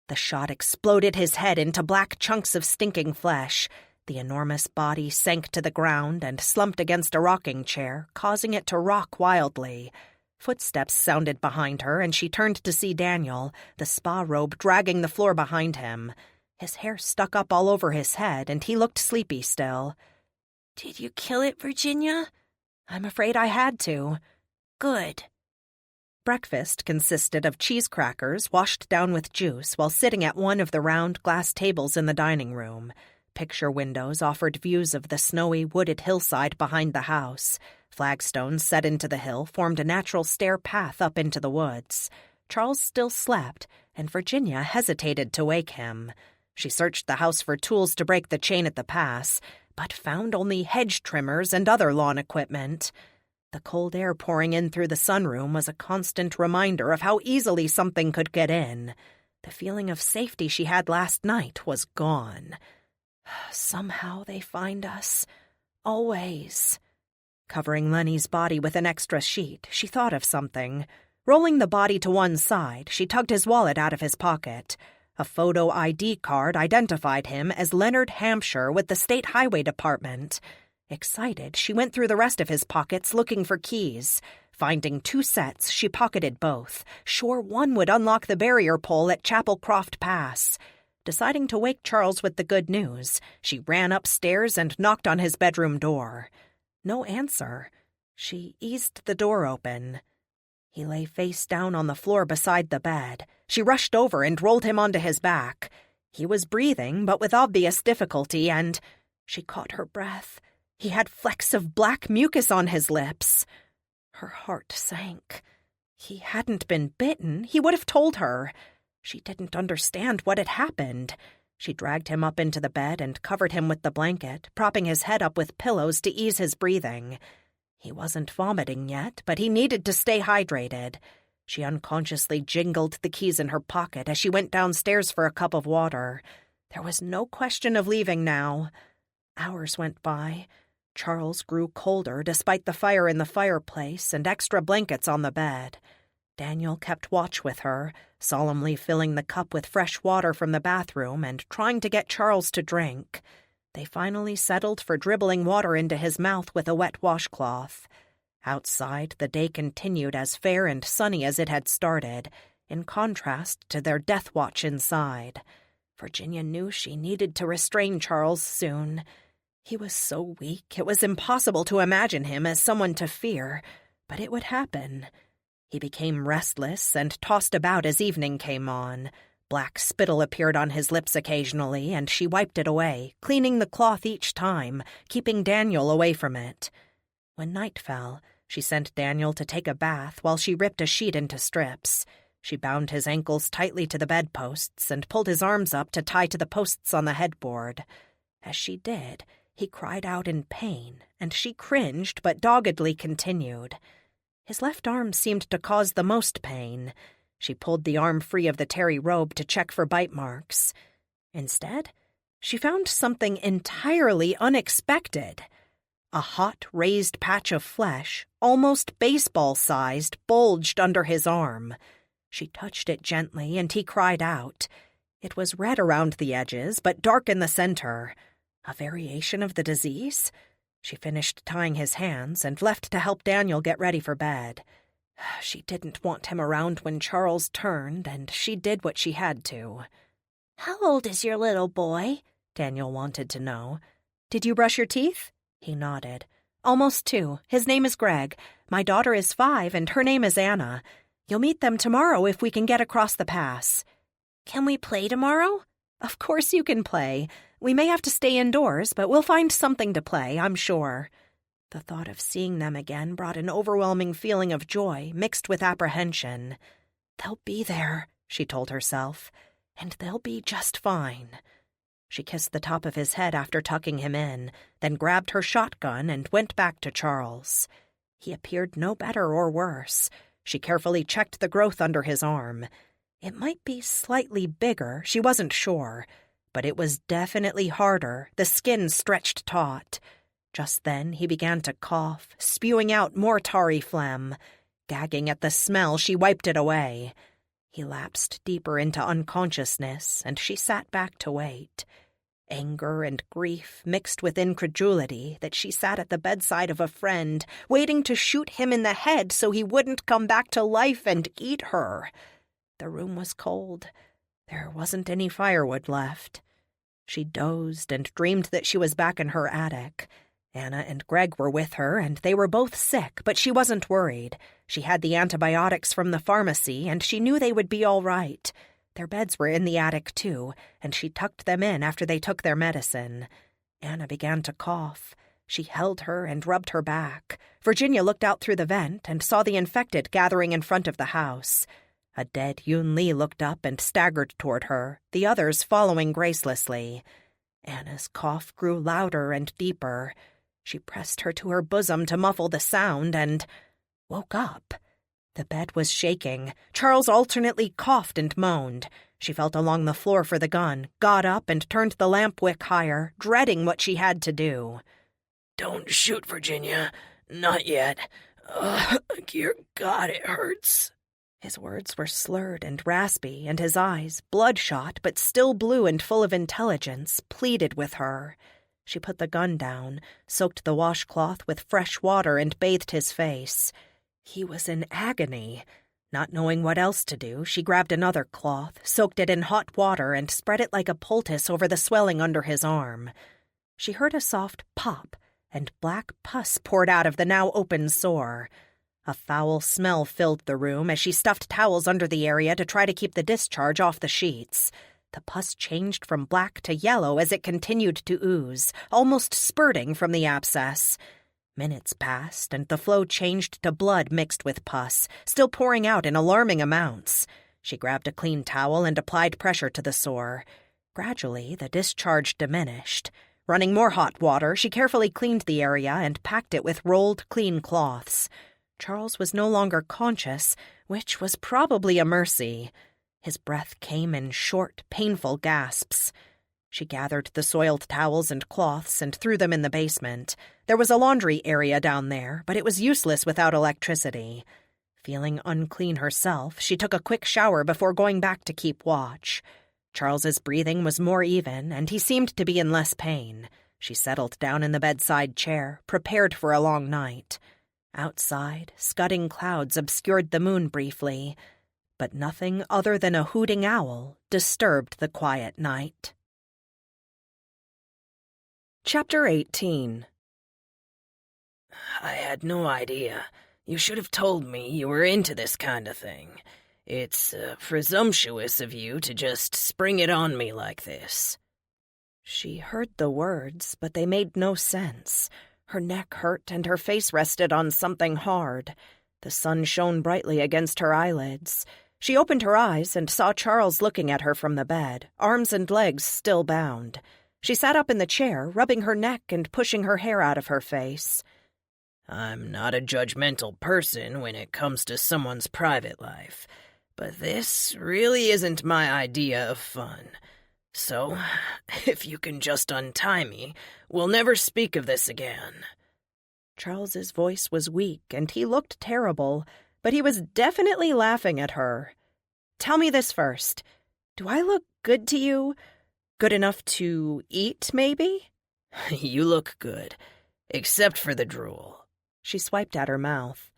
The shot exploded his head into black chunks of stinking flesh. The enormous body sank to the ground and slumped against a rocking chair, causing it to rock wildly. Footsteps sounded behind her, and she turned to see Daniel, the spa robe dragging the floor behind him. His hair stuck up all over his head, and he looked sleepy still. "Did you kill it, Virginia?" "I'm afraid I had to." "Good." Breakfast consisted of cheese crackers washed down with juice while sitting at one of the round glass tables in the dining room. Picture windows offered views of the snowy, wooded hillside behind the house. Flagstones set into the hill formed a natural stair path up into the woods. Charles still slept, and Virginia hesitated to wake him. She searched the house for tools to break the chain at the pass, but found only hedge trimmers and other lawn equipment. The cold air pouring in through the sunroom was a constant reminder of how easily something could get in. The feeling of safety she had last night was gone. Somehow they find us. Always. Covering Lenny's body with an extra sheet, she thought of something. Rolling the body to one side, she tugged his wallet out of his pocket. A photo ID card identified him as Leonard Hampshire with the State Highway Department. Excited, she went through the rest of his pockets looking for keys. Finding 2 sets, she pocketed both, sure one would unlock the barrier pole at Chapelcroft Pass. Deciding to wake Charles with the good news, she ran upstairs and knocked on his bedroom door. No answer. She eased the door open. He lay face down on the floor beside the bed. She rushed over and rolled him onto his back. He was breathing, but with obvious difficulty, and she caught her breath. He had flecks of black mucus on his lips. Her heart sank. He hadn't been bitten. He would have told her. She didn't understand what had happened. She dragged him up into the bed and covered him with the blanket, propping his head up with pillows to ease his breathing. He wasn't vomiting yet, but he needed to stay hydrated. She unconsciously jingled the keys in her pocket as she went downstairs for a cup of water. There was no question of leaving now. Hours went by. Charles grew colder despite the fire in the fireplace and extra blankets on the bed. Daniel kept watch with her, solemnly filling the cup with fresh water from the bathroom and trying to get Charles to drink. They finally settled for dribbling water into his mouth with a wet washcloth. Outside, the day continued as fair and sunny as it had started, in contrast to their death watch inside. Virginia knew she needed to restrain Charles soon. He was so weak, it was impossible to imagine him as someone to fear, but it would happen. He became restless and tossed about as evening came on. Black spittle appeared on his lips occasionally, and she wiped it away, cleaning the cloth each time, keeping Daniel away from it. When night fell, she sent Daniel to take a bath while she ripped a sheet into strips. She bound his ankles tightly to the bedposts and pulled his arms up to tie to the posts on the headboard. As she did, he cried out in pain, and she cringed but doggedly continued. His left arm seemed to cause the most pain. She pulled the arm free of the terry robe to check for bite marks. Instead, she found something entirely unexpected. A hot, raised patch of flesh, almost baseball-sized, bulged under his arm. She touched it gently, and he cried out. It was red around the edges, but dark in the center. A variation of the disease? She finished tying his hands and left to help Daniel get ready for bed. She didn't want him around when Charles turned, and she did what she had to. "How old is your little boy?" Daniel wanted to know. "Did you brush your teeth?" He nodded. "Almost 2. His name is Greg. My daughter is 5, and her name is Anna. You'll meet them tomorrow if we can get across the pass." "Can we play tomorrow?" "Of course you can play. We may have to stay indoors, but we'll find something to play, I'm sure." The thought of seeing them again brought an overwhelming feeling of joy mixed with apprehension. "They'll be there," she told herself, "and they'll be just fine." She kissed the top of his head after tucking him in, then grabbed her shotgun and went back to Charles. He appeared no better or worse. She carefully checked the growth under his arm. It might be slightly bigger, she wasn't sure, but it was definitely harder, the skin stretched taut. Just then he began to cough, spewing out more tarry phlegm. Gagging at the smell, she wiped it away. He lapsed deeper into unconsciousness, and she sat back to wait. Anger and grief mixed with incredulity that she sat at the bedside of a friend, waiting to shoot him in the head so he wouldn't come back to life and eat her. The room was cold. There wasn't any firewood left. She dozed and dreamed that she was back in her attic. Anna and Greg were with her, and they were both sick, but she wasn't worried. She had the antibiotics from the pharmacy, and she knew they would be all right. Their beds were in the attic, too, and she tucked them in after they took their medicine. Anna began to cough. She held her and rubbed her back. Virginia looked out through the vent and saw the infected gathering in front of the house. A dead Yoon Lee looked up and staggered toward her, the others following gracelessly. Anna's cough grew louder and deeper. She pressed her to her bosom to muffle the sound and woke up. The bed was shaking. Charles alternately coughed and moaned. She felt along the floor for the gun, got up and turned the lamp wick higher, dreading what she had to do. "Don't shoot, Virginia. Not yet. Dear God, it hurts." His words were slurred and raspy, and his eyes, bloodshot but still blue and full of intelligence, pleaded with her. She put the gun down, soaked the washcloth with fresh water, and bathed his face. He was in agony. Not knowing what else to do, she grabbed another cloth, soaked it in hot water, and spread it like a poultice over the swelling under his arm. She heard a soft pop, and black pus poured out of the now open sore. A foul smell filled the room as she stuffed towels under the area to try to keep the discharge off the sheets. The pus changed from black to yellow as it continued to ooze, almost spurting from the abscess. Minutes passed, and the flow changed to blood mixed with pus, still pouring out in alarming amounts. She grabbed a clean towel and applied pressure to the sore. Gradually, the discharge diminished. Running more hot water, she carefully cleaned the area and packed it with rolled, clean cloths. Charles was no longer conscious, which was probably a mercy. His breath came in short, painful gasps. She gathered the soiled towels and cloths and threw them in the basement. There was a laundry area down there, but it was useless without electricity. Feeling unclean herself, she took a quick shower before going back to keep watch. Charles's breathing was more even, and he seemed to be in less pain. She settled down in the bedside chair, prepared for a long night. Outside, scudding clouds obscured the moon briefly, but nothing other than a hooting owl disturbed the quiet night. Chapter 18. I had no idea. You should have told me you were into this kind of thing. It's presumptuous of you to just spring it on me like this. She heard the words, but they made no sense. Her neck hurt and her face rested on something hard. The sun shone brightly against her eyelids. She opened her eyes and saw Charles looking at her from the bed, arms and legs still bound. She sat up in the chair, rubbing her neck and pushing her hair out of her face. I'm not a judgmental person when it comes to someone's private life, but this really isn't my idea of fun. So, if you can just untie me, we'll never speak of this again. Charles's voice was weak and he looked terrible, but he was definitely laughing at her. Tell me this first. Do I look good to you? Good enough to eat, maybe? You look good, except for the drool. She swiped at her mouth.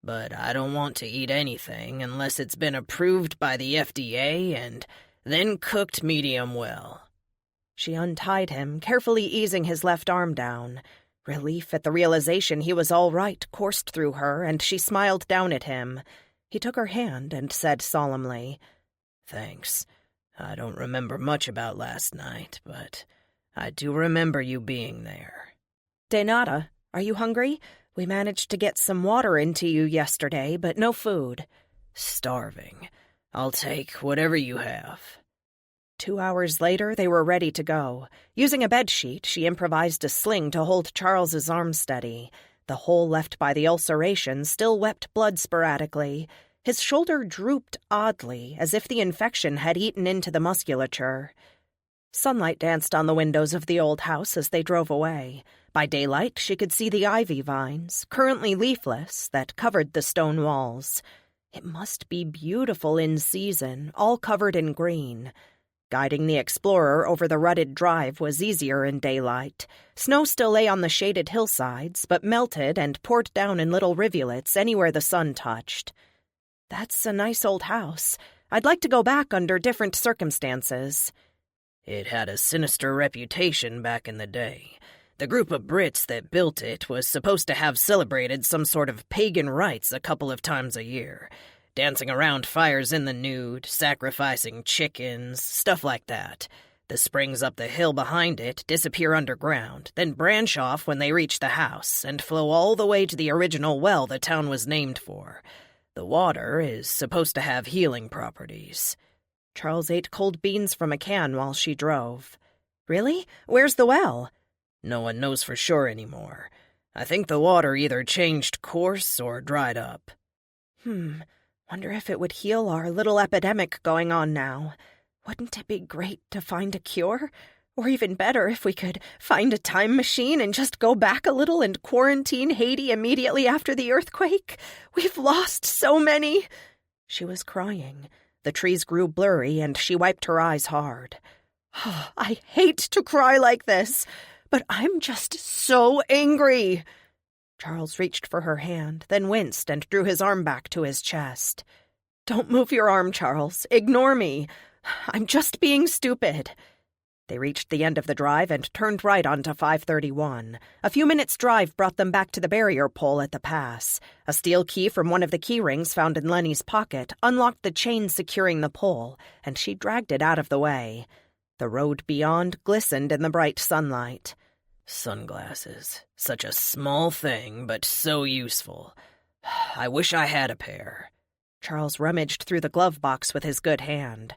But I don't want to eat anything unless it's been approved by the FDA and then cooked medium well. She untied him, carefully easing his left arm down. Relief at the realization he was all right coursed through her, and she smiled down at him. He took her hand and said solemnly, Thanks. I don't remember much about last night, but I do remember you being there. De nada. Are you hungry? We managed to get some water into you yesterday, but no food. Starving. I'll take whatever you have. 2 hours later, they were ready to go. Using a bedsheet, she improvised a sling to hold Charles's arm steady. The hole left by the ulceration still wept blood sporadically. His shoulder drooped oddly, as if the infection had eaten into the musculature. Sunlight danced on the windows of the old house as they drove away. By daylight, she could see the ivy vines, currently leafless, that covered the stone walls. It must be beautiful in season, all covered in green. Guiding the explorer over the rutted drive was easier in daylight. Snow still lay on the shaded hillsides, but melted and poured down in little rivulets anywhere the sun touched. That's a nice old house. I'd like to go back under different circumstances. It had a sinister reputation back in the day. The group of Brits that built it was supposed to have celebrated some sort of pagan rites a couple of times a year. Dancing around fires in the nude, sacrificing chickens, stuff like that. The springs up the hill behind it disappear underground, then branch off when they reach the house, and flow all the way to the original well the town was named for. The water is supposed to have healing properties. Charles ate cold beans from a can while she drove. Really? Where's the well? No one knows for sure anymore. I think the water either changed course or dried up. Wonder if it would heal our little epidemic going on now. Wouldn't it be great to find a cure? Or even better if we could find a time machine and just go back a little and quarantine Haiti immediately after the earthquake? We've lost so many. She was crying. The trees grew blurry and she wiped her eyes hard. Oh, I hate to cry like this, but I'm just so angry. Charles reached for her hand, then winced and drew his arm back to his chest. Don't move your arm, Charles. Ignore me. I'm just being stupid. They reached the end of the drive and turned right onto 531. A few minutes' drive brought them back to the barrier pole at the pass. A steel key from one of the key rings found in Lenny's pocket unlocked the chain securing the pole, and she dragged it out of the way. The road beyond glistened in the bright sunlight. Sunglasses. Such a small thing, but so useful. I wish I had a pair. Charles rummaged through the glove box with his good hand.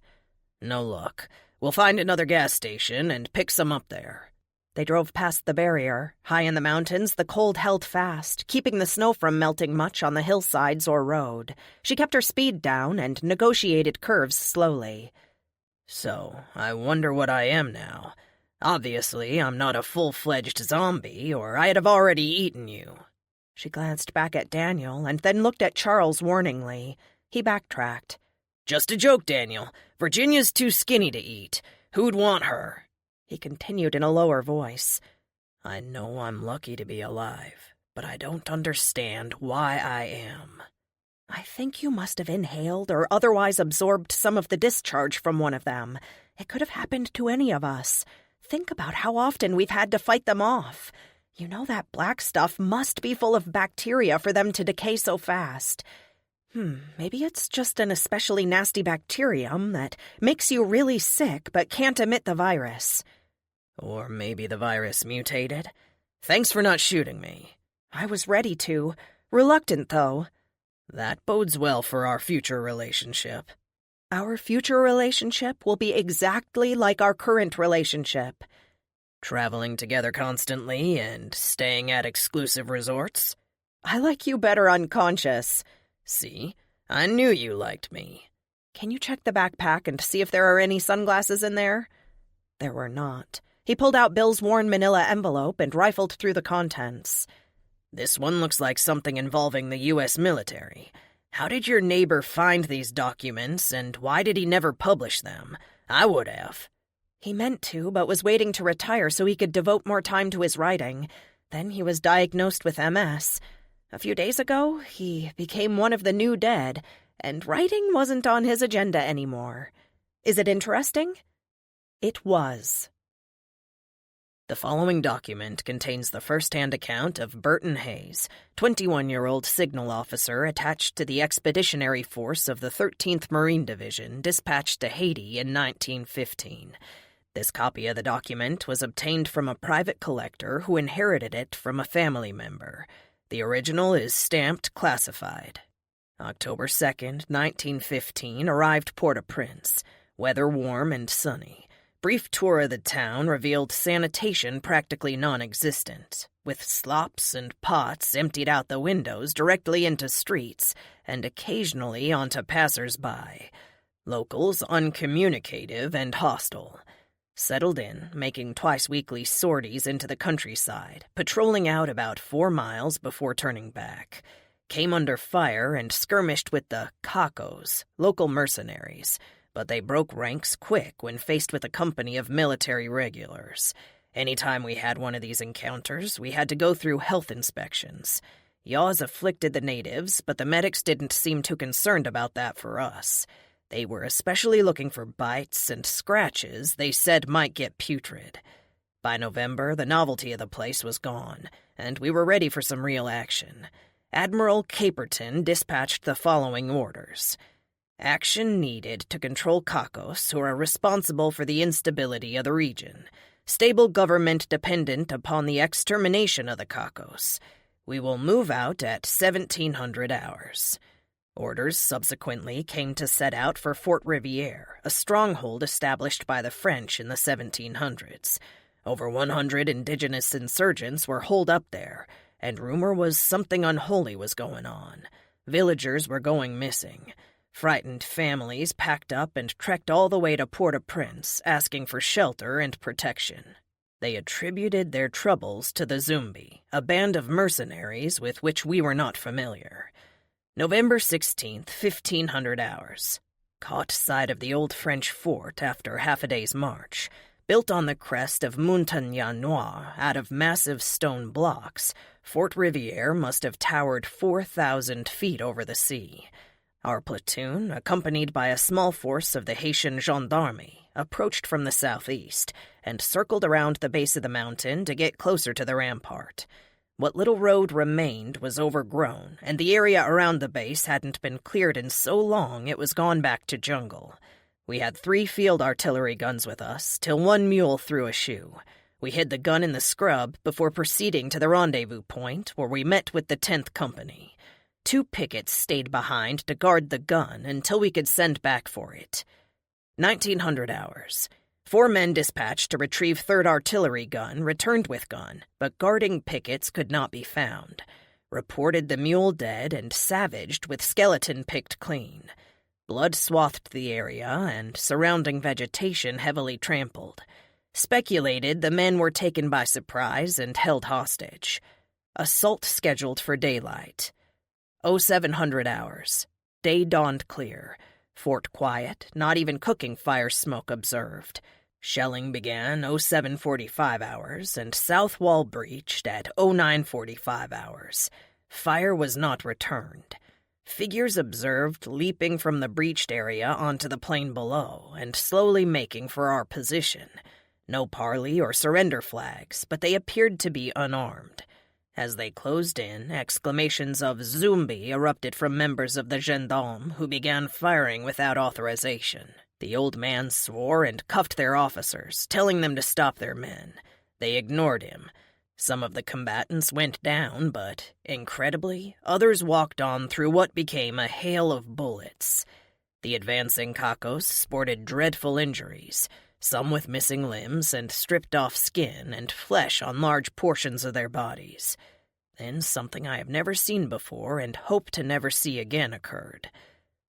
No luck. We'll find another gas station and pick some up there. They drove past the barrier. High in the mountains, the cold held fast, keeping the snow from melting much on the hillsides or road. She kept her speed down and negotiated curves slowly. So, I wonder what I am now. Obviously, I'm not a full-fledged zombie, or I'd have already eaten you. She glanced back at Daniel and then looked at Charles warningly. He backtracked. Just a joke, Daniel. Virginia's too skinny to eat. Who'd want her? He continued in a lower voice. I know I'm lucky to be alive, but I don't understand why I am. I think you must have inhaled or otherwise absorbed some of the discharge from one of them. It could have happened to any of us. Think about how often we've had to fight them off. You know that black stuff must be full of bacteria for them to decay so fast. Maybe it's just an especially nasty bacterium that makes you really sick but can't emit the virus. Or maybe the virus mutated. Thanks for not shooting me. I was ready to. Reluctant, though. That bodes well for our future relationship. Our future relationship will be exactly like our current relationship. Traveling together constantly and staying at exclusive resorts? I like you better unconscious. See? I knew you liked me. Can you check the backpack and see if there are any sunglasses in there? There were not. He pulled out Bill's worn manila envelope and rifled through the contents. This one looks like something involving the U.S. military. How did your neighbor find these documents, and why did he never publish them? I would have. He meant to, but was waiting to retire so he could devote more time to his writing. Then he was diagnosed with MS. A few days ago, he became one of the new dead, and writing wasn't on his agenda anymore. Is it interesting? It was. The following document contains the first-hand account of Burton Hayes, 21-year-old signal officer attached to the Expeditionary Force of the 13th Marine Division dispatched to Haiti in 1915. This copy of the document was obtained from a private collector who inherited it from a family member. The original is stamped classified. October 2nd, 1915, arrived Port-au-Prince. Weather warm and sunny. Brief tour of the town revealed sanitation practically non-existent, with slops and pots emptied out the windows directly into streets and occasionally onto passers-by. Locals uncommunicative and hostile. Settled in, making twice-weekly sorties into the countryside, patrolling out about 4 miles before turning back. Came under fire and skirmished with the Cacos, local mercenaries, but they broke ranks quick when faced with a company of military regulars. Anytime we had one of these encounters, we had to go through health inspections. Yaws afflicted the natives, but the medics didn't seem too concerned about that for us. They were especially looking for bites and scratches they said might get putrid. By November, the novelty of the place was gone, and we were ready for some real action. Admiral Caperton dispatched the following orders. Action needed to control Cacos, who are responsible for the instability of the region. Stable government dependent upon the extermination of the Cacos. We will move out at 1700 hours. Orders subsequently came to set out for Fort Riviere, a stronghold established by the French in the 1700s. Over 100 indigenous insurgents were holed up there, and rumor was something unholy was going on. Villagers were going missing. Frightened families packed up and trekked all the way to Port-au-Prince, asking for shelter and protection. They attributed their troubles to the Zumbi, a band of mercenaries with which we were not familiar. November 16th, 1500 hours. Caught sight of the old French fort after half a day's march. Built on the crest of Montagne Noire out of massive stone blocks, Fort Riviere must have towered 4,000 feet over the sea. Our platoon, accompanied by a small force of the Haitian gendarmerie, approached from the southeast and circled around the base of the mountain to get closer to the rampart. What little road remained was overgrown, and the area around the base hadn't been cleared in so long it was gone back to jungle. We had 3 field artillery guns with us, till one mule threw a shoe. We hid the gun in the scrub before proceeding to the rendezvous point, where we met with the 10th Company. 2 pickets stayed behind to guard the gun until we could send back for it. 1900 hours. 4 men dispatched to retrieve 3rd Artillery gun returned with gun, but guarding pickets could not be found. Reported the mule dead and savaged with skeleton picked clean. Blood swathed the area and surrounding vegetation heavily trampled. Speculated the men were taken by surprise and held hostage. Assault scheduled for daylight. 0700 hours. Day dawned clear. Fort quiet, not even cooking fire smoke observed. Shelling began 0745 hours, and south wall breached at 0945 hours. Fire was not returned. Figures observed leaping from the breached area onto the plain below and slowly making for our position. No parley or surrender flags, but they appeared to be unarmed. As they closed in, exclamations of "Zombie" erupted from members of the gendarmes who began firing without authorization. The old man swore and cuffed their officers, telling them to stop their men. They ignored him. Some of the combatants went down, but, incredibly, others walked on through what became a hail of bullets. The advancing Kakos sported dreadful injuries, some with missing limbs and stripped-off skin and flesh on large portions of their bodies. Then something I have never seen before and hope to never see again occurred.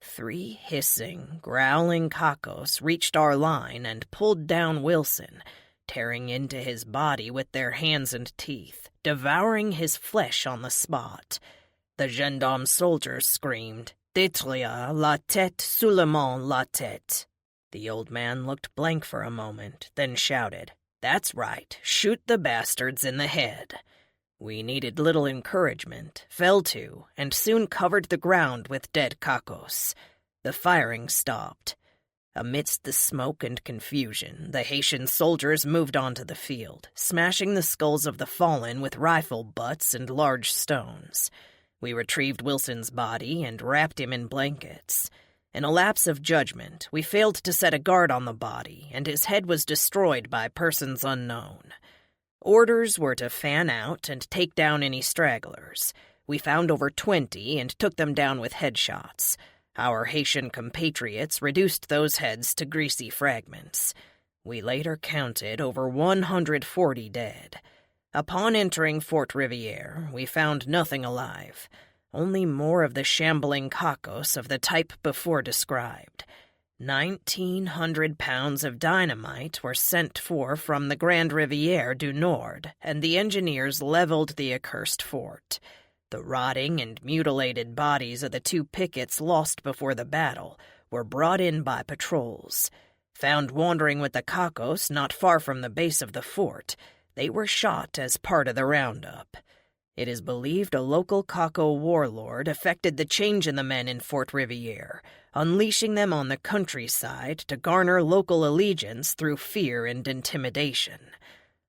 3 hissing, growling Kakos reached our line and pulled down Wilson, tearing into his body with their hands and teeth, devouring his flesh on the spot. The gendarme soldiers screamed, "Détruire la tête, seulement la tête." The old man looked blank for a moment, then shouted, "That's right, shoot the bastards in the head." We needed little encouragement, fell to, and soon covered the ground with dead Kakos. The firing stopped. Amidst the smoke and confusion, the Haitian soldiers moved onto the field, smashing the skulls of the fallen with rifle butts and large stones. We retrieved Wilson's body and wrapped him in blankets. In a lapse of judgment, we failed to set a guard on the body, and his head was destroyed by persons unknown. Orders were to fan out and take down any stragglers. We found over 20 and took them down with headshots. Our Haitian compatriots reduced those heads to greasy fragments. We later counted over 140 dead. Upon entering Fort Riviere, we found nothing alive, only more of the shambling Kakos of the type before described. 1,900 pounds of dynamite were sent for from the Grande Riviere du Nord, and the engineers leveled the accursed fort. The rotting and mutilated bodies of the 2 pickets lost before the battle were brought in by patrols. Found wandering with the Kakos not far from the base of the fort, they were shot as part of the roundup. It is believed a local Kako warlord effected the change in the men in Fort Riviere, unleashing them on the countryside to garner local allegiance through fear and intimidation.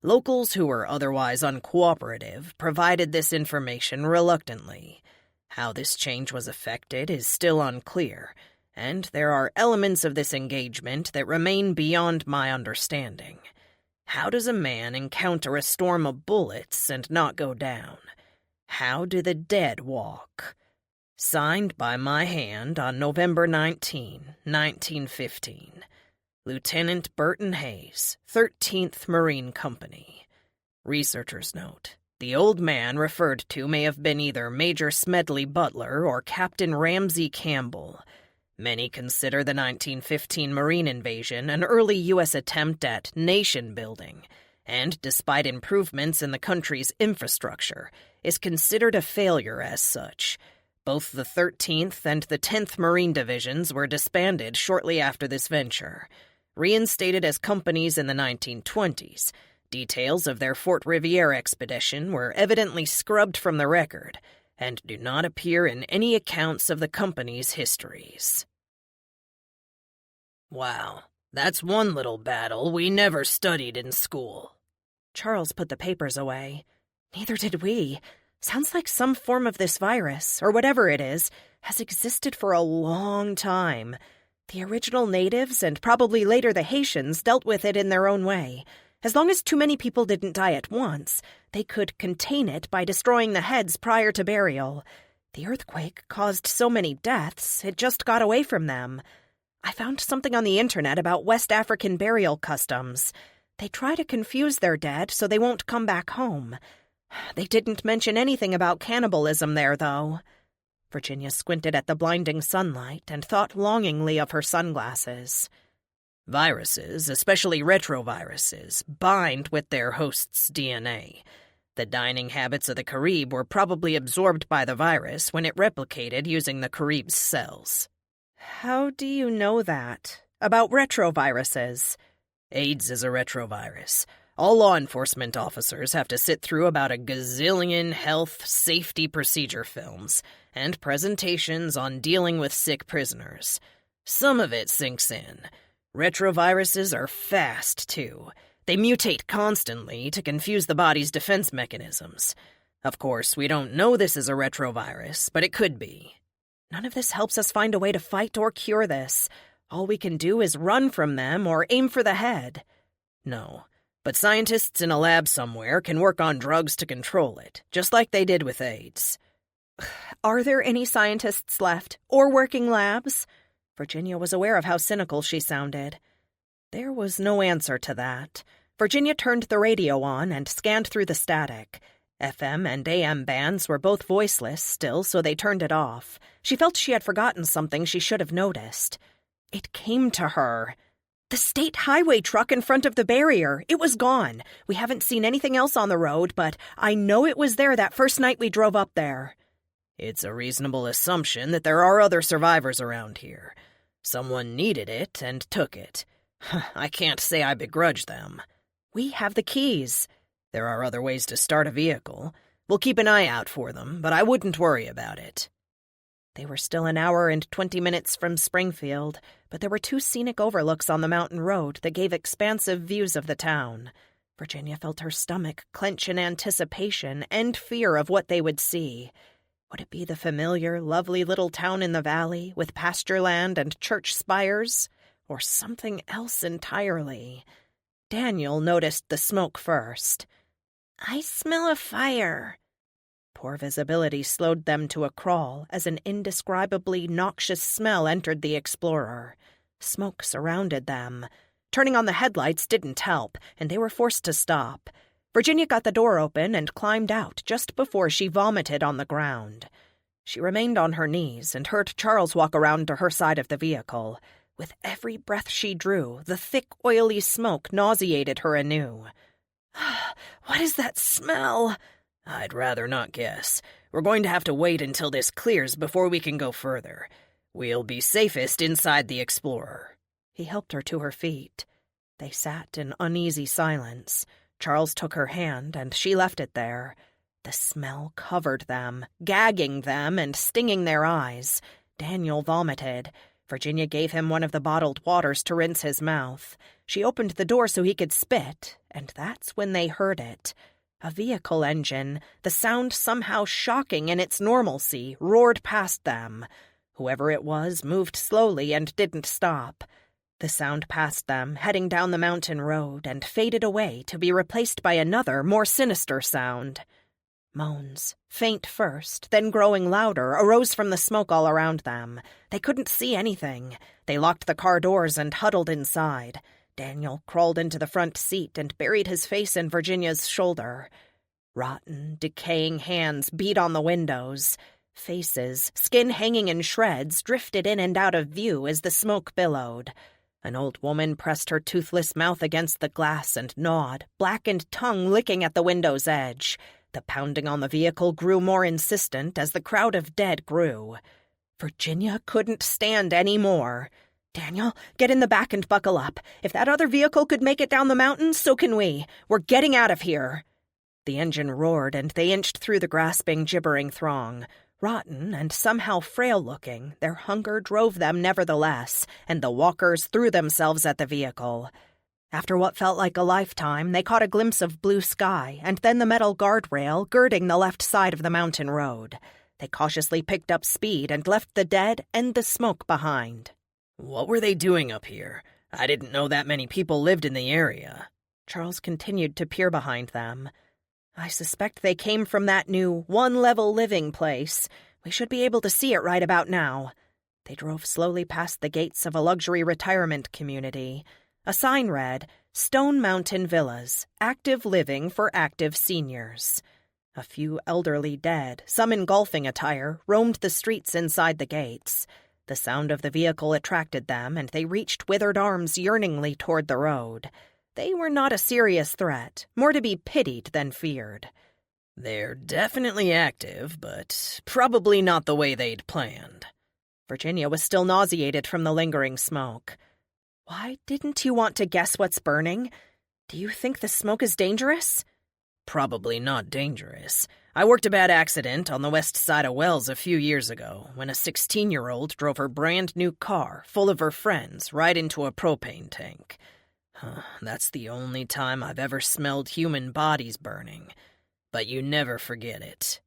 Locals who were otherwise uncooperative provided this information reluctantly. How this change was effected is still unclear, and there are elements of this engagement that remain beyond my understanding. How does a man encounter a storm of bullets and not go down? How do the dead walk? Signed by my hand on November 19, 1915. Lieutenant Burton Hayes, 13th Marine Company. Researcher's note. The old man referred to may have been either Major Smedley Butler or Captain Ramsey Campbell. Many consider the 1915 Marine invasion an early U.S. attempt at nation-building, and despite improvements in the country's infrastructure, is considered a failure as such. Both the 13th and the 10th Marine Divisions were disbanded shortly after this venture. Reinstated as companies in the 1920s, details of their Fort Riviere expedition were evidently scrubbed from the record and do not appear in any accounts of the company's histories. Wow, that's one little battle we never studied in school. Charles put the papers away. Neither did we. Sounds like some form of this virus, or whatever it is, has existed for a long time. The original natives, and probably later the Haitians, dealt with it in their own way. As long as too many people didn't die at once, they could contain it by destroying the heads prior to burial. The earthquake caused so many deaths, it just got away from them. I found something on the internet about West African burial customs. They try to confuse their dead so they won't come back home. They didn't mention anything about cannibalism there, though. Virginia squinted at the blinding sunlight and thought longingly of her sunglasses. Viruses, especially retroviruses, bind with their host's DNA. The dining habits of the Carib were probably absorbed by the virus when it replicated using the Carib's cells. How do you know that? About retroviruses? AIDS is a retrovirus. All law enforcement officers have to sit through about a gazillion health safety procedure films and presentations on dealing with sick prisoners. Some of it sinks in. Retroviruses are fast, too. They mutate constantly to confuse the body's defense mechanisms. Of course, we don't know this is a retrovirus, but it could be. None of this helps us find a way to fight or cure this. All we can do is run from them or aim for the head. No, but scientists in a lab somewhere can work on drugs to control it, just like they did with AIDS. Are there any scientists left, or working labs? Virginia was aware of how cynical she sounded. There was no answer to that. Virginia turned the radio on and scanned through the static. FM and AM bands were both voiceless still, so they turned it off. She felt she had forgotten something she should have noticed. It came to her. The state highway truck in front of the barrier. It was gone. We haven't seen anything else on the road, but I know it was there that first night we drove up there. It's a reasonable assumption that there are other survivors around here. Someone needed it and took it. I can't say I begrudge them. We have the keys. There are other ways to start a vehicle. We'll keep an eye out for them, but I wouldn't worry about it. They were still an hour and 20 minutes from Springfield, but there were 2 scenic overlooks on the mountain road that gave expansive views of the town. Virginia felt her stomach clench in anticipation and fear of what they would see. Would it be the familiar, lovely little town in the valley with pasture land and church spires, or something else entirely? Daniel noticed the smoke first. I smell a fire. Poor visibility slowed them to a crawl as an indescribably noxious smell entered the explorer. Smoke surrounded them. Turning on the headlights didn't help, and they were forced to stop. Virginia got the door open and climbed out just before she vomited on the ground. She remained on her knees and heard Charles walk around to her side of the vehicle. With every breath she drew, the thick, oily smoke nauseated her anew. What is that smell? I'd rather not guess. We're going to have to wait until this clears before we can go further. We'll be safest inside the Explorer. He helped her to her feet. They sat in uneasy silence. Charles took her hand, and she left it there. The smell covered them, gagging them and stinging their eyes. Daniel vomited. Virginia gave him one of the bottled waters to rinse his mouth. She opened the door so he could spit, and that's when they heard it. A vehicle engine, the sound somehow shocking in its normalcy, roared past them. Whoever it was moved slowly and didn't stop. The sound passed them, heading down the mountain road, and faded away to be replaced by another, more sinister sound. Moans, faint first, then growing louder, arose from the smoke all around them. They couldn't see anything. They locked the car doors and huddled inside. Daniel crawled into the front seat and buried his face in Virginia's shoulder. Rotten, decaying hands beat on the windows. Faces, skin hanging in shreds, drifted in and out of view as the smoke billowed. An old woman pressed her toothless mouth against the glass and gnawed, blackened tongue licking at the window's edge. The pounding on the vehicle grew more insistent as the crowd of dead grew. Virginia couldn't stand any more. Daniel, get in the back and buckle up. If that other vehicle could make it down the mountain, so can we. We're getting out of here. The engine roared, and they inched through the grasping, gibbering throng. Rotten and somehow frail-looking, their hunger drove them nevertheless, and the walkers threw themselves at the vehicle. After what felt like a lifetime, they caught a glimpse of blue sky, and then the metal guardrail girding the left side of the mountain road. They cautiously picked up speed and left the dead and the smoke behind. What were they doing up here? I didn't know that many people lived in the area. Charles continued to peer behind them. I suspect they came from that new one-level living place. We should be able to see it right about now. They drove slowly past the gates of a luxury retirement community. A sign read, Stone Mountain Villas, active living for active seniors. A few elderly dead, some in golfing attire, roamed the streets inside the gates. The sound of the vehicle attracted them, and they reached withered arms yearningly toward the road. They were not a serious threat, more to be pitied than feared. They're definitely active, but probably not the way they'd planned. Virginia was still nauseated from the lingering smoke. Why didn't you want to guess what's burning? Do you think the smoke is dangerous? Probably not dangerous. I worked a bad accident on the west side of Wells a few years ago when a 16-year-old drove her brand-new car, full of her friends, right into a propane tank. That's the only time I've ever smelled human bodies burning. But you never forget it.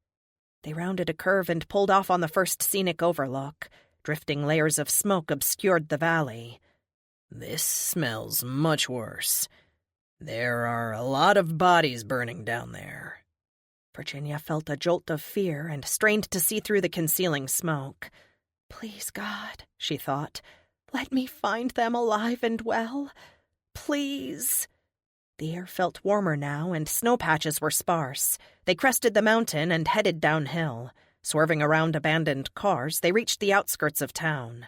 They rounded a curve and pulled off on the first scenic overlook. Drifting layers of smoke obscured the valley. This smells much worse. There are a lot of bodies burning down there. Virginia felt a jolt of fear and strained to see through the concealing smoke. Please, God, she thought, let me find them alive and well. Please. The air felt warmer now, and snow patches were sparse. They crested the mountain and headed downhill. Swerving around abandoned cars, they reached the outskirts of town.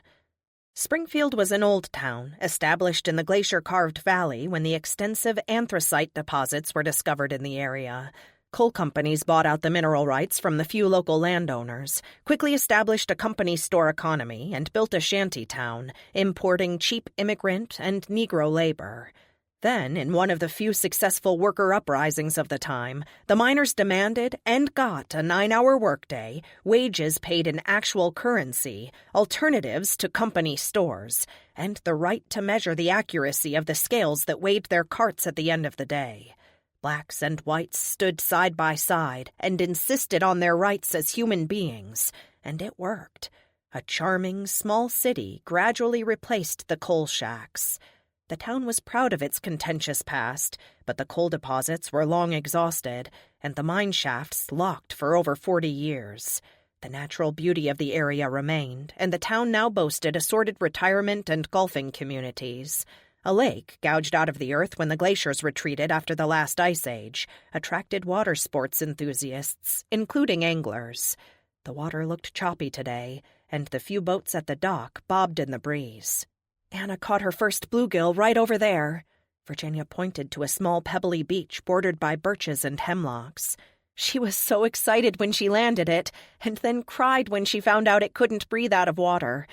Springfield was an old town, established in the glacier-carved valley when the extensive anthracite deposits were discovered in the area. Coal companies bought out the mineral rights from the few local landowners, quickly established a company store economy, and built a shanty town, importing cheap immigrant and Negro labor. Then, in one of the few successful worker uprisings of the time, the miners demanded and got a 9-hour workday, wages paid in actual currency, alternatives to company stores, and the right to measure the accuracy of the scales that weighed their carts at the end of the day. Blacks and whites stood side by side and insisted on their rights as human beings, and it worked. A charming, small city gradually replaced the coal shacks. The town was proud of its contentious past, but the coal deposits were long exhausted, and the mine shafts locked for over 40 years. The natural beauty of the area remained, and the town now boasted assorted retirement and golfing communities. A lake, gouged out of the earth when the glaciers retreated after the last ice age, attracted water sports enthusiasts, including anglers. The water looked choppy today, and the few boats at the dock bobbed in the breeze. Anna caught her first bluegill right over there. Virginia pointed to a small pebbly beach bordered by birches and hemlocks. She was so excited when she landed it, and then cried when she found out it couldn't breathe out of water.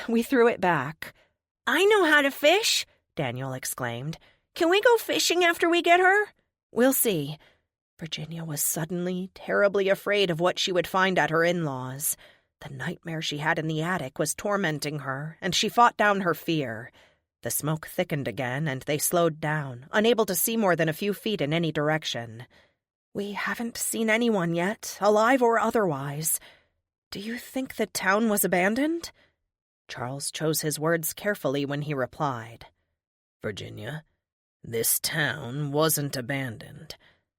We threw it back. I know how to fish, Daniel exclaimed. Can we go fishing after we get her? We'll see. Virginia was suddenly terribly afraid of what she would find at her in-laws. The nightmare she had in the attic was tormenting her, and she fought down her fear. The smoke thickened again, and they slowed down, unable to see more than a few feet in any direction. We haven't seen anyone yet, alive or otherwise. Do you think the town was abandoned? Charles chose his words carefully when he replied. Virginia, this town wasn't abandoned.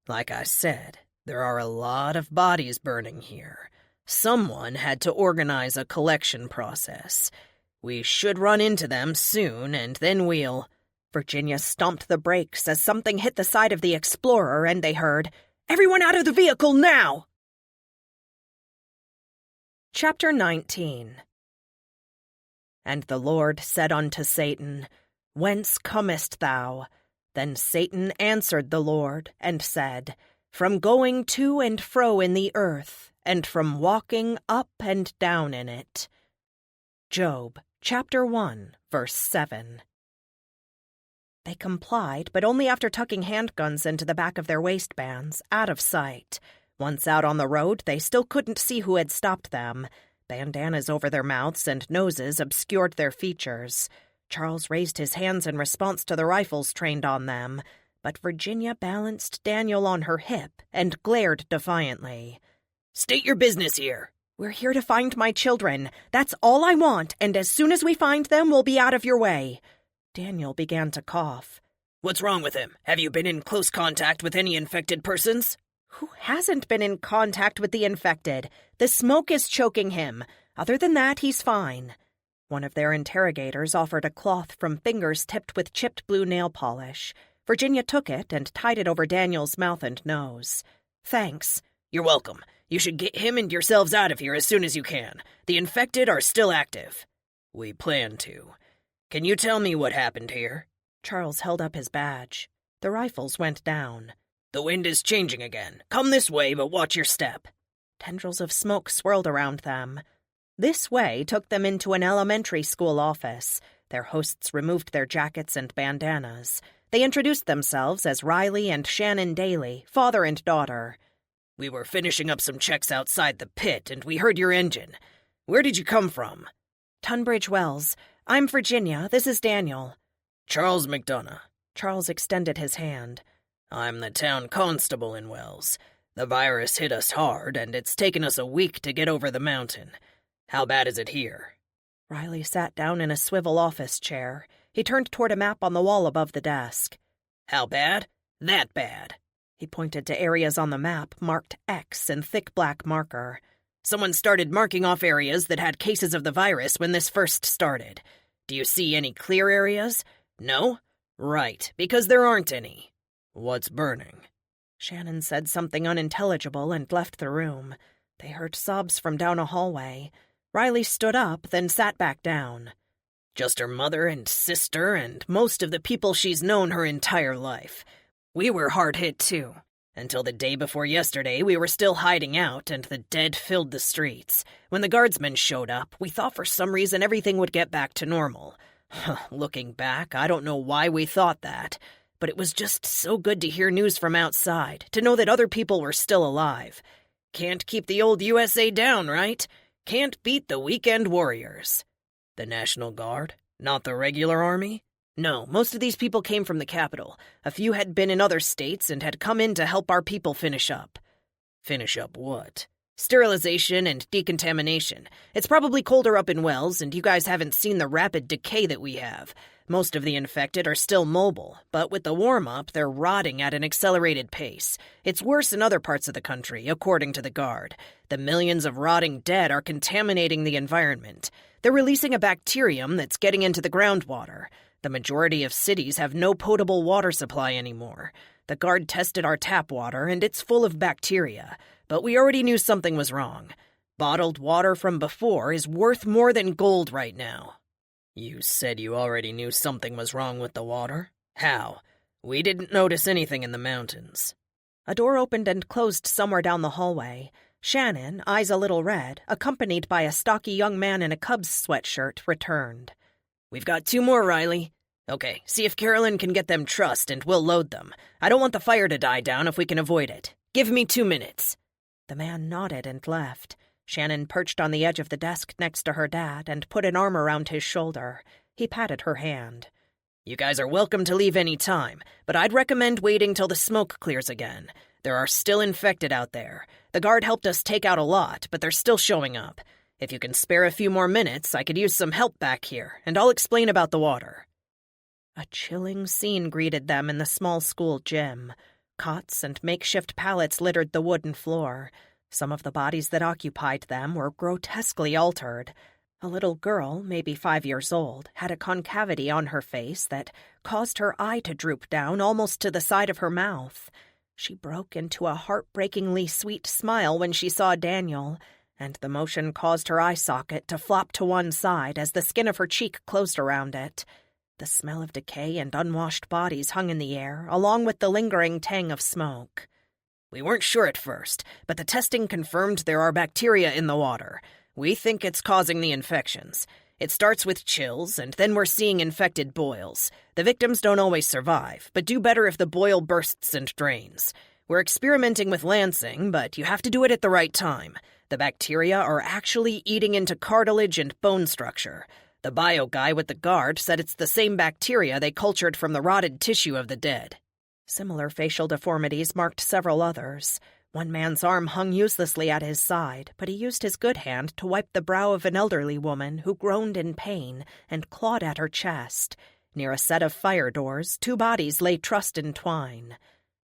Like I said, there are a lot of bodies burning here. Someone had to organize a collection process. We should run into them soon, and then we'll... Virginia stomped the brakes as something hit the side of the Explorer, and they heard, "Everyone out of the vehicle now!" Chapter 19. And the Lord said unto Satan, Whence comest thou? Then Satan answered the Lord, and said, From going to and fro in the earth, and from walking up and down in it. Job, chapter 1, verse 7. They complied, but only after tucking handguns into the back of their waistbands, out of sight. Once out on the road, they still couldn't see who had stopped them. Bandanas over their mouths and noses obscured their features. Charles raised his hands in response to the rifles trained on them, but Virginia balanced Daniel on her hip and glared defiantly. State your business here. We're here to find my children. That's all I want, and as soon as we find them, we'll be out of your way. Daniel began to cough. What's wrong with him? Have you been in close contact with any infected persons? Who hasn't been in contact with the infected? The smoke is choking him. Other than that, he's fine. One of their interrogators offered a cloth from fingers tipped with chipped blue nail polish. Virginia took it and tied it over Daniel's mouth and nose. "Thanks." "You're welcome. You should get him and yourselves out of here as soon as you can. The infected are still active." "We plan to. Can you tell me what happened here?" Charles held up his badge. The rifles went down. "The wind is changing again. Come this way, but watch your step." Tendrils of smoke swirled around them. This way took them into an elementary school office. Their hosts removed their jackets and bandanas. They introduced themselves as Riley and Shannon Daly, father and daughter. "We were finishing up some checks outside the pit, and we heard your engine. Where did you come from?" "Tunbridge Wells. I'm Virginia. This is Daniel." "Charles McDonough." Charles extended his hand. "I'm the town constable in Wells. The virus hit us hard, and it's taken us a week to get over the mountain. How bad is it here?" Riley sat down in a swivel office chair. He turned toward a map on the wall above the desk. "How bad? That bad." He pointed to areas on the map marked X in thick black marker. "Someone started marking off areas that had cases of the virus when this first started. Do you see any clear areas? No? Right, because there aren't any. What's burning?" Shannon said something unintelligible and left the room. They heard sobs from down a hallway. Riley stood up, then sat back down. "Just her mother and sister and most of the people she's known her entire life. We were hard hit, too. Until the day before yesterday, we were still hiding out, and the dead filled the streets. When the guardsmen showed up, we thought for some reason everything would get back to normal. Looking back, I don't know why we thought that, but it was just so good to hear news from outside, to know that other people were still alive. Can't keep the old USA down, right? Can't beat the weekend warriors." "The National Guard? Not the regular army?" "No, most of these people came from the capital. A few had been in other states and had come in to help our people finish up." "Finish up what?" "Sterilization and decontamination. It's probably colder up in Wells, and you guys haven't seen the rapid decay that we have. Most of the infected are still mobile, but with the warm-up, they're rotting at an accelerated pace. It's worse in other parts of the country, according to the Guard. The millions of rotting dead are contaminating the environment. They're releasing a bacterium that's getting into the groundwater. The majority of cities have no potable water supply anymore. The Guard tested our tap water, and it's full of bacteria. But we already knew something was wrong. Bottled water from before is worth more than gold right now." "You said you already knew something was wrong with the water? How? We didn't notice anything in the mountains." A door opened and closed somewhere down the hallway. Shannon, eyes a little red, accompanied by a stocky young man in a Cubs sweatshirt, returned. "We've got 2 more, Riley. Okay, see if Carolyn can get them trussed and we'll load them. I don't want the fire to die down if we can avoid it. Give me 2 minutes. The man nodded and left. Shannon perched on the edge of the desk next to her dad and put an arm around his shoulder. He patted her hand. "You guys are welcome to leave any time, but I'd recommend waiting till the smoke clears again. There are still infected out there. The Guard helped us take out a lot, but they're still showing up. If you can spare a few more minutes, I could use some help back here, and I'll explain about the water." A chilling scene greeted them in the small school gym. Cots and makeshift pallets littered the wooden floor. Some of the bodies that occupied them were grotesquely altered. A little girl, maybe 5 years old, had a concavity on her face that caused her eye to droop down almost to the side of her mouth. She broke into a heartbreakingly sweet smile when she saw Daniel, and the motion caused her eye socket to flop to one side as the skin of her cheek closed around it. The smell of decay and unwashed bodies hung in the air, along with the lingering tang of smoke. "We weren't sure at first, but the testing confirmed there are bacteria in the water. We think it's causing the infections. It starts with chills, and then we're seeing infected boils. The victims don't always survive, but do better if the boil bursts and drains. We're experimenting with lancing, but you have to do it at the right time. The bacteria are actually eating into cartilage and bone structure. The bio guy with the Guard said it's the same bacteria they cultured from the rotted tissue of the dead." Similar facial deformities marked several others. One man's arm hung uselessly at his side, but he used his good hand to wipe the brow of an elderly woman who groaned in pain and clawed at her chest. Near a set of fire doors, 2 bodies lay trussed in twine.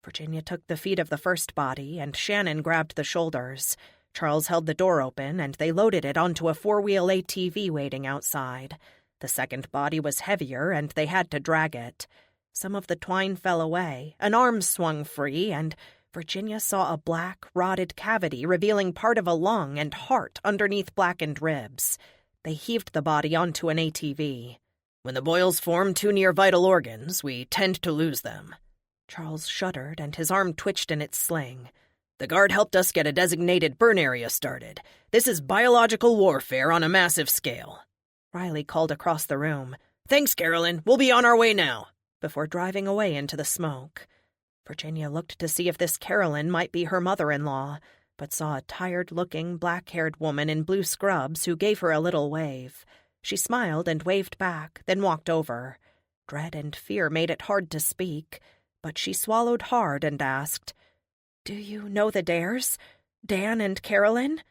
Virginia took the feet of the first body, and Shannon grabbed the shoulders. Charles held the door open, and they loaded it onto a four-wheel ATV waiting outside. The second body was heavier, and they had to drag it. Some of the twine fell away, an arm swung free, and Virginia saw a black, rotted cavity revealing part of a lung and heart underneath blackened ribs. They heaved the body onto an ATV. When the boils form too near vital organs, we tend to lose them. Charles shuddered, and his arm twitched in its sling. The Guard helped us get a designated burn area started. This is biological warfare on a massive scale. Riley called across the room. Thanks, Carolyn. We'll be on our way now. Before driving away into the smoke. Virginia looked to see if this Carolyn might be her mother-in-law, but saw a tired-looking, black-haired woman in blue scrubs who gave her a little wave. She smiled and waved back, then walked over. Dread and fear made it hard to speak, but she swallowed hard and asked, "Do you know the Dares? Dan and Carolyn?"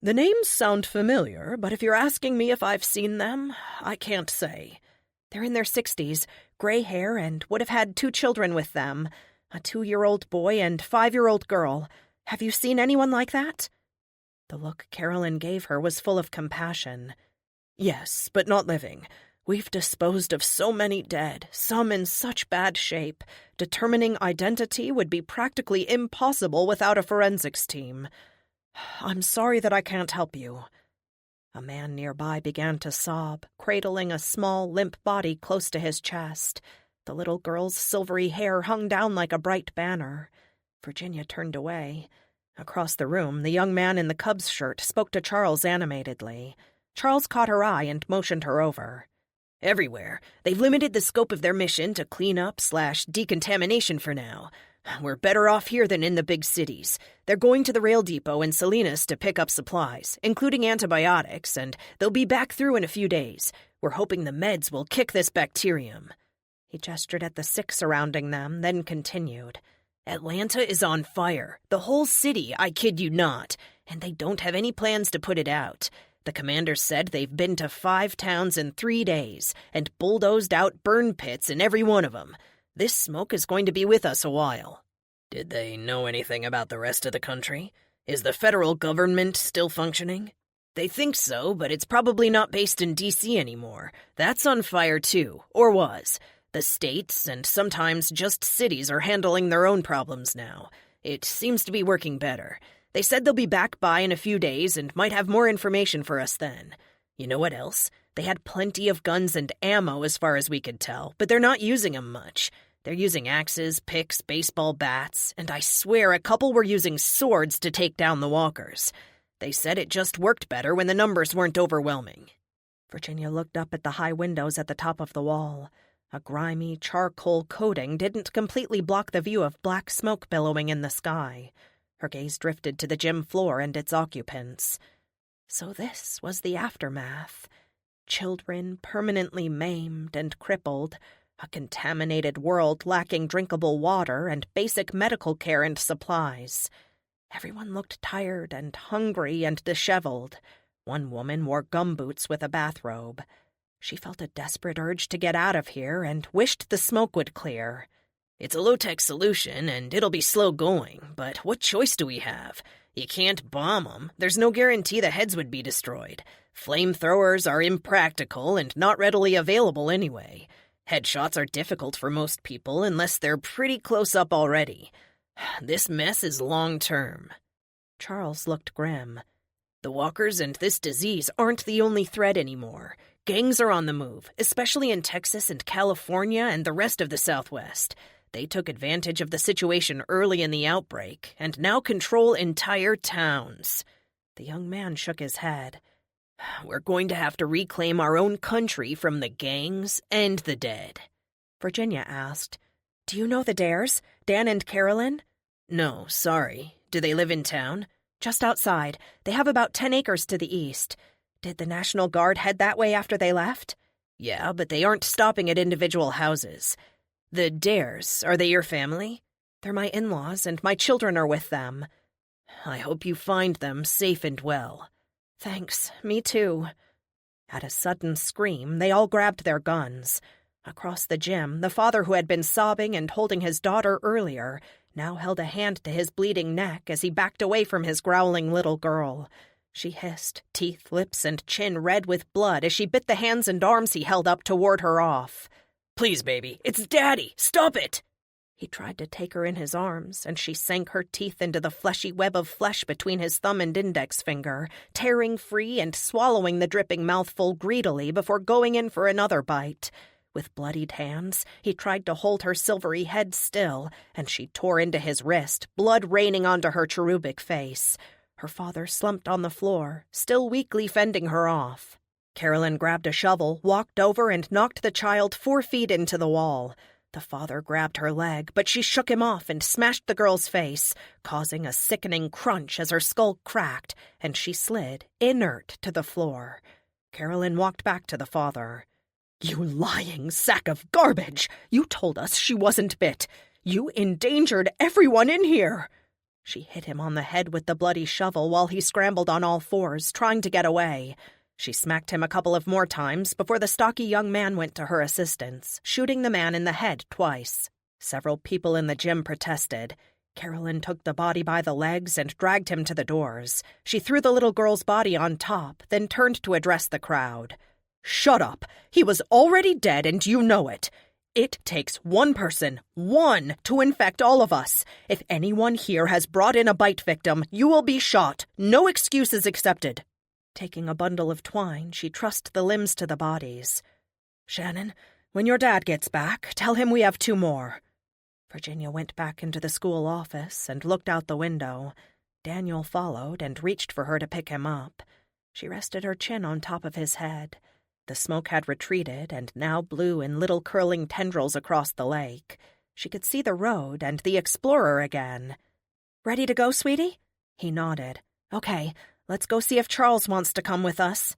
The names sound familiar, but if you're asking me if I've seen them, I can't say. They're in their 60s, gray hair, and would have had 2 children with them, a 2-year-old boy and 5-year-old girl. Have you seen anyone like that? The look Carolyn gave her was full of compassion. Yes, but not living. We've disposed of so many dead, some in such bad shape. Determining identity would be practically impossible without a forensics team. I'm sorry that I can't help you. A man nearby began to sob, cradling a small, limp body close to his chest. The little girl's silvery hair hung down like a bright banner. Virginia turned away. Across the room, the young man in the Cubs shirt spoke to Charles animatedly. Charles caught her eye and motioned her over. Everywhere. They've limited the scope of their mission to cleanup/decontamination for now. We're better off here than in the big cities. They're going to the rail depot in Salinas to pick up supplies, including antibiotics, and they'll be back through in a few days. We're hoping the meds will kick this bacterium. He gestured at the sick surrounding them, then continued. Atlanta is on fire. The whole city, I kid you not. And they don't have any plans to put it out. The commander said they've been to 5 towns in 3 days and bulldozed out burn pits in every one of them. This smoke is going to be with us a while. Did they know anything about the rest of the country? Is the federal government still functioning? They think so, but it's probably not based in D.C. anymore. That's on fire too, or was. The states, and sometimes just cities, are handling their own problems now. It seems to be working better. They said they'll be back by in a few days and might have more information for us then. You know what else? They had plenty of guns and ammo as far as we could tell, but they're not using them much. They're using axes, picks, baseball bats, and I swear a couple were using swords to take down the walkers. They said it just worked better when the numbers weren't overwhelming. Virginia looked up at the high windows at the top of the wall. A grimy charcoal coating didn't completely block the view of black smoke billowing in the sky. Her gaze drifted to the gym floor and its occupants. So this was the aftermath. Children permanently maimed and crippled, a contaminated world lacking drinkable water and basic medical care and supplies. Everyone looked tired and hungry and disheveled. One woman wore gumboots with a bathrobe. She felt a desperate urge to get out of here and wished the smoke would clear. It's a low-tech solution, and it'll be slow going, but what choice do we have? You can't bomb them. There's no guarantee the heads would be destroyed. Flamethrowers are impractical and not readily available anyway. Headshots are difficult for most people unless they're pretty close up already. This mess is long-term. Charles looked grim. The walkers and this disease aren't the only threat anymore. Gangs are on the move, especially in Texas and California and the rest of the Southwest. They took advantage of the situation early in the outbreak and now control entire towns. The young man shook his head. We're going to have to reclaim our own country from the gangs and the dead. Virginia asked, "Do you know the Dares? Dan and Carolyn?" No, sorry. Do they live in town? Just outside. They have about 10 acres to the east. Did the National Guard head that way after they left? Yeah, but they aren't stopping at individual houses. The Dares, are they your family? They're my in-laws, and my children are with them. I hope you find them safe and well. Thanks, me too. At a sudden scream, they all grabbed their guns. Across the gym, the father who had been sobbing and holding his daughter earlier now held a hand to his bleeding neck as he backed away from his growling little girl. She hissed, teeth, lips, and chin red with blood as she bit the hands and arms he held up to ward her off. "Please, baby, it's Daddy! Stop it!" He tried to take her in his arms, and she sank her teeth into the fleshy web of flesh between his thumb and index finger, tearing free and swallowing the dripping mouthful greedily before going in for another bite. With bloodied hands, he tried to hold her silvery head still, and she tore into his wrist, blood raining onto her cherubic face. Her father slumped on the floor, still weakly fending her off. Carolyn grabbed a shovel, walked over, and knocked the child 4 feet into the wall. The father grabbed her leg, but she shook him off and smashed the girl's face, causing a sickening crunch as her skull cracked, and she slid, inert, to the floor. Carolyn walked back to the father. "You lying sack of garbage! You told us she wasn't bit! You endangered everyone in here!" She hit him on the head with the bloody shovel while he scrambled on all fours, trying to get away. She smacked him a couple of more times before the stocky young man went to her assistance, shooting the man in the head twice. Several people in the gym protested. Carolyn took the body by the legs and dragged him to the doors. She threw the little girl's body on top, then turned to address the crowd. "Shut up! He was already dead and you know it! It takes one person, to infect all of us. If anyone here has brought in a bite victim, you will be shot. No excuses accepted." Taking a bundle of twine, she trussed the limbs to the bodies. "Shannon, when your dad gets back, tell him we have 2 more. Virginia went back into the school office and looked out the window. Daniel followed and reached for her to pick him up. She rested her chin on top of his head. The smoke had retreated and now blew in little curling tendrils across the lake. She could see the road and the explorer again. "Ready to go, sweetie?" He nodded. "Okay, let's go see if Charles wants to come with us."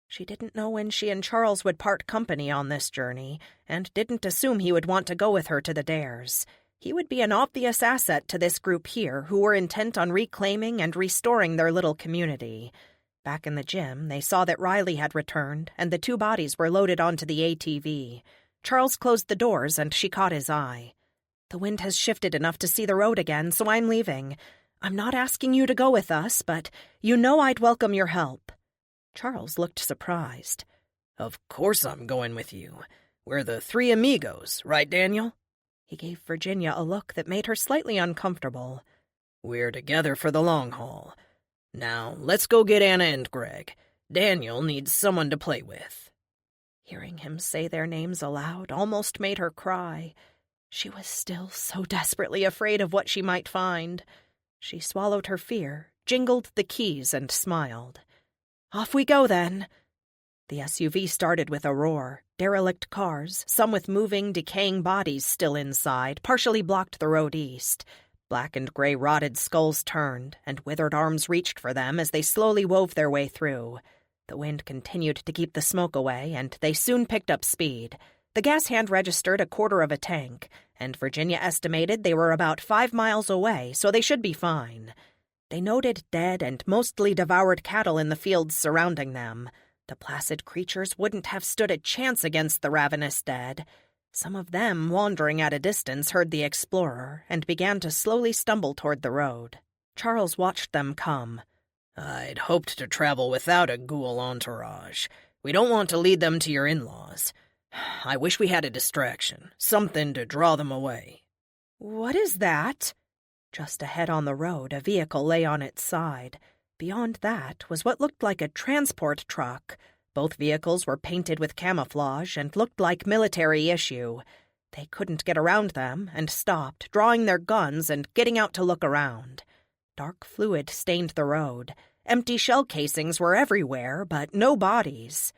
She didn't know when she and Charles would part company on this journey, and didn't assume he would want to go with her to the Dares. He would be an obvious asset to this group here who were intent on reclaiming and restoring their little community. Back in the gym, they saw that Riley had returned, and the 2 bodies were loaded onto the ATV. Charles closed the doors, and she caught his eye. "The wind has shifted enough to see the road again, so I'm leaving. I'm not asking you to go with us, but you know I'd welcome your help." Charles looked surprised. "Of course I'm going with you. We're the 3 amigos, right, Daniel?" He gave Virginia a look that made her slightly uncomfortable. "We're together for the long haul. Now, let's go get Anna and Greg. Daniel needs someone to play with." Hearing him say their names aloud almost made her cry. She was still so desperately afraid of what she might find. She swallowed her fear, jingled the keys, and smiled. "Off we go, then." The SUV started with a roar. Derelict cars, some with moving, decaying bodies still inside, partially blocked the road east. Black and gray rotted skulls turned, and withered arms reached for them as they slowly wove their way through. The wind continued to keep the smoke away, and they soon picked up speed. The gas hand registered 1/4 of a tank, and Virginia estimated they were about 5 miles away, so they should be fine. They noted dead and mostly devoured cattle in the fields surrounding them. The placid creatures wouldn't have stood a chance against the ravenous dead. Some of them, wandering at a distance, heard the explorer and began to slowly stumble toward the road. Charles watched them come. "I'd hoped to travel without a ghoul entourage. We don't want to lead them to your in-laws. I wish we had a distraction, something to draw them away." "What is that?" Just ahead on the road, a vehicle lay on its side. Beyond that was what looked like a transport truck. Both vehicles were painted with camouflage and looked like military issue. They couldn't get around them and stopped, drawing their guns and getting out to look around. Dark fluid stained the road. Empty shell casings were everywhere, but no bodies.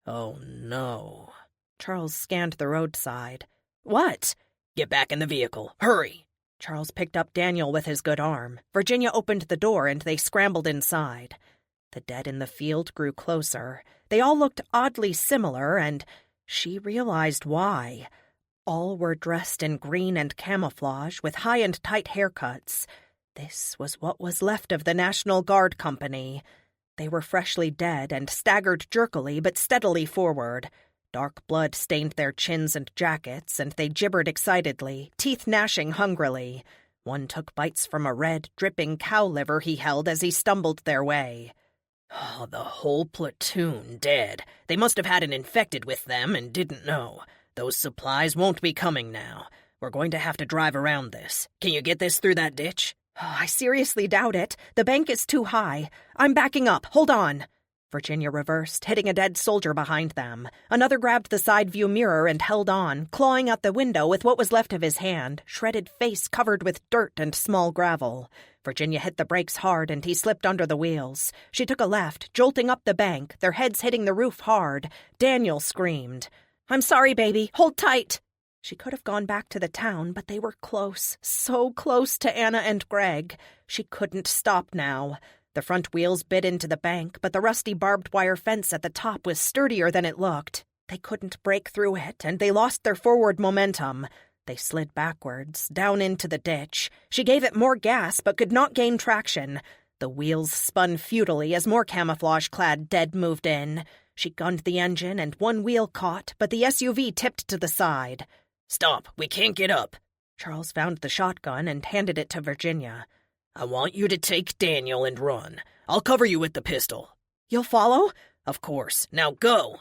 "Oh, no." Charles scanned the roadside. "What?" "Get back in the vehicle. Hurry!" Charles picked up Daniel with his good arm. Virginia opened the door and they scrambled inside. The dead in the field grew closer. They all looked oddly similar, and she realized why. All were dressed in green and camouflage with high and tight haircuts. This was what was left of the National Guard Company. They were freshly dead and staggered jerkily but steadily forward. Dark blood stained their chins and jackets, and they gibbered excitedly, teeth gnashing hungrily. One took bites from a red, dripping cow liver he held as he stumbled their way. Oh, the whole platoon dead. They must have had an infected with them and didn't know. Those supplies won't be coming now. We're going to have to drive around this. Can you get this through that ditch? Oh, I seriously doubt it. The bank is too high. I'm backing up. Hold on. Virginia reversed, hitting a dead soldier behind them. Another grabbed the side view mirror and held on, clawing out the window with what was left of his hand, shredded face covered with dirt and small gravel. Virginia hit the brakes hard and he slipped under the wheels. She took a left, jolting up the bank, their heads hitting the roof hard. Daniel screamed. "I'm sorry, baby. Hold tight." She could have gone back to the town, but they were close, so close to Anna and Greg. She couldn't stop now. The front wheels bit into the bank, but the rusty barbed wire fence at the top was sturdier than it looked. They couldn't break through it, and they lost their forward momentum. They slid backwards, down into the ditch. She gave it more gas, but could not gain traction. The wheels spun futilely as more camouflage-clad dead moved in. She gunned the engine, and one wheel caught, but the SUV tipped to the side. Stop, we can't get up. Charles found the shotgun and handed it to Virginia. I want you to take Daniel and run. I'll cover you with the pistol. You'll follow? Of course. Now go.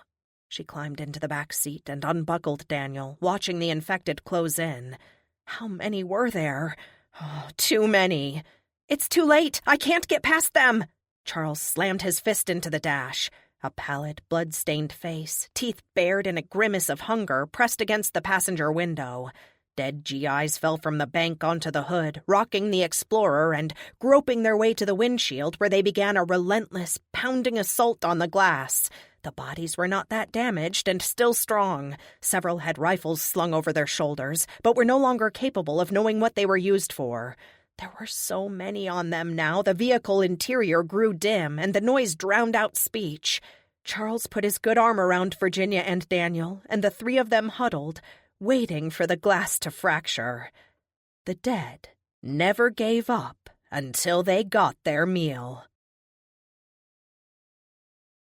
She climbed into the back seat and unbuckled Daniel, watching the infected close in. How many were there? Oh, too many. It's too late. I can't get past them. Charles slammed his fist into the dash. A pallid, blood-stained face, teeth bared in a grimace of hunger, pressed against the passenger window. Dead GIs fell from the bank onto the hood, rocking the Explorer and groping their way to the windshield where they began a relentless, pounding assault on the glass. The bodies were not that damaged and still strong. Several had rifles slung over their shoulders, but were no longer capable of knowing what they were used for. There were so many on them now, the vehicle interior grew dim, and the noise drowned out speech. Charles put his good arm around Virginia and Daniel, and the three of them huddled, waiting for the glass to fracture. The dead never gave up until they got their meal.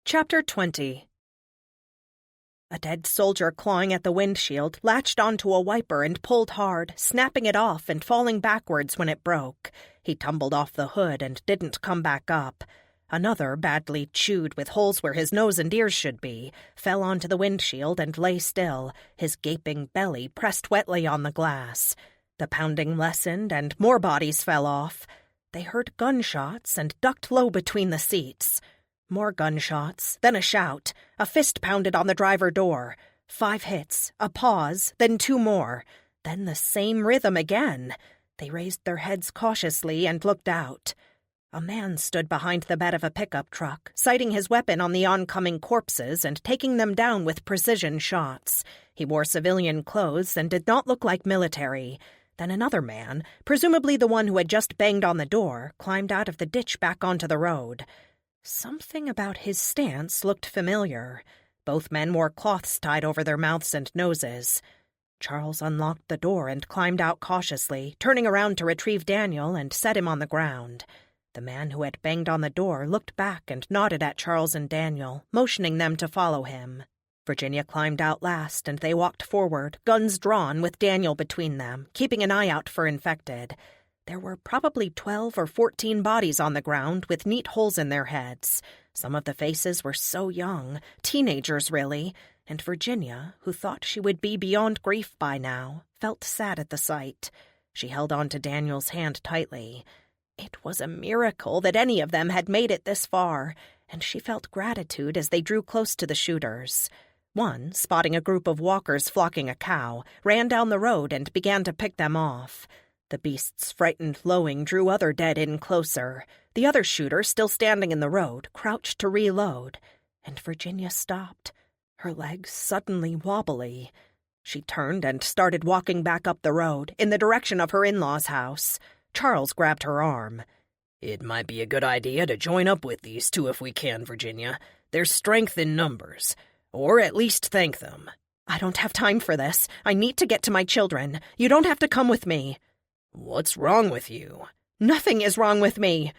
Chapter 20. A dead soldier clawing at the windshield latched onto a wiper and pulled hard, snapping it off and falling backwards when it broke. He tumbled off the hood and didn't come back up. Another, badly chewed with holes where his nose and ears should be, fell onto the windshield and lay still, his gaping belly pressed wetly on the glass. The pounding lessened and more bodies fell off. They heard gunshots and ducked low between the seats. More gunshots, then a shout. A fist pounded on the driver door. 5 hits, a pause, then 2 more. Then the same rhythm again. They raised their heads cautiously and looked out. A man stood behind the bed of a pickup truck, sighting his weapon on the oncoming corpses and taking them down with precision shots. He wore civilian clothes and did not look like military. Then another man, presumably the one who had just banged on the door, climbed out of the ditch back onto the road. Something about his stance looked familiar. Both men wore cloths tied over their mouths and noses. Charles unlocked the door and climbed out cautiously, turning around to retrieve Daniel and set him on the ground. The man who had banged on the door looked back and nodded at Charles and Daniel, motioning them to follow him. Virginia climbed out last, and they walked forward, guns drawn with Daniel between them, keeping an eye out for infected. There were probably 12 or 14 bodies on the ground with neat holes in their heads. Some of the faces were so young, teenagers really, and Virginia, who thought she would be beyond grief by now, felt sad at the sight. She held on to Daniel's hand tightly. It was a miracle that any of them had made it this far, and she felt gratitude as they drew close to the shooters. One, spotting a group of walkers flocking a cow, ran down the road and began to pick them off. The beast's frightened lowing drew other dead in closer. The other shooter, still standing in the road, crouched to reload, and Virginia stopped, her legs suddenly wobbly. She turned and started walking back up the road, in the direction of her in-laws' house. Charles grabbed her arm. It might be a good idea to join up with these two if we can, Virginia. There's strength in numbers. Or at least thank them. I don't have time for this. I need to get to my children. You don't have to come with me. What's wrong with you? Nothing is wrong with me.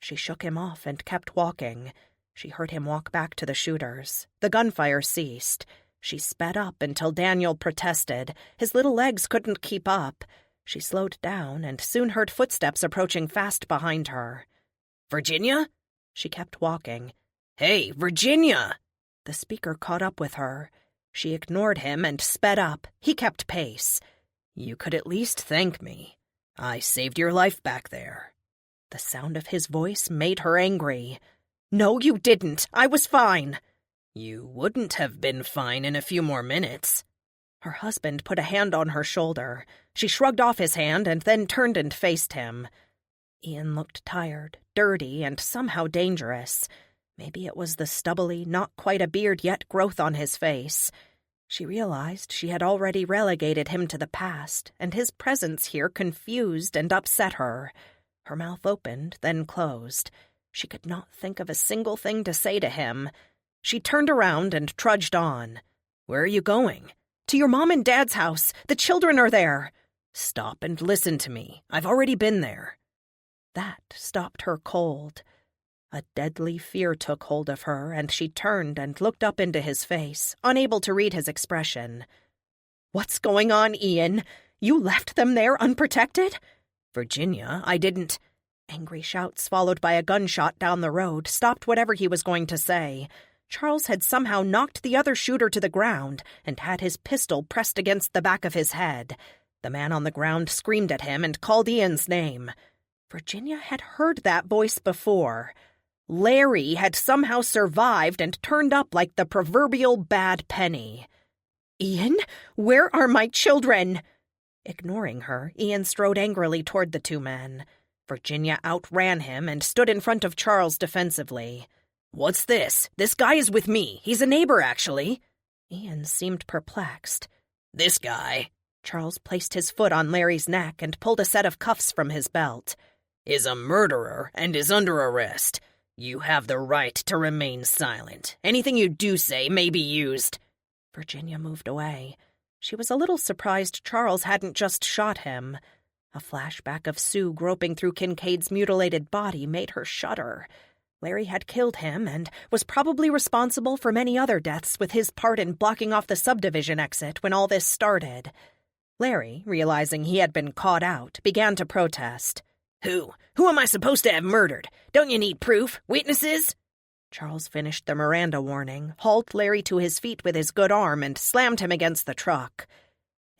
She shook him off and kept walking. She heard him walk back to the shooters. The gunfire ceased. She sped up until Daniel protested. His little legs couldn't keep up. She slowed down and soon heard footsteps approaching fast behind her. "Virginia?" She kept walking. "Hey, Virginia!" The speaker caught up with her. She ignored him and sped up. He kept pace. "You could at least thank me. I saved your life back there." The sound of his voice made her angry. "No, you didn't. I was fine." "You wouldn't have been fine in a few more minutes." Her husband put a hand on her shoulder. She shrugged off his hand and then turned and faced him. Ian looked tired, dirty, and somehow dangerous. Maybe it was the stubbly, not quite a beard yet growth on his face. She realized she had already relegated him to the past, and his presence here confused and upset her. Her mouth opened, then closed. She could not think of a single thing to say to him. She turned around and trudged on. "Where are you going?" "To your mom and dad's house. The children are there." "Stop and listen to me. I've already been there." That stopped her cold. A deadly fear took hold of her, and she turned and looked up into his face, unable to read his expression. "What's going on, Ian? You left them there unprotected?" "Virginia, I didn't—" Angry shouts followed by a gunshot down the road stopped whatever he was going to say. Charles had somehow knocked the other shooter to the ground and had his pistol pressed against the back of his head. The man on the ground screamed at him and called Ian's name. Virginia had heard that voice before. Larry had somehow survived and turned up like the proverbial bad penny. "Ian, where are my children?" Ignoring her, Ian strode angrily toward the two men. Virginia outran him and stood in front of Charles defensively. "What's this? This guy is with me. He's a neighbor, actually." Ian seemed perplexed. "This guy," Charles placed his foot on Larry's neck and pulled a set of cuffs from his belt, "is a murderer and is under arrest. You have the right to remain silent. Anything you do say may be used." Virginia moved away. She was a little surprised Charles hadn't just shot him. A flashback of Sue groping through Kincaid's mutilated body made her shudder. Larry had killed him and was probably responsible for many other deaths with his part in blocking off the subdivision exit when all this started. Larry, realizing he had been caught out, began to protest. Who am I supposed to have murdered? Don't you need proof? Witnesses?" Charles finished the Miranda warning, hauled Larry to his feet with his good arm, and slammed him against the truck.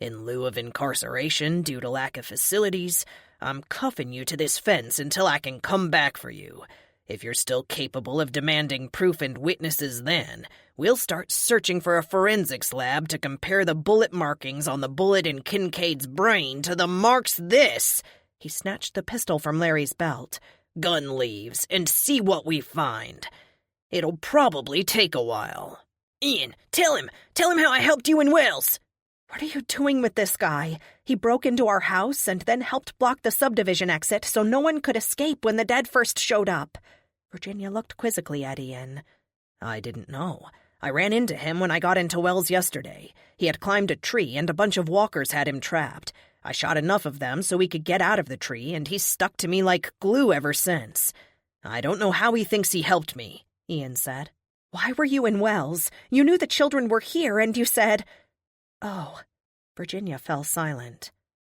"In lieu of incarceration due to lack of facilities, I'm cuffing you to this fence until I can come back for you. If you're still capable of demanding proof and witnesses then, we'll start searching for a forensics lab to compare the bullet markings on the bullet in Kincaid's brain to the marks this." He snatched the pistol from Larry's belt. "Gun leaves, and see what we find. It'll probably take a while. Ian, tell him how I helped you in Wales." "What are you doing with this guy? He broke into our house and then helped block the subdivision exit so no one could escape when the dead first showed up." Virginia looked quizzically at Ian. "I didn't know. I ran into him when I got into Wells yesterday. He had climbed a tree and a bunch of walkers had him trapped. I shot enough of them so he could get out of the tree, and he's stuck to me like glue ever since. I don't know how he thinks he helped me," Ian said. "Why were you in Wells? You knew the children were here, and you said—" "Oh." Virginia fell silent.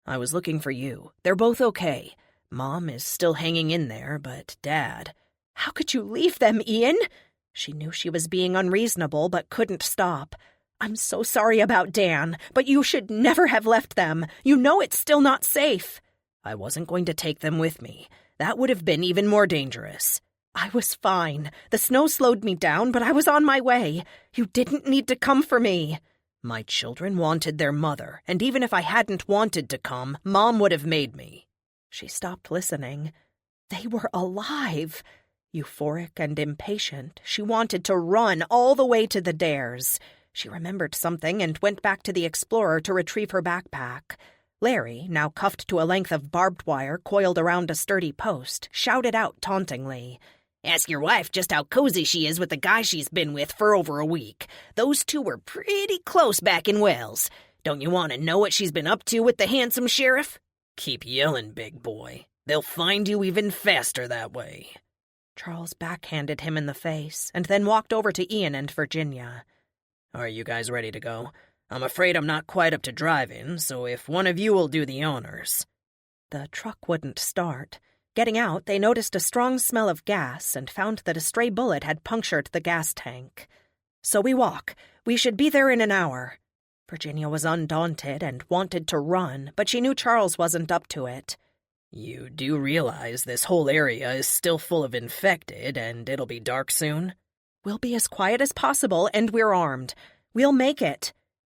"I was looking for you. They're both okay. Mom is still hanging in there, but Dad—" "How could you leave them, Ian?" She knew she was being unreasonable, but couldn't stop. "I'm so sorry about Dan, but you should never have left them. You know it's still not safe." "I wasn't going to take them with me. That would have been even more dangerous." "I was fine. The snow slowed me down, but I was on my way. You didn't need to come for me." "My children wanted their mother, and even if I hadn't wanted to come, Mom would have made me." She stopped listening. They were alive. Euphoric and impatient, she wanted to run all the way to the Dares. She remembered something and went back to the Explorer to retrieve her backpack. Larry, now cuffed to a length of barbed wire coiled around a sturdy post, shouted out tauntingly, "Ask your wife just how cozy she is with the guy she's been with for over a week. Those two were pretty close back in Wales. Don't you want to know what she's been up to with the handsome sheriff? Keep yelling, big boy. They'll find you even faster that way." Charles backhanded him in the face and then walked over to Ian and Virginia. "Are you guys ready to go? I'm afraid I'm not quite up to driving, so if one of you will do the honors." The truck wouldn't start. Getting out, they noticed a strong smell of gas and found that a stray bullet had punctured the gas tank. "So we walk. We should be there in an hour." Virginia was undaunted and wanted to run, but she knew Charles wasn't up to it. "You do realize this whole area is still full of infected, and it'll be dark soon?" "We'll be as quiet as possible, and we're armed. We'll make it."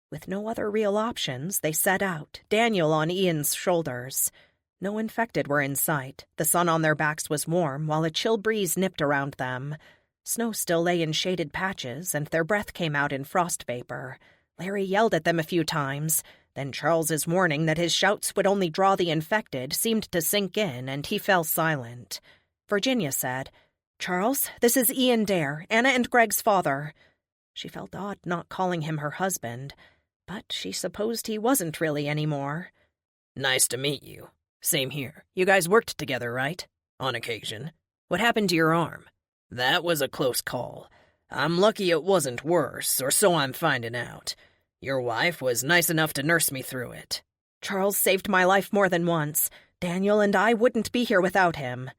With no other real options, they set out, Daniel on Ian's shoulders. No infected were in sight. The sun on their backs was warm, while a chill breeze nipped around them. Snow still lay in shaded patches, and their breath came out in frost vapor. Larry yelled at them a few times. Then Charles's warning that his shouts would only draw the infected seemed to sink in, and he fell silent. Virginia said, "Charles, this is Ian Dare, Anna and Greg's father." She felt odd not calling him her husband, but she supposed he wasn't really anymore. "Nice to meet you. Same here. You guys worked together, right? On occasion. What happened to your arm?" "That was a close call. I'm lucky it wasn't worse, or so I'm finding out. Your wife was nice enough to nurse me through it." "Charles saved my life more than once. Daniel and I wouldn't be here without him."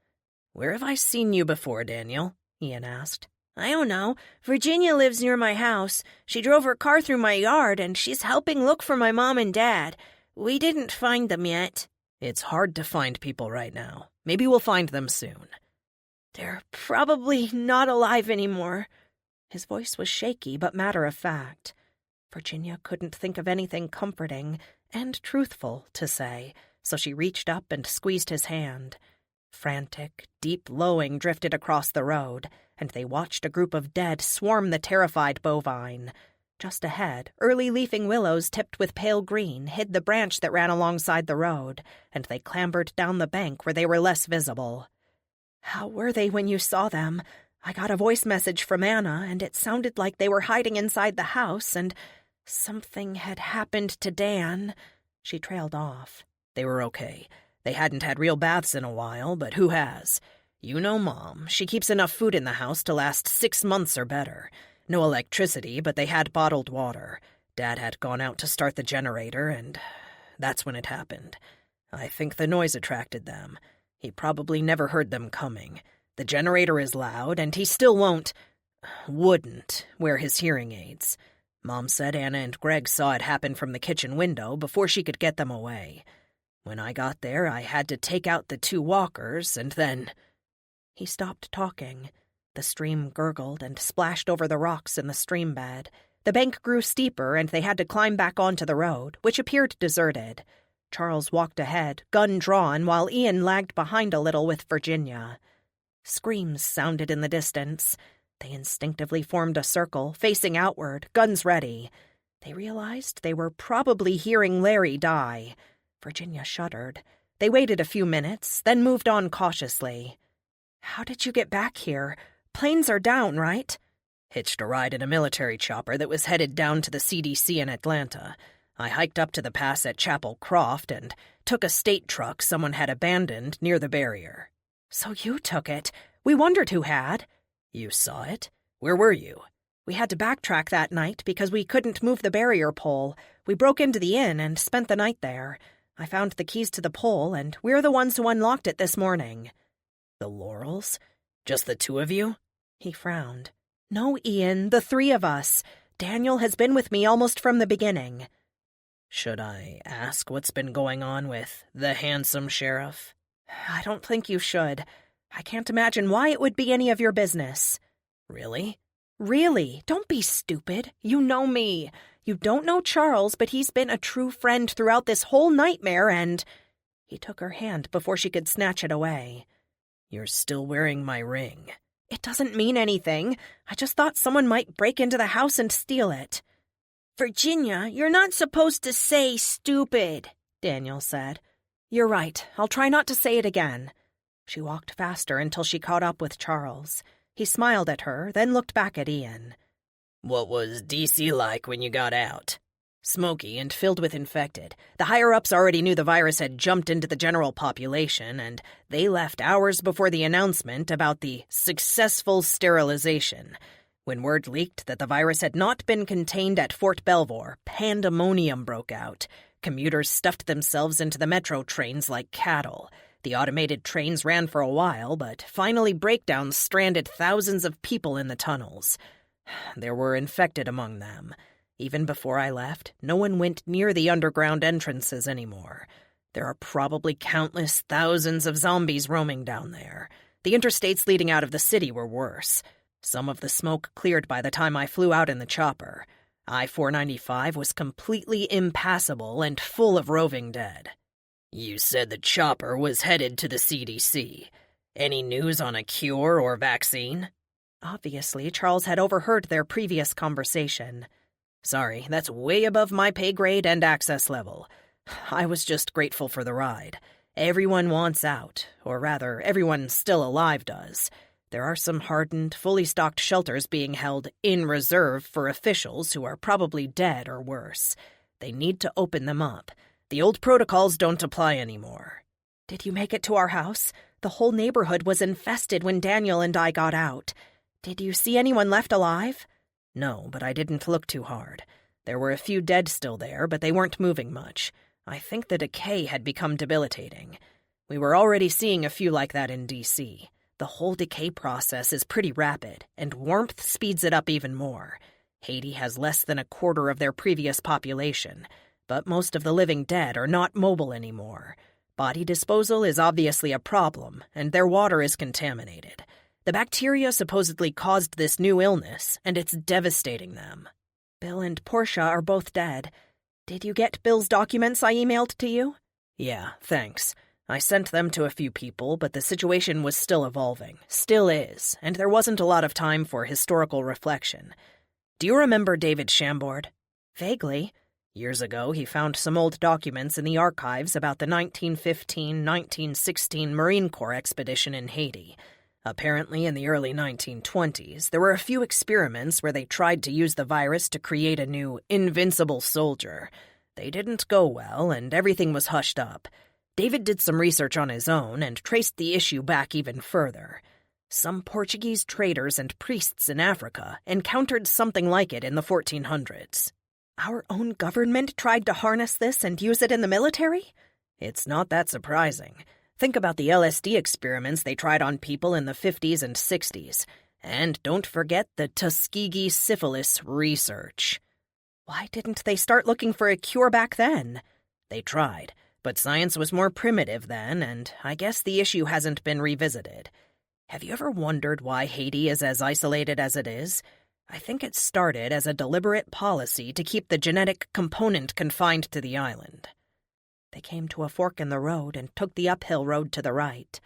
"Where have I seen you before, Daniel?" Ian asked. "I don't know. Virginia lives near my house. She drove her car through my yard, and she's helping look for my mom and dad. We didn't find them yet." "It's hard to find people right now. Maybe we'll find them soon." "They're probably not alive anymore." His voice was shaky but matter-of-fact. Virginia couldn't think of anything comforting and truthful to say, so she reached up and squeezed his hand. Frantic, deep lowing drifted across the road, and they watched a group of dead swarm the terrified bovine. Just ahead, early leafing willows tipped with pale green hid the branch that ran alongside the road, and they clambered down the bank where they were less visible. "How were they when you saw them? I got a voice message from Anna, and it sounded like they were hiding inside the house, and something had happened to Dan." She trailed off. "They were okay. They hadn't had real baths in a while, but who has? You know Mom. She keeps enough food in the house to last 6 months or better. No electricity, but they had bottled water. Dad had gone out to start the generator, and that's when it happened. I think the noise attracted them. He probably never heard them coming. The generator is loud, and he still wouldn't wear his hearing aids. Mom said Anna and Greg saw it happen from the kitchen window before she could get them away. When I got there, I had to take out the 2 walkers, and then—" He stopped talking. The stream gurgled and splashed over the rocks in the stream bed. The bank grew steeper, and they had to climb back onto the road, which appeared deserted. Charles walked ahead, gun drawn, while Ian lagged behind a little with Virginia. Screams sounded in the distance. They instinctively formed a circle, facing outward, guns ready. They realized they were probably hearing Larry die. Virginia shuddered. They waited a few minutes, then moved on cautiously. "How did you get back here? Planes are down, right?" "Hitched a ride in a military chopper that was headed down to the CDC in Atlanta. I hiked up to the pass at Chapel Croft and took a state truck someone had abandoned near the barrier." "So you took it. We wondered who had." "You saw it? Where were you?" "We had to backtrack that night because we couldn't move the barrier pole. We broke into the inn and spent the night there. I found the keys to the pole, and we're the ones who unlocked it this morning." "The Laurels? Just the 2 of you?" He frowned. "No, Ian, the 3 of us. Daniel has been with me almost from the beginning." "Should I ask what's been going on with the handsome sheriff?" "I don't think you should. I can't imagine why it would be any of your business." "Really?" "Really. Don't be stupid. You know me. You don't know Charles, but he's been a true friend throughout this whole nightmare, and—" He took her hand before she could snatch it away. "You're still wearing my ring." "It doesn't mean anything. I just thought someone might break into the house and steal it." "Virginia, you're not supposed to say stupid," Daniel said. "You're right. I'll try not to say it again." She walked faster until she caught up with Charles. He smiled at her, then looked back at Ian. "What was D.C. like when you got out?" "Smoky and filled with infected. The higher-ups already knew the virus had jumped into the general population, and they left hours before the announcement about the successful sterilization. When word leaked that the virus had not been contained at Fort Belvoir, pandemonium broke out. Commuters stuffed themselves into the metro trains like cattle. The automated trains ran for a while, but finally breakdowns stranded thousands of people in the tunnels. There were infected among them. Even before I left, no one went near the underground entrances anymore. There are probably countless thousands of zombies roaming down there. The interstates leading out of the city were worse. Some of the smoke cleared by the time I flew out in the chopper. I-495 was completely impassable and full of roving dead. You said the chopper was headed to the CDC. Any news on a cure or vaccine? Obviously, Charles had overheard their previous conversation. Sorry, that's way above my pay grade and access level. I was just grateful for the ride. Everyone wants out, or rather, everyone still alive does. There are some hardened, fully stocked shelters being held in reserve for officials who are probably dead or worse. They need to open them up. The old protocols don't apply anymore. Did you make it to our house? The whole neighborhood was infested when Daniel and I got out. Did you see anyone left alive? No, but I didn't look too hard. There were a few dead still there, but they weren't moving much. I think the decay had become debilitating. We were already seeing a few like that in D.C. The whole decay process is pretty rapid, and warmth speeds it up even more. Haiti has less than a quarter of their previous population, but most of the living dead are not mobile anymore. Body disposal is obviously a problem, and their water is contaminated. The bacteria supposedly caused this new illness, and it's devastating them. Bill and Portia are both dead. Did you get Bill's documents I emailed to you? Yeah, thanks. I sent them to a few people, but the situation was still evolving. Still is, and there wasn't a lot of time for historical reflection. Do you remember David Chambord? Vaguely. Years ago, he found some old documents in the archives about the 1915-1916 Marine Corps expedition in Haiti. Apparently, in the early 1920s, there were a few experiments where they tried to use the virus to create a new invincible soldier. They didn't go well, and everything was hushed up. David did some research on his own and traced the issue back even further. Some Portuguese traders and priests in Africa encountered something like it in the 1400s. Our own government tried to harness this and use it in the military? It's not that surprising. Think about the LSD experiments they tried on people in the 50s and 60s. And don't forget the Tuskegee syphilis research. Why didn't they start looking for a cure back then? They tried, but science was more primitive then, and I guess the issue hasn't been revisited. Have you ever wondered why Haiti is as isolated as it is? I think it started as a deliberate policy to keep the genetic component confined to the island. They came to a fork in the road and took the uphill road to the right.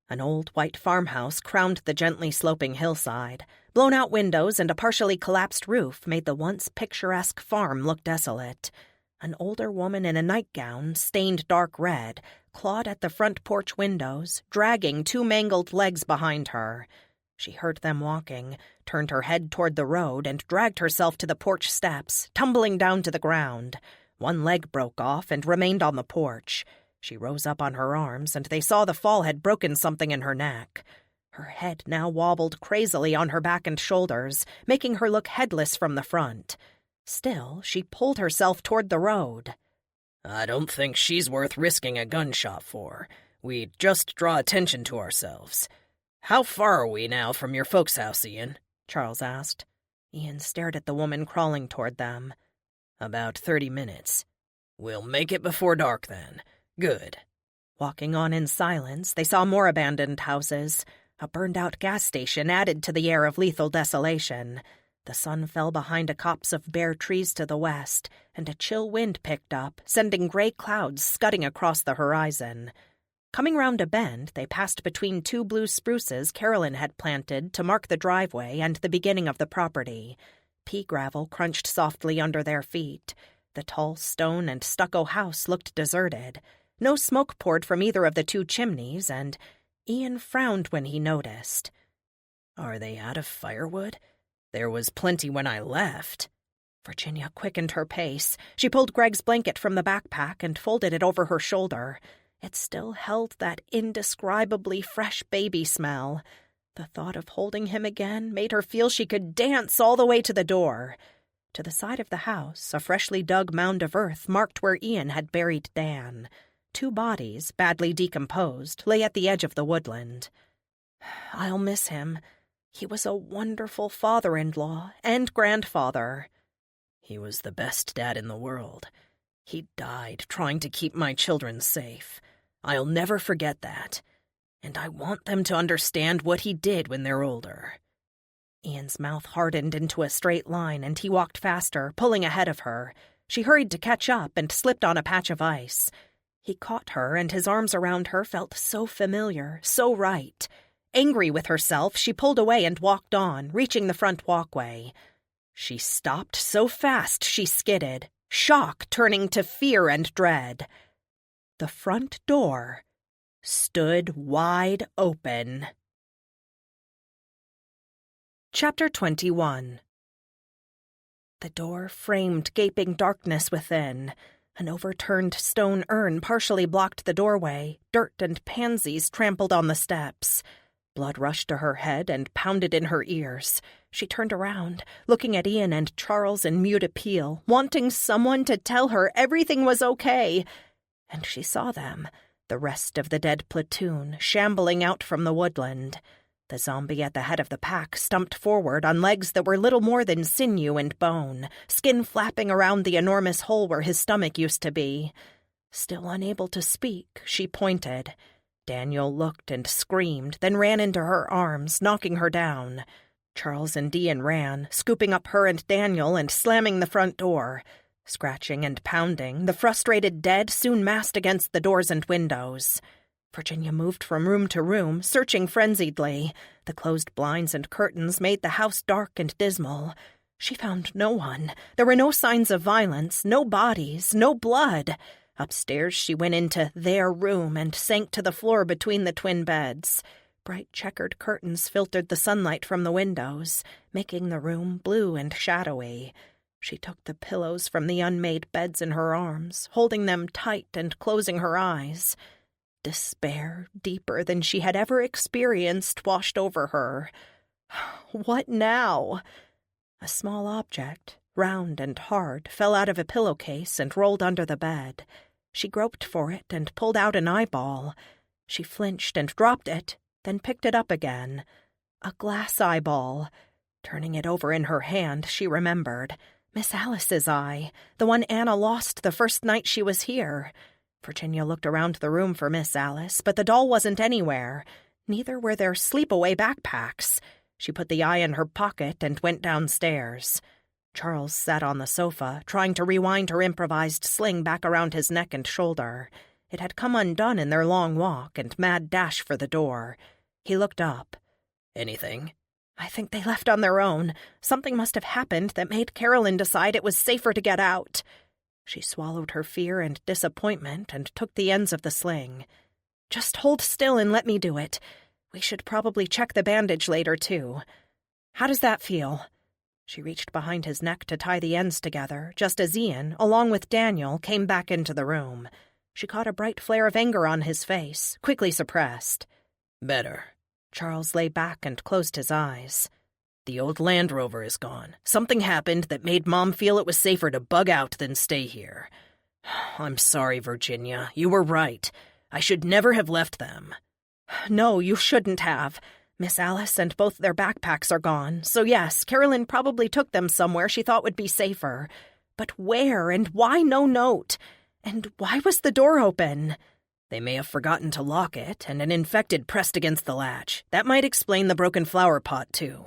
An old white farmhouse crowned the gently sloping hillside. Blown-out windows and a partially collapsed roof made the once picturesque farm look desolate. An older woman in a nightgown, stained dark red, clawed at the front porch windows, dragging two mangled legs behind her. She heard them walking, turned her head toward the road, and dragged herself to the porch steps, tumbling down to the ground. One leg broke off and remained on the porch. She rose up on her arms, and they saw the fall had broken something in her neck. Her head now wobbled crazily on her back and shoulders, making her look headless from the front. Still, she pulled herself toward the road. I don't think she's worth risking a gunshot for. We'd just draw attention to ourselves. How far are we now from your folks' house, Ian? Charles asked. Ian stared at the woman crawling toward them. About 30 minutes. We'll make it before dark, then. Good. Walking on in silence, they saw more abandoned houses. A burned-out gas station added to the air of lethal desolation. The sun fell behind a copse of bare trees to the west, and a chill wind picked up, sending gray clouds scudding across the horizon. Coming round a bend, they passed between two blue spruces Carolyn had planted to mark the driveway and the beginning of the property. Pea gravel crunched softly under their feet. The tall stone and stucco house looked deserted. No smoke poured from either of the two chimneys, and Ian frowned when he noticed. Are they out of firewood? There was plenty when I left. Virginia quickened her pace. She pulled Greg's blanket from the backpack and folded it over her shoulder. It still held that indescribably fresh baby smell. The thought of holding him again made her feel she could dance all the way to the door. To the side of the house, a freshly dug mound of earth marked where Ian had buried Dan. 2 bodies, badly decomposed, lay at the edge of the woodland. I'll miss him. He was a wonderful father-in-law and grandfather. He was the best dad in the world. He died trying to keep my children safe. I'll never forget that. And I want them to understand what he did when they're older. Ian's mouth hardened into a straight line, and he walked faster, pulling ahead of her. She hurried to catch up and slipped on a patch of ice. He caught her, and his arms around her felt so familiar, so right. Angry with herself, she pulled away and walked on, reaching the front walkway. She stopped so fast she skidded, shock turning to fear and dread. The front door stood wide open. Chapter 21. The door framed gaping darkness within. An overturned stone urn partially blocked the doorway. Dirt and pansies trampled on the steps. Blood rushed to her head and pounded in her ears. She turned around, looking at Ian and Charles in mute appeal, wanting someone to tell her everything was okay. And she saw them, the rest of the dead platoon, shambling out from the woodland. The zombie at the head of the pack stumped forward on legs that were little more than sinew and bone, skin flapping around the enormous hole where his stomach used to be. Still unable to speak, she pointed. Daniel looked and screamed, then ran into her arms, knocking her down. Charles and Ian ran, scooping up her and Daniel and slamming the front door. Scratching and pounding, the frustrated dead soon massed against the doors and windows. Virginia moved from room to room, searching frenziedly. The closed blinds and curtains made the house dark and dismal. She found no one. There were no signs of violence, no bodies, no blood. Upstairs she went into their room and sank to the floor between the twin beds. Bright checkered curtains filtered the sunlight from the windows, making the room blue and shadowy. She took the pillows from the unmade beds in her arms, holding them tight and closing her eyes. Despair, deeper than she had ever experienced, washed over her. What now? A small object, round and hard, fell out of a pillowcase and rolled under the bed. She groped for it and pulled out an eyeball. She flinched and dropped it, then picked it up again. A glass eyeball. Turning it over in her hand, she remembered. Miss Alice's eye, the one Anna lost the first night she was here. Virginia looked around the room for Miss Alice, but the doll wasn't anywhere. Neither were their sleep-away backpacks. She put the eye in her pocket and went downstairs. Charles sat on the sofa, trying to rewind her improvised sling back around his neck and shoulder. It had come undone in their long walk and mad dash for the door. He looked up. Anything? I think they left on their own. Something must have happened that made Carolyn decide it was safer to get out. She swallowed her fear and disappointment and took the ends of the sling. Just hold still and let me do it. We should probably check the bandage later, too. How does that feel? She reached behind his neck to tie the ends together, just as Ian, along with Daniel, came back into the room. She caught a bright flare of anger on his face, quickly suppressed. Better. Charles lay back and closed his eyes. The old Land Rover is gone. Something happened that made Mom feel it was safer to bug out than stay here. I'm sorry, Virginia. You were right. I should never have left them. No, you shouldn't have. Miss Alice and both their backpacks are gone, so yes, Carolyn probably took them somewhere she thought would be safer. But where, and why no note? And why was the door open? They may have forgotten to lock it, and an infected pressed against the latch. That might explain the broken flower pot, too.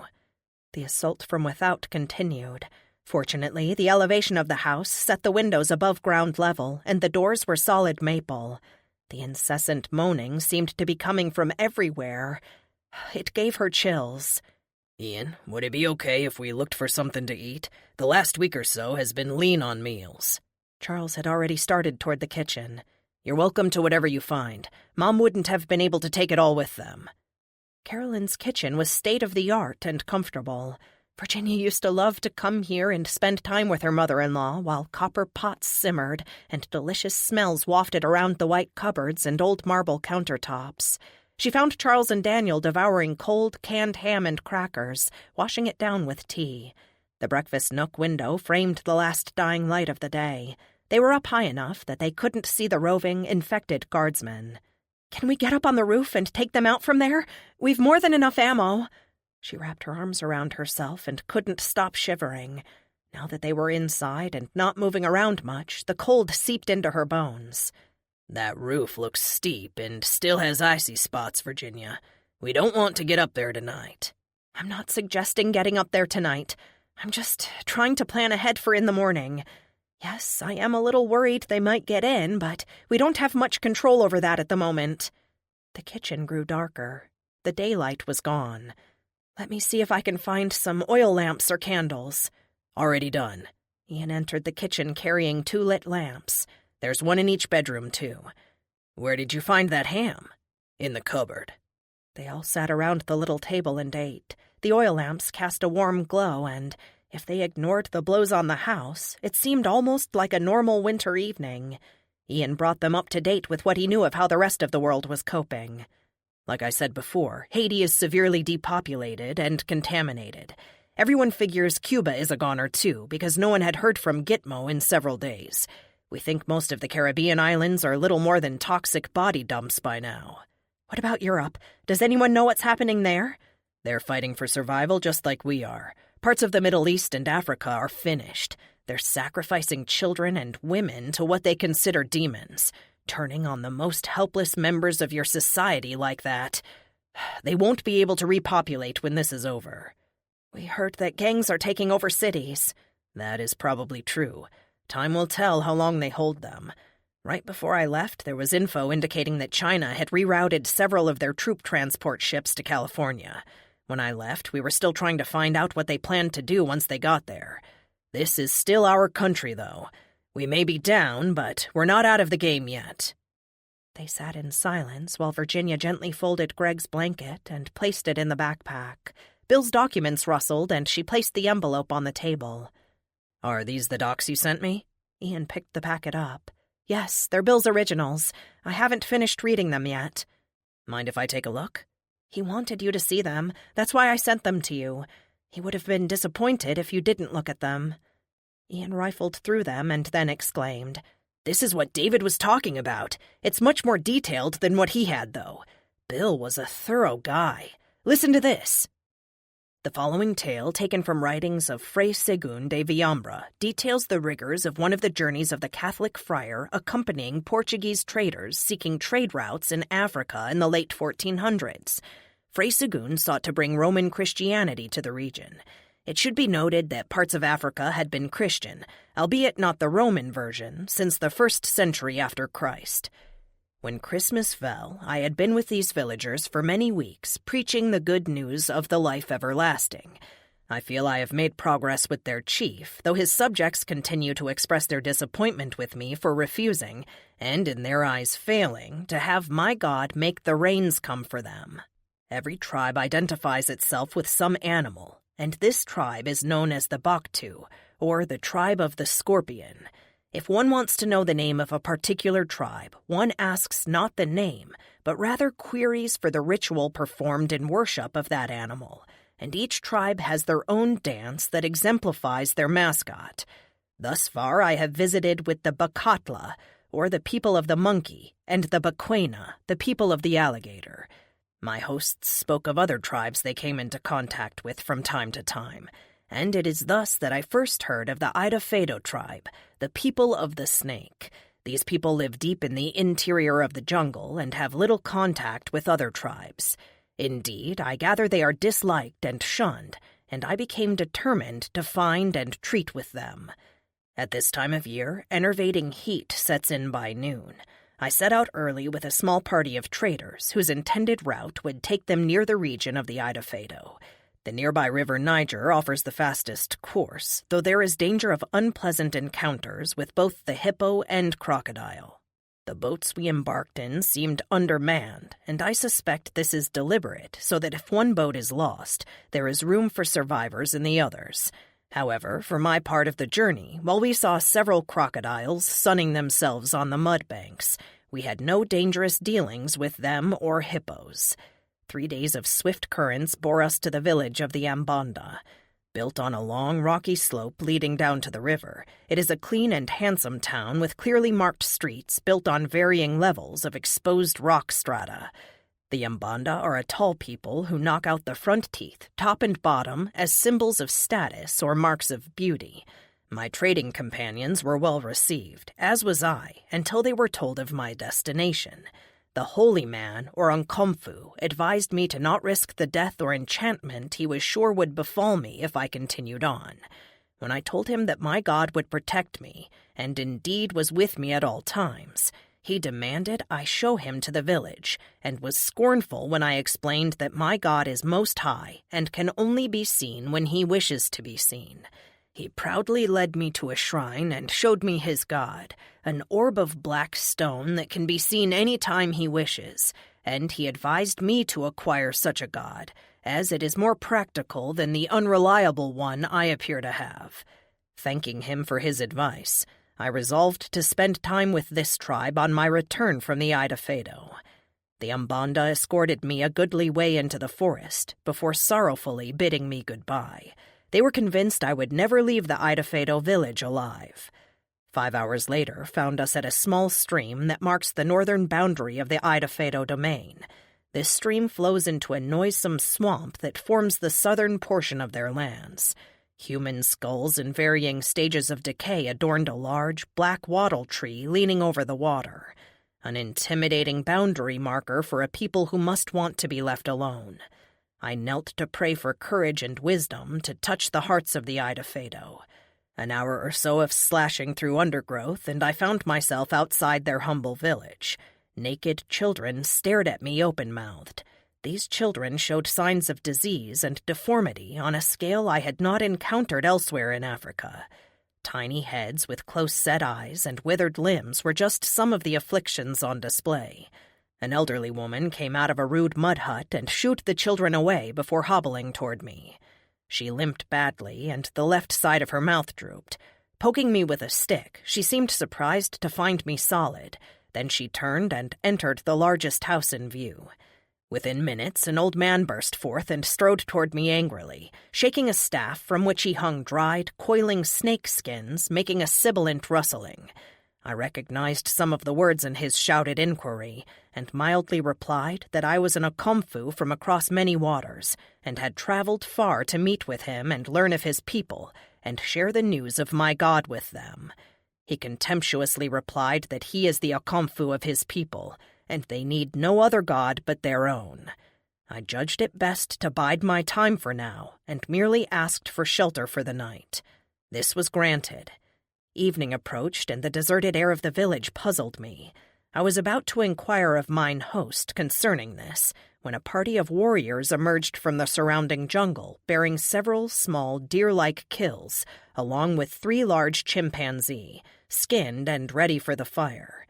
The assault from without continued. Fortunately, the elevation of the house set the windows above ground level, and the doors were solid maple. The incessant moaning seemed to be coming from everywhere. It gave her chills. Ian, would it be okay if we looked for something to eat? The last week or so has been lean on meals. Charles had already started toward the kitchen. You're welcome to whatever you find. Mom wouldn't have been able to take it all with them. Carolyn's kitchen was state-of-the-art and comfortable. Virginia used to love to come here and spend time with her mother-in-law while copper pots simmered and delicious smells wafted around the white cupboards and old marble countertops. She found Charles and Daniel devouring cold, canned ham and crackers, washing it down with tea. The breakfast nook window framed the last dying light of the day. They were up high enough that they couldn't see the roving, infected guardsmen. "Can we get up on the roof and take them out from there? We've more than enough ammo." She wrapped her arms around herself and couldn't stop shivering. Now that they were inside and not moving around much, the cold seeped into her bones. "That roof looks steep and still has icy spots, Virginia. We don't want to get up there tonight." "I'm not suggesting getting up there tonight. I'm just trying to plan ahead for in the morning. Yes, I am a little worried they might get in, but we don't have much control over that at the moment." The kitchen grew darker. The daylight was gone. "Let me see if I can find some oil lamps or candles." "Already done." Ian entered the kitchen carrying 2 lit lamps. "There's one in each bedroom, too." "Where did you find that ham?" "In the cupboard." They all sat around the little table and ate. The oil lamps cast a warm glow, and if they ignored the blows on the house, it seemed almost like a normal winter evening. Ian brought them up to date with what he knew of how the rest of the world was coping. "Like I said before, Haiti is severely depopulated and contaminated. Everyone figures Cuba is a goner too, because no one had heard from Gitmo in several days. We think most of the Caribbean islands are little more than toxic body dumps by now." "What about Europe? Does anyone know what's happening there?" "They're fighting for survival just like we are. Parts of the Middle East and Africa are finished. They're sacrificing children and women to what they consider demons. Turning on the most helpless members of your society like that. They won't be able to repopulate when this is over." "We heard that gangs are taking over cities." "That is probably true. Time will tell how long they hold them. Right before I left, there was info indicating that China had rerouted several of their troop transport ships to California. When I left, we were still trying to find out what they planned to do once they got there. This is still our country, though. We may be down, but we're not out of the game yet." They sat in silence while Virginia gently folded Greg's blanket and placed it in the backpack. Bill's documents rustled, and she placed the envelope on the table. "Are these the docs you sent me?" Ian picked the packet up. "Yes, they're Bill's originals. I haven't finished reading them yet." "Mind if I take a look?" "He wanted you to see them. That's why I sent them to you. He would have been disappointed if you didn't look at them." Ian rifled through them and then exclaimed, "This is what David was talking about. It's much more detailed than what he had, though. Bill was a thorough guy. Listen to this." The following tale, taken from writings of Fray Segun de Viambra, details the rigors of one of the journeys of the Catholic friar accompanying Portuguese traders seeking trade routes in Africa in the late 1400s. Fray Segun sought to bring Roman Christianity to the region. It should be noted that parts of Africa had been Christian, albeit not the Roman version, since the 1st century after Christ. When Christmas fell, I had been with these villagers for many weeks, preaching the good news of the life everlasting. I feel I have made progress with their chief, though his subjects continue to express their disappointment with me for refusing, and in their eyes failing, to have my God make the rains come for them. Every tribe identifies itself with some animal, and this tribe is known as the Baktu, or the tribe of the scorpion. If one wants to know the name of a particular tribe, one asks not the name, but rather queries for the ritual performed in worship of that animal, and each tribe has their own dance that exemplifies their mascot. Thus far I have visited with the Bakatla, or the people of the monkey, and the Bakwena, the people of the alligator. My hosts spoke of other tribes they came into contact with from time to time, and it is thus that I first heard of the Idafedo tribe, the people of the snake. These people live deep in the interior of the jungle and have little contact with other tribes. Indeed, I gather they are disliked and shunned, and I became determined to find and treat with them. At this time of year, enervating heat sets in by noon. I set out early with a small party of traders whose intended route would take them near the region of the Idafedo. The nearby river Niger offers the fastest course, though there is danger of unpleasant encounters with both the hippo and crocodile. The boats we embarked in seemed undermanned, and I suspect this is deliberate so that if one boat is lost, there is room for survivors in the others. However, for my part of the journey, while we saw several crocodiles sunning themselves on the mud banks, We had no dangerous dealings with them or hippos. 3 days of swift currents bore us to the village of the Ambanda. Built on a long, rocky slope leading down to the river, it is a clean and handsome town with clearly marked streets built on varying levels of exposed rock strata. The Ambanda are a tall people who knock out the front teeth, top and bottom, as symbols of status or marks of beauty. My trading companions were well received, as was I, until they were told of my destination. The holy man, or Unkomfu, advised me to not risk the death or enchantment he was sure would befall me if I continued on. When I told him that my God would protect me, and indeed was with me at all times, he demanded I show him to the village, and was scornful when I explained that my God is most high and can only be seen when he wishes to be seen. He proudly led me to a shrine and showed me his god, an orb of black stone that can be seen any time he wishes, and he advised me to acquire such a god, as it is more practical than the unreliable one I appear to have. Thanking him for his advice, I resolved to spend time with this tribe on my return from the Idafedo. The Ambanda escorted me a goodly way into the forest before sorrowfully bidding me goodbye. They were convinced I would never leave the Idafedo village alive. 5 hours later found us at a small stream that marks the northern boundary of the Idafedo domain. This stream flows into a noisome swamp that forms the southern portion of their lands. Human skulls in varying stages of decay adorned a large, black wattle tree leaning over the water, an intimidating boundary marker for a people who must want to be left alone. I knelt to pray for courage and wisdom to touch the hearts of the Idafedo. An hour or so of slashing through undergrowth, and I found myself outside their humble village. Naked children stared at me open-mouthed. These children showed signs of disease and deformity on a scale I had not encountered elsewhere in Africa. Tiny heads with close-set eyes and withered limbs were just some of the afflictions on display. An elderly woman came out of a rude mud hut and shooed the children away before hobbling toward me. She limped badly, and the left side of her mouth drooped. Poking me with a stick, she seemed surprised to find me solid. Then she turned and entered the largest house in view. Within minutes, an old man burst forth and strode toward me angrily, shaking a staff from which he hung dried, coiling snake skins, making a sibilant rustling. I recognized some of the words in his shouted inquiry, and mildly replied that I was an Akomfu from across many waters, and had traveled far to meet with him and learn of his people, and share the news of my God with them. He contemptuously replied that he is the Akomfu of his people, and they need no other god but their own. I judged it best to bide my time for now, and merely asked for shelter for the night. This was granted. Evening approached, and the deserted air of the village puzzled me. I was about to inquire of mine host concerning this, when a party of warriors emerged from the surrounding jungle, bearing several small, deer-like kills, along with 3 large chimpanzee, skinned and ready for the fire.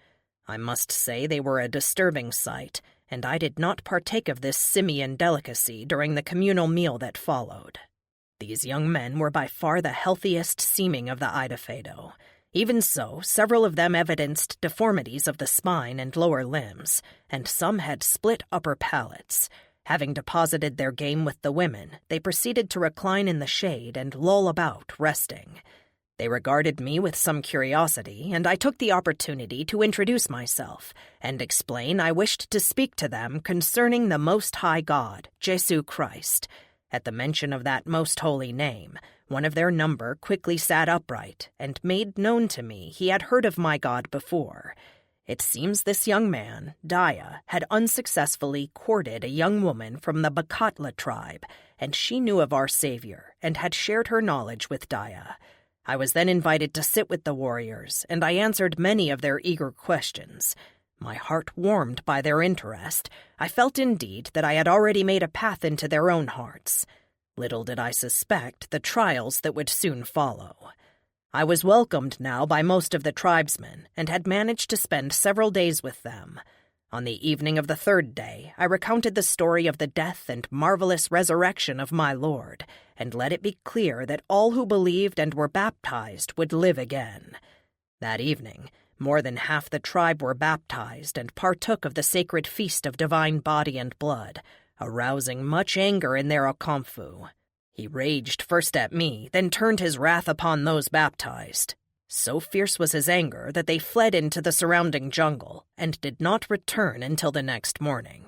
I must say they were a disturbing sight, and I did not partake of this simian delicacy during the communal meal that followed. These young men were by far the healthiest seeming of the Idafedo. Even so, several of them evidenced deformities of the spine and lower limbs, and some had split upper palates. Having deposited their game with the women, they proceeded to recline in the shade and loll about, resting. They regarded me with some curiosity, and I took the opportunity to introduce myself and explain I wished to speak to them concerning the Most High God, Jesu Christ. At the mention of that most holy name, one of their number quickly sat upright and made known to me he had heard of my God before. It seems this young man, Daya, had unsuccessfully courted a young woman from the Bakatla tribe, and she knew of our Savior and had shared her knowledge with Daya. I was then invited to sit with the warriors, and I answered many of their eager questions. My heart warmed by their interest. I felt indeed that I had already made a path into their own hearts. Little did I suspect the trials that would soon follow. I was welcomed now by most of the tribesmen, and had managed to spend several days with them. On the evening of the 3rd day, I recounted the story of the death and marvelous resurrection of my Lord, and let it be clear that all who believed and were baptized would live again. That evening, More than half the tribe were baptized and partook of the sacred feast of divine body and blood, arousing much anger in their Akamfu. He raged first at me, then turned his wrath upon those baptized. So fierce was his anger that they fled into the surrounding jungle and did not return until the next morning.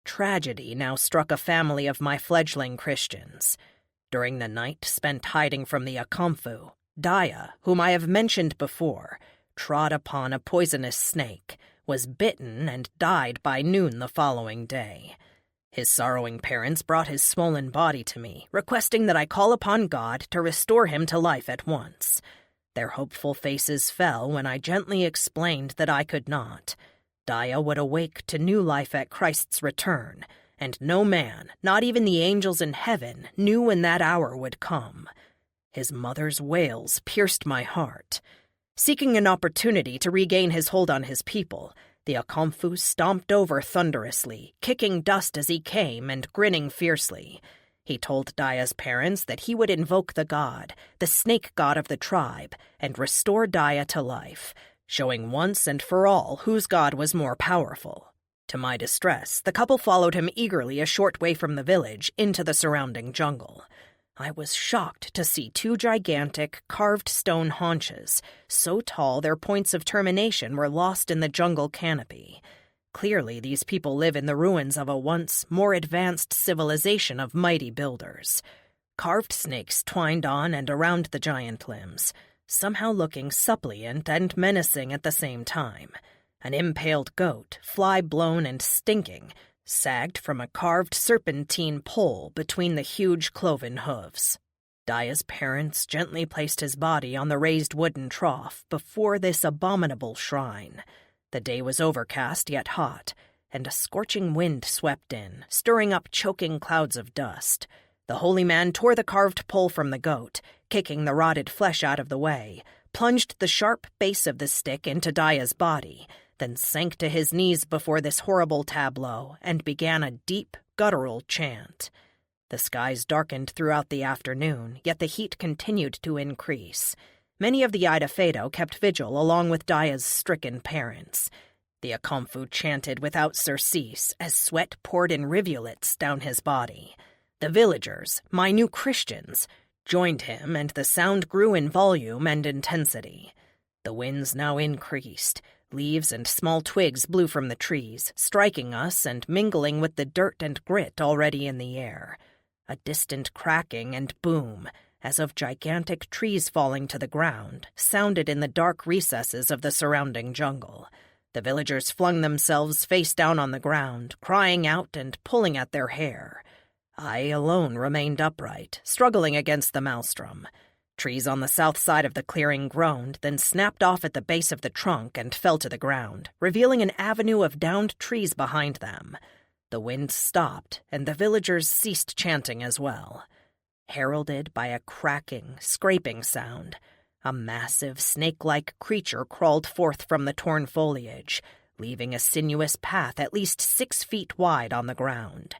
Tragedy now struck a family of my fledgling Christians. During the night spent hiding from the Akamfu, Daya, whom I have mentioned before, trod upon a poisonous snake, was bitten, and died by noon the following day. His sorrowing parents brought his swollen body to me, requesting that I call upon God to restore him to life at once. Their hopeful faces fell when I gently explained that I could not. Daya would awake to new life at Christ's return, and no man, not even the angels in heaven, knew when that hour would come. His mother's wails pierced my heart. Seeking an opportunity to regain his hold on his people, the Akamfu stomped over thunderously, kicking dust as he came and grinning fiercely. He told Daya's parents that he would invoke the god, the snake god of the tribe, and restore Daya to life, showing once and for all whose god was more powerful. To my distress, the couple followed him eagerly a short way from the village into the surrounding jungle. I was shocked to see two gigantic, carved stone haunches, so tall their points of termination were lost in the jungle canopy. Clearly, these people live in the ruins of a once more advanced civilization of mighty builders. Carved snakes twined on and around the giant limbs, somehow looking suppliant and menacing at the same time. An impaled goat, fly-blown and stinking, sagged from a carved serpentine pole between the huge cloven hooves. Daya's parents gently placed his body on the raised wooden trough before this abominable shrine. The day was overcast yet hot, and a scorching wind swept in, stirring up choking clouds of dust. The holy man tore the carved pole from the goat, kicking the rotted flesh out of the way, plunged the sharp base of the stick into Daya's body, then sank to his knees before this horrible tableau and began a deep, guttural chant. The skies darkened throughout the afternoon, yet the heat continued to increase. Many of the Idafedo kept vigil along with Daya's stricken parents. The Akamfu chanted without surcease as sweat poured in rivulets down his body. The villagers, my new Christians, joined him, and the sound grew in volume and intensity. The winds now increased. Leaves and small twigs blew from the trees, striking us and mingling with the dirt and grit already in the air. A distant cracking and boom, as of gigantic trees falling to the ground, sounded in the dark recesses of the surrounding jungle. The villagers flung themselves face down on the ground, crying out and pulling at their hair. I alone remained upright, struggling against the maelstrom. Trees on the south side of the clearing groaned, then snapped off at the base of the trunk and fell to the ground, revealing an avenue of downed trees behind them. The wind stopped, and the villagers ceased chanting as well. Heralded by a cracking, scraping sound, a massive, snake-like creature crawled forth from the torn foliage, leaving a sinuous path at least 6 feet wide on the ground.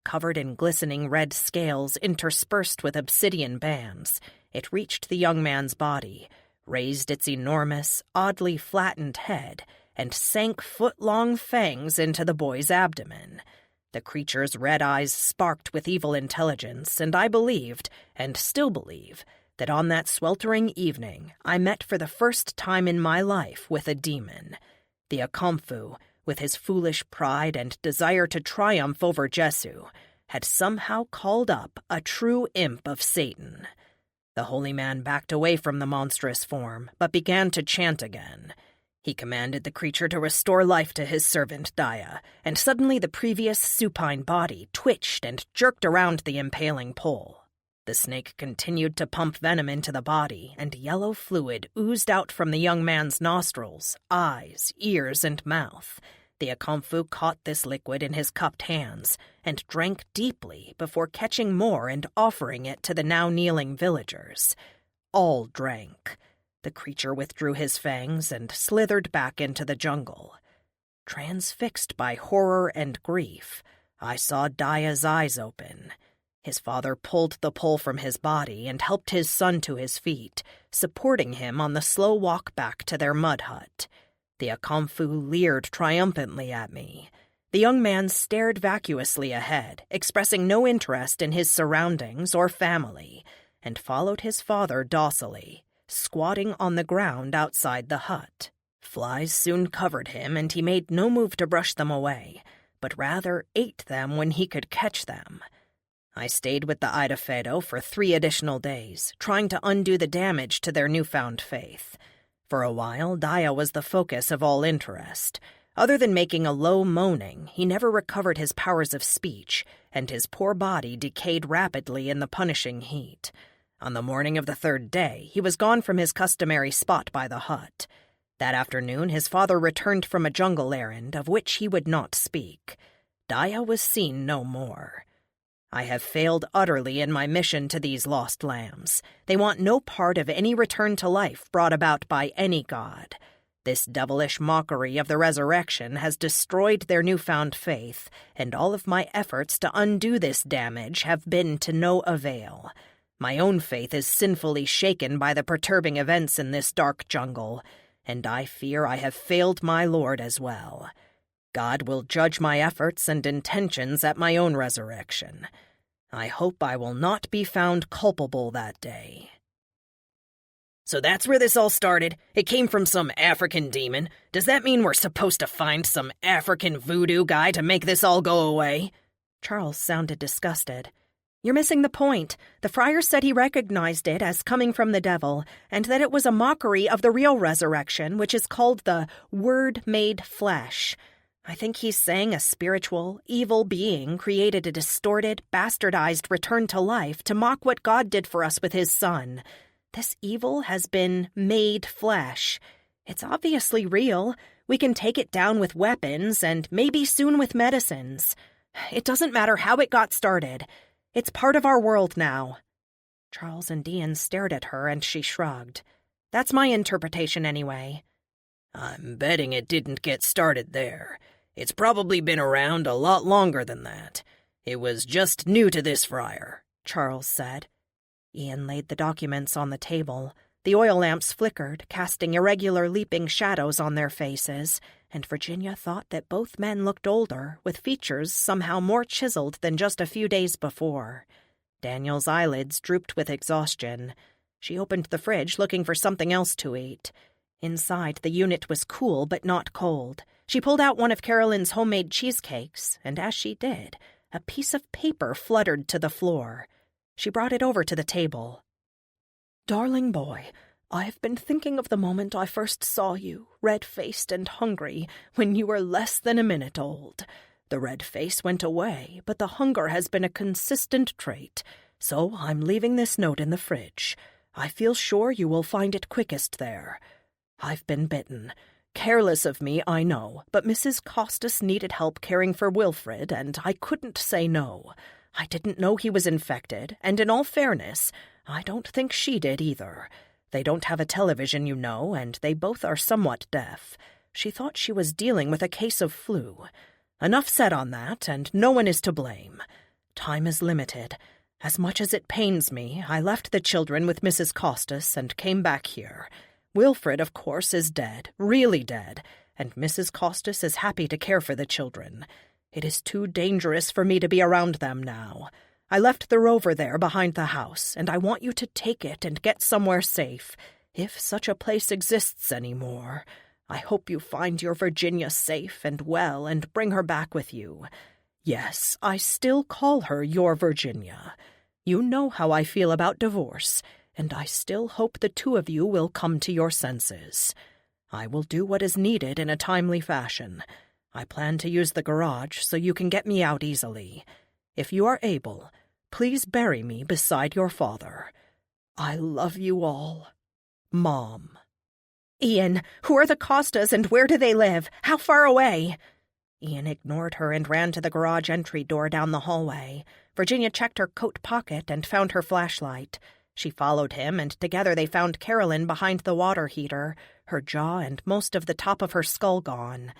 Covered in glistening red scales interspersed with obsidian bands, it reached the young man's body, raised its enormous, oddly flattened head, and sank foot-long fangs into the boy's abdomen. The creature's red eyes sparked with evil intelligence, and I believed, and still believe, that on that sweltering evening I met for the first time in my life with a demon. The Akamfu, with his foolish pride and desire to triumph over Jesu, had somehow called up a true imp of Satan. The holy man backed away from the monstrous form, but began to chant again. He commanded the creature to restore life to his servant Daya, and suddenly the previous supine body twitched and jerked around the impaling pole. The snake continued to pump venom into the body, and yellow fluid oozed out from the young man's nostrils, eyes, ears, and mouth. The Akamfu caught this liquid in his cupped hands and drank deeply before catching more and offering it to the now kneeling villagers. All drank. The creature withdrew his fangs and slithered back into the jungle. Transfixed by horror and grief, I saw Daya's eyes open. His father pulled the pole from his body and helped his son to his feet, supporting him on the slow walk back to their mud hut. The Akamfu leered triumphantly at me. The young man stared vacuously ahead, expressing no interest in his surroundings or family, and followed his father docilely, squatting on the ground outside the hut. Flies soon covered him, and he made no move to brush them away, but rather ate them when he could catch them. I stayed with the Idafedo for 3 additional days, trying to undo the damage to their newfound faith. For a while, Daya was the focus of all interest. Other than making a low moaning, he never recovered his powers of speech, and his poor body decayed rapidly in the punishing heat. On the morning of the 3rd day, he was gone from his customary spot by the hut. That afternoon, his father returned from a jungle errand of which he would not speak. Daya was seen no more. I have failed utterly in my mission to these lost lambs. They want no part of any return to life brought about by any god. This devilish mockery of the resurrection has destroyed their newfound faith, and all of my efforts to undo this damage have been to no avail. My own faith is sinfully shaken by the perturbing events in this dark jungle, and I fear I have failed my Lord as well. God will judge my efforts and intentions at my own resurrection. I hope I will not be found culpable that day. So that's where this all started? It came from some African demon? Does that mean we're supposed to find some African voodoo guy to make this all go away? Charles sounded disgusted. You're missing the point. The friar said he recognized it as coming from the devil, and that it was a mockery of the real resurrection, which is called the Word Made Flesh. I think he's saying a spiritual, evil being created a distorted, bastardized return to life to mock what God did for us with his Son. This evil has been made flesh. It's obviously real. We can take it down with weapons and maybe soon with medicines. It doesn't matter how it got started. It's part of our world now. Charles and Dean stared at her and she shrugged. That's my interpretation anyway. I'm betting it didn't get started there. It's probably been around a lot longer than that. It was just new to this friar, Charles said. Ian laid the documents on the table. The oil lamps flickered, casting irregular leaping shadows on their faces, and Virginia thought that both men looked older, with features somehow more chiseled than just a few days before. Daniel's eyelids drooped with exhaustion. She opened the fridge, looking for something else to eat. Inside, the unit was cool but not cold. She pulled out one of Carolyn's homemade cheesecakes, and as she did, a piece of paper fluttered to the floor. She brought it over to the table. Darling boy, I have been thinking of the moment I first saw you, red-faced and hungry, when you were less than a minute old. The red face went away, but the hunger has been a consistent trait, so I'm leaving this note in the fridge. I feel sure you will find it quickest there. I've been bitten. Careless of me, I know, but Mrs. Costas needed help caring for Wilfred, and I couldn't say no. I didn't know he was infected, and in all fairness, I don't think she did either. They don't have a television, you know, and they both are somewhat deaf. She thought she was dealing with a case of flu. Enough said on that, and no one is to blame. Time is limited. As much as it pains me, I left the children with Mrs. Costas and came back here. Wilfred, of course, is dead, really dead, and Mrs. Costas is happy to care for the children. It is too dangerous for me to be around them now. I left the rover there behind the house, and I want you to take it and get somewhere safe, if such a place exists anymore. I hope you find your Virginia safe and well and bring her back with you. Yes, I still call her your Virginia. You know how I feel about divorce, and I still hope the two of you will come to your senses. I will do what is needed in a timely fashion. I plan to use the garage so you can get me out easily. If you are able, please bury me beside your father. I love you all. Mom. Ian, who are the Costas and where do they live? How far away? Ian ignored her and ran to the garage entry door down the hallway. Virginia checked her coat pocket and found her flashlight. She followed him, and together they found Carolyn behind the water heater, her jaw and most of the top of her skull gone.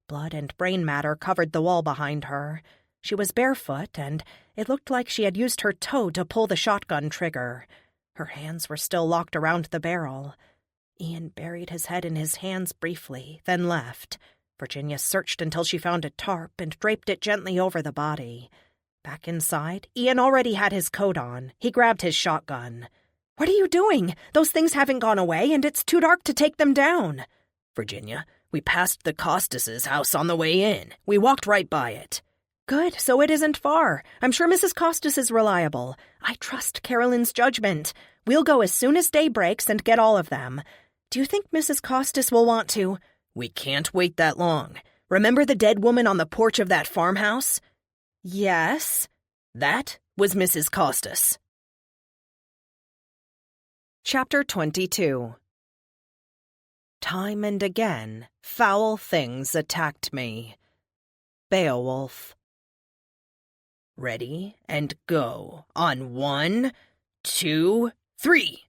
Blood and brain matter covered the wall behind her. She was barefoot, and it looked like she had used her toe to pull the shotgun trigger. Her hands were still locked around the barrel. Ian buried his head in his hands briefly, then left. Virginia searched until she found a tarp and draped it gently over the body. Back inside, Ian already had his coat on. He grabbed his shotgun. "What are you doing? Those things haven't gone away, and it's too dark to take them down." "Virginia, we passed the Costas' house on the way in. We walked right by it." "Good, so it isn't far. I'm sure Mrs. Costas is reliable. I trust Carolyn's judgment. We'll go as soon as day breaks and get all of them. Do you think Mrs. Costas will want to—" "We can't wait that long. Remember the dead woman on the porch of that farmhouse?" "Yes." "That was Mrs. Costas." Chapter 22. Time and again, foul things attacked me. Beowulf. "Ready and go. On 1, 2, 3.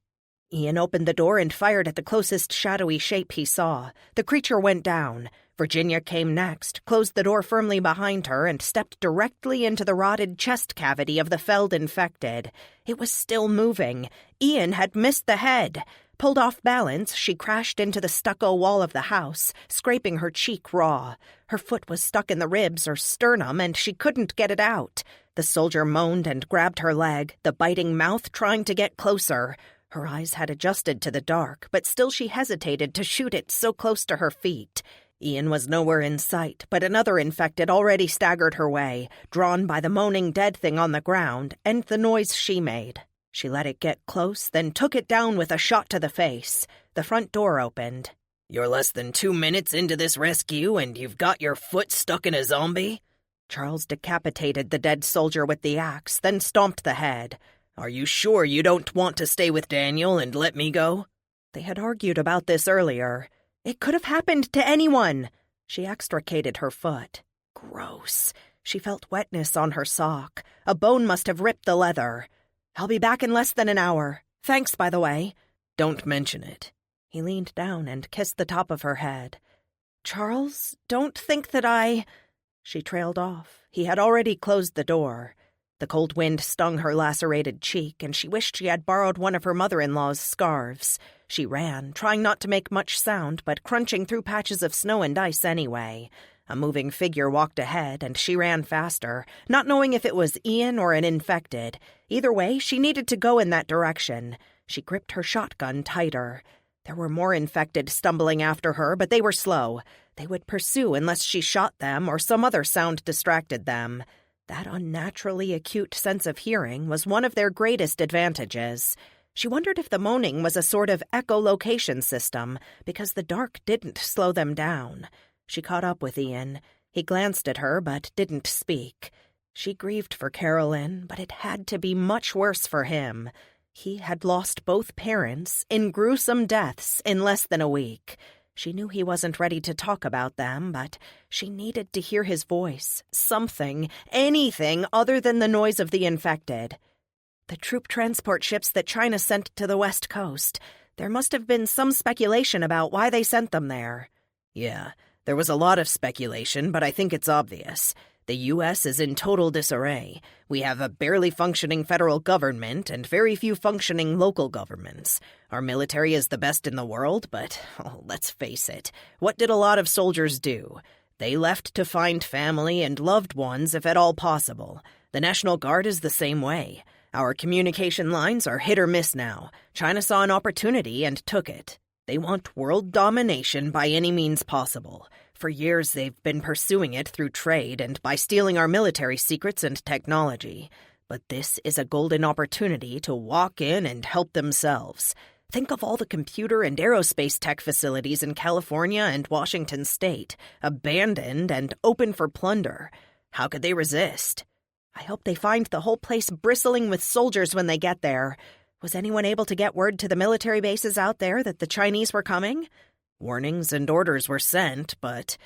Ian opened the door and fired at the closest shadowy shape he saw. The creature went down. Virginia came next, closed the door firmly behind her, and stepped directly into the rotted chest cavity of the felled infected. It was still moving. Ian had missed the head. Pulled off balance, she crashed into the stucco wall of the house, scraping her cheek raw. Her foot was stuck in the ribs or sternum, and she couldn't get it out. The soldier moaned and grabbed her leg, the biting mouth trying to get closer. Her eyes had adjusted to the dark, but still she hesitated to shoot it so close to her feet. Ian was nowhere in sight, but another infected already staggered her way, drawn by the moaning dead thing on the ground and the noise she made. She let it get close, then took it down with a shot to the face. The front door opened. "You're less than 2 minutes into this rescue, and you've got your foot stuck in a zombie?" Charles decapitated the dead soldier with the axe, then stomped the head. "Are you sure you don't want to stay with Daniel and let me go?" They had argued about this earlier. It could have happened to anyone. She extricated her foot. Gross. She felt wetness on her sock. A bone must have ripped the leather. "I'll be back in less than an hour. Thanks, by the way." "Don't mention it." He leaned down and kissed the top of her head. "Charles, don't think that I—" She trailed off. He had already closed the door. The cold wind stung her lacerated cheek, and she wished she had borrowed one of her mother-in-law's scarves. She ran, trying not to make much sound, but crunching through patches of snow and ice anyway. A moving figure walked ahead, and she ran faster, not knowing if it was Ian or an infected. Either way, she needed to go in that direction. She gripped her shotgun tighter. There were more infected stumbling after her, but they were slow. They would pursue unless she shot them or some other sound distracted them. That unnaturally acute sense of hearing was one of their greatest advantages. She wondered if the moaning was a sort of echolocation system, because the dark didn't slow them down. She caught up with Ian. He glanced at her, but didn't speak. She grieved for Carolyn, but it had to be much worse for him. He had lost both parents in gruesome deaths in less than a week. She knew he wasn't ready to talk about them, but she needed to hear his voice. Something, anything other than the noise of the infected. The troop transport ships that China sent to the West Coast. There must have been some speculation about why they sent them there. "Yeah, there was a lot of speculation, but I think it's obvious. The U.S. is in total disarray. We have a barely functioning federal government and very few functioning local governments. Our military is the best in the world, but let's face it, what did a lot of soldiers do? They left to find family and loved ones if at all possible. The National Guard is the same way. Our communication lines are hit or miss now. China saw an opportunity and took it. They want world domination by any means possible. For years they've been pursuing it through trade and by stealing our military secrets and technology. But this is a golden opportunity to walk in and help themselves. Think of all the computer and aerospace tech facilities in California and Washington state, abandoned and open for plunder. How could they resist? I hope they find the whole place bristling with soldiers when they get there. Was anyone able to get word to the military bases out there that the Chinese were coming? Warnings and orders were sent, but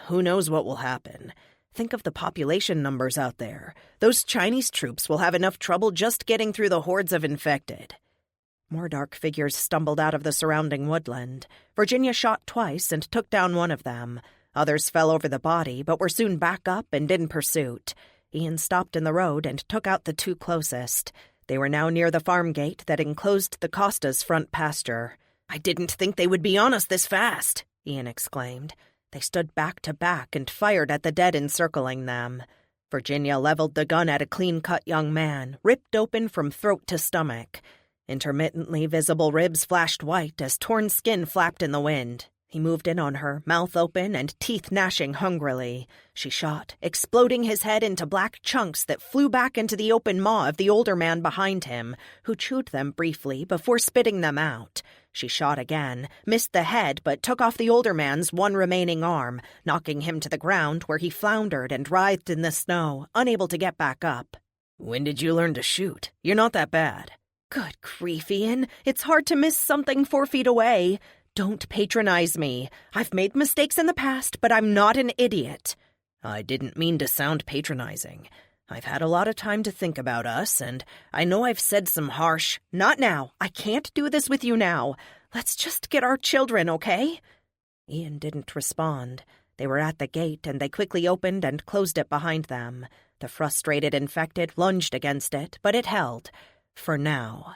who knows what will happen. Think of the population numbers out there. Those Chinese troops will have enough trouble just getting through the hordes of infected. More dark figures stumbled out of the surrounding woodland. Virginia shot twice and took down one of them. Others fell over the body, but were soon back up and in pursuit. Ian stopped in the road and took out the two closest. They were now near the farm gate that enclosed the Costas' front pasture. "I didn't think they would be on us this fast," Ian exclaimed. They stood back to back and fired at the dead encircling them. Virginia leveled the gun at a clean-cut young man, ripped open from throat to stomach. Intermittently visible ribs flashed white as torn skin flapped in the wind. He moved in on her, mouth open and teeth gnashing hungrily. She shot, exploding his head into black chunks that flew back into the open maw of the older man behind him, who chewed them briefly before spitting them out. She shot again, missed the head, but took off the older man's one remaining arm, knocking him to the ground where he floundered and writhed in the snow, unable to get back up. "When did you learn to shoot? You're not that bad." Good grief, Ian. It's hard to miss something 4 feet away. Don't patronize me. I've made mistakes in the past, but I'm not an idiot. I didn't mean to sound patronizing. I've had a lot of time to think about us, and I know I've said some harsh— Not now. I can't do this with you now. Let's just get our children, okay? Ian didn't respond. They were at the gate, and they quickly opened and closed it behind them. The frustrated infected lunged against it, but it held. For now.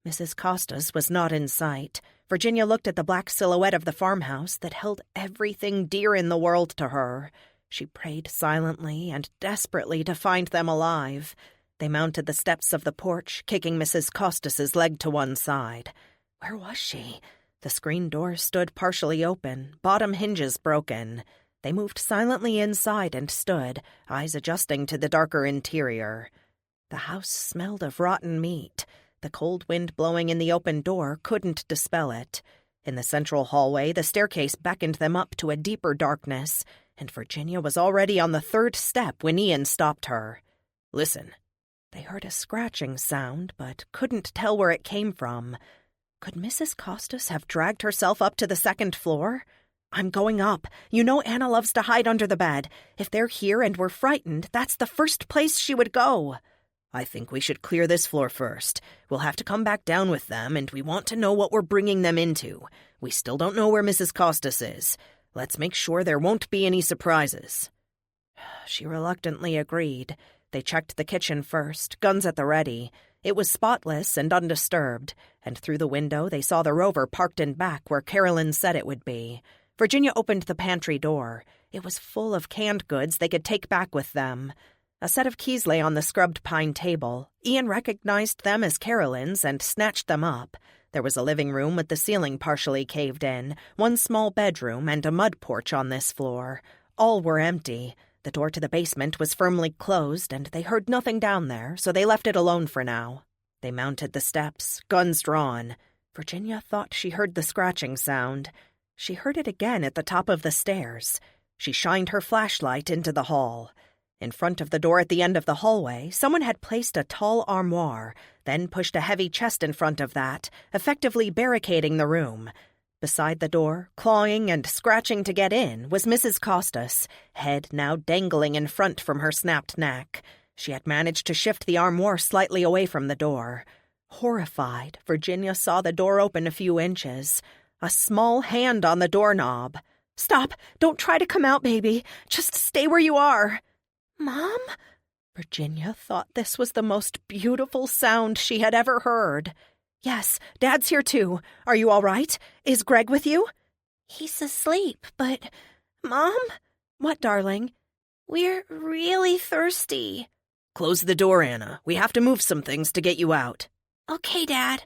Mrs. Costas was not in sight. Virginia looked at the black silhouette of the farmhouse that held everything dear in the world to her. She prayed silently and desperately to find them alive. They mounted the steps of the porch, kicking Mrs. Costas's leg to one side. Where was she? The screen door stood partially open, bottom hinges broken. They moved silently inside and stood, eyes adjusting to the darker interior. The house smelled of rotten meat. The cold wind blowing in the open door couldn't dispel it. In the central hallway, the staircase beckoned them up to a deeper darkness, and Virginia was already on the 3rd step when Ian stopped her. "Listen." They heard a scratching sound, but couldn't tell where it came from. Could Mrs. Costas have dragged herself up to the 2nd floor? I'm going up. You know Anna loves to hide under the bed. If they're here and we're frightened, that's the first place she would go. I think we should clear this floor first. We'll have to come back down with them, and we want to know what we're bringing them into. We still don't know where Mrs. Costas is. Let's make sure there won't be any surprises." She reluctantly agreed. They checked the kitchen first, guns at the ready. It was spotless and undisturbed, and through the window they saw the Rover parked in back where Carolyn said it would be. Virginia opened the pantry door. It was full of canned goods they could take back with them. A set of keys lay on the scrubbed pine table. Ian recognized them as Carolyn's and snatched them up. There was a living room with the ceiling partially caved in, one small bedroom, and a mud porch on this floor. All were empty. The door to the basement was firmly closed, and they heard nothing down there, so they left it alone for now. They mounted the steps, guns drawn. Virginia thought she heard the scratching sound. She heard it again at the top of the stairs. She shined her flashlight into the hall. In front of the door at the end of the hallway, someone had placed a tall armoire, then pushed a heavy chest in front of that, effectively barricading the room. Beside the door, clawing and scratching to get in, was Mrs. Costas, head now dangling in front from her snapped neck. She had managed to shift the armoire slightly away from the door. Horrified, Virginia saw the door open a few inches. A small hand on the doorknob. "Stop! Don't try to come out, baby! Just stay where you are!" "Mom?" Virginia thought this was the most beautiful sound she had ever heard. "Yes, Dad's here too. Are you all right? Is Greg with you?" "He's asleep, but— Mom?" "What, darling?" "We're really thirsty." "Close the door, Anna. We have to move some things to get you out." "Okay, Dad."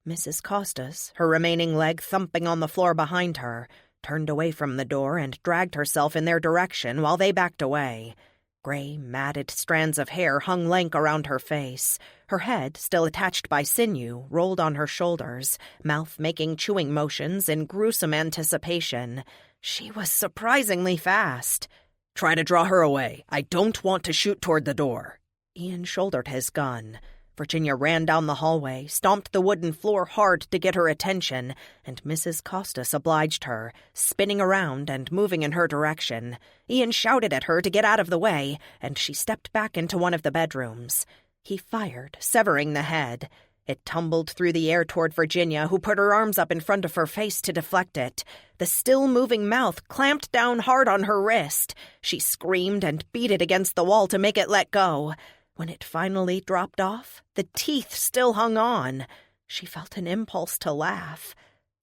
Mrs. Costas, her remaining leg thumping on the floor behind her, turned away from the door and dragged herself in their direction while they backed away. Gray, matted strands of hair hung lank around her face. Her head, still attached by sinew, rolled on her shoulders, mouth making chewing motions in gruesome anticipation. She was surprisingly fast. "Try to draw her away. I don't want to shoot toward the door." Ian shouldered his gun. Virginia ran down the hallway, stomped the wooden floor hard to get her attention, and Mrs. Costas obliged her, spinning around and moving in her direction. Ian shouted at her to get out of the way, and she stepped back into one of the bedrooms. He fired, severing the head. It tumbled through the air toward Virginia, who put her arms up in front of her face to deflect it. The still-moving mouth clamped down hard on her wrist. She screamed and beat it against the wall to make it let go. When it finally dropped off, the teeth still hung on. She felt an impulse to laugh.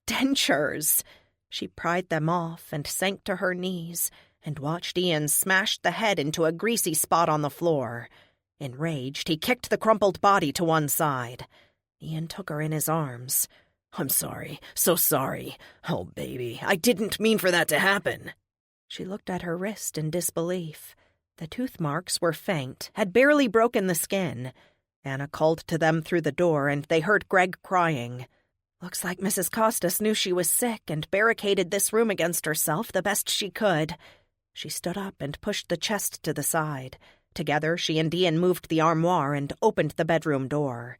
Dentures! She pried them off and sank to her knees and watched Ian smash the head into a greasy spot on the floor. Enraged, he kicked the crumpled body to one side. Ian took her in his arms. I'm sorry, so sorry. Oh, baby, I didn't mean for that to happen. She looked at her wrist in disbelief. The tooth marks were faint, had barely broken the skin. Anna called to them through the door, and they heard Greg crying. Looks like Mrs. Costas knew she was sick and barricaded this room against herself the best she could. She stood up and pushed the chest to the side. Together, she and Ian moved the armoire and opened the bedroom door.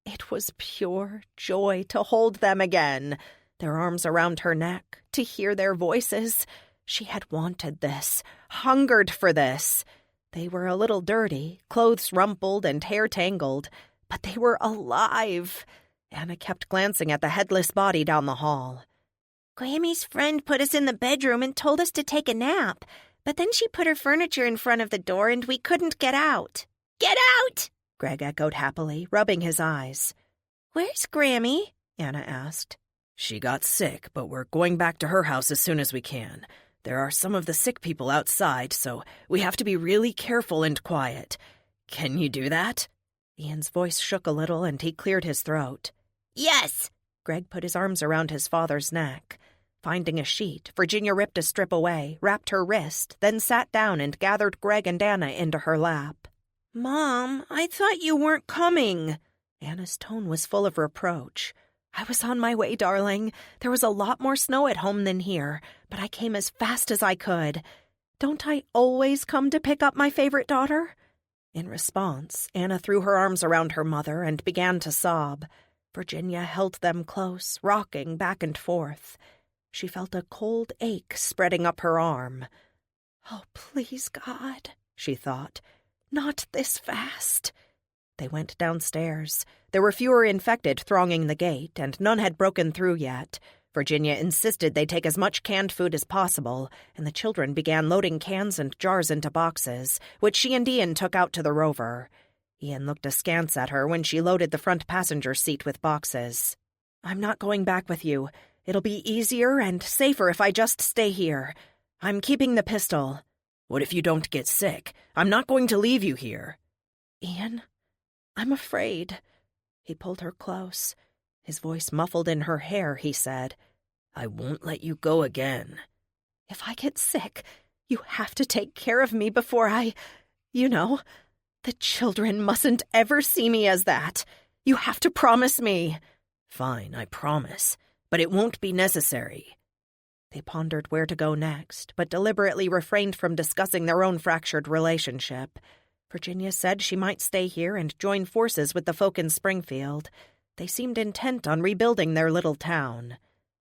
It was pure joy to hold them again, their arms around her neck, to hear their voices. She had wanted this, hungered for this. They were a little dirty, clothes rumpled and hair tangled, but they were alive. Anna kept glancing at the headless body down the hall. Grammy's friend put us in the bedroom and told us to take a nap, but then she put her furniture in front of the door and we couldn't get out. Get out! Greg echoed happily, rubbing his eyes. Where's Grammy? Anna asked. She got sick, but we're going back to her house as soon as we can. There are some of the sick people outside, so we have to be really careful and quiet. Can you do that? Ian's voice shook a little and he cleared his throat. Yes! Greg put his arms around his father's neck. Finding a sheet, Virginia ripped a strip away, wrapped her wrist, then sat down and gathered Greg and Anna into her lap. Mom, I thought you weren't coming. Anna's tone was full of reproach. I was on my way, darling. There was a lot more snow at home than here, but I came as fast as I could. Don't I always come to pick up my favorite daughter? In response, Anna threw her arms around her mother and began to sob. Virginia held them close, rocking back and forth. She felt a cold ache spreading up her arm. Oh, please, God, she thought. Not this fast. They went downstairs. There were fewer infected thronging the gate, and none had broken through yet. Virginia insisted they take as much canned food as possible, and the children began loading cans and jars into boxes, which she and Ian took out to the rover. Ian looked askance at her when she loaded the front passenger seat with boxes. I'm not going back with you. It'll be easier and safer if I just stay here. I'm keeping the pistol. What if you don't get sick? I'm not going to leave you here. Ian, I'm afraid. He pulled her close. His voice muffled in her hair, he said, I won't let you go again. If I get sick, you have to take care of me before the children mustn't ever see me as that. You have to promise me. Fine, I promise, but it won't be necessary. They pondered where to go next, but deliberately refrained from discussing their own fractured relationship. Virginia said she might stay here and join forces with the folk in Springfield. They seemed intent on rebuilding their little town.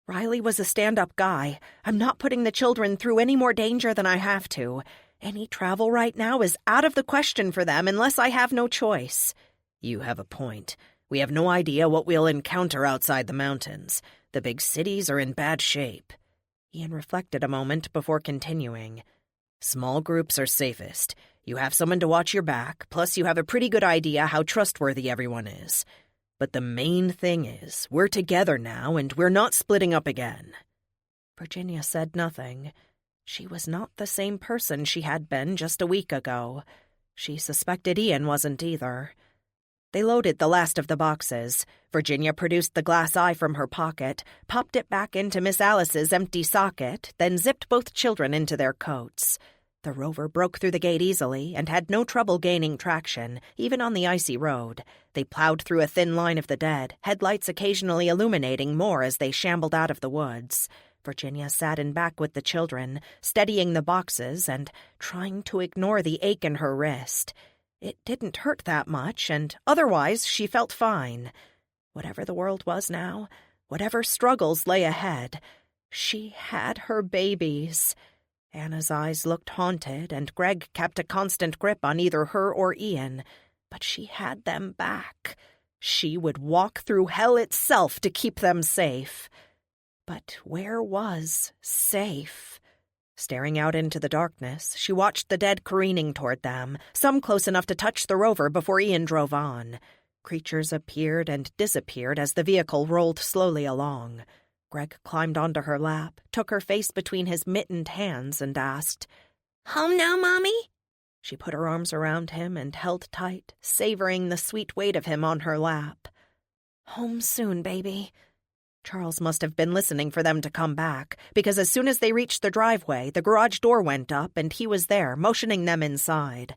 Riley was a stand-up guy. I'm not putting the children through any more danger than I have to. Any travel right now is out of the question for them unless I have no choice. You have a point. We have no idea what we'll encounter outside the mountains. The big cities are in bad shape. Ian reflected a moment before continuing. Small groups are safest. You have someone to watch your back, plus you have a pretty good idea how trustworthy everyone is. But the main thing is, we're together now and we're not splitting up again. Virginia said nothing. She was not the same person she had been just a week ago. She suspected Ian wasn't either. They loaded the last of the boxes. Virginia produced the glass eye from her pocket, popped it back into Miss Alice's empty socket, then zipped both children into their coats. The rover broke through the gate easily and had no trouble gaining traction, even on the icy road. They plowed through a thin line of the dead, headlights occasionally illuminating more as they shambled out of the woods. Virginia sat in back with the children, steadying the boxes and trying to ignore the ache in her wrist. It didn't hurt that much, and otherwise she felt fine. Whatever the world was now, whatever struggles lay ahead, she had her babies. Anna's eyes looked haunted, and Greg kept a constant grip on either her or Ian, but she had them back. She would walk through hell itself to keep them safe. But where was safe? Staring out into the darkness, she watched the dead careening toward them, some close enough to touch the rover before Ian drove on. Creatures appeared and disappeared as the vehicle rolled slowly along. Greg climbed onto her lap, took her face between his mittened hands, and asked, "Home now, Mommy?" She put her arms around him and held tight, savoring the sweet weight of him on her lap. "Home soon, baby." Charles must have been listening for them to come back, because as soon as they reached the driveway, the garage door went up and he was there, motioning them inside.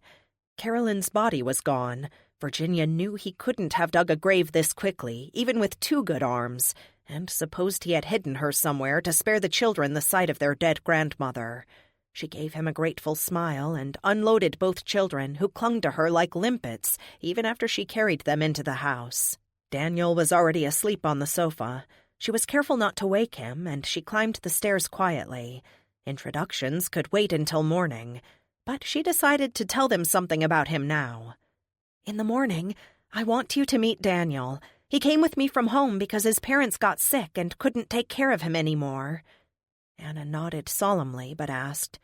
Carolyn's body was gone. Virginia knew he couldn't have dug a grave this quickly, even with 2 good arms, and supposed he had hidden her somewhere to spare the children the sight of their dead grandmother. She gave him a grateful smile and unloaded both children, who clung to her like limpets, even after she carried them into the house. Daniel was already asleep on the sofa. She was careful not to wake him, and she climbed the stairs quietly. Introductions could wait until morning, but she decided to tell them something about him now. "In the morning, I want you to meet Daniel. He came with me from home because his parents got sick and couldn't take care of him anymore." Anna nodded solemnly, but asked,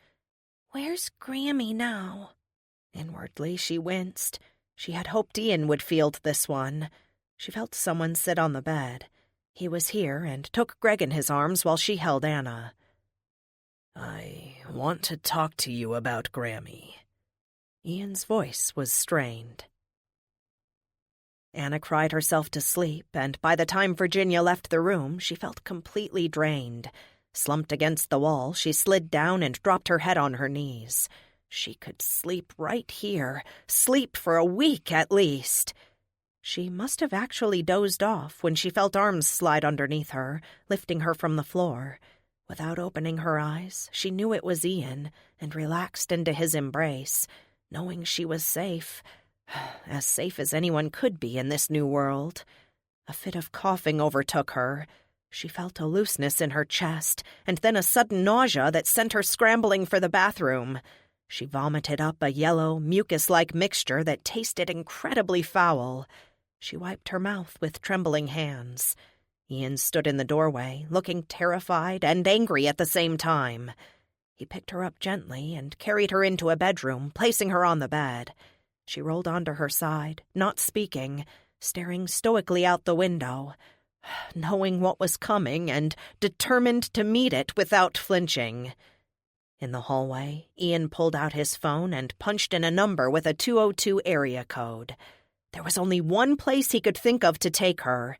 "Where's Grammy now?" Inwardly, she winced. She had hoped Ian would field this one. She felt someone sit on the bed. He was here and took Greg in his arms while she held Anna. "I want to talk to you about Grammy." Ian's voice was strained. Anna cried herself to sleep, and by the time Virginia left the room, she felt completely drained. Slumped against the wall, she slid down and dropped her head on her knees. She could sleep right here, sleep for a week at least. She must have actually dozed off when she felt arms slide underneath her, lifting her from the floor. Without opening her eyes, she knew it was Ian, and relaxed into his embrace, knowing she was safe, as safe as anyone could be in this new world. A fit of coughing overtook her. She felt a looseness in her chest, and then a sudden nausea that sent her scrambling for the bathroom. She vomited up a yellow, mucus-like mixture that tasted incredibly foul. She wiped her mouth with trembling hands. Ian stood in the doorway, looking terrified and angry at the same time. He picked her up gently and carried her into a bedroom, placing her on the bed. She rolled onto her side, not speaking, staring stoically out the window, knowing what was coming and determined to meet it without flinching. In the hallway, Ian pulled out his phone and punched in a number with a 202 area code. There was only one place he could think of to take her.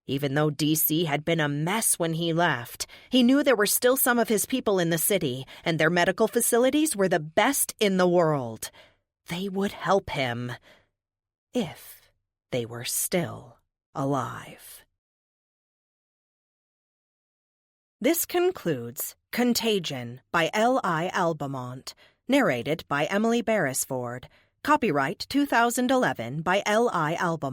Even though D.C. had been a mess when he left, he knew there were still some of his people in the city, and their medical facilities were the best in the world. They would help him, if they were still alive. This concludes Contagion by L.I. Albamont, narrated by Emily Beresford. Copyright 2011 by L.I. Albamont.